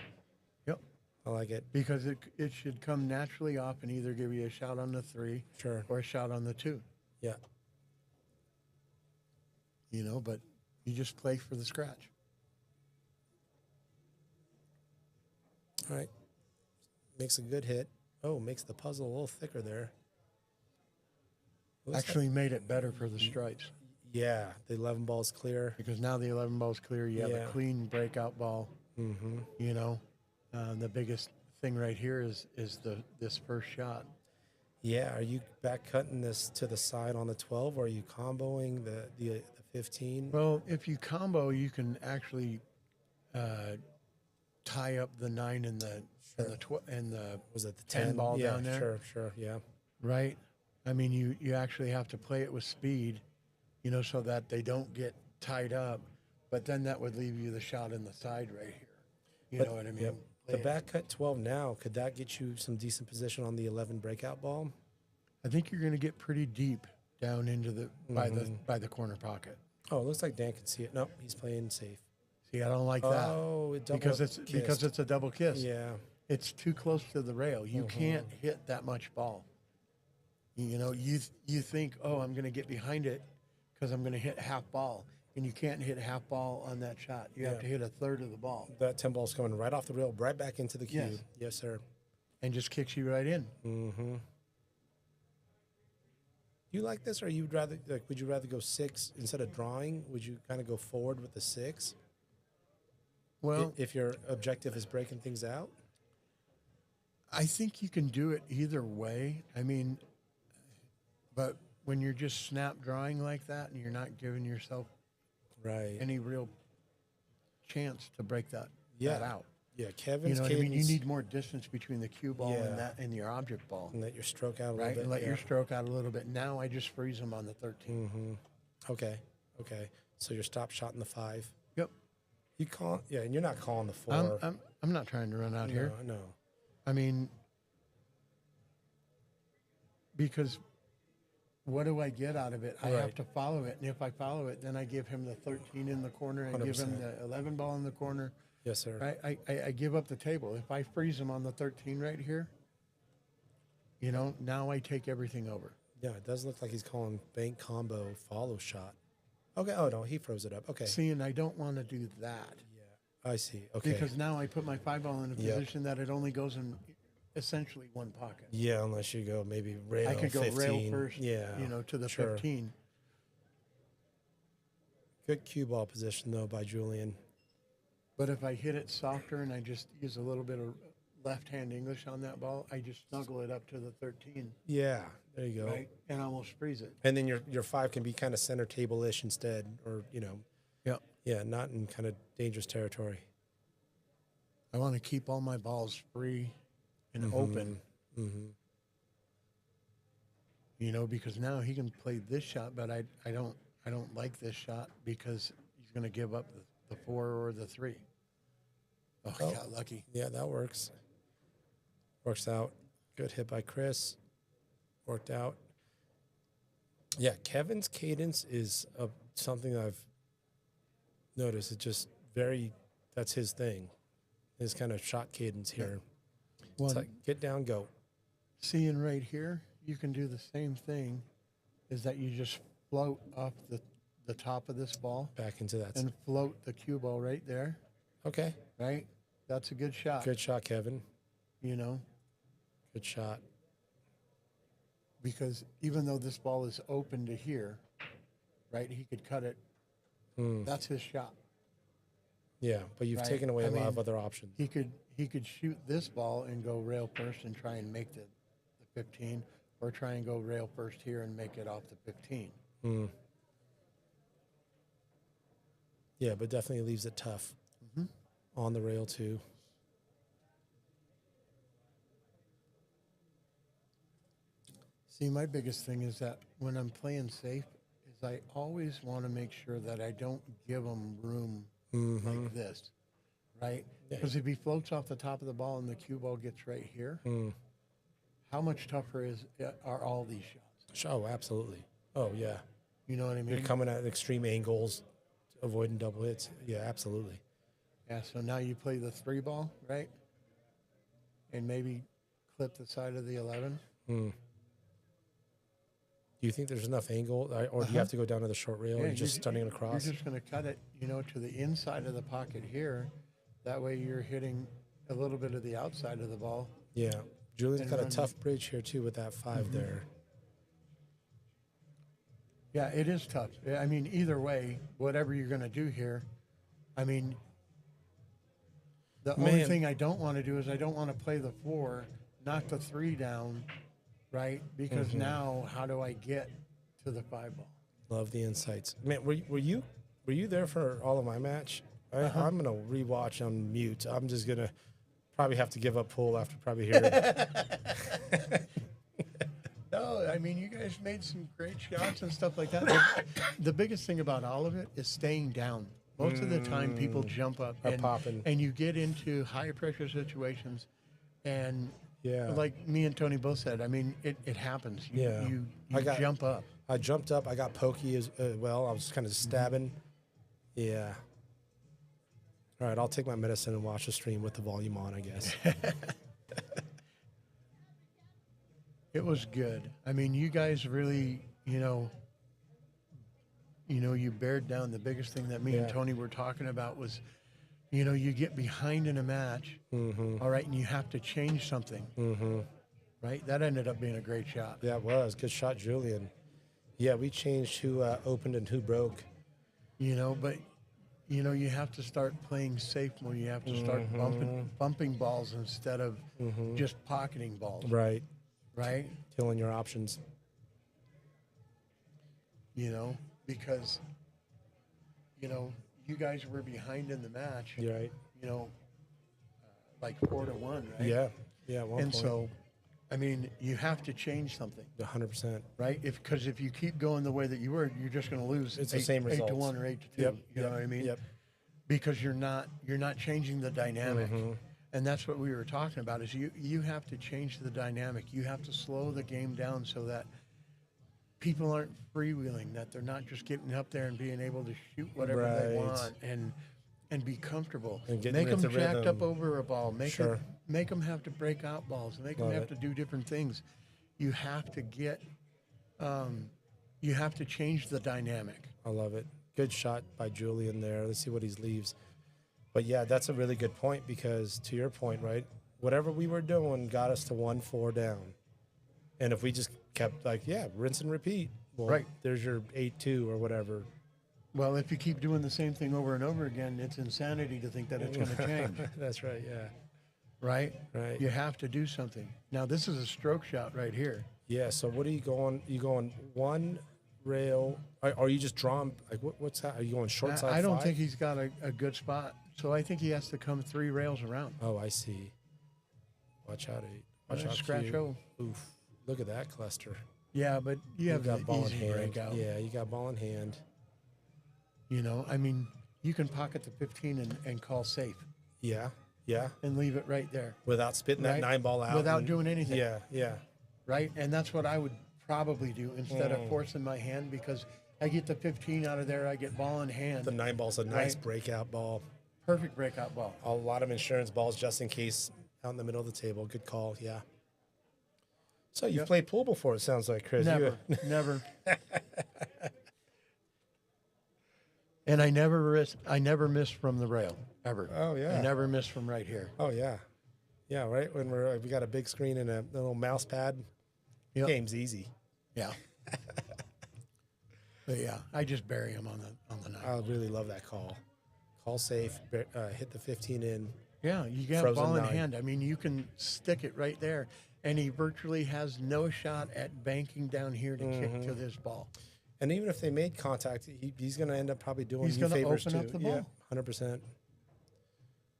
Yep. I like it. Because it should come naturally off and either give you a shot on the 3 Sure. or a shot on the 2. Yeah. But you just play for the scratch. All right. Makes a good hit. Oh, makes the puzzle a little thicker there. Looks Actually made it better for the stripes. yeah, the 11 ball's clear. Because now the 11 ball's clear. You have Yeah. a clean breakout ball. Mm-hmm. The biggest thing right here is this first shot. Yeah, are you back cutting this to the side on the 12, or are you comboing the 15? Well, if you combo, you can actually tie up the 9 and the Was it the 10 10 ball yeah, down there? Sure, yeah. Right. I mean, you actually have to play it with speed, so that they don't get tied up. But then that would leave you the shot in the side right here. You know what I mean? Yep. The Play it. back cut 12 now, could that get you some decent position on the 11 breakout ball? I think you're going to get pretty deep down into the by the corner pocket. Oh, it looks like Dan can see it. Nope, he's playing safe. See, I don't like that. Oh, it double because kissed. it's a double kiss. Yeah. It's too close to the rail. You can't hit that much ball. You think, oh, I'm going to get behind it because I'm going to hit half ball, and you can't hit half ball on that shot. You have to hit a third of the ball, That 10 ball's coming right off the rail, right back into the cue. Yes. Yes, sir. and just kicks you right in. Mm-hmm. You like this, or would you rather go 6 instead of drawing? Would you kind of go forward with the 6? Well, If your objective is breaking things out? I think you can do it either way. I mean, but when you're just snap drawing like that and you're not giving yourself Right. any real chance to break that out. Yeah, You Kevin's know what I mean? You cadence, need more distance between the cue ball Yeah. and your object ball, and let your stroke out a little right? bit. And let yeah. your stroke out a little bit. Now I just freeze them on the 13. Mm-hmm. Okay. So your stop shot in the 5. Yep. You call, yeah, and you're not calling the 4. I'm not trying to run out here. No. I mean, because what do I get out of it? I have Right. to follow it. And if I follow it, then I give him the 13 in the corner and give him 100%. the 11 ball in the corner. Yes, sir. Right? I give up the table. If I freeze him on the 13 right here, now I take everything over. Yeah, it does look like he's calling bank combo follow shot. Okay. Oh no, he froze it up. Okay. See, and I don't want to do that. Yeah, I see. Okay. Because now I put my 5 ball in a Yep. position that it only goes in essentially one pocket. Yeah, unless you go maybe rail. I could go 15. rail first, Yeah. to the sure. 15. Good cue ball position though by Julien. But if I hit it softer and I just use a little bit of left-hand English on that ball, I just snuggle it up to the 13, Yeah. There you go. right? And almost freeze it. And then your 5 can be kind of center table-ish instead, or Yep. yeah, not in kind of dangerous territory. I want to keep all my balls free and open, Mm-hmm. because now he can play this shot, but I don't like this shot because he's going to give up the 4 or the 3. Oh, Oh. I got lucky. Yeah, that works. Works out. Good hit by Chris. Worked out. Yeah, Kevin's cadence is something I've noticed. It's just that's his thing, his kind of shot cadence here. Well, It's like, get down, go. seeing right here, you can do the same thing, is that you just float off the top of this ball Back into that. and float the cue ball right there, Okay. right? That's a good shot, Good shot, Kevin. you know, Good shot. because even though this ball is open to here, right, he could cut it. That's his shot. Yeah, but you've Right. taken away I a lot mean, of other options. He could shoot this ball and go rail first and try and make the 15, or try and go rail first here and make it off the 15. Yeah, but definitely leaves it tough on the rail too. See, my biggest thing is that when I'm playing safe, is I always want to make sure that I don't give him room like this, right? Yeah. Because if he floats off the top of the ball and the cue ball gets right here, how much tougher are all these shots? Oh, absolutely. Oh, yeah. You know what I mean? You're coming at extreme angles, avoiding double hits. Yeah, absolutely. Yeah, so now you play the 3 ball, right? And maybe clip the side of the 11. Do you think there's enough angle, or do you have to go down to the short rail and just stunning it across? You're just going to cut it, to the inside of the pocket here. That way you're hitting a little bit of the outside of the ball. Yeah. Julian's And got a run- tough bridge here, too, with that 5 there. Yeah, it is tough. I mean, either way, whatever you're going to do here, I mean, the only Man. thing I don't want to do is I don't want to play the 4, knock the 3 down, right? Because now how do I get to the 5 ball? Love the insights. Man, were you there for all of my match? I'm going to rewatch on mute. I'm just going to probably have to give up pool after probably hearing No, I mean, you guys made some great shots and stuff like that. The biggest thing about all of it is staying down. Most of the time, people jump up Are popping. and you get into high pressure situations, and Yeah. like me and Tony both said, I mean, it happens. You jump up. I jumped up. I got pokey as well. I was kind of stabbing. Yeah. All right, I'll take my medicine and watch the stream with the volume on, I guess. It was good. I mean, you guys really, you bared down. The biggest thing that me and Yeah. Tony were talking about was, you get behind in a match, all right, and you have to change something, right? That ended up being a great shot. Yeah, it was. Good shot, Julien. Yeah, we changed who opened and who broke. But you have to start playing safe more. You have to start bumping balls instead of just pocketing balls, Right. right? Killing your options. Because you guys were behind in the match, You're right. like 4-1, right? Yeah. Yeah, at one And point. so, I mean, you have to change something, 100%. right? Because if you keep going the way that you were, you're just going to lose. It's the same results. 8-1 or 8-2. Yep. You know what I mean? Yep. Because you're not changing the dynamic, and that's what we were talking about. Is you have to change the dynamic. You have to slow the game down so that people aren't freewheeling. That they're not just getting up there and being able to shoot whatever they Right. want and be comfortable. And getting Make them into jacked up rhythm. over a ball. Make Sure. them have to break out balls. Make Love them have it. to do different things. You have to get. You have to change the dynamic. I love it. Good shot by Julien there. Let's see what he leaves. But yeah, that's a really good point because to your point, right? Whatever we were doing got us to 1-4 down. And if we just kept rinse and repeat, well, Right. there's your 8-2 or whatever. Well, if you keep doing the same thing over and over again, it's insanity to think that it's going to change, That's right, yeah. right? Right. You have to do something. Now, this is a stroke shot right here. Yeah, so what are you going? You going one rail? Are you just drawing? Like what's that? Are you going short side? I don't 5? think he's got a good spot, so I think he has to come 3 rails around. Oh, I see. Watch out, 8. Watch out, Scratch Q. O. Oof. Look at that cluster. Yeah, but you have got the ball in easy hand. breakout. Yeah, you got ball in hand. I mean, you can pocket the 15 and call safe Yeah, yeah. and leave it right there. Without spitting that Right. 9 ball out. Without and- doing anything. Yeah, yeah. Right? And that's what I would probably do instead of forcing my hand, because I get the 15 out of there, I get ball in hand. The 9 ball's a nice Right. breakout ball. Perfect breakout ball. A lot of insurance balls just in case out in the middle of the table. Good call. Yeah. So you've played pool before, it sounds like, Chris. Never, never. And I never missed from the rail ever. Oh, yeah. I never missed from right here. Oh, yeah. Yeah, right? When we got a big screen and a little mouse pad, game's easy. Yeah. But yeah, I just bury them on the nine. I really love that call. Call safe, hit the 15 in. Yeah, you got a Frozen ball in nine. hand. I mean, you can stick it right there, and he virtually has no shot at banking down here to kick to this ball. And even if they made contact, he's going to end up probably doing He's you gonna favors open too. up the ball. Yeah, 100%.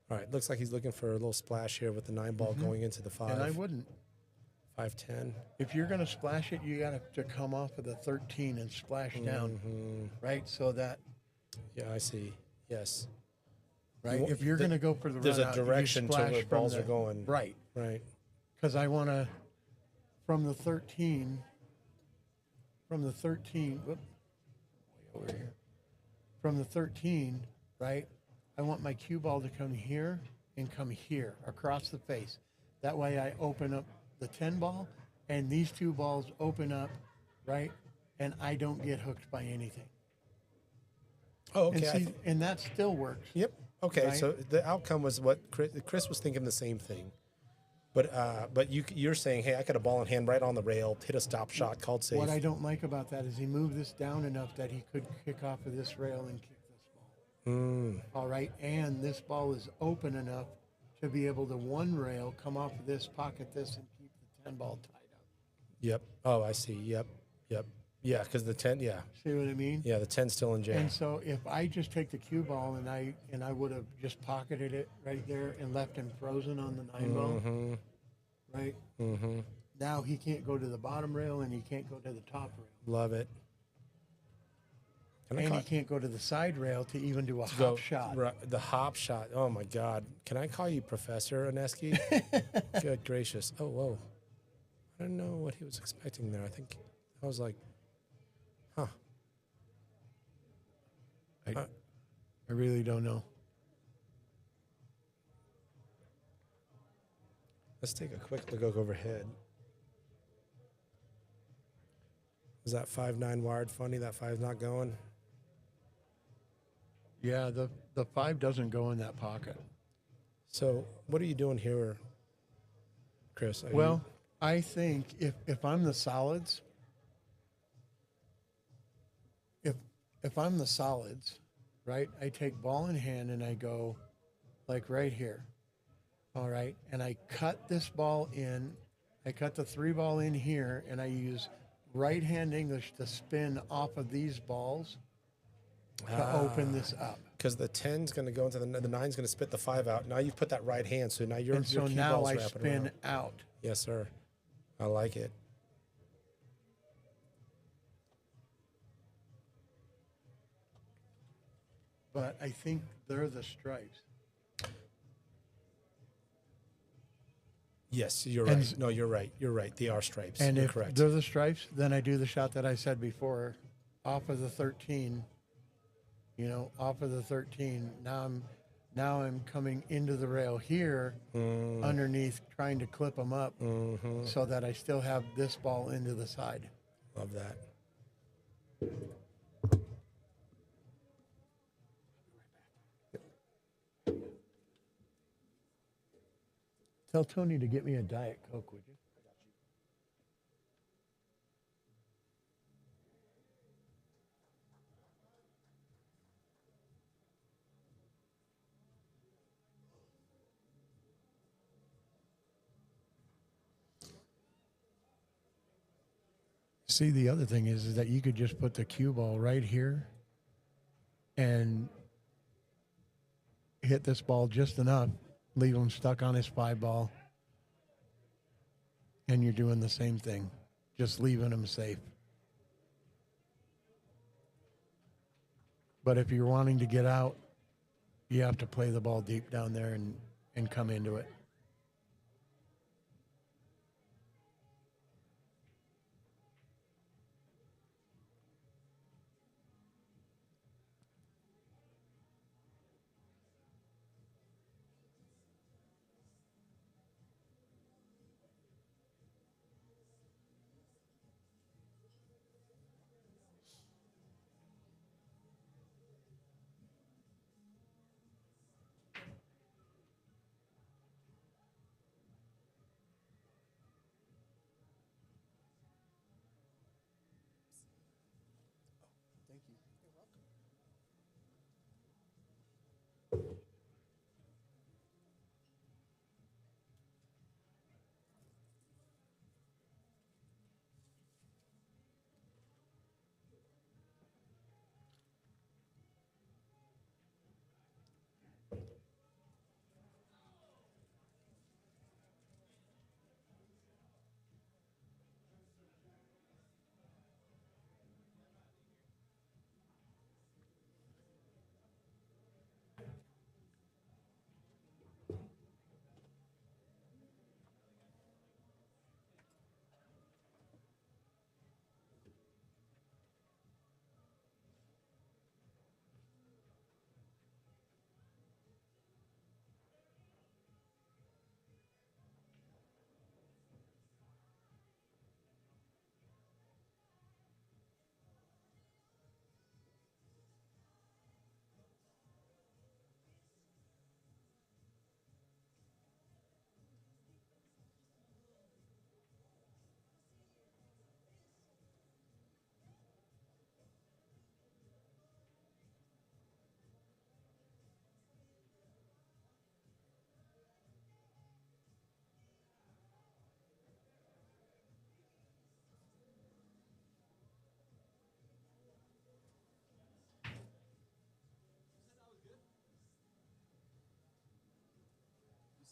All right, looks like he's looking for a little splash here with the 9 ball going into the 5. And I wouldn't. 5-10. If you're going to splash it, you got to come off of the 13 and splash down, right? So that, Yeah, I see. Yes. right? If you're going to go for the There's a run out, you direction to splash where from balls the- are going. Right. Right. Because I want to, from the 13, whoop, way over here. From the 13, right? I want my cue ball to come here and come here across the face. That way I open up the 10 ball and these 2 balls open up, right? And I don't get hooked by anything. Oh, okay. And, and that still works. Yep. Okay. Right? So the outcome was what Chris was thinking the same thing, but you're saying, hey, I got a ball in hand right on the rail, hit a stop shot, called safe. What I don't like about that is he moved this down enough that he could kick off of this rail and kick this ball. All right. And this ball is open enough to be able to one rail, come off of this, pocket this, and keep the 10 ball tied up. Yep. Oh, I see. Yep. Yeah, because the 10. Yeah. See what I mean? Yeah, the 10's still in jam. And so if I just take the cue ball and I would have just pocketed it right there and left him frozen on the 9 ball, right? Now he can't go to the bottom rail and he can't go to the top rail. Love it. And he can't go to the side rail to even do a hop shot. The hop shot. Oh, my God. Can I call you Professor Oneski? Good gracious. Oh, whoa. I don't know what he was expecting there. I think I was like, huh. I really don't know. Let's take a quick look overhead. Was that 5-9 wired funny? That 5's not going? Yeah, the 5 doesn't go in that pocket. So what are you doing here, Chris? Well, I think if I'm the solids, if I'm the solids, right, I take ball in hand and I go like right here. All right. And I cut this ball in. I cut the 3 ball in here and I use right hand English to spin off of these balls to open this up. Because the 10's going to go into the 9's going to spit the 5 out. Now you've put that right hand, so now your And so key now ball's I wrapping spin around. out. Yes, sir. I like it. But I think they're the stripes. Yes, you're right. No, you're right. You're right. They are stripes. And you're if correct. they're the stripes, then I do the shot that I said before, off of the 13. Off of the 13. Now I'm coming into the rail here, underneath, trying to clip them up, so that I still have this ball into the side. Love that. Tell Tony to get me a Diet Coke, would you? See, the other thing is that you could just put the cue ball right here and hit this ball just enough, leave him stuck on his 5 ball, and you're doing the same thing, just leaving him safe. But if you're wanting to get out, you have to play the ball deep down there and come into it.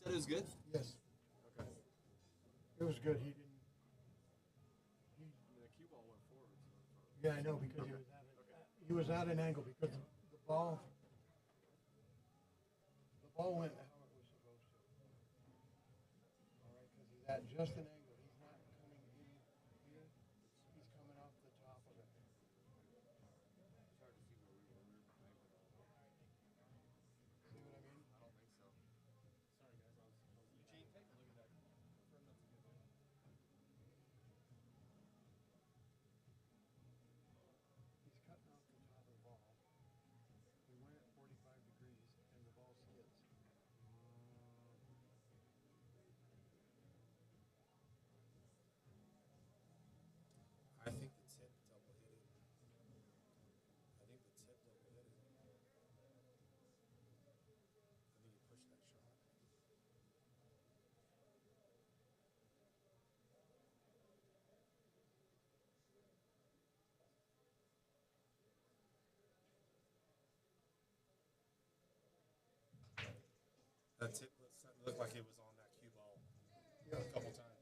It was good? Yes. Okay. It was good. He didn't. The cue ball went forward. Yeah, I know because he was at an angle because the ball went how it was supposed to. All right, because he's at just an angle. He's not coming in here. He's coming off the top of it. It's hard to see where we were. We were behind it all. See what I mean? I don't think so. Sorry, guys. Eugene, take a look at that. Confirm that's a good thing. He's cutting off the top of the ball. We went at 45 degrees and the ball skids. I think the tip double hit it. I think the tip double hit it. I think he pushed that shot. That tip looked like it was on that cue ball a couple times.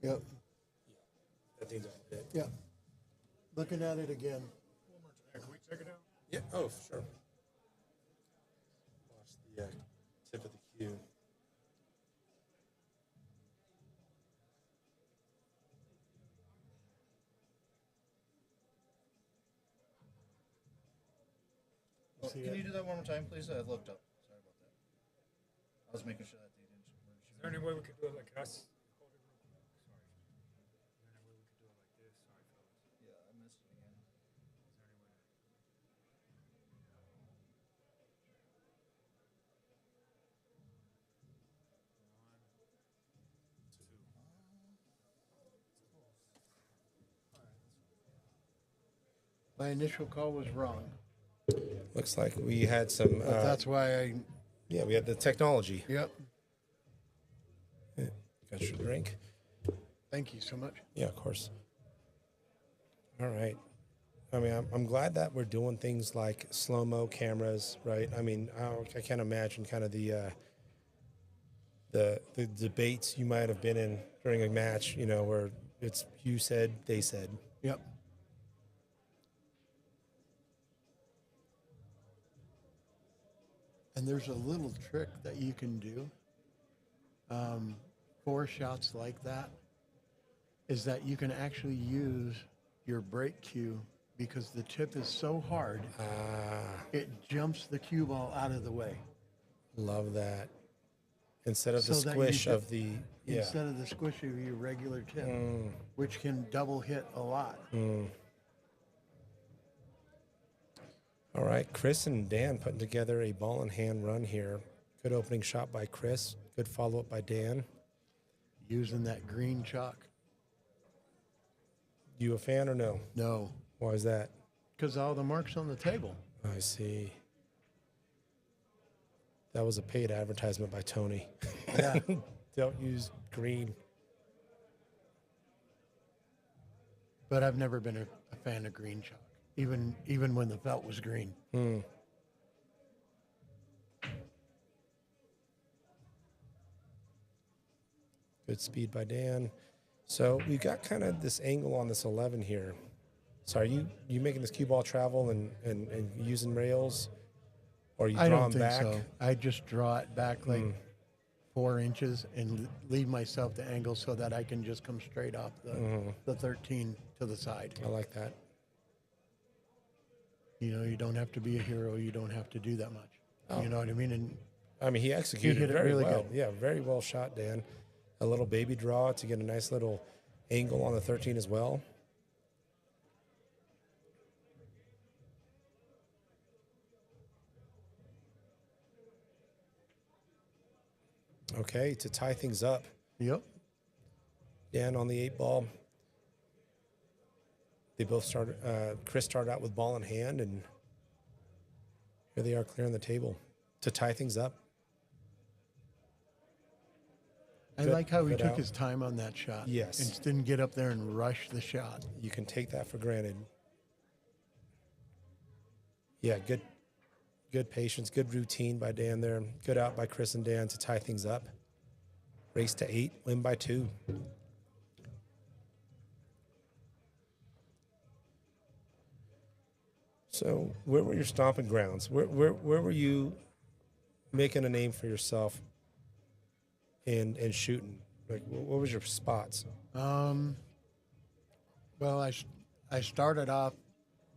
Yep. That thing's all hit. Yeah. Looking at it again. One more time. Can we check it out? Yeah. Oh, for sure. Watch the tip of the cue. See Can it? you do that one more time, please? I looked up. Sorry about that. I was making sure that they didn't. Is there any way we could do it like us? Hold it real quick. Sorry. Is there any way we could do it like this? Sorry, fellas. Yeah, I missed it again. Is there any way to... My initial call was wrong, Looks like we had some. but that's why I. Yeah, we had the technology. Yep. Got your drink. Thank you so much. Yeah, of course. All right. I mean, I'm glad that we're doing things like slow-mo cameras, right? I mean, I can't imagine kind of the debates you might have been in during a match, you know, where it's you said, they said. Yep. And there's a little trick that you can do for shots like that is that you can actually use your break cue because the tip is so hard, it jumps the cue ball out of the way. Love that. Instead of the So that you squish get- of the, yeah. Instead of the squish of your regular tip, which can double hit a lot. All right, Chris and Dan putting together a ball in hand run here. Good opening shot by Chris. Good follow up by Dan. Using that green chalk. You a fan or no? No, Why is that? because all the marks on the table. I see. That was a paid advertisement by Tony. Yeah. Don't use green. But I've never been a fan of green chalk, even when the felt was green. Good speed by Dan. So we've got kind of this angle on this 11 here. So are you making this cue ball travel and using rails? Or are you I drawing don't think back? so. I just draw it back like 4 inches and leave myself the angle so that I can just come straight off the 13 to the side. I like that. You know, you don't have to be a hero. You don't have to do that much. You know what I mean? And I mean, he executed hit it very really well. good. Yeah, very well shot, Dan. A little baby draw to get a nice little angle on the 13 as well. Okay, to tie things up, yep. Dan on the 8 ball. They both started. Chris started out with ball in hand, and Here they are clearing the table to tie things up. I Good- like how he good took out. his time on that shot. Yes. And didn't get up there and rush the shot. You can take that for granted. Yeah, good patience, good routine by Dan there. Good out by Chris and Dan to tie things up. Race to 8, win by 2. So, where were your stomping grounds? Where were you making a name for yourself and shooting? Like, what was your spots? Well, I started off,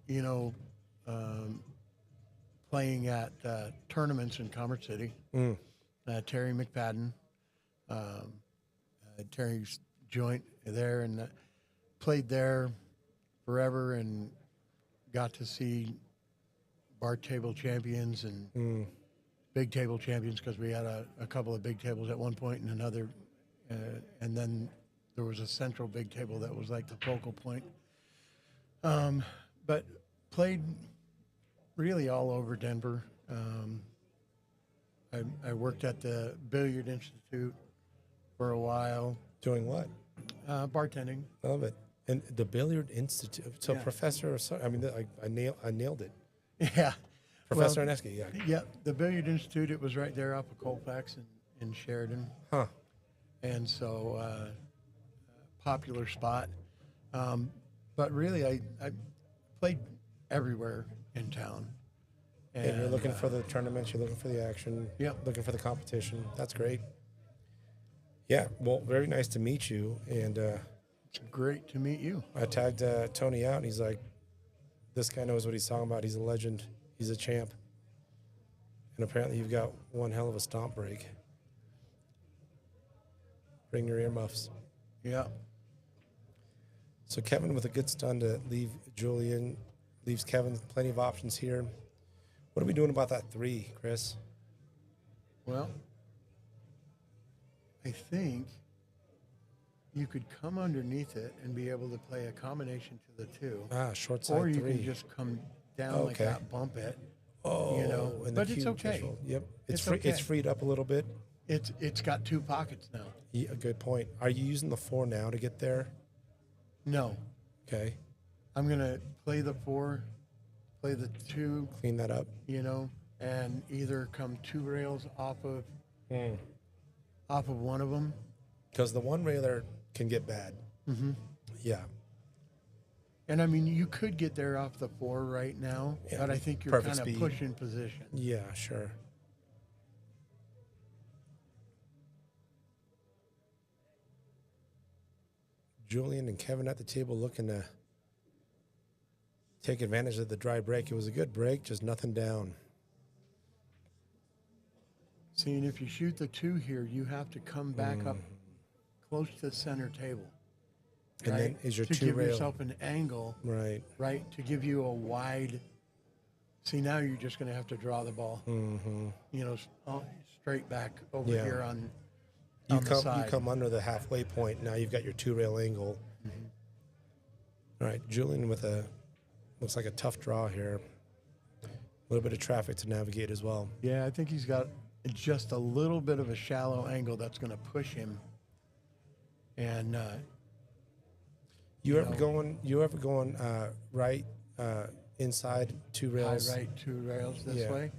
you know, playing at tournaments in Commerce City. Terry McFadden, Terry's joint there, and played there forever, and got to see bar table champions and big table champions, because we had a couple of big tables at one point and another, and then there was a central big table that was like the focal point. But played really all over Denver. I worked at the Billiard Institute for a while, Doing what? bartending. Love it. And the Billiard Institute. So, Yeah. Professor, I mean, I nailed it. Yeah. Professor Aneski, yeah. Yeah, the Billiard Institute, it was right there off of Colfax in Sheridan. Huh. And so, popular spot. But really, I played everywhere in town. And you're looking for the tournaments, you're looking for the action, Yep. looking for the competition. That's great. Yeah, well, very nice to meet you. And It's great to meet you. I tagged Tony out, and he's like, this guy knows what he's talking about. He's a legend. He's a champ. And apparently you've got one hell of a stomp break. Bring your earmuffs. Yeah. So Kevin with a good stun to leave Julien. Leaves Kevin plenty of options here. What are we doing about that 3, Chris? Well, I think you could come underneath it and be able to play a combination to the 2. Short side Or you 3. can just come down like Okay. that, bump it. Oh, you know, and the but it's cube okay. threshold. Yep, it's It's free. It's okay. freed up a little bit. It's got 2 pockets now. Yeah, good point. Are you using the 4 now to get there? No, Okay, I'm gonna play the 4, play the 2, clean that up. you know, and either come 2 rails off of one of them. Because the 1 railer can get bad. Mm-hmm. Yeah, And I mean, you could get there off the 4 right now, Yeah, but I think you're perfect kind of speed. pushing position. yeah, sure. Julien and Kevin at the table looking to take advantage of the dry break. It was a good break, just nothing down. See, and if you shoot the 2 here, you have to come back up close to the center table. And right? then is your to 2 give rail yourself an angle, right? right? To give you a wide. See, now you're just going to have to draw the ball. Mm-hmm. You know, straight back over Yeah. here on You the come side. you come under the halfway point. Now you've got your 2 rail angle. All right, Julien with a looks like a tough draw here. A little bit of traffic to navigate as well. Yeah, I think he's got just a little bit of a shallow angle that's going to push him. And You ever going right inside 2 high rails? right 2 rails this Yeah. way?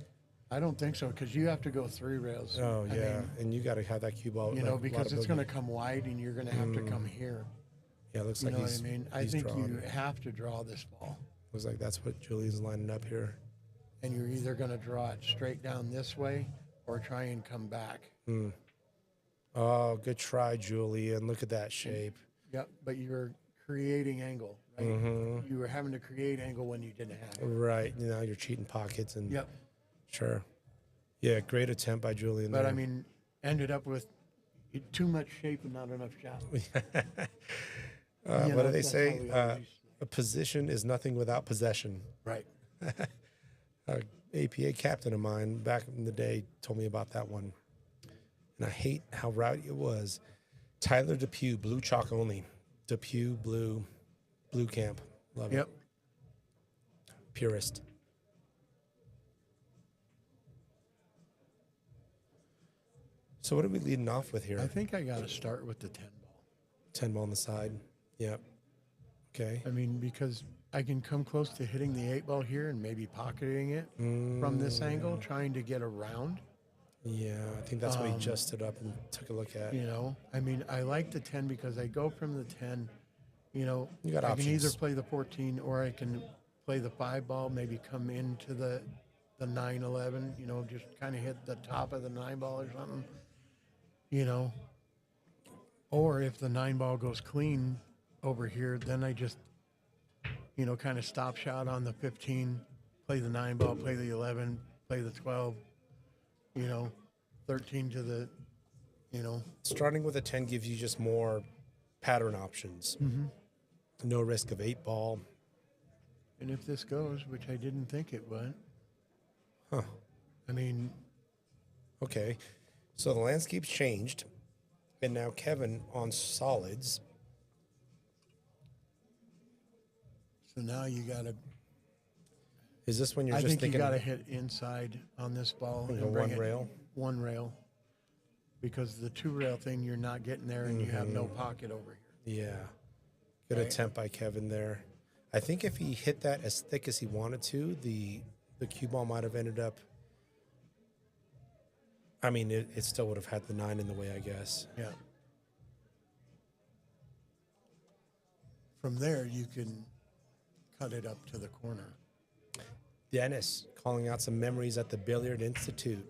I don't think so, because you have to go 3 rails. Oh I yeah, mean, and you got to have that cue ball. you know, because it's going to come wide, and you're going to have to come here. Yeah, it looks You like know what he's. I mean? I he's think drawn. you have to draw this ball, Looks like that's what Julien's lining up here. and you're either going to draw it straight down this way or try and come back. Oh, good try, Julien. Look at that shape. Yep, but you're creating angle, right? Mm-hmm. You were having to create angle when you didn't have it. Right. Now you're cheating pockets and. Yep. Sure. Yeah, great attempt by Julien. But there. I mean, ended up with too much shape and not enough shot. You what know, do they that's say? how we always- A position is nothing without possession. Right. APA captain of mine back in the day told me about that one. And I hate how rowdy it was. Tyler Depew, blue chalk only. Depew, blue camp. Love Yep. it. Purist. So what are we leading off with here? I think I got to start with the 10 ball. 10 ball on the side. Yep. Okay. I mean, because I can come close to hitting the 8 ball here and maybe pocketing it from this angle, trying to get around. Yeah, I think that's what he just stood up and took a look at. You know, I mean, I like the 10 because I go from the 10, you know, You got I options. can either play the 14 or I can play the 5 ball, maybe come into the 9-11, you know, just kind of hit the top of the 9 ball or something, you know. Or if the 9 ball goes clean over here, then I just, you know, kind of stop shot on the 15, play the 9 ball, play the 11, play the 12, you know, 13 to the, you know. Starting with a 10 gives you just more pattern options. No risk of 8 ball. And if this goes, which I didn't think it would, Huh. I mean, Okay. So the landscape's changed. And now Kevin on solids. so now you got to, Is this when you're I just think you thinking got to hit inside on this ball Like a and bring one it rail? one rail, because the 2 rail thing, you're not getting there and you have no pocket over here. Yeah. Good Right. attempt by Kevin there. I think if he hit that as thick as he wanted to, the cue ball might have ended up. I mean, it still would have had the 9 in the way, I guess. Yeah. From there, you can cut it up to the corner. Dennis calling out some memories at the Billiard Institute.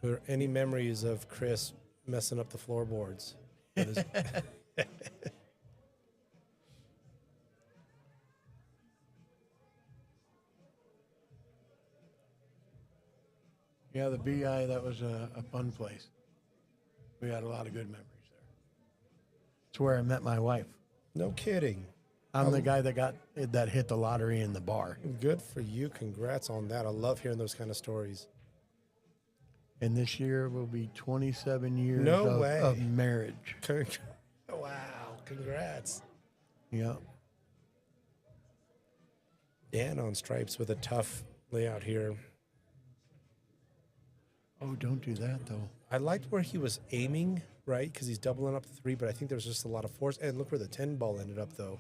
Were there any memories of Chris messing up the floorboards? Yeah, the BI, that was a fun place. We had a lot of good memories there. It's where I met my wife. No kidding. I'm the guy that hit the lottery in the bar. Good for you. Congrats on that. I love hearing those kind of stories. And this year will be 27 years No way. of marriage. Wow. Congrats. Yeah. Dan on stripes with a tough layout here. Oh, don't do that, though. I liked where he was aiming, right? Because he's doubling up the 3, but I think there's just a lot of force. And look where the 10 ball ended up, though.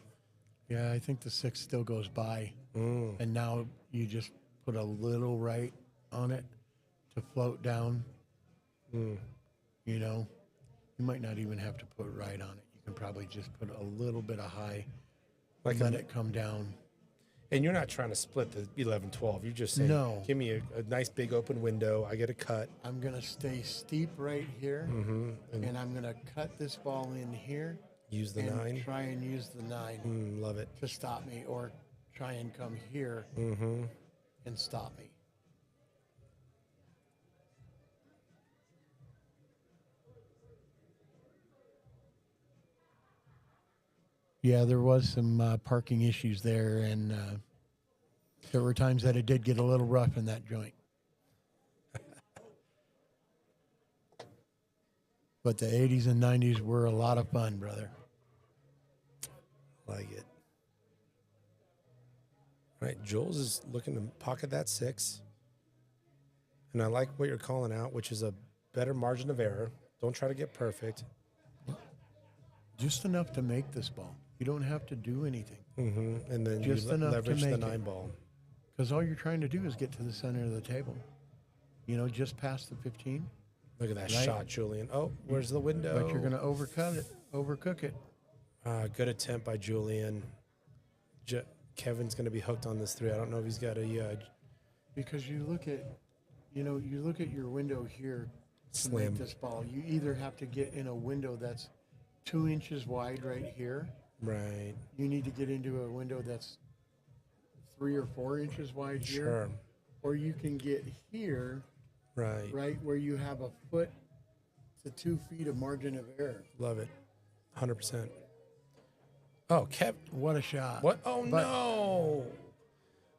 Yeah, I think the 6 still goes by. And now you just put a little right on it to float down. You know, you might not even have to put right on it. You can probably just put a little bit of high, Like let it come down. And you're not trying to split the 11-12. You're just saying, No. give me a nice big open window. I get a cut. I'm going to stay steep right here, and I'm going to cut this ball in here. Use the and 9. Try and use the 9 Love it. to stop me, or try and come here and stop me. Yeah, there was some parking issues there, and there were times that it did get a little rough in that joint. But the 80s and 90s were a lot of fun, brother. Like it. All right, Jules is looking to pocket that 6. And I like what you're calling out, which is a better margin of error. Don't try to get perfect. Just enough to make this ball. You don't have to do anything. And then Just you enough to leverage the make 9 it. ball. Because all you're trying to do is get to the center of the table. You know, just past the 15. Look at that Right. shot, Julien. Oh, where's the window? But you're going to overcook it. Good attempt by Julien. Kevin's going to be hooked on this 3. I don't know if he's got a Because you look at your window here to Slim. make this ball. You either have to get in a window that's 2 inches wide right here. right. You need to get into a window that's 3 or 4 inches wide here. Sure. Or you can get here, Right. right, where you have a foot to 2 feet of margin of error. Love it. 100%. Oh, Kev. What a shot. What? Oh, But- no.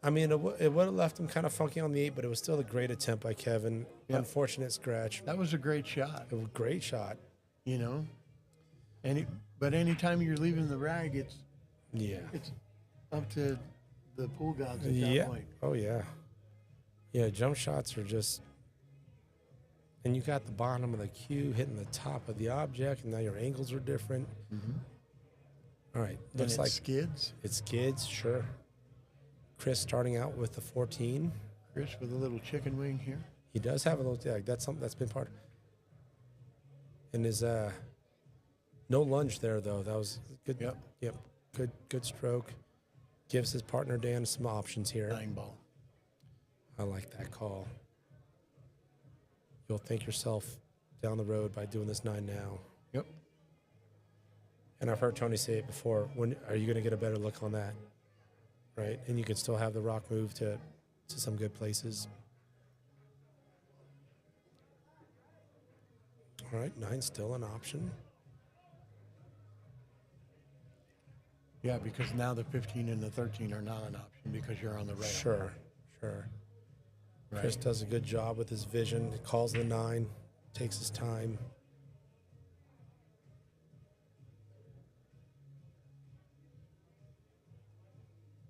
I mean, it would have left him kind of funky on the 8, but it was still a great attempt by Kevin. Yep. Unfortunate scratch. That was a great shot, It was a great shot. you know. But anytime you're leaving the rag, it's Yeah. up to the pool gods at that Yeah. point. Oh, yeah. Yeah, jump shots are just And you got the bottom of the cue hitting the top of the object, and now your angles are different. All right, And looks it like skids. it skids, sure. Chris starting out with the 14. Chris with a little chicken wing here. He does have a little, yeah, that's something that's been part. And his, no lunge there, though. That was good. Yep. Good stroke. Gives his partner Dan some options here. 9 ball. I like that call. You'll thank yourself down the road by doing this 9 now. Yep. And I've heard Tony say it before. When are you going to get a better look on that? Right? And you can still have the rock move to some good places. All right, 9's still an option. Yeah, because now the 15 and the 13 are not an option because you're on the rail. Sure. Right. Chris does a good job with his vision. Calls the 9, takes his time.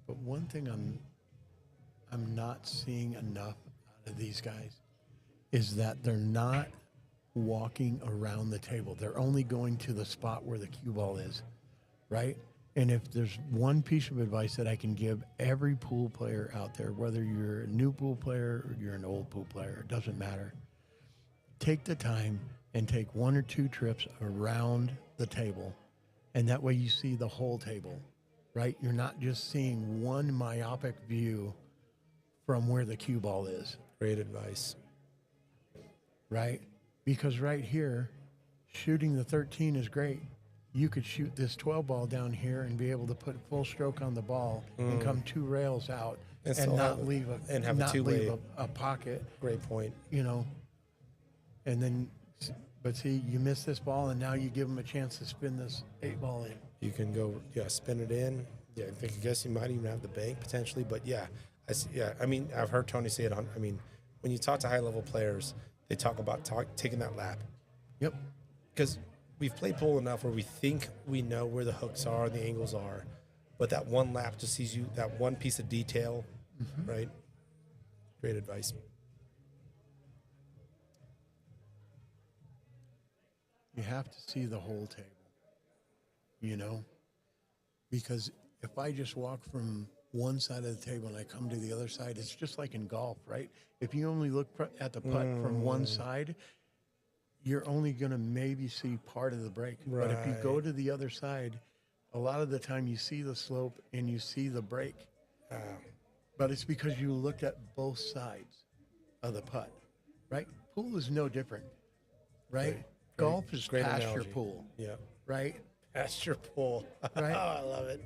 But one thing I'm not seeing enough out of these guys is that they're not walking around the table. They're only going to the spot where the cue ball is, right? And if there's one piece of advice that I can give every pool player out there, whether you're a new pool player or you're an old pool player, it doesn't matter. Take the time and take 1 or 2 trips around the table, and that way you see the whole table, right? You're not just seeing one myopic view from where the cue ball is. Great advice. Right? Because right here, shooting the 13 is great. You could shoot this 12 ball down here and be able to put full stroke on the ball and come 2 rails out and not leave a pocket. Great point. You know, and then, but see, you miss this ball and now you give them a chance to spin this 8 ball in. You can go, spin it in. Yeah, I guess you might even have the bank potentially, but I mean, I've heard Tony say it on. I mean, when you talk to high level players, they talk about taking that lap. Yep. Because we've played pool enough where we think we know where the hooks are, the angles are, but that one lap just sees you, that one piece of detail, right? Great advice. You have to see the whole table, you know, because if I just walk from one side of the table and I come to the other side, it's just like in golf, right? If you only look at the putt from one side, you're only going to maybe see part of the break. Right. But if you go to the other side, a lot of the time you see the slope and you see the break. But it's because you looked at both sides of the putt, right? Pool is no different, right? Golf is Great past your analogy. pool, Yeah. right? Past your pool. Right. Oh, I love it.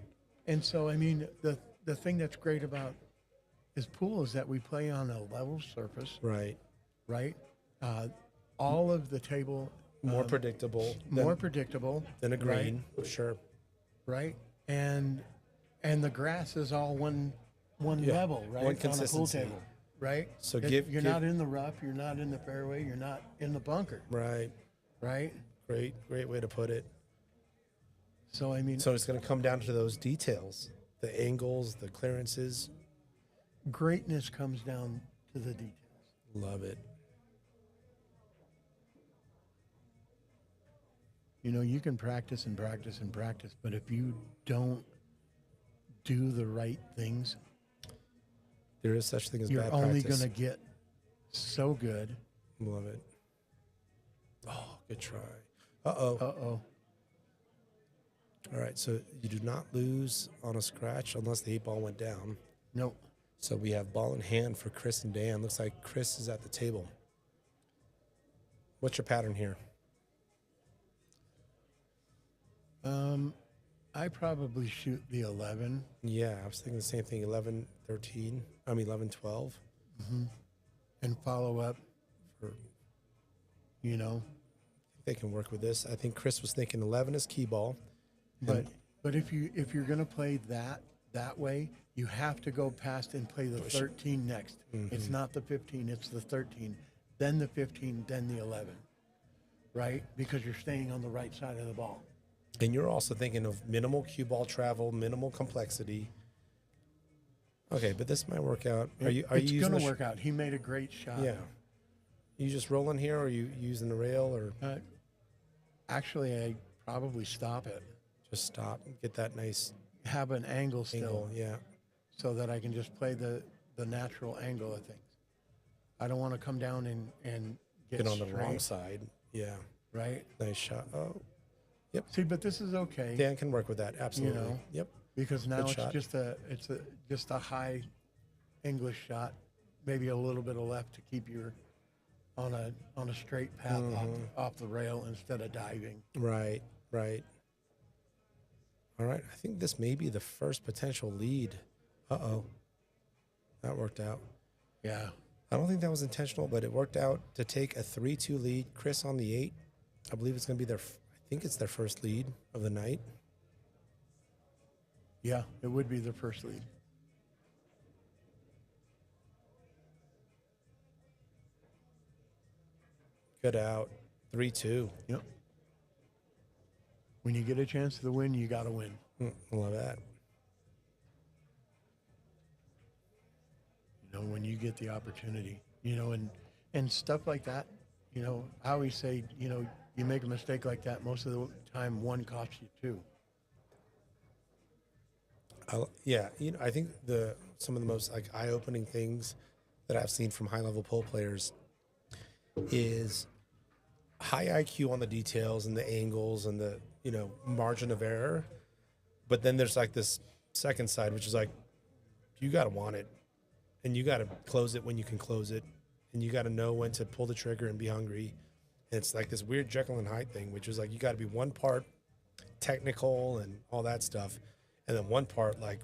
And so, I mean, the thing that's great about this pool is that we play on a level surface, Right. right? All of the table More predictable. more predictable than a green. Sure. right? And the grass is all one level, right? One On a pool consistency. table, right? So You're not in the rough, you're not in the fairway, you're not in the bunker, Right. right? Great way to put it. So I mean, So it's going to come down to those details, the angles, the clearances. greatness comes down to the details. Love it. You know, you can practice and practice and practice, but if you don't do the right things, There is such thing as you're bad only practice. going to get so good. Love it. Oh, good try. Uh-oh. Uh-oh. All right, so you do not lose on a scratch unless the 8 ball went down. Nope. So we have ball in hand for Chris and Dan. Looks like Chris is at the table. What's your pattern here? I probably shoot the 11. Yeah, I was thinking the same thing, 11, 12. And follow up, For, you know. they can work with this. I think Chris was thinking 11 is key ball. But if you're going to play that way, you have to go past and play the 13 next. It's not the 15, it's the 13, then the 15, then the 11, right? Because you're staying on the right side of the ball. And you're also thinking of minimal cue ball travel, minimal complexity. Okay, but this might work out. Are you It's using going the to work out. He made a great shot. Yeah. You just rolling here, or you using the rail, or Actually, I probably stop it. just stop and get that nice Have an angle still, angle? Yeah. so that I can just play the natural angle of things. I don't want to come down and Get on the straight, wrong side. Yeah. right? Nice shot. Oh, See, but this is okay. Dan can work with that. Absolutely. know, Yep. Because now Good it's shot. just a high English shot, maybe a little bit of left to keep you on a straight path off the rail instead of diving. Right. Right. All right. I think this may be the first potential lead. Uh-oh. That worked out. Yeah. I don't think that was intentional, but it worked out to take a 3-2 lead. Chris on the 8. I believe it's going to be I think it's their first lead of the night. Yeah, it would be the first lead. Good out. 3-2. Yep. When you get a chance to win, you got to win. I love that. When you get the opportunity, and stuff like that, I always say, you make a mistake like that, most of the time one costs you two. Yeah, I think some of the most like eye-opening things that I've seen from high-level pole players is high IQ on the details and the angles and the margin of error, but then there's like this second side, which is like you got to want it, and you got to close it when you can close it, and you got to know when to pull the trigger and be hungry. And it's like this weird Jekyll and Hyde thing, which is like you got to be one part technical and all that stuff, and then one part like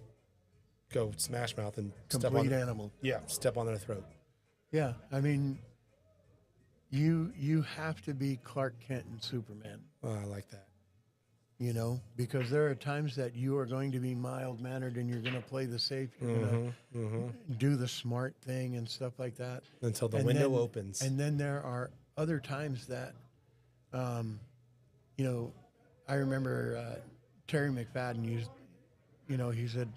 go smash mouth and Complete animal. step on their throat. Yeah, I mean, you have to be Clark Kent and Superman, Oh, I like that. because there are times that you are going to be mild-mannered and you're going to play the safe, you're going to do the smart thing and stuff like that. Until the And window then- opens. And then there are other times that, I remember Terry McFadden used, he said,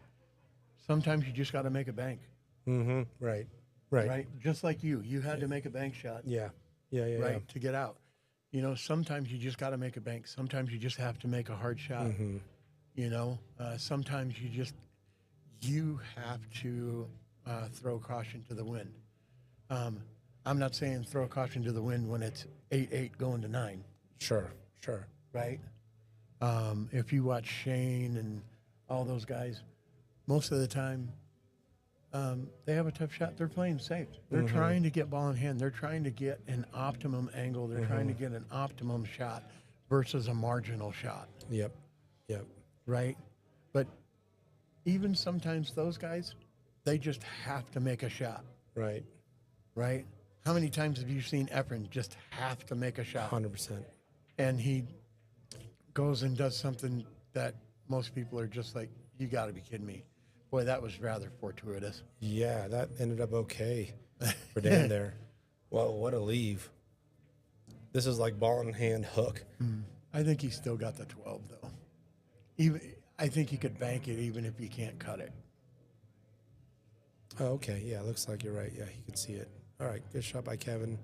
sometimes you just got to make a bank, Right. right? Just like you had to make a bank shot, Yeah. right, to get out. Sometimes you just got to make a bank. Sometimes you just have to make a hard shot. Sometimes you have to throw caution to the wind. I'm not saying throw caution to the wind when it's 8-8 going to 9, Sure. right? If you watch Shane and all those guys, most of the time they have a tough shot. They're playing safe. They're trying to get ball in hand. They're trying to get an optimum angle. They're trying to get an optimum shot versus a marginal shot, Yep. right? But even sometimes those guys, they just have to make a shot, Right. right? How many times have you seen Efren just have to make a shot? 100%. And he goes and does something that most people are just like, you got to be kidding me. Boy, that was rather fortuitous. Yeah, that ended up okay for Dan there. Well, what a leave. This is like ball in hand hook. I think he still got the 12, though. I think he could bank it even if he can't cut it. Oh, okay. Yeah, looks like you're right. Yeah, he can see it. All right, good shot by Kevin. Is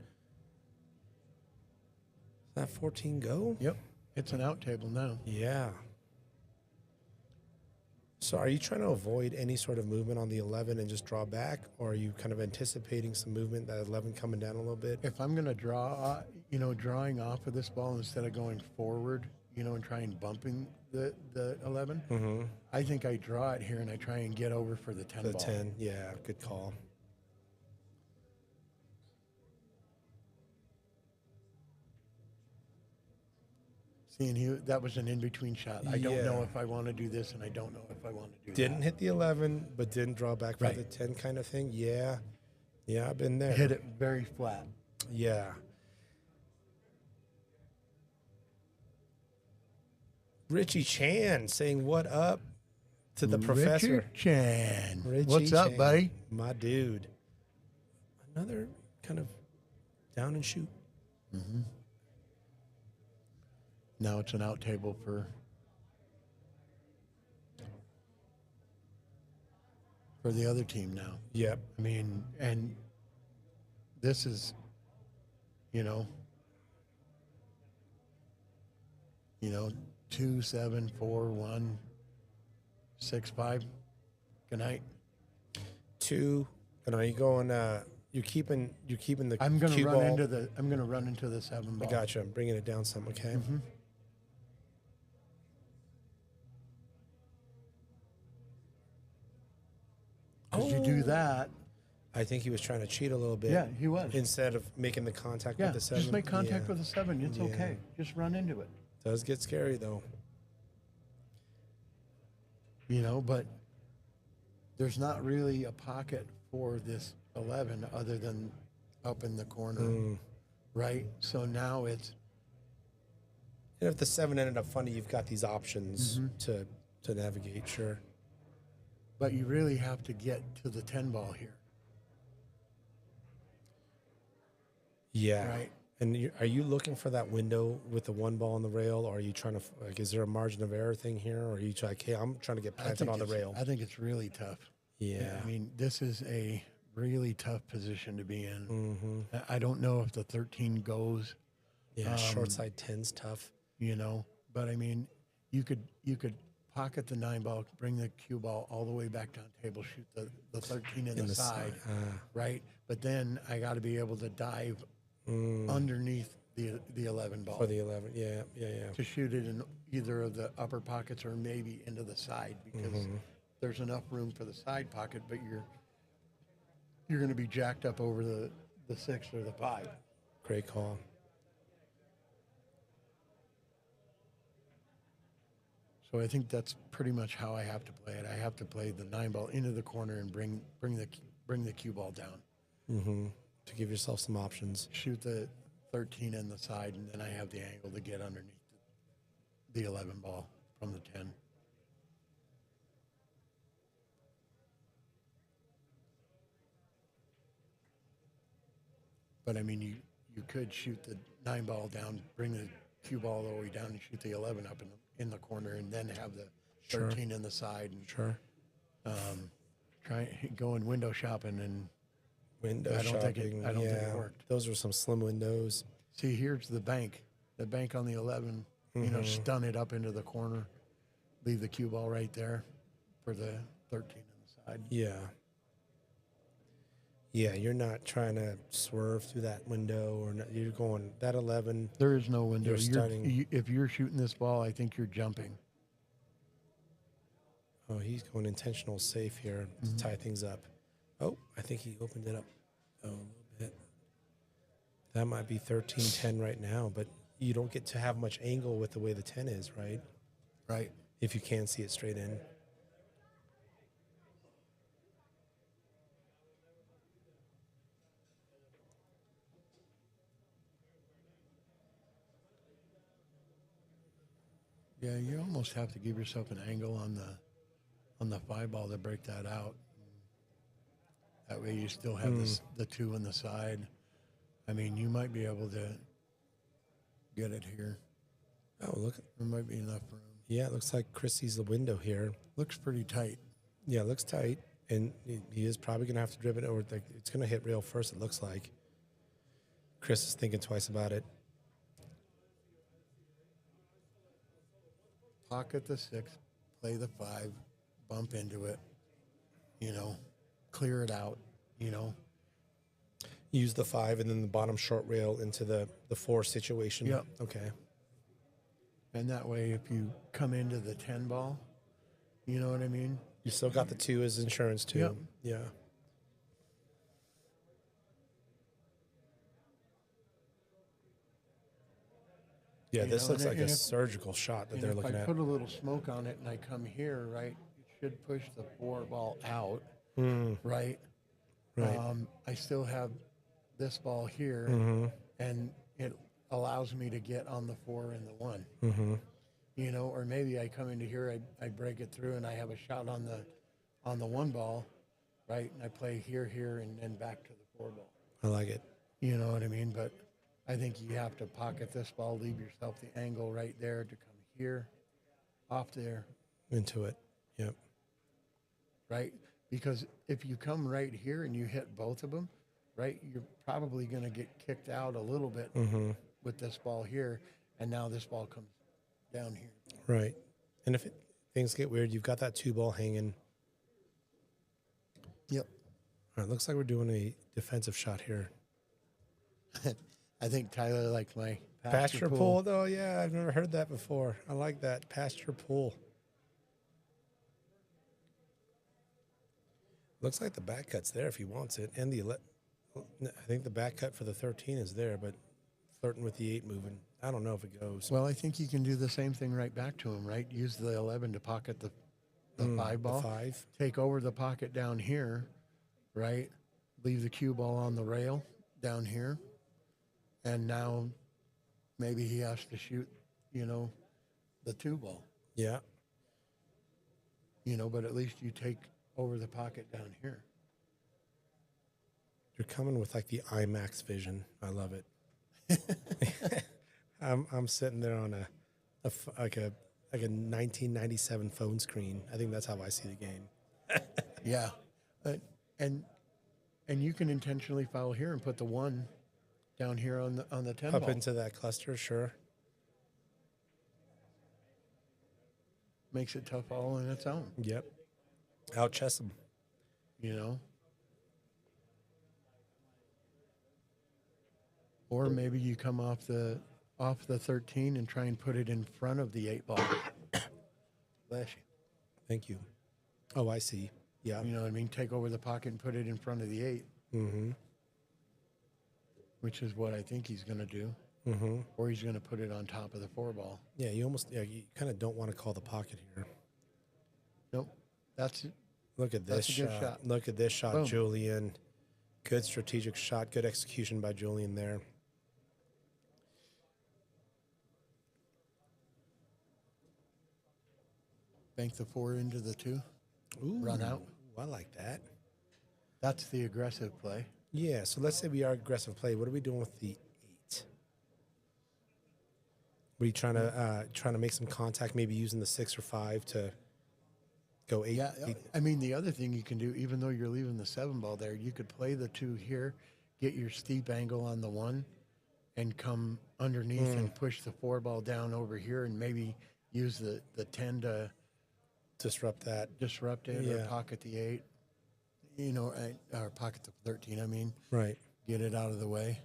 that 14 go? Yep. It's an out table now. Yeah. So are you trying to avoid any sort of movement on the 11 and just draw back? Or are you kind of anticipating some movement, that 11 coming down a little bit? If I'm going to draw, drawing off of this ball instead of going forward, and trying bumping the 11, I think I draw it here and I try and get over for the 10 The ball. 10, yeah, good call. Seeing that was an in-between shot. I don't Yeah. know if I want to do this and I don't know if I want to do Didn't that. hit the 11, but didn't draw back for Right. the 10 kind of thing. Yeah. Yeah, I've been there. Hit it very flat. Yeah. Richie Chan saying what up to the professor. Richard Chan. Richie What's up, Chan, buddy? My dude. Another kind of down and shoot. Now it's an out table for the other team now. Yep. I mean, and this is you know, 2, 7, 4, 1, 6, 5. Good night. 2. And are you going? You're keeping the. I'm gonna cue run ball. into the. I'm gonna run into the 7 I ball. gotcha. I'm bringing it down some. Okay. Mm-hmm. As you do that, I think he was trying to cheat a little bit. yeah, he was. Instead of making the contact Yeah, with the 7. just make contact Yeah. with the 7. It's Yeah. okay. Just run into it. Does get scary though. But there's not really a pocket for this 11 other than up in the corner, right? So now it's And if the 7 ended up funny, you've got these options to navigate. Sure. but you really have to get to the 10 ball here, Yeah. right? And are you looking for that window with the 1 ball on the rail, or are you trying to is there a margin of error thing here, or are you like, hey, I'm trying to get planted on the rail? I think it's really tough. Yeah. I mean, this is a really tough position to be in. I don't know if the 13 goes, Yeah. Short side 10's tough. but I mean, you could pocket the 9 ball, bring the cue ball all the way back down table, shoot the 13 in the side, right? But then I got to be able to dive underneath the 11 ball For the 11. Yeah. to shoot it in either of the upper pockets or maybe into the side, because there's enough room for the side pocket, but you're going to be jacked up over the 6 or the 5. Great call. So I think that's pretty much how I have to play it. I have to play the 9 ball into the corner and bring the cue ball down. To give yourself some options. Shoot the 13 in the side, and then I have the angle to get underneath the 11 ball from the 10. But I mean, you could shoot the 9 ball down, bring the cue ball all the way down, and shoot the 11 up in the corner, and then have the 13 in the side, and try going window shopping. And Window I don't think shopping. it worked. Those were some slim windows. See, here's the bank on the 11. Stun it up into the corner, leave the cue ball right there for the 13 on the side. Yeah. Yeah, you're not trying to swerve through that window, or not, you're going that 11. There is no window. You're stunning. If you're shooting this ball, I think you're jumping. Oh, he's going intentional safe here to tie things up. Oh, I think he opened it up a little bit. That might be 13-10 right now, but you don't get to have much angle with the way the 10 is, right? Right. If you can see it straight in. Yeah, you almost have to give yourself an angle on the 5 ball to break that out. That way you still have the 2 on the side. I mean, you might be able to get it here. Oh, look. There might be enough room. Yeah, it looks like Chris sees the window here. Looks pretty tight. Yeah, it looks tight. And he is probably going to have to drib it over. It's going to hit rail first, it looks like. Chris is thinking twice about it. Pocket the 6, play the 5, bump into it, clear it out, Use the 5 and then the bottom short rail into the 4 situation. Yep. Okay. And that way, if you come into the 10 ball, you know what I mean? You still got the 2 as insurance too. Yep. Yeah. Yeah, this looks like a surgical shot that they're looking If I at. put a little smoke on it and I come here, right, it should push the 4 ball out, right? Right. I still have this ball here, and it allows me to get on the 4 and the 1. Or maybe I come into here, I break it through, and I have a shot on the 1 ball, right? And I play here, and then back to the 4 ball. I like it. You know what I mean? But I think you have to pocket this ball, leave yourself the angle right there to come here, off there, Into it. Yep. right? Because if you come right here and you hit both of them, right? You're probably going to get kicked out a little bit with this ball here, and now this ball comes down here. Right. And if things get weird, you've got that 2 ball hanging. Yep. All right, looks like we're doing a defensive shot here. I think Tyler liked my Pasture pull. Oh, yeah, I've never heard that before. I like that. Pasture pull. Looks like the back cut's there if he wants it. And I think the back cut for the 13 is there, but flirting with the 8 moving. I don't know if it goes. Well, I think you can do the same thing right back to him, right? Use the 11 to pocket the 5 ball. The 5. Take over the pocket down here, right? Leave the cue ball on the rail down here. And now maybe he has to shoot, the 2 ball. Yeah. But at least you take over the pocket down here. You're coming with like the IMAX vision. I love it. I'm sitting there on a 1997 phone screen. I think that's how I see the game. Yeah. And you can intentionally foul here and put the 1 down here on the 10 Up ball. into that cluster, sure. Makes it tough all on its own. Yep. Out chess him. Or maybe you come off the 13 and try and put it in front of the 8 ball. Bless you. Thank you. Oh, I see. Yeah. You know what I mean? Take over the pocket and put it in front of the 8. Mm-hmm. Which is what I think he's going to do. Mm-hmm. Or he's going to put it on top of the 4 ball. Yeah, you kind of don't want to call the pocket here. Nope. That's it. Look at this That's a good shot. Look at this shot, Boom. Julien. Good strategic shot. Good execution by Julien there. Bank the 4 into the 2. Ooh, Run out. I like that. That's the aggressive play. Yeah, so let's say we are aggressive play. What are we doing with the 8? Were you trying to make some contact, maybe using the 6 or 5 to go 8? Yeah, I mean, the other thing you can do, even though you're leaving the 7 ball there, you could play the 2 here, get your steep angle on the 1, and come underneath and push the 4 ball down over here, and maybe use the 10 to disrupt that. disrupt it or Yeah. pocket the 8, or pocket the 13, I mean. Right. Get it out of the way.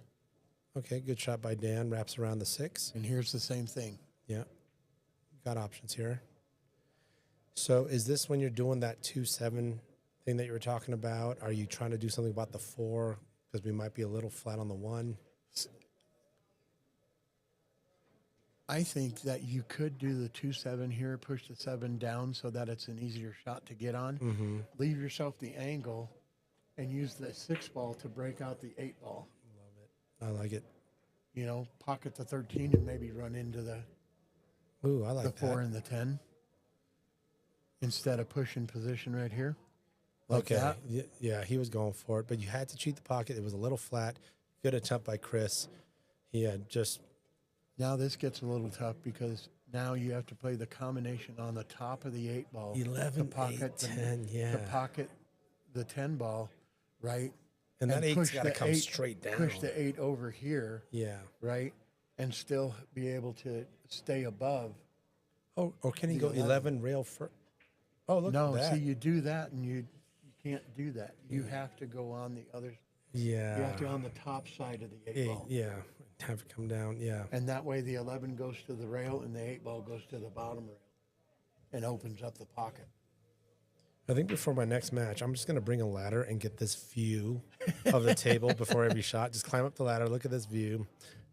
Okay, good shot by Dan. Wraps around the 6. And here's the same thing. Yeah. Got options here. So is this when you're doing that 2-7 thing that you were talking about? Are you trying to do something about the 4? Because we might be a little flat on the 1. I think that you could do the 2-7 here, push the 7 down so that it's an easier shot to get on. Mm-hmm. Leave yourself the angle and use the 6 ball to break out the 8 ball. Love it. I like it. Pocket the 13 and maybe run into the Ooh, I like that. 4 and the 10 instead of pushing position right here. Like Okay. that. Yeah, he was going for it, but you had to cheat the pocket. It was a little flat. Good attempt by Chris. He had just... Now this gets a little tough because now you have to play the combination on the top of the 8 ball. 11, to pocket 8, 10, yeah. To pocket the 10 ball, right? And that 8's push got to the come 8 straight down. Push the 8 over here, Yeah. right? And still be able to stay above. Oh, or can he The go 11. 11 rail first? Oh, look No, at that. see, you do that and you can't do that. You have to go on the other. Yeah. You have to go on the top side of the 8 Yeah, ball. yeah. Have it come down. Yeah. And that way the 11 goes to the rail and the 8 ball goes to the bottom rail and opens up the pocket. I think before my next match, I'm just going to bring a ladder and get this view of the table before every shot. Just climb up the ladder, look at this view,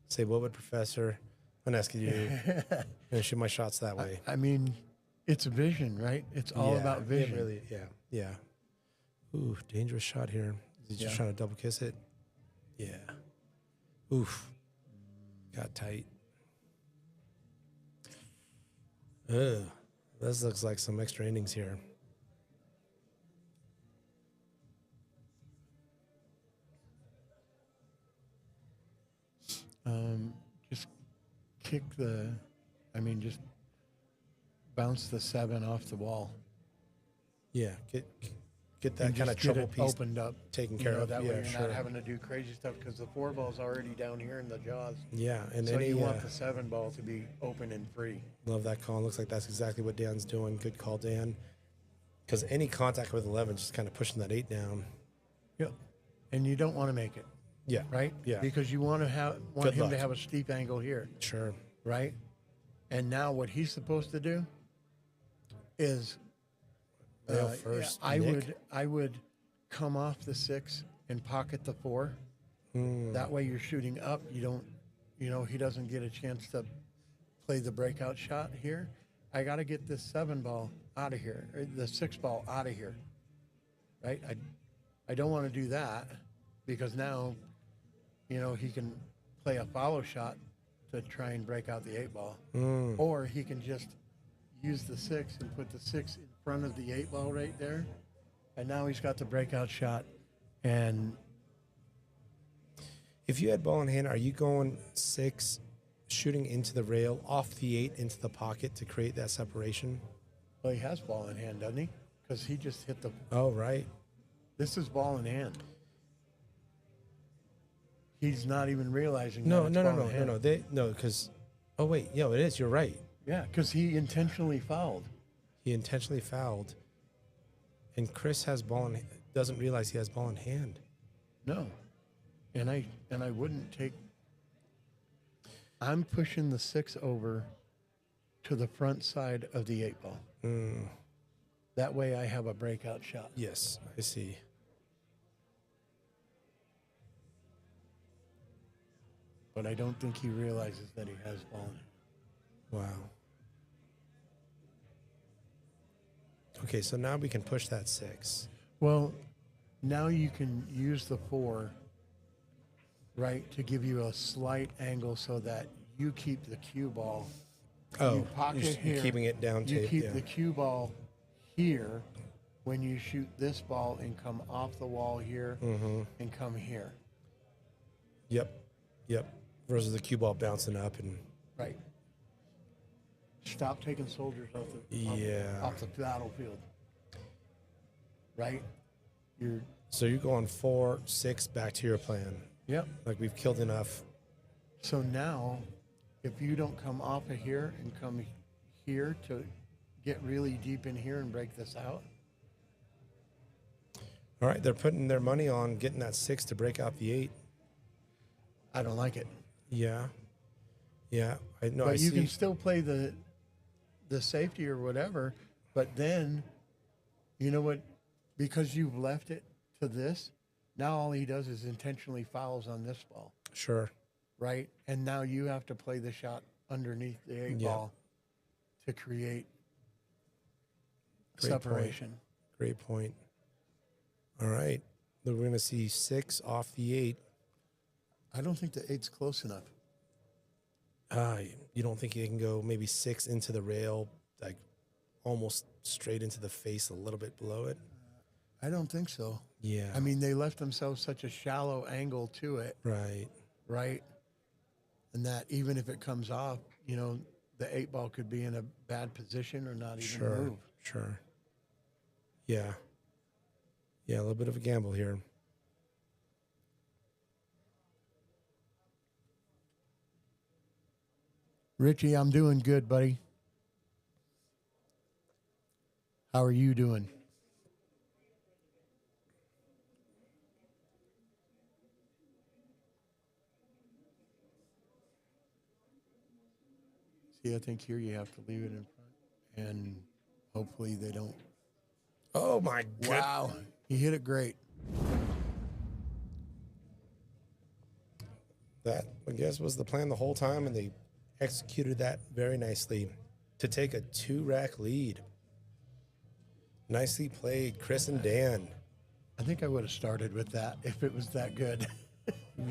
say, what would Professor Manescu do? And shoot my shots that way. I mean, it's vision, right? It's all about vision. It really, yeah. Ooh, dangerous shot here. Is he just trying to double kiss it? Yeah. Oof. Got tight. Ugh. This looks like some extra innings here. Just just bounce the 7 off the wall. Yeah, get that and kind of just get trouble it piece opened up. taken You care know, of. that Yeah, way you're sure. not having to do crazy stuff because the 4-ball's already down here in the jaws. Yeah, and So any, you want the 7-ball to be open and free. love that call. Looks like that's exactly what Dan's doing. Good call, Dan. Because any contact with 11 just kind of pushing that 8 down. Yep. And you don't want to make it, Yeah, right? Yeah. Because you want Good him luck. to have a steep angle here, Sure. right? And now what he's supposed to do is Rail first. I Nick. would come off the 6 and pocket the 4. That way you're shooting up. You don't, he doesn't get a chance to play the breakout shot here. I got to get this 7-ball out of here, or the 6-ball out of here, right? I don't want to do that because now, he can play a follow shot to try and break out the 8-ball, or he can just use the 6 and put the 6 in front of the 8-ball right there, and now he's got the breakout shot. And If you had ball in hand, are you going 6, shooting into the rail, off the 8 into the pocket to create that separation? well, he has ball in hand, doesn't he? Because he just hit the. Oh, right. This is ball in hand. He's not even realizing. No, that it's no, ball no, in no, hand. no, no. No, because, oh, wait. Yo, it is. You're right. Yeah, because he intentionally fouled. He intentionally fouled. And Chris has ball in, doesn't realize he has ball in hand. No, and I wouldn't take. I'm pushing the 6 over to the front side of the 8-ball. That way, I have a breakout shot. Yes, I see. But I don't think he realizes that he has ball in it. Wow. Okay, so now we can push that 6. Well, now you can use the 4, right, to give you a slight angle so that you keep the cue ball. Oh, You pocket you're here. keeping it down You tape. keep Yeah. the cue ball here when you shoot this ball and come off the wall here and come here. Yep. Versus the cue ball bouncing up and Right. Stop taking soldiers off Yeah. off the battlefield. Right? so you're going 4, 6 back to your plan. Yep. Like we've killed enough. So now, if you don't come off of here and come here to get really deep in here and break this out, All right, they're putting their money on getting that 6 to break out the 8. I don't like it. Yeah. I know. But I you see. can still play the safety or whatever, but then, you know what? Because you've left it to this, now all he does is intentionally fouls on this ball, Sure. right? And now you have to play the shot underneath the 8 Yeah. ball to create Great separation. Great point. All right. Then we're going to see 6 off the 8. I don't think the 8's close enough. You don't think you can go maybe 6 into the rail, like almost straight into the face, a little bit below it? I don't think so. Yeah. I mean, they left themselves such a shallow angle to it, Right. right? And that even if it comes off, the 8 ball could be in a bad position or not even move. Sure. Yeah. A little bit of a gamble here. Richie, I'm doing good, buddy. How are you doing? See, I think here you have to leave it in front, and hopefully they don't. Oh, my God. Wow, he hit it great. That, I guess, was the plan the whole time, and they executed that very nicely to take a 2-rack lead. Nicely played, Chris and Dan. I think I would have started with that if it was that good.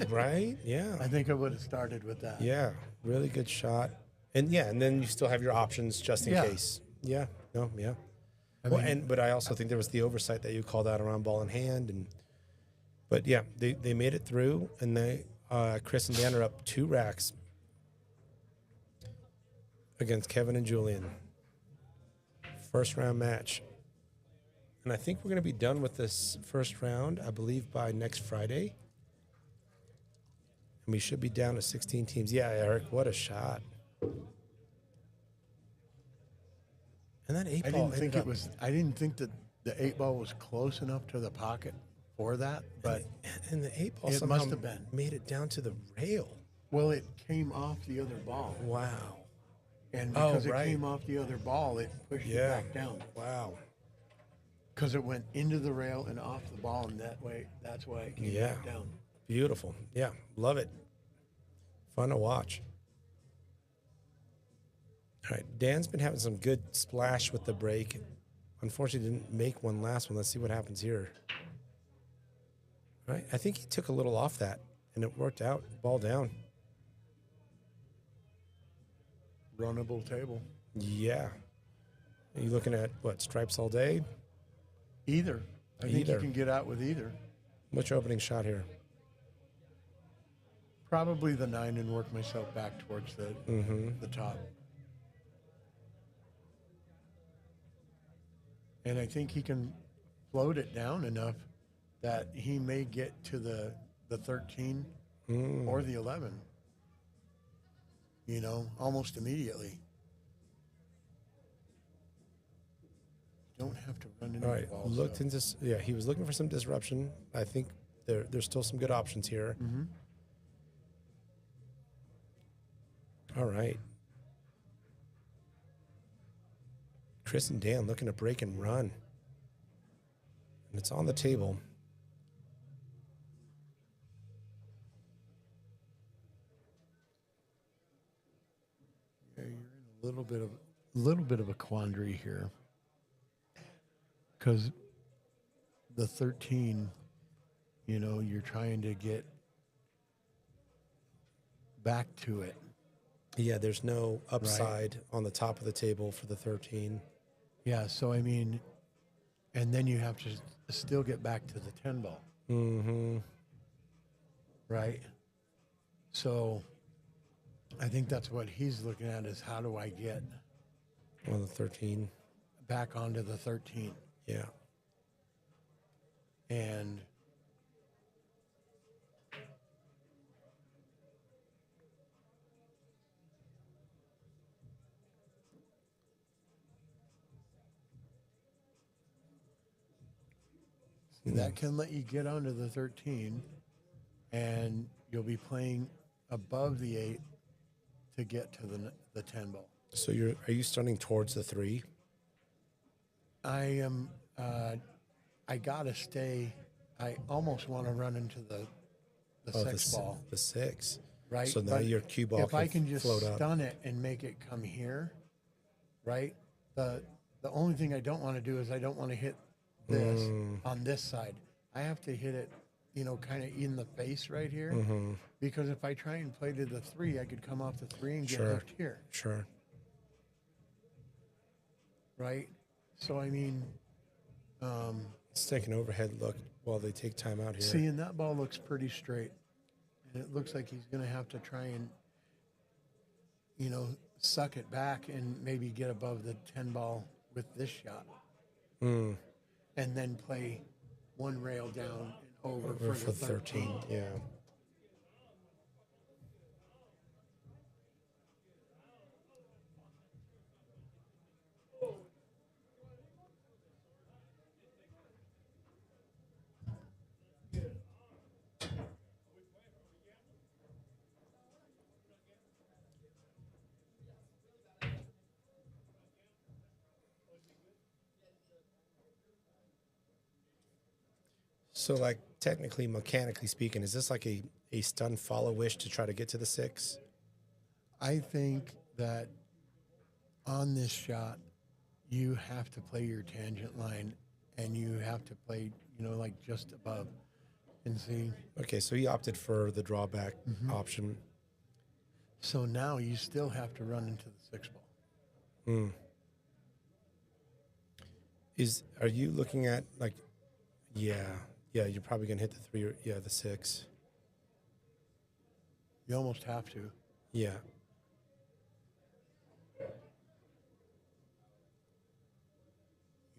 Right? Yeah. I think I would have started with that. Yeah, really good shot. And then you still have your options just in Yeah. case. Yeah. No, yeah. I Well, mean- but I also think there was the oversight that you called out around ball in hand, but yeah, they made it through, and Chris and Dan are up 2 racks against Kevin and Julien. First round match. And I think we're going to be done with this first round, I believe, by next Friday. And we should be down to 16 teams. Yeah, Eric, what a shot. And that eight I ball didn't think ended up, I didn't think that the 8-ball was close enough to the pocket for that, but and the eight ball it somehow must have been. made it down to the rail. well, it came off the other ball, Wow. and Oh, because right. it came off the other ball, it pushed it Yeah. back down. Wow. Because it went into the rail and off the ball, and that's why it came Yeah. back down. Beautiful. Yeah, love it. Fun to watch. All right, Dan's been having some good splash with the break. Unfortunately, didn't make one last one. Let's see what happens here. All right, I think he took a little off that, and it worked out. Ball down. Runnable table. Yeah. Are you looking at, what, stripes all day? Either. I think you Either. can get out with either. What's your opening shot here? Probably the 9 and work myself back towards the top. And I think he can float it down enough that he may get to the 13 or the 11. Almost immediately. Don't have to run into All the right, ball. looked so- into, yeah, he was looking for some disruption. I think there's still some good options here. All right. Chris and Dan looking to break and run. And it's on the table. Yeah, you're in a little bit of a quandary here, because the 13, you're trying to get back to it. Yeah, there's no upside on the top of the table for the 13. Yeah, so I mean, and then you have to still get back to the 10 ball, right? So I think that's what he's looking at, is how do I get On the 13. back onto the 13? Yeah. And that can let you get onto the 13, and you'll be playing above the 8 to get to the 10 ball. So are you starting towards the 3? I am. I gotta stay. I almost want to run into the Oh, 6 ball, the 6. right? So now But your cue ball if I can just float up. stun it and make it come here, right? The only thing I don't want to do is I don't want to hit this on this side. I have to hit it, kind of in the face right here, because if I try and play to the 3, I could come off the 3 and get Sure. hooked here, Sure. right? So I mean, Let's take an overhead look while they take time out here. seeing that ball looks pretty straight, and it looks like he's going to have to try and, suck it back and maybe get above the 10 ball with this shot, and then play one rail down and over Over for the 13. Yeah. So, like, technically, mechanically speaking, is this like a stun follow-ish to try to get to the 6? I think that on this shot, you have to play your tangent line, and you have to play, like just above, and see. Okay, so he opted for the drawback option. So now you still have to run into the 6 ball. Are you looking at, like, yeah, you're probably going to hit the 3 or, the 6. You almost have to. Yeah.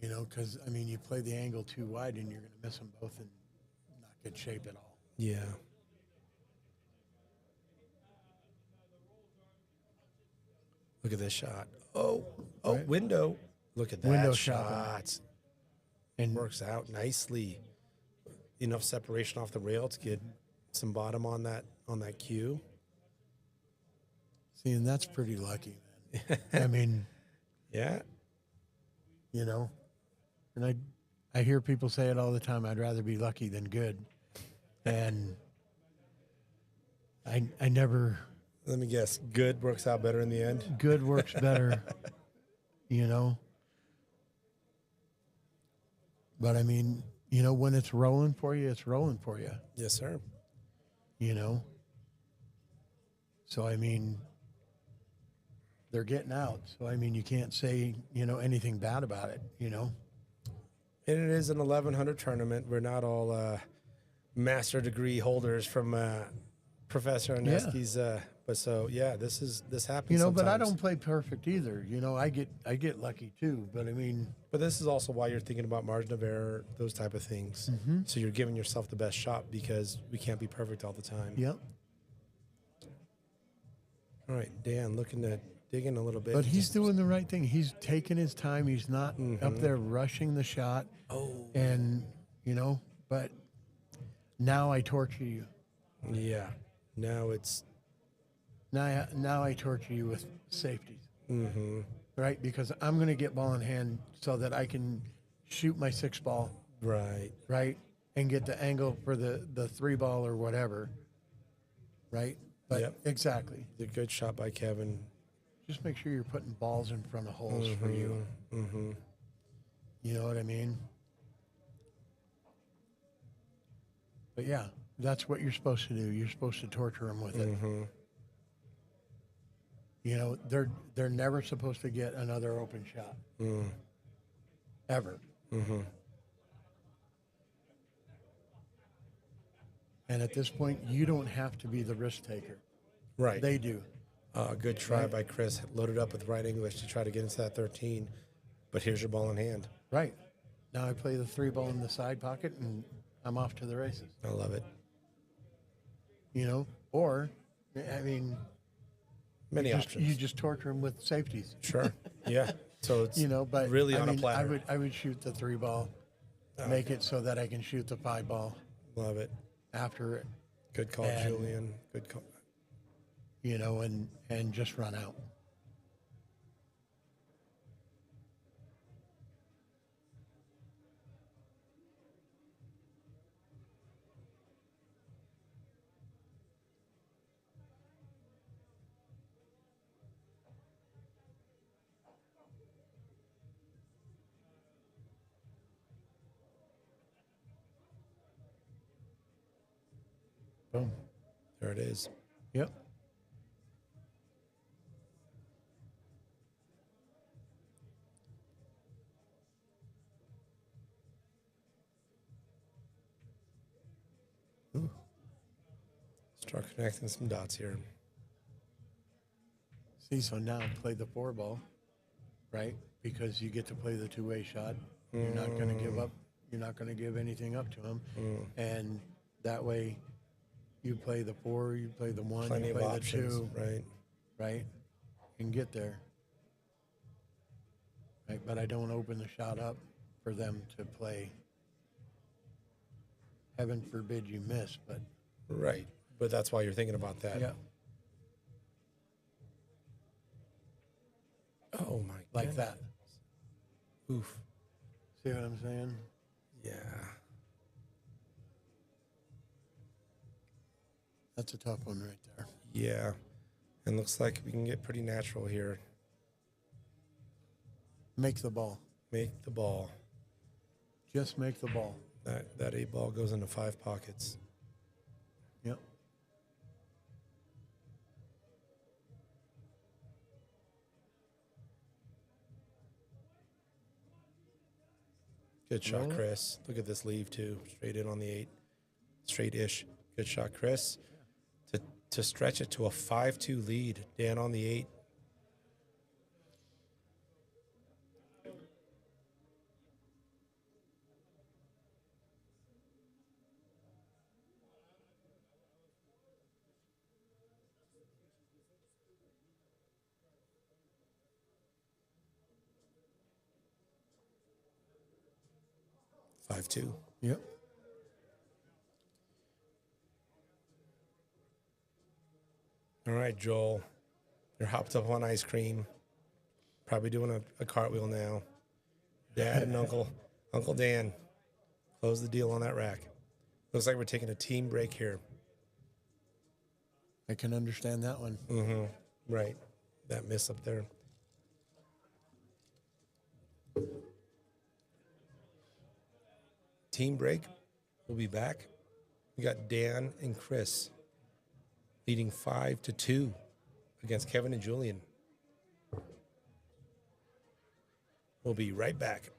You know, because, I mean, you play the angle too wide and you're going to miss them both in not good shape at all. Yeah. Look at this shot. Oh, Right. window. Look at that Window shot. And Works out nicely. Enough separation off the rail to get some bottom on that cue. see, and that's pretty lucky, man. I mean, Yeah. you know, and I hear people say it all the time. I'd rather be lucky than good, and I never. Let me guess. Good works out better in the end. Good works better, you know. But I mean, you know, when it's rolling for you, it's rolling for you, Yes, sir. you know. So I mean, they're getting out. So I mean, you can't say, you know, anything bad about it, you know. And it is an 1100 tournament. We're not all master degree holders from Professor Aneski's. But so yeah, this happens. You know, but I sometimes. don't play perfect either. You know, I get lucky too. But I mean, But this is also why you're thinking about margin of error, those type of things. So you're giving yourself the best shot because we can't be perfect all the time. yep. All right, Dan, looking to dig in a little bit. But he's doing the right thing. He's taking his time. He's not up there rushing the shot. Oh. And, you know, but now I torture you. Yeah. Now it's. Now I torture you with safeties. Mm-hmm. Right? Because I'm going to get ball in hand so that I can shoot my 6 ball, Right. right? And get the angle for the 3 ball or whatever. Right? But Yep. exactly. The good shot by Kevin. Just make sure you're putting balls in front of holes for you. Mm-hmm. You know what I mean? But yeah, that's what you're supposed to do. You're supposed to torture them with it. Mm-hmm. You know, they're never supposed to get another open shot. Ever. Mm-hmm. And at this point, you don't have to be the risk taker. Right. They do. Good try by Chris. Loaded up with right English to try to get into that 13. But here's your ball in hand. Right. Now I play the 3 ball in the side pocket and I'm off to the races. I love it. You know, or, I mean, Many options. you just torture them with safeties. Sure. Yeah. So it's You know, but really I on a mean, platter. I would shoot the 3 ball, make it so that I can shoot the 5 ball Love it. after it, Good call, And- Julien. Good call. you know, and just run out. Boom. There it is. Yep. Start connecting some dots here. See, so now play the 4 ball, right? Because you get to play the 2-way shot. You're not going to give up. You're not going to give anything up to him. And that way you play the 4, you play the 1, Plenty you of play the options, 2, right? right? And get there. Right? But I don't open the shot up for them to play. Heaven forbid you miss, but Right. But that's why you're thinking about that. yeah, Oh, my God. like that. Oof. See what I'm saying? Yeah. That's a tough one right there. Yeah. And looks like we can get pretty natural here. Make the ball. Make the ball. Just make the ball. That 8 ball goes into 5 pockets. Yep. Good shot, Roll it. Chris. Look at this leave, too. Straight in on the 8. Straight-ish. Good shot, Chris. To stretch it to a 5-2 lead. Dan on the 8. 5'2". Yep. All right, Joel. You're hopped up on ice cream. Probably doing a cartwheel now. Dad and Uncle Dan, close the deal on that rack. Looks like we're taking a team break here. I can understand that one. Mm-hmm. Right. That miss up there. Team break. We'll be back. We got Dan and Chris leading 5-2 against Kevin and Julien. We'll be right back.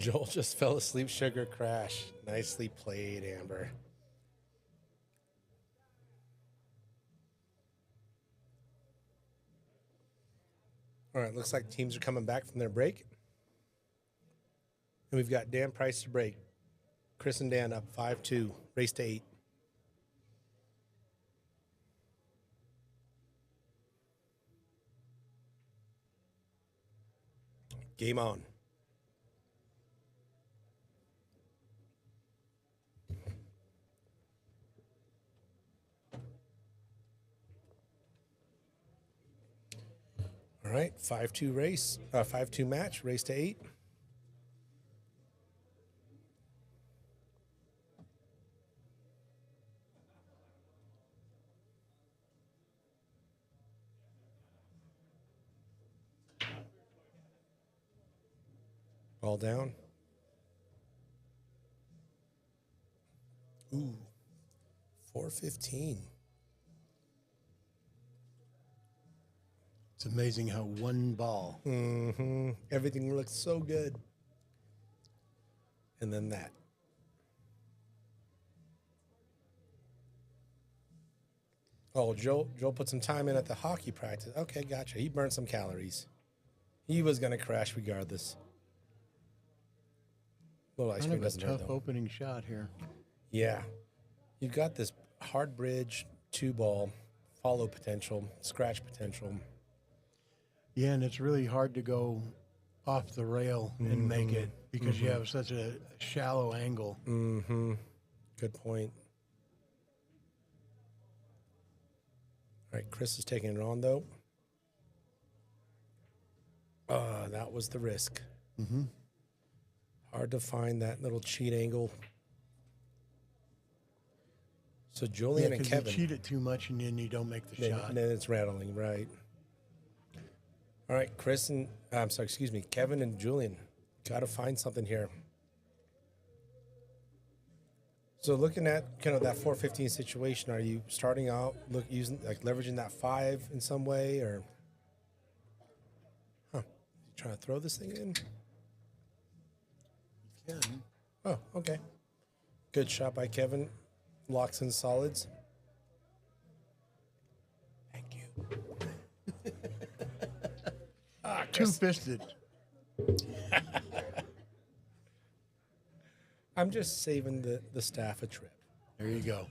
Joel just fell asleep, sugar crash. Nicely played, Amber. All right, looks like teams are coming back from their break. And we've got Dan Price to break. Chris and Dan up 5-2, race to 8. Game on. All right, 5-2 race, 5-2 match, race to 8. Ball down. Ooh, 4:15. It's amazing how one ball. Mm-hmm. Everything looks so good. And then that. Oh, Joel put some time in at the hockey practice. Okay, gotcha. He burned some calories. He was going to crash regardless. Little ice Kind cream of a doesn't hurt, tough though. opening shot here. Yeah. You've got this hard bridge, 2-ball, follow potential, scratch potential. Yeah, and it's really hard to go off the rail and make it because you have such a shallow angle. Mm-hmm. Good point. All right, Chris is taking it on, though. That was the risk. Mm-hmm. Hard to find that little cheat angle. So Julien and Kevin. You cheat it too much and then you don't make the shot. Then it's rattling, right. All right, Kevin and Julien. Got to find something here. So looking at kind of that 4:15 situation, are you starting out leveraging that 5 in some way, or you trying to throw this thing in? Yeah. Oh, okay. Good shot by Kevin. Locks in solids. Thank you. Two-fisted. I'm just saving the staff a trip. There you go.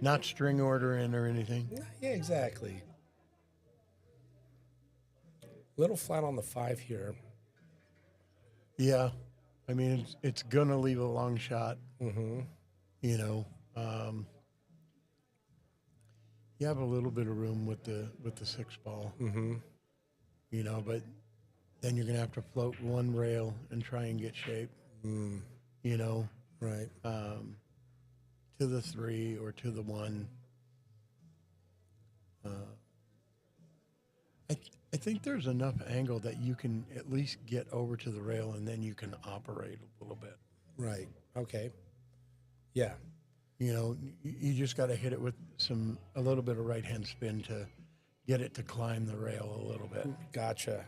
Not string ordering or anything. Yeah, exactly. Little flat on the 5 here. Yeah. I mean, it's going to leave a long shot. Mm-hmm. You know, you have a little bit of room with the 6-ball. Mm-hmm. You know, but then you're going to have to float one rail and try and get shape. Mm. You know, Right. to the 3 or to the 1. I think there's enough angle that you can at least get over to the rail and then you can operate a little bit. Right. Okay. Yeah. You know, you just got to hit it with a little bit of right-hand spin to get it to climb the rail a little bit. Gotcha.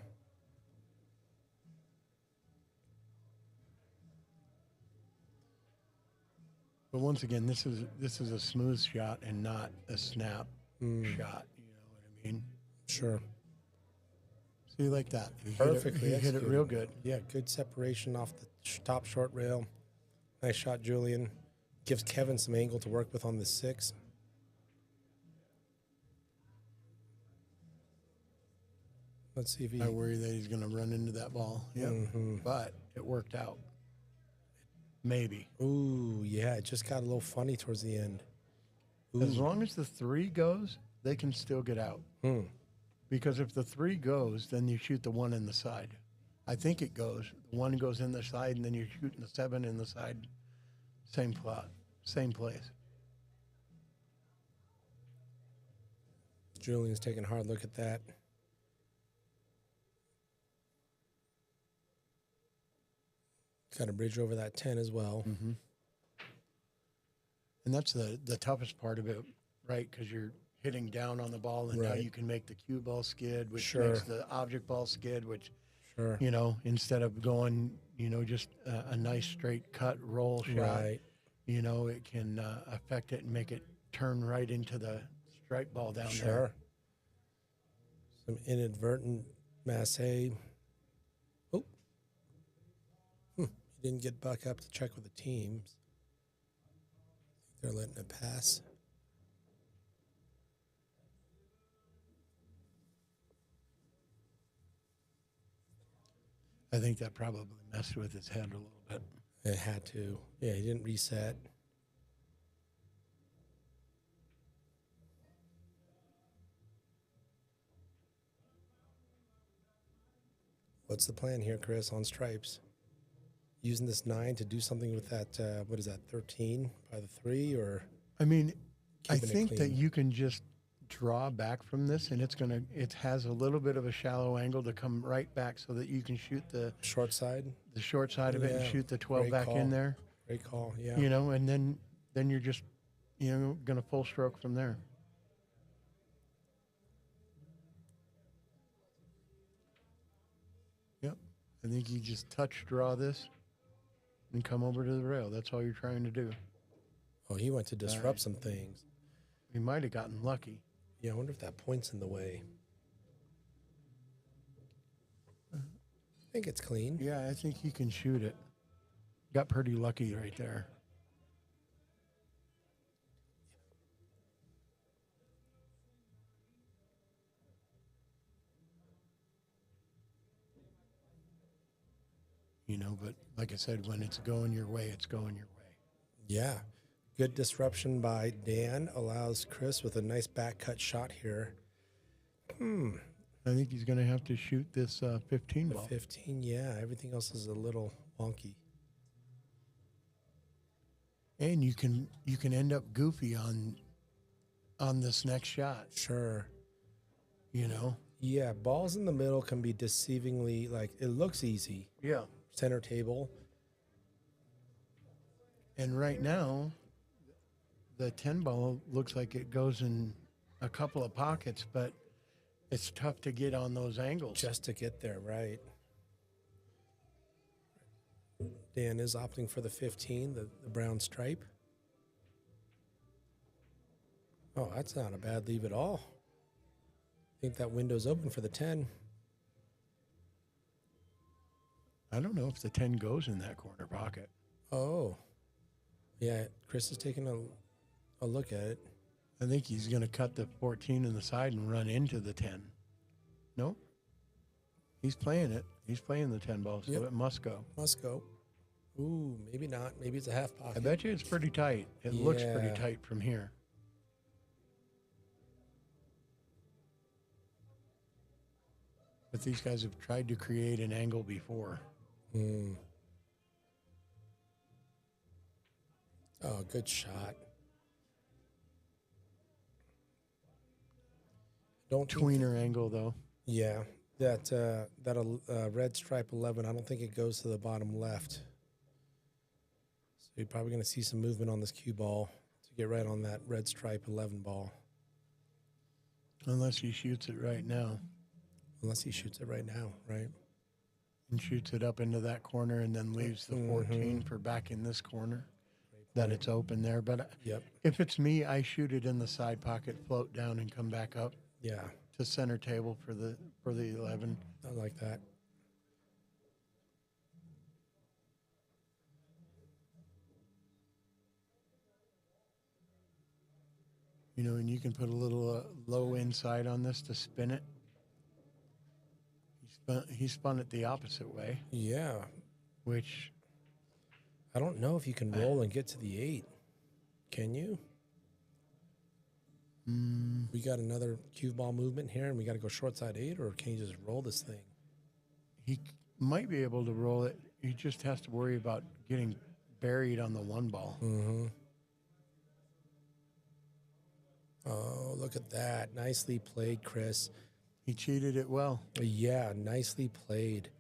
But once again, this is a smooth shot and not a snap shot. You know what I mean? Sure. See, like that. You Perfectly. hit it real good. Yeah, good separation off the top short rail. Nice shot, Julien. Gives Kevin some angle to work with on the 6. Let's see if he... I worry that he's going to run into that ball. Yep. But it worked out. Maybe. Ooh, yeah, it just got a little funny towards the end. Ooh. As long as the 3 goes, they can still get out. Because if the 3 goes, then you shoot the 1 in the side. I think it goes. The 1 goes in the side, and then you're shooting the 7 in the side. Same plot, same place. Julien's taking a hard look at that. Got a bridge over that 10 as well. Mm-hmm. And that's the toughest part of it, right? Because you're hitting down on the ball, and now you can make the cue ball skid, which makes the object ball skid, which Sure. You know, instead of going, just a nice straight cut roll shot. Right. You know, it can affect it and make it turn right into the strike ball down there. Sure. Some inadvertent Marye. Oh. He didn't get back up to check with the teams. I think they're letting it pass. I think that probably messed with his head a little bit. It had to. Yeah, he didn't reset. What's the plan here, Chris, on stripes? Using this 9 to do something with that, what is that, 13 by the 3, or? I mean, I Keeping it think that clean. you can just draw back from this, and it has a little bit of a shallow angle to come right back so that you can shoot the Short side? short side of it and Yeah, shoot the 12 great back call. in there. Great call, yeah. And then you're just, going to full stroke from there. Yep. I think you just touch draw this and come over to the rail. That's all you're trying to do. Oh, he went to disrupt some things. You might have gotten lucky. Yeah, I wonder if that point's in the way. I think it's clean. Yeah, I think you can shoot it. Got pretty lucky right there. But like I said, when it's going your way, it's going your way. Yeah. Good disruption by Dan allows Chris with a nice back cut shot here. I think he's going to have to shoot this 15 The ball. 15, yeah. Everything else is a little wonky. And you can end up goofy on this next shot. Sure. Yeah, balls in the middle can be deceivingly, like, it looks easy. Yeah. Center table. And right now, the 10 ball looks like it goes in a couple of pockets, but it's tough to get on those angles. Just to get there, right. Dan is opting for the 15, the brown stripe. Oh, that's not a bad leave at all. I think that window's open for the 10. I don't know if the 10 goes in that corner pocket. Oh. Yeah, Chris is taking a look at it. I think he's going to cut the 14 in the side and run into the 10. Nope. He's playing it. He's playing the 10 ball, so Yep. it must go. Must go. Ooh, maybe not. Maybe it's a half pocket. I bet you it's pretty tight. It looks pretty Yeah. tight from here. But these guys have tried to create an angle before. Oh, good shot. Don't think- Tweener angle, though. Yeah, that red stripe 11. I don't think it goes to the bottom left. So you're probably going to see some movement on this cue ball to get right on that red stripe 11 ball, Unless he shoots it right now. unless he shoots it right now, right? And shoots it up into that corner and then leaves the 14 for back in this corner. That it's open there. But Yep. if it's me, I shoot it in the side pocket, float down, and come back up Yeah, to center table for the 11. I like that. And you can put a little low inside on this to spin it. He spun it the opposite way, Yeah, which I don't know if you can roll and get to the 8. Can you? We got another cue ball movement here, and we got to go short side 8, or can you just roll this thing? he might be able to roll it. He just has to worry about getting buried on the 1 ball. Oh, look at that. Nicely played, Chris. He cheated it well. Yeah, nicely played.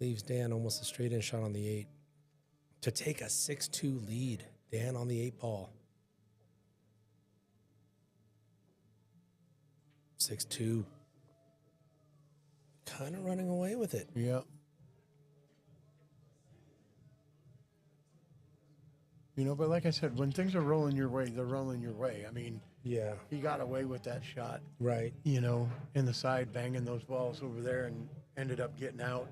Leaves Dan almost a straight in shot on the 8. To take a 6-2 lead. Dan on the 8 ball. 6-2. kind of running away with it. Yeah. You know, but like I said, when things are rolling your way, they're rolling your way. I mean, Yeah. he got away with that shot, Right. you know, in the side, banging those balls over there, and ended up getting out,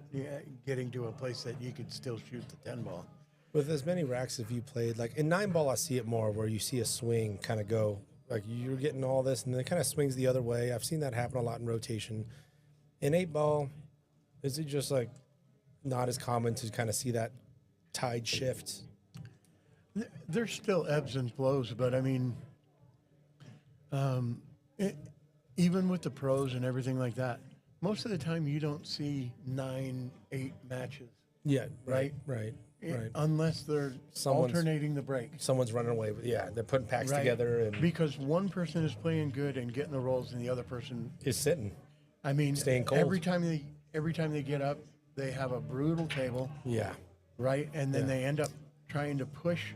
getting to a place that you could still shoot the 10 ball. With as many racks as you played, like in 9 ball, I see it more where you see a swing kind of go, like you're getting all this and then it kind of swings the other way. I've seen that happen a lot in rotation. In 8 ball, is it just like not as common to kind of see that tide shift? There's still ebbs and flows, but I mean, even with the pros and everything like that, most of the time you don't see 9, 8 matches. Yeah. Right. Right. Unless they're alternating the break. Someone's running away with, they're putting packs together and because one person is playing good and getting the rolls, and the other person is sitting. I mean, staying cold. Every time they get up, they have a brutal table. Yeah. Right, and then they end up trying to push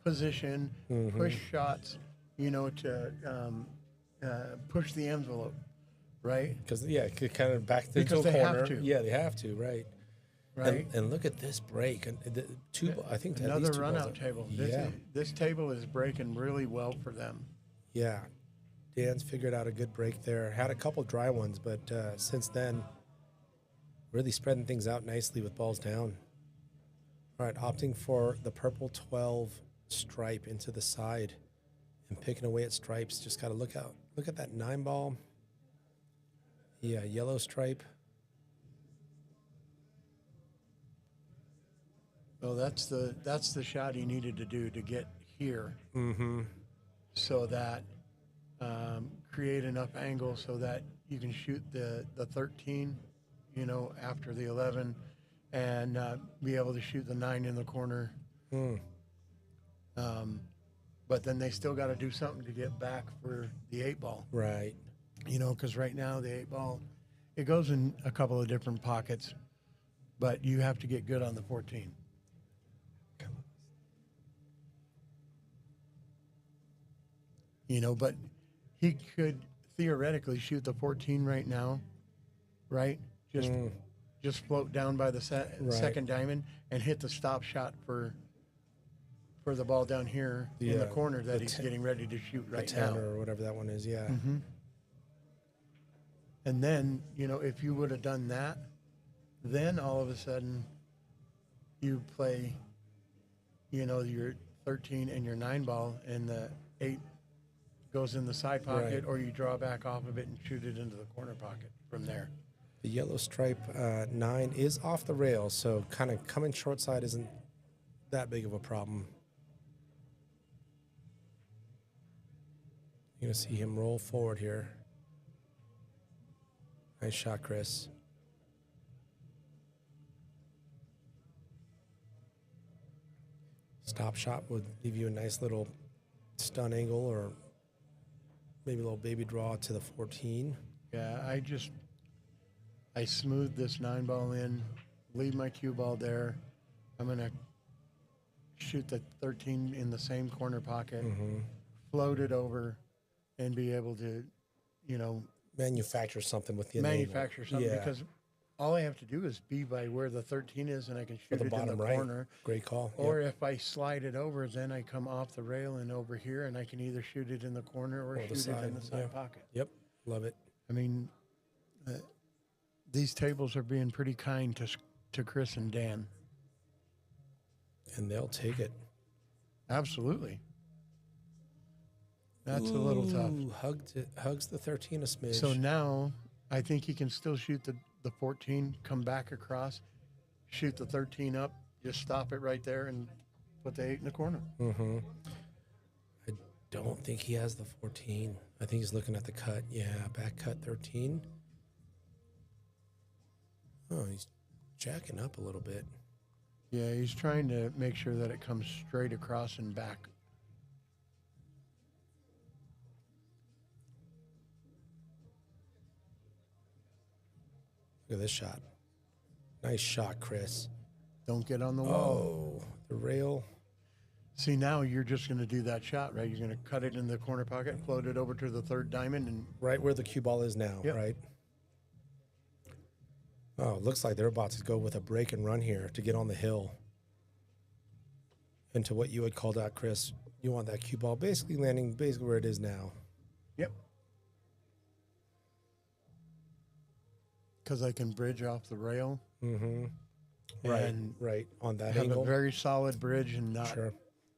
position, push shots, you know, to push the envelope, right? Because kind of back into because a they corner. have to. Yeah, they have to. Right. Right. And look at this break. And I think at another least 2 balls run-out are- table. Yeah. This table is breaking really well for them. Yeah. Dan's figured out a good break there. Had a couple dry ones, but since then, really spreading things out nicely with balls down. All right, opting for the purple 12 stripe into the side and picking away at stripes. Just got to look at that 9 ball. Yeah, yellow stripe. So that's the shot he needed to do to get here, so that create enough angle so that you can shoot the 13, you know, after the 11, and be able to shoot the 9 in the corner. But then they still got to do something to get back for the 8 ball. Right. You know, because right now the 8 ball, it goes in a couple of different pockets, but you have to get good on the 14. You know, but he could theoretically shoot the 14 right now, right? Just float down by the second diamond and hit the stop shot for the ball down here in the corner that he's getting ready to shoot right now. Or whatever that one is, yeah. And then, you know, if you would have done that, then all of a sudden you play, you know, your 13 and your 9 ball, and the 8 goes in the side pocket, or you draw back off of it and shoot it into the corner pocket from there. The yellow stripe 9 is off the rail, so kind of coming short side isn't that big of a problem. You're going to see him roll forward here. Nice shot, Chris. Stop shot would give you a nice little stun angle, or maybe a little baby draw to the 14. Yeah, I smooth this 9 ball in, leave my cue ball there. I'm going to shoot the 13 in the same corner pocket, float it over, and be able to, you know, manufacture something with the manufacture something, because all I have to do is be by where the 13 is, and I can shoot it in the corner. Great call. Or if I slide it over, then I come off the rail and over here, and I can either shoot it in the corner or shoot it in the side pocket. Yep, love it. I mean, these tables are being pretty kind to Chris and Dan. And they'll take it. Absolutely. That's a little tough. Hugs the 13 a smidge. So now I think he can still shoot the 14, come back across, shoot the 13 up, just stop it right there and put the 8 in the corner. I don't think he has the 14. I think he's looking at the cut. Yeah, back cut 13. Oh, he's jacking up a little bit. Yeah, he's trying to make sure that it comes straight across and back. Look at this shot. Nice shot, Chris. Don't get on the wall. Oh, the rail. See, now you're just going to do that shot, right? You're going to cut it in the corner pocket, float it over to the third diamond, and right where the cue ball is now, right? Oh, it looks like they're about to go with a break and run here to get on the hill. Into what you had called out, Chris. You want that cue ball basically landing basically where it is now. Yep. Because I can bridge off the rail. Mm-hmm. Right, And right. On that have angle. a very solid bridge and not. Sure.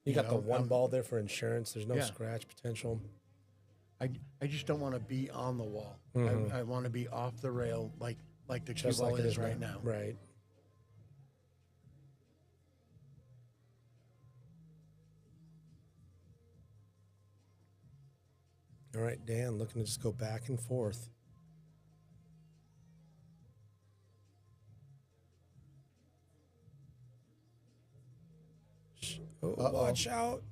You got the one ball there for insurance. There's no Yeah. scratch potential. I just don't want to be on the wall. Mhm. I want to be off the rail like the cue Just ball like it is right now. Right. All right, Dan, looking to just go back and forth. Oh, watch out.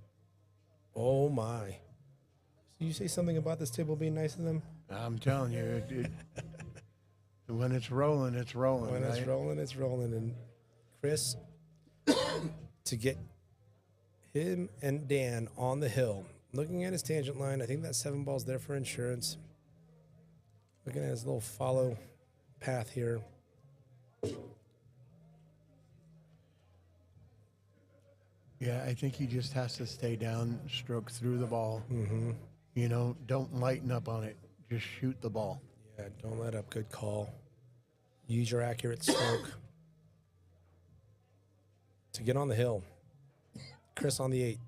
Oh, my. So you say something about this table being nice to them? I'm telling you, when it's rolling, it's rolling. When it's right? rolling, it's rolling. And Chris, to get him and Dan on the hill, looking at his tangent line, I think that 7 ball's there for insurance. Looking at his little follow path here. Yeah, I think he just has to stay down, stroke through the ball. Mm-hmm. You know, don't lighten up on it. Just shoot the ball. Yeah, don't let up. Good call. Use your accurate stroke to get on the hill. Chris on the 8.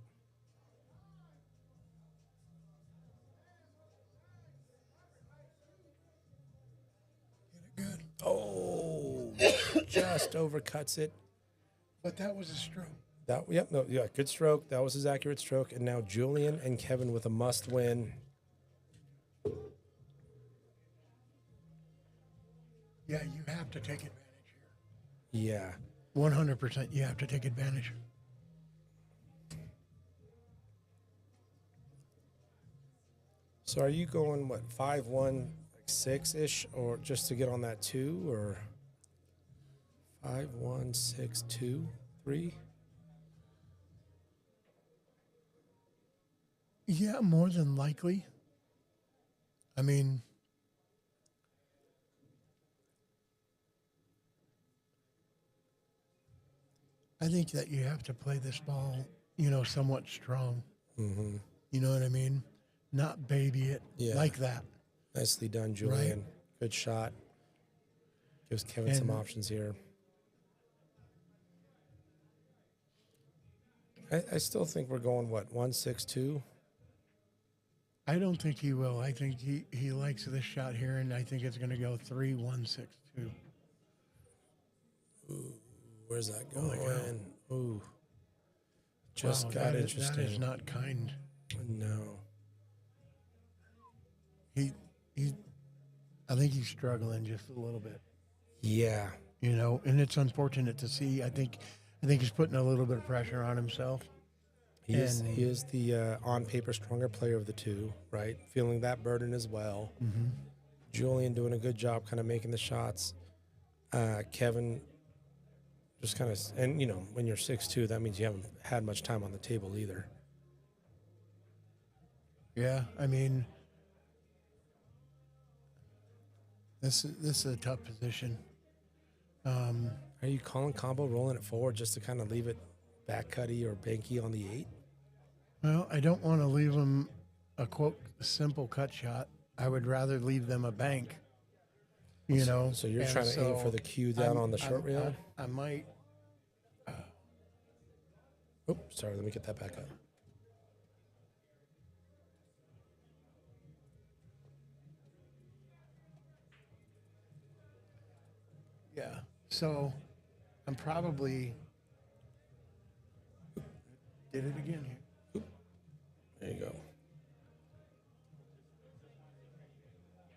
Good. Oh, just overcuts it. But that was a stroke. Good stroke. That was his accurate stroke. And now Julien and Kevin with a must win. Yeah, you have to take advantage Yeah. here. 100%, you have to take advantage. So are you going, what, 5-1, like 6-ish, or just to get on that 2, or 5-1, 6-2, 3? Yeah, more than likely. I mean, I think that you have to play this ball, somewhat strong. Mm-hmm. You know what I mean? Not baby it like that. Nicely done, Julien. Good shot. Gives Kevin some options here. I still think we're going, 1-6-2? I don't think he will. I think he likes this shot here, and I think it's going to go 3-1-6-2. Ooh, where's that going? Ooh. Just got interesting. That is not kind. No. I think he's struggling just a little bit. Yeah. And it's unfortunate to see. I think he's putting a little bit of pressure on himself. He is the on paper stronger player of the two, right? Feeling that burden as well. Mm-hmm. Julien doing a good job kind of making the shots. Kevin just kind of, and when you're 6'2", that means you haven't had much time on the table either. Yeah, I mean, this is a tough position. Are you calling combo, rolling it forward just to kind of leave it back cutty or banky on the 8? Well, I don't want to leave them a quote simple cut shot. I would rather leave them a bank. So you're trying to aim for the cue down on the short rail? I might. Oh, sorry. Let me get that back up. Yeah. So I'm probably did it again here. There you go.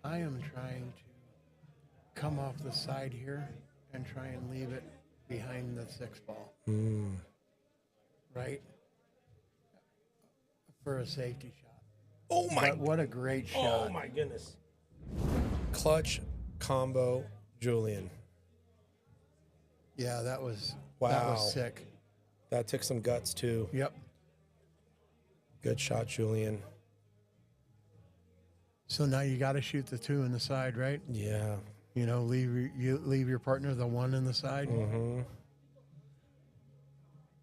I am trying to come off the side here and try and leave it behind the 6 ball. Right? For a safety shot. Oh, my. But what a great shot. Oh, my goodness. Clutch combo, Julien. Yeah, that was sick. That took some guts, too. Yep. Good shot, Julien. So now you got to shoot the 2 in the side, right? Yeah. You know, leave your partner the one in the side. Mm-hmm.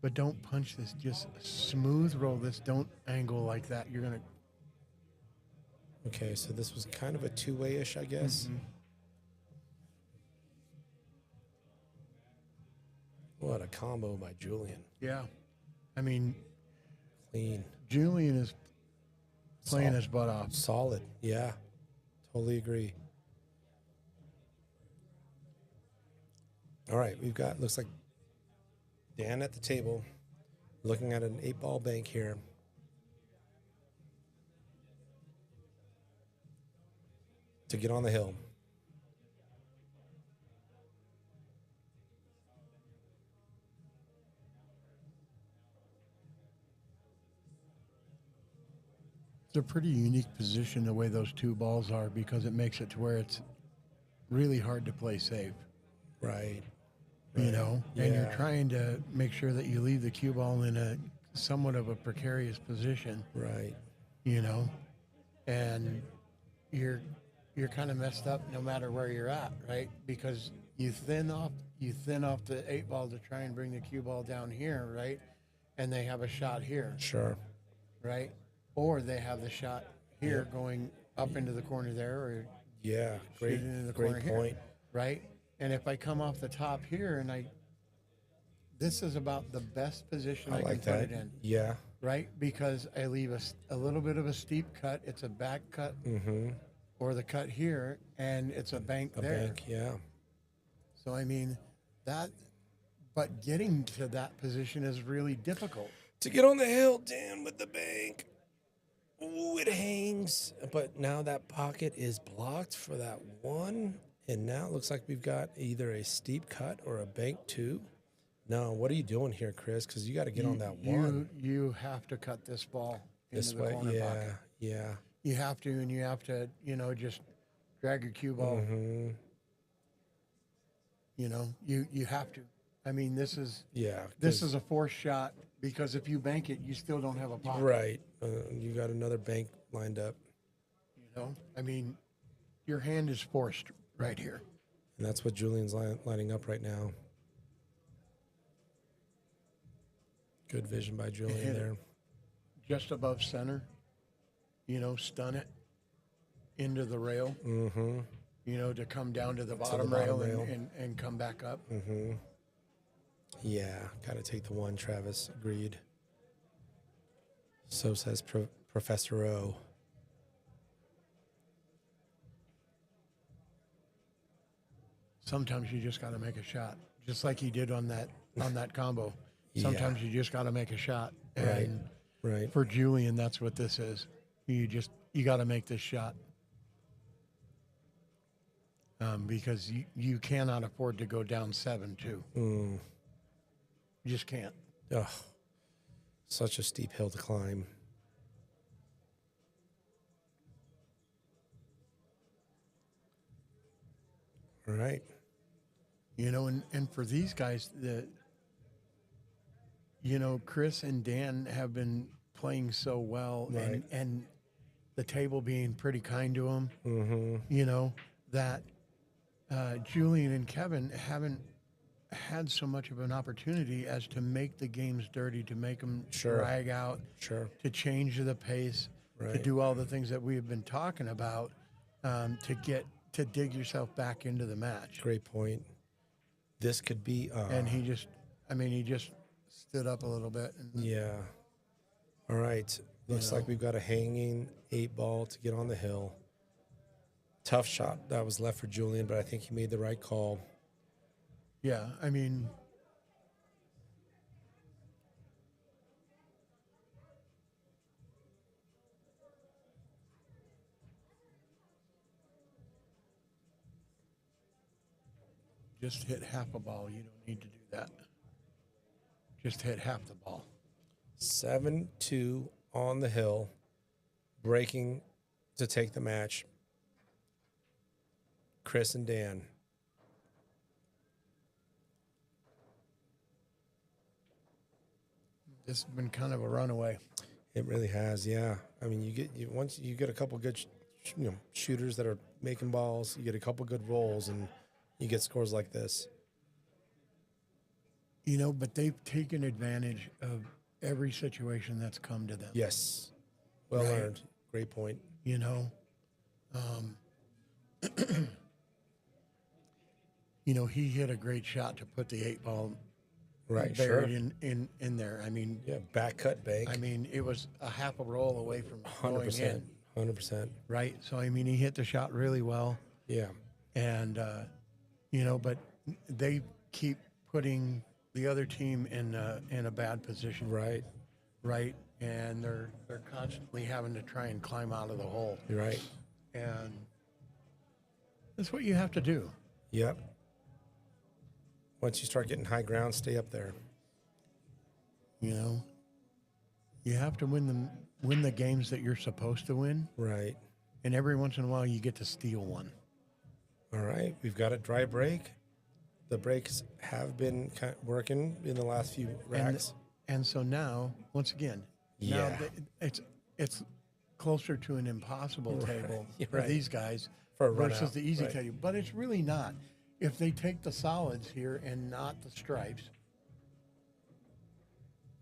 But don't punch this. Just smooth roll this. Don't angle like that. You're gonna. Okay, so this was kind of a two-way-ish, I guess. Mm-hmm. What a combo by Julien. Yeah, I mean, Clean. Julien is playing Solid. his butt off. Solid. Yeah, totally agree. All right, we've got, looks like Dan at the table, looking at an 8-ball bank here. To get on the hill. It's a pretty unique position the way those two balls are because it makes it to where it's really hard to play safe. Right. You know, and you're Yeah. trying to make sure that you leave the cue ball in a somewhat of a precarious position. Right. You know, and you're kind of messed up no matter where you're at, right? Because you thin off the 8-ball to try and bring the cue ball down here, right? And they have a shot here, Sure. right? Or they have the shot here going up into the corner there, or Yeah. Great. shooting in the Great corner point. here, right? And if I come off the top here and this is about the best position I I like can put that. it in, Yeah. right? Because I leave a little bit of a steep cut. It's a back cut, Mm-hmm. or the cut here, and it's a bank A there. bank. Yeah. So I mean, but getting to that position is really difficult. To get on the hill, Dan, with the bank. Ooh, it hangs. But now that pocket is blocked for that one. And now it looks like we've got either a steep cut or a bank two. No, what are you doing here, Chris? Because you got to get on that one. You have to cut this ball This into the way. corner Yeah. pocket. Yeah. You have to, and you have to, just drag your cue ball. Mm-hmm. You have to. I mean, this is Yeah. this is a forced shot because if you bank it, you still don't have a pocket. right. You got another bank lined up. I mean, your hand is forced right here. And that's what Julian's lining up right now. Good vision by Julian Hit it. there. Just above center, stun it into the rail, Mm-hmm. to come down to the the bottom bottom rail, rail. And come back up. Mm-hmm. Yeah, got to take the one, Travis. Agreed. So says Professor O. Sometimes you just got to make a shot, just like he did on that combo. Sometimes you just got to make a shot. And Right. for Julien, that's what this is. You got to make this shot. Because you cannot afford to go down 7-2. Mm. You just can't. Ugh. Such a steep hill to climb. All right. And for these guys, Chris and Dan have been playing so well, Right. and the table being pretty kind to them. Mm-hmm. That Julien and Kevin haven't had so much of an opportunity as to make the games dirty, to make them Sure. drag out, Sure. to change the pace, to Right. do all the things that we have been talking about, to dig yourself back into the match. Great point. This could be. And he just stood up a little bit. And Yeah. All right. Looks like we've got a hanging 8-ball to get on the hill. Tough shot that was left for Julien, but I think he made the right call. Yeah, I mean, just hit half a ball. You don't need to do that. Just hit half the ball. 7-2 on the hill, breaking to take the match. Chris and Dan. This has been kind of a runaway. It really has, yeah. I mean, once you get a couple good shooters that are making balls. You get a couple good rolls, and you get scores like this. But they've taken advantage of every situation that's come to them. Yes, well Right. learned. Great point. He hit a great shot to put the 8-ball Right, buried sure. in there. I mean, Yeah, back cut bank. it was a half a roll away from going 100%. in, 100%. right? So he hit the shot really well, Yeah. and but they keep putting the other team in a bad position, Right. right? And they're constantly having to try and climb out of the hole, You're right. and that's what you have to do. Yep. Once you start getting high ground, stay up there. You have to win the games that you're supposed to win, Right. and every once in a while you get to steal one. All right. We've got a dry break. The breaks have been working in the last few racks. And so now, once again, Yeah. it's closer to an impossible table for Right. these guys For a run versus out, the easy right. table. But it's really not. If they take the solids here and not the stripes,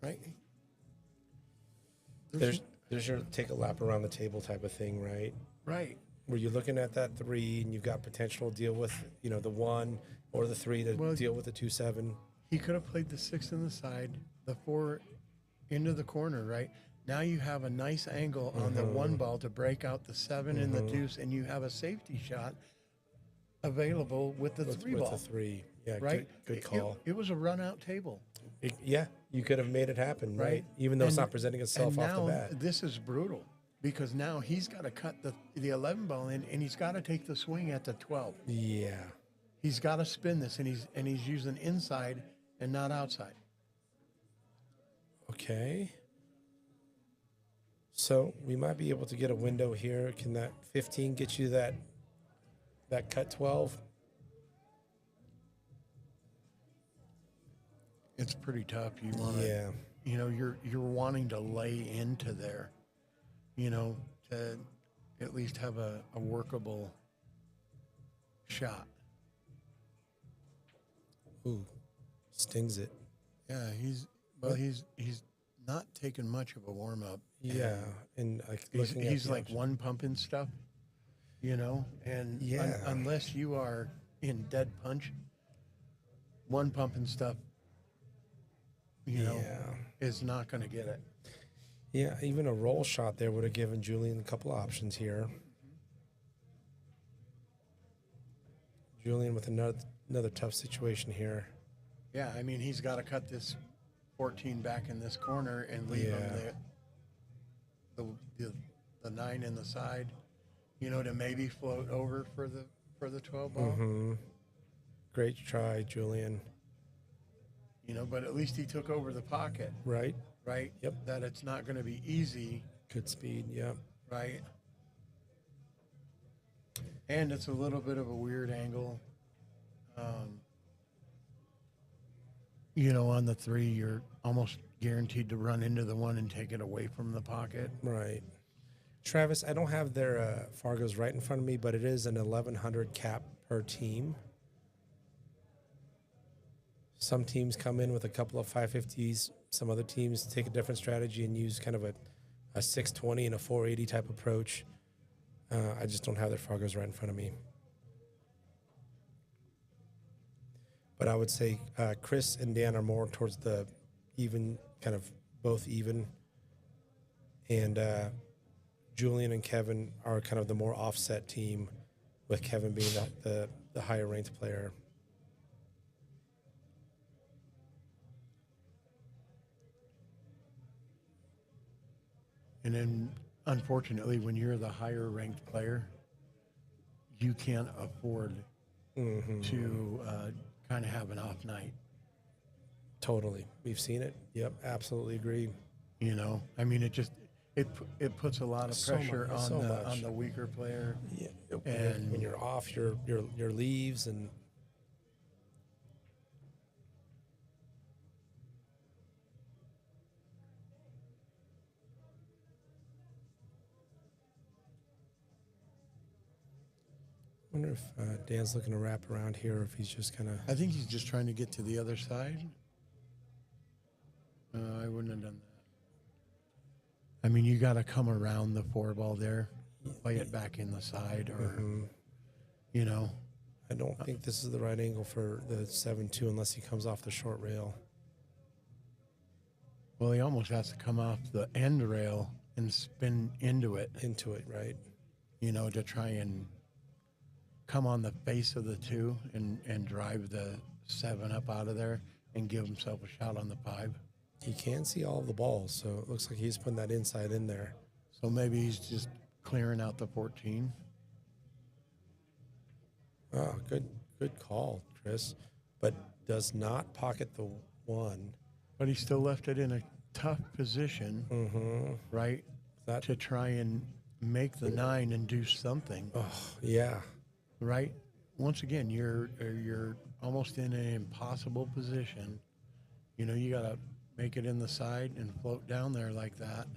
right? There's your take a lap around the table type of thing, right? right. Where you're looking at that 3 and you've got potential to deal with, the 1 or the 3 to Well, deal with the 2-7. He could have played the 6 in the side, the 4 into the corner, right? Now you have a nice angle on the 1 ball to break out the 7 and the deuce, and you have a safety shot available with the 3 with ball. the 3. Yeah, Right? good call. It was a run out table. You could have made it happen, right? Right. Even though it's And- not presenting itself and off the now bat. this is brutal because now he's got to cut the 11 ball in, and he's got to take the swing at the 12. Yeah. He's got to spin this, and he's using inside and not outside. Okay. So we might be able to get a window here. Can that 15 get you that cut 12? It's pretty tough. You want to, Yeah. you're wanting to lay into there, to at least have a workable shot. Ooh, stings it. Yeah, he's not taking much of a warm up. Yeah, and like He's, looking at he's the like option- one pumping stuff, and Yeah. unless you are in dead punch, one pumping stuff, Yeah. is not going to get it. Yeah, even a roll shot there would have given Julien a couple options here. Julien with another tough situation here. Yeah, he's got to cut this 14 back in this corner and leave him the 9 in the side, to maybe float over for the 12 ball. Mm-hmm. Great try, Julien. But at least he took over the pocket, Right? right? Yep. That it's not going to be easy, Good speed. Yeah. right? And it's a little bit of a weird angle. On the 3, you're almost guaranteed to run into the 1 and take it away from the pocket. Right. Travis, I don't have their Fargos right in front of me, but it is an 1,100 cap per team. Some teams come in with a couple of 550s. Some other teams take a different strategy and use kind of a 620 and a 480 type approach. I just don't have their Fargos right in front of me. But I would say Chris and Dan are more towards the even, kind of both even. And Julien and Kevin are kind of the more offset team, with Kevin being the higher ranked player. And then, unfortunately, when you're the higher ranked player, you can't afford to kind of have an off night. Totally. We've seen it. Yep. Absolutely agree. It puts a lot of So pressure much. on the weaker player. Yeah. And- when you're off your leaves and wonder if Dan's looking to wrap around here, or if he's just kind of. I think he's just trying to get to the other side. I wouldn't have done that. I mean, you got to come around the 4 ball there, play it back in the side, or, you know. I don't think this is the right angle for the 7-2 unless he comes off the short rail. Well, he almost has to come off the end rail and spin into it, Right? you know, to try and come on the face of the 2 and drive the 7 up out of there and give himself a shot on the 5. He can see all of the balls, so it looks like he's putting that inside in there. So maybe he's just clearing out the 14. Oh, good call, Chris. But does not pocket the 1. But he still left it in a tough position, right? That To try and make the 9 and do something, yeah. right? Once again, you're almost in an impossible position. You know, you got to make it in the side and float down there like that.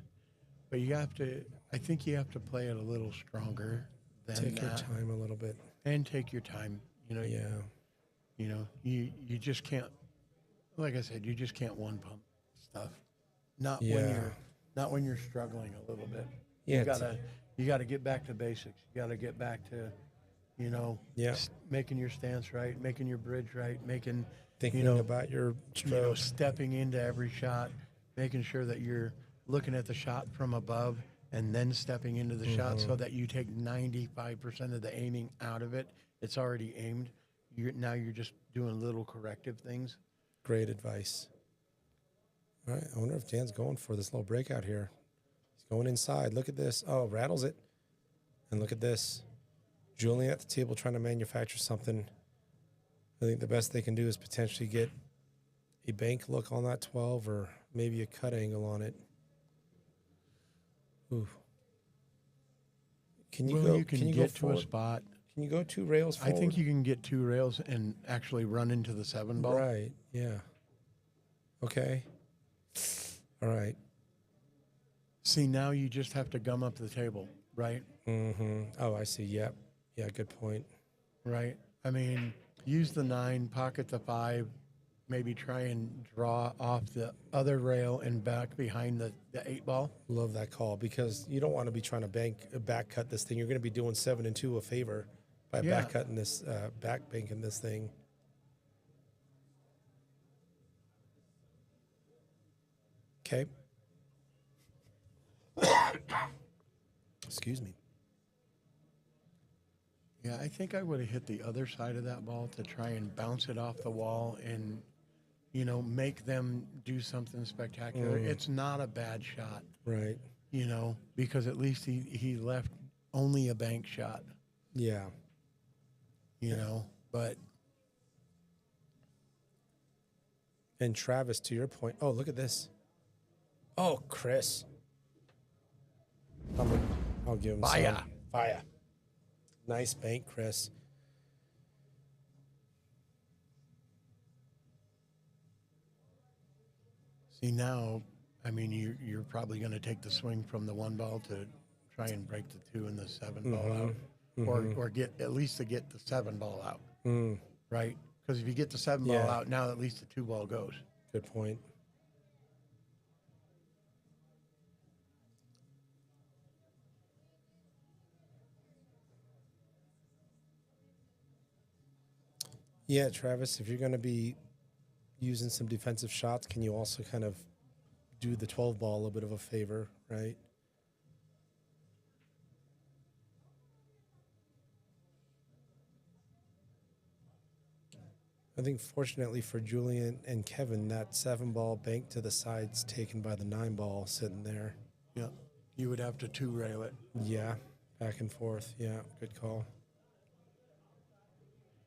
But you have to, I think you have to play it a little stronger than Take that. your time a little bit. And take your time. You know, Yeah. you know, you just can't, like I said, you just can't one pump stuff. Not when you're struggling a little bit. Yeah, You gotta get back to basics. You gotta get back to, you know, making your stance right, making your bridge right, Thinking about your stroke. stepping into every shot, making sure that you're looking at the shot from above and then stepping into the shot so that you take 95% of the aiming out of it. It's already aimed. Now you're just doing little corrective things. Great advice. All right, I wonder if Dan's going for this little breakout here. He's going inside. Look at this. Oh, rattles it. And look at this. Julien at the table trying to manufacture something. I think the best they can do is potentially get a bank look on that 12 or maybe a cut angle on it. Ooh. Can you go? You can you get go to forward? a spot. Can you go 2 rails forward? I think you can get 2 rails and actually run into the 7 ball. Right. Yeah. Okay. All right. See, now you just have to gum up the table, right? Oh, I see. Yep. Yeah. Good point. Right. I mean, use the 9, pocket the 5, maybe try and draw off the other rail and back behind the 8 ball. Love that call because you don't want to be trying to back cut this thing. You're going to be doing 7 and 2 a favor by back cutting this, back banking this thing. Okay. Excuse me. Yeah, I think I would have hit the other side of that ball to try and bounce it off the wall and, you know, make them do something spectacular. It's not a bad shot. Right. You know, because at least he left only a bank shot. Yeah. You know, but. And Travis, to your point. Oh, look at this. Oh, Chris. I'll give him Fire. some. Fire. Nice bank, Chris. See, now, I mean, you're probably going to take the swing from the 1 ball to try and break the 2 and the 7 ball out, or get at least to get the 7 ball out, right? Because if you get the 7 ball out, now at least the 2 ball goes. Good point. Yeah, Travis, if you're going to be using some defensive shots, can you also kind of do the 12 ball a little bit of a favor, right? I think fortunately for Julien and Kevin, that 7 ball bank to the side's taken by the 9 ball sitting there. Yeah, you would have to 2 rail it. Yeah, back and forth. Yeah, good call.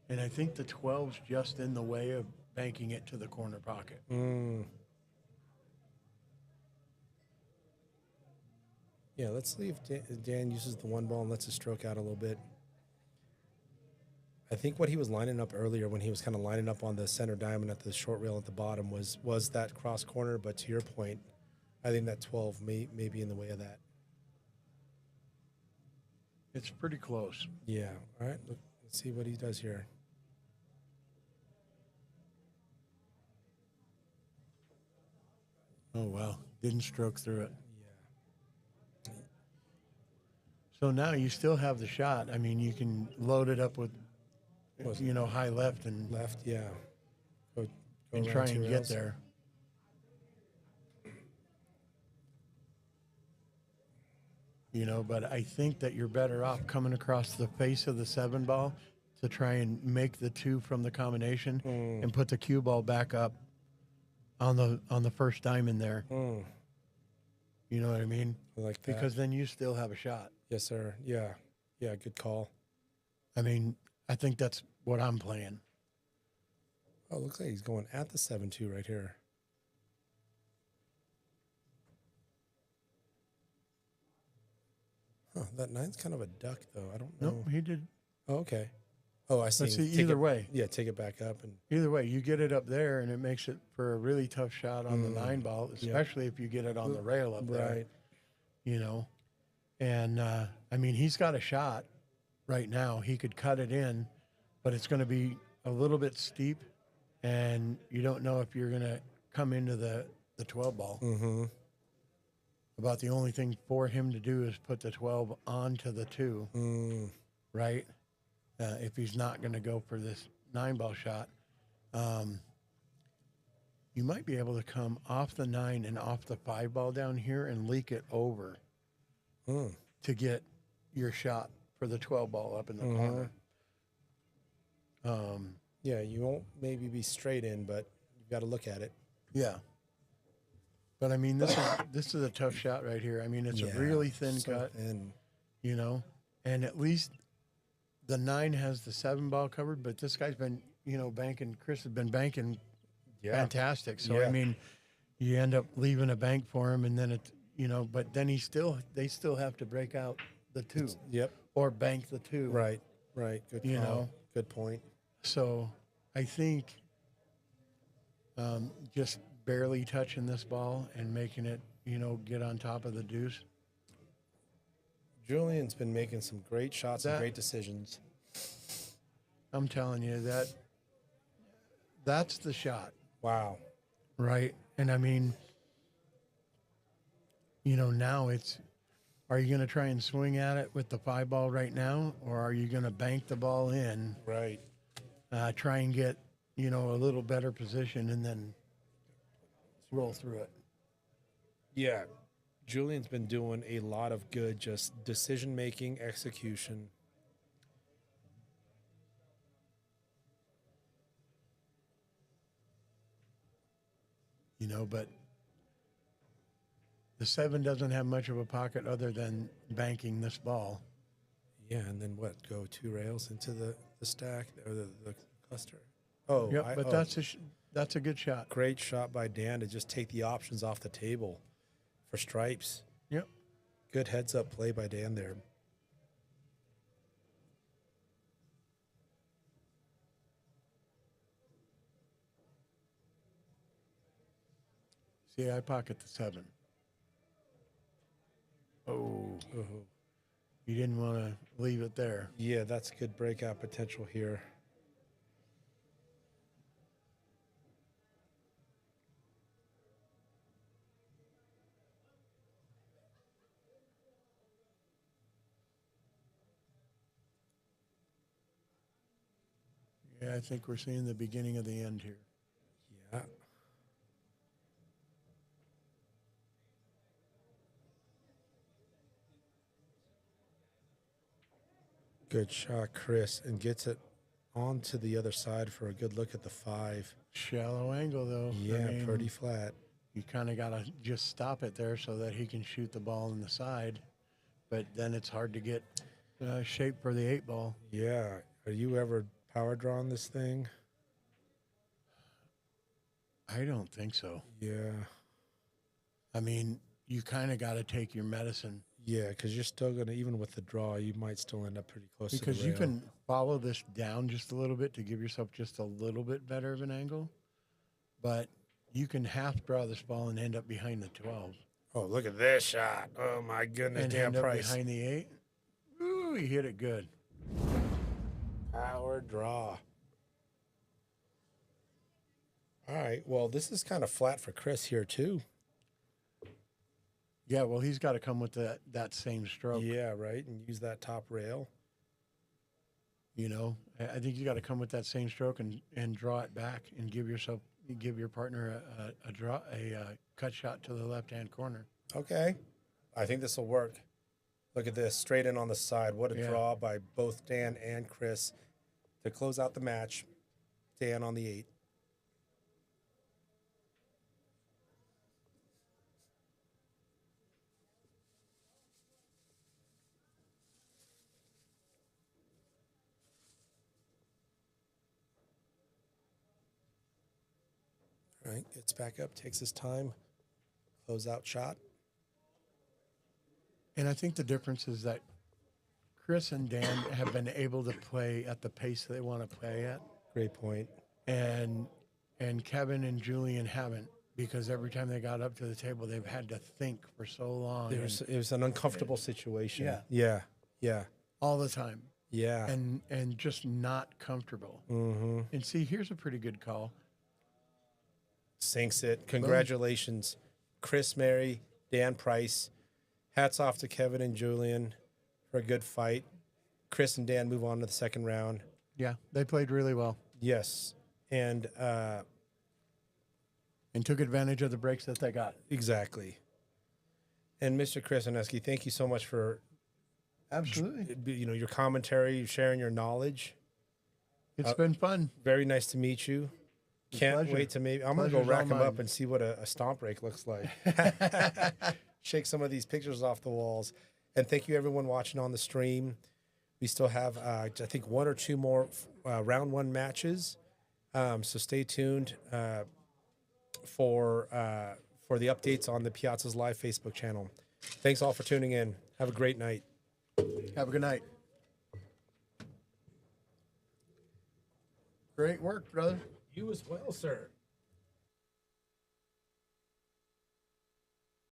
And I think the 12's just in the way of banking it to the corner pocket. Yeah, let's see if Dan uses the 1 ball and lets it stroke out a little bit. I think what he was lining up earlier when he was kind of lining up on the center diamond at the short rail at the bottom was that cross corner. But to your point, I think that 12 may be in the way of that. It's pretty close. Yeah. All right. Let's Let's see what he does here. Oh, wow. Didn't stroke through it. Yeah. So now you still have the shot. I mean, you can load it up with, high left and Left, yeah. Go and around try 2 and get rails. there. But I think that you're better off coming across the face of the 7 ball to try and make the 2 from the combination and put the cue ball back up on the first diamond there. You know what I mean? I like that. Because then you still have a shot. Yes, sir. Yeah. Yeah, good call. I mean, I think that's what I'm playing. Oh, looks like he's going at the 7-2 right here. Huh, that 9's kind of a duck, though. I don't know. Nope, he did. Oh, okay. Oh, I see. Let's see, Take either it- way. Yeah, take it back up. And Either way, you get it up there, and it makes it for a really tough shot on the 9 ball, especially if you get it on the rail up there. Right. And, I mean, he's got a shot right now. He could cut it in, but it's going to be a little bit steep, and you don't know if you're going to come into the 12 ball. Mm-hmm. About the only thing for him to do is put the 12 onto the 2, right? If he's not going to go for this 9 ball shot. You might be able to come off the 9 and off the 5 ball down here and leak it over to get your shot for the 12 ball up in the corner. Yeah, you won't maybe be straight in, but you've got to look at it. Yeah. But, I mean, this is a tough shot right here. I mean, it's a really thin cut, thin. and at least the 9 has the 7 ball covered, but this guy's been, banking. Chris has been banking fantastic. So, I mean, you end up leaving a bank for him, and then but then they still have to break out the 2. Yep. Or bank the 2. Right. Good call. Good point. So I think just barely touching this ball and making it, get on top of the deuce. Julian's been making some great shots and great decisions. I'm telling you that's the shot. Wow. Right. And I mean, now are you going to try and swing at it with the 5 ball right now? Or are you going to bank the ball in? Right. Try and get, a little better position and then roll through it. Yeah. Julian's been doing a lot of good, just decision-making, execution. But the 7 doesn't have much of a pocket other than banking this ball. Yeah, and then what? Go 2 rails into the stack or the cluster. Oh, Yep, but that's a good shot. Great shot by Dan to just take the options off the table for stripes. Yep. Good heads-up play by Dan there. See, I pocket the 7. Oh. You didn't want to leave it there. Yeah, that's good breakout potential here. Yeah, I think we're seeing the beginning of the end here. Yeah. Good shot, Chris, and gets it onto the other side for a good look at the 5. Shallow angle, though. Yeah, pretty flat. You kind of got to just stop it there so that he can shoot the ball in the side. But then it's hard to get shape for the 8 ball. Yeah. Are you ever power drawing this thing? I don't think so. Yeah. I mean, you kind of got to take your medicine. Yeah, because you're still going to, even with the draw, you might still end up pretty close to the rail. Because you can follow this down just a little bit to give yourself just a little bit better of an angle. But you can half draw this ball and end up behind the 12. Oh, look at this shot. Oh, my goodness. And Dan end up Price. behind the 8. Ooh, he hit it good. Power draw. All right. Well, this is kind of flat for Chris here too. Yeah, well, he's got to come with that same stroke. Yeah, right. And use that top rail. You know, I think you got to come with that same stroke and draw it back and give your partner a cut shot to the left hand corner. Okay. I think this will work. Look at this, straight in on the side. What a draw by both Dan and Chris to close out the match. Dan on the 8. All right, gets back up, takes his time, close out shot. And I think the difference is that Chris and Dan have been able to play at the pace they want to play at, Great point. and Kevin and Julien haven't, because every time they got up to the table, they've had to think for so long. It was an uncomfortable situation. Yeah. Yeah. All the time. Yeah. And just not comfortable. Mm-hmm. And see, here's a pretty good call. Sinks it. Congratulations, Chris, Marye, Dan Price. Hats off to Kevin and Julien for a good fight. Chris and Dan move on to the second round. Yeah, they played really well. Yes. And took advantage of the breaks that they got. exactly. And Mr. Chris Oneski, thank you so much for Absolutely. your commentary, sharing your knowledge. It's been fun. Very nice to meet you. Can't pleasure. wait to maybe I'm gonna go Pleasure's rack all them mine. up and see what a stomp break looks like. Shake some of these pictures off the walls. And thank you everyone watching on the stream. We still have I think 1 or 2 more round 1 matches. So stay tuned for the updates on the Piazza's live Facebook channel. Thanks all for tuning in. Have a great night. Have a good night. Great work, brother. You as well, sir.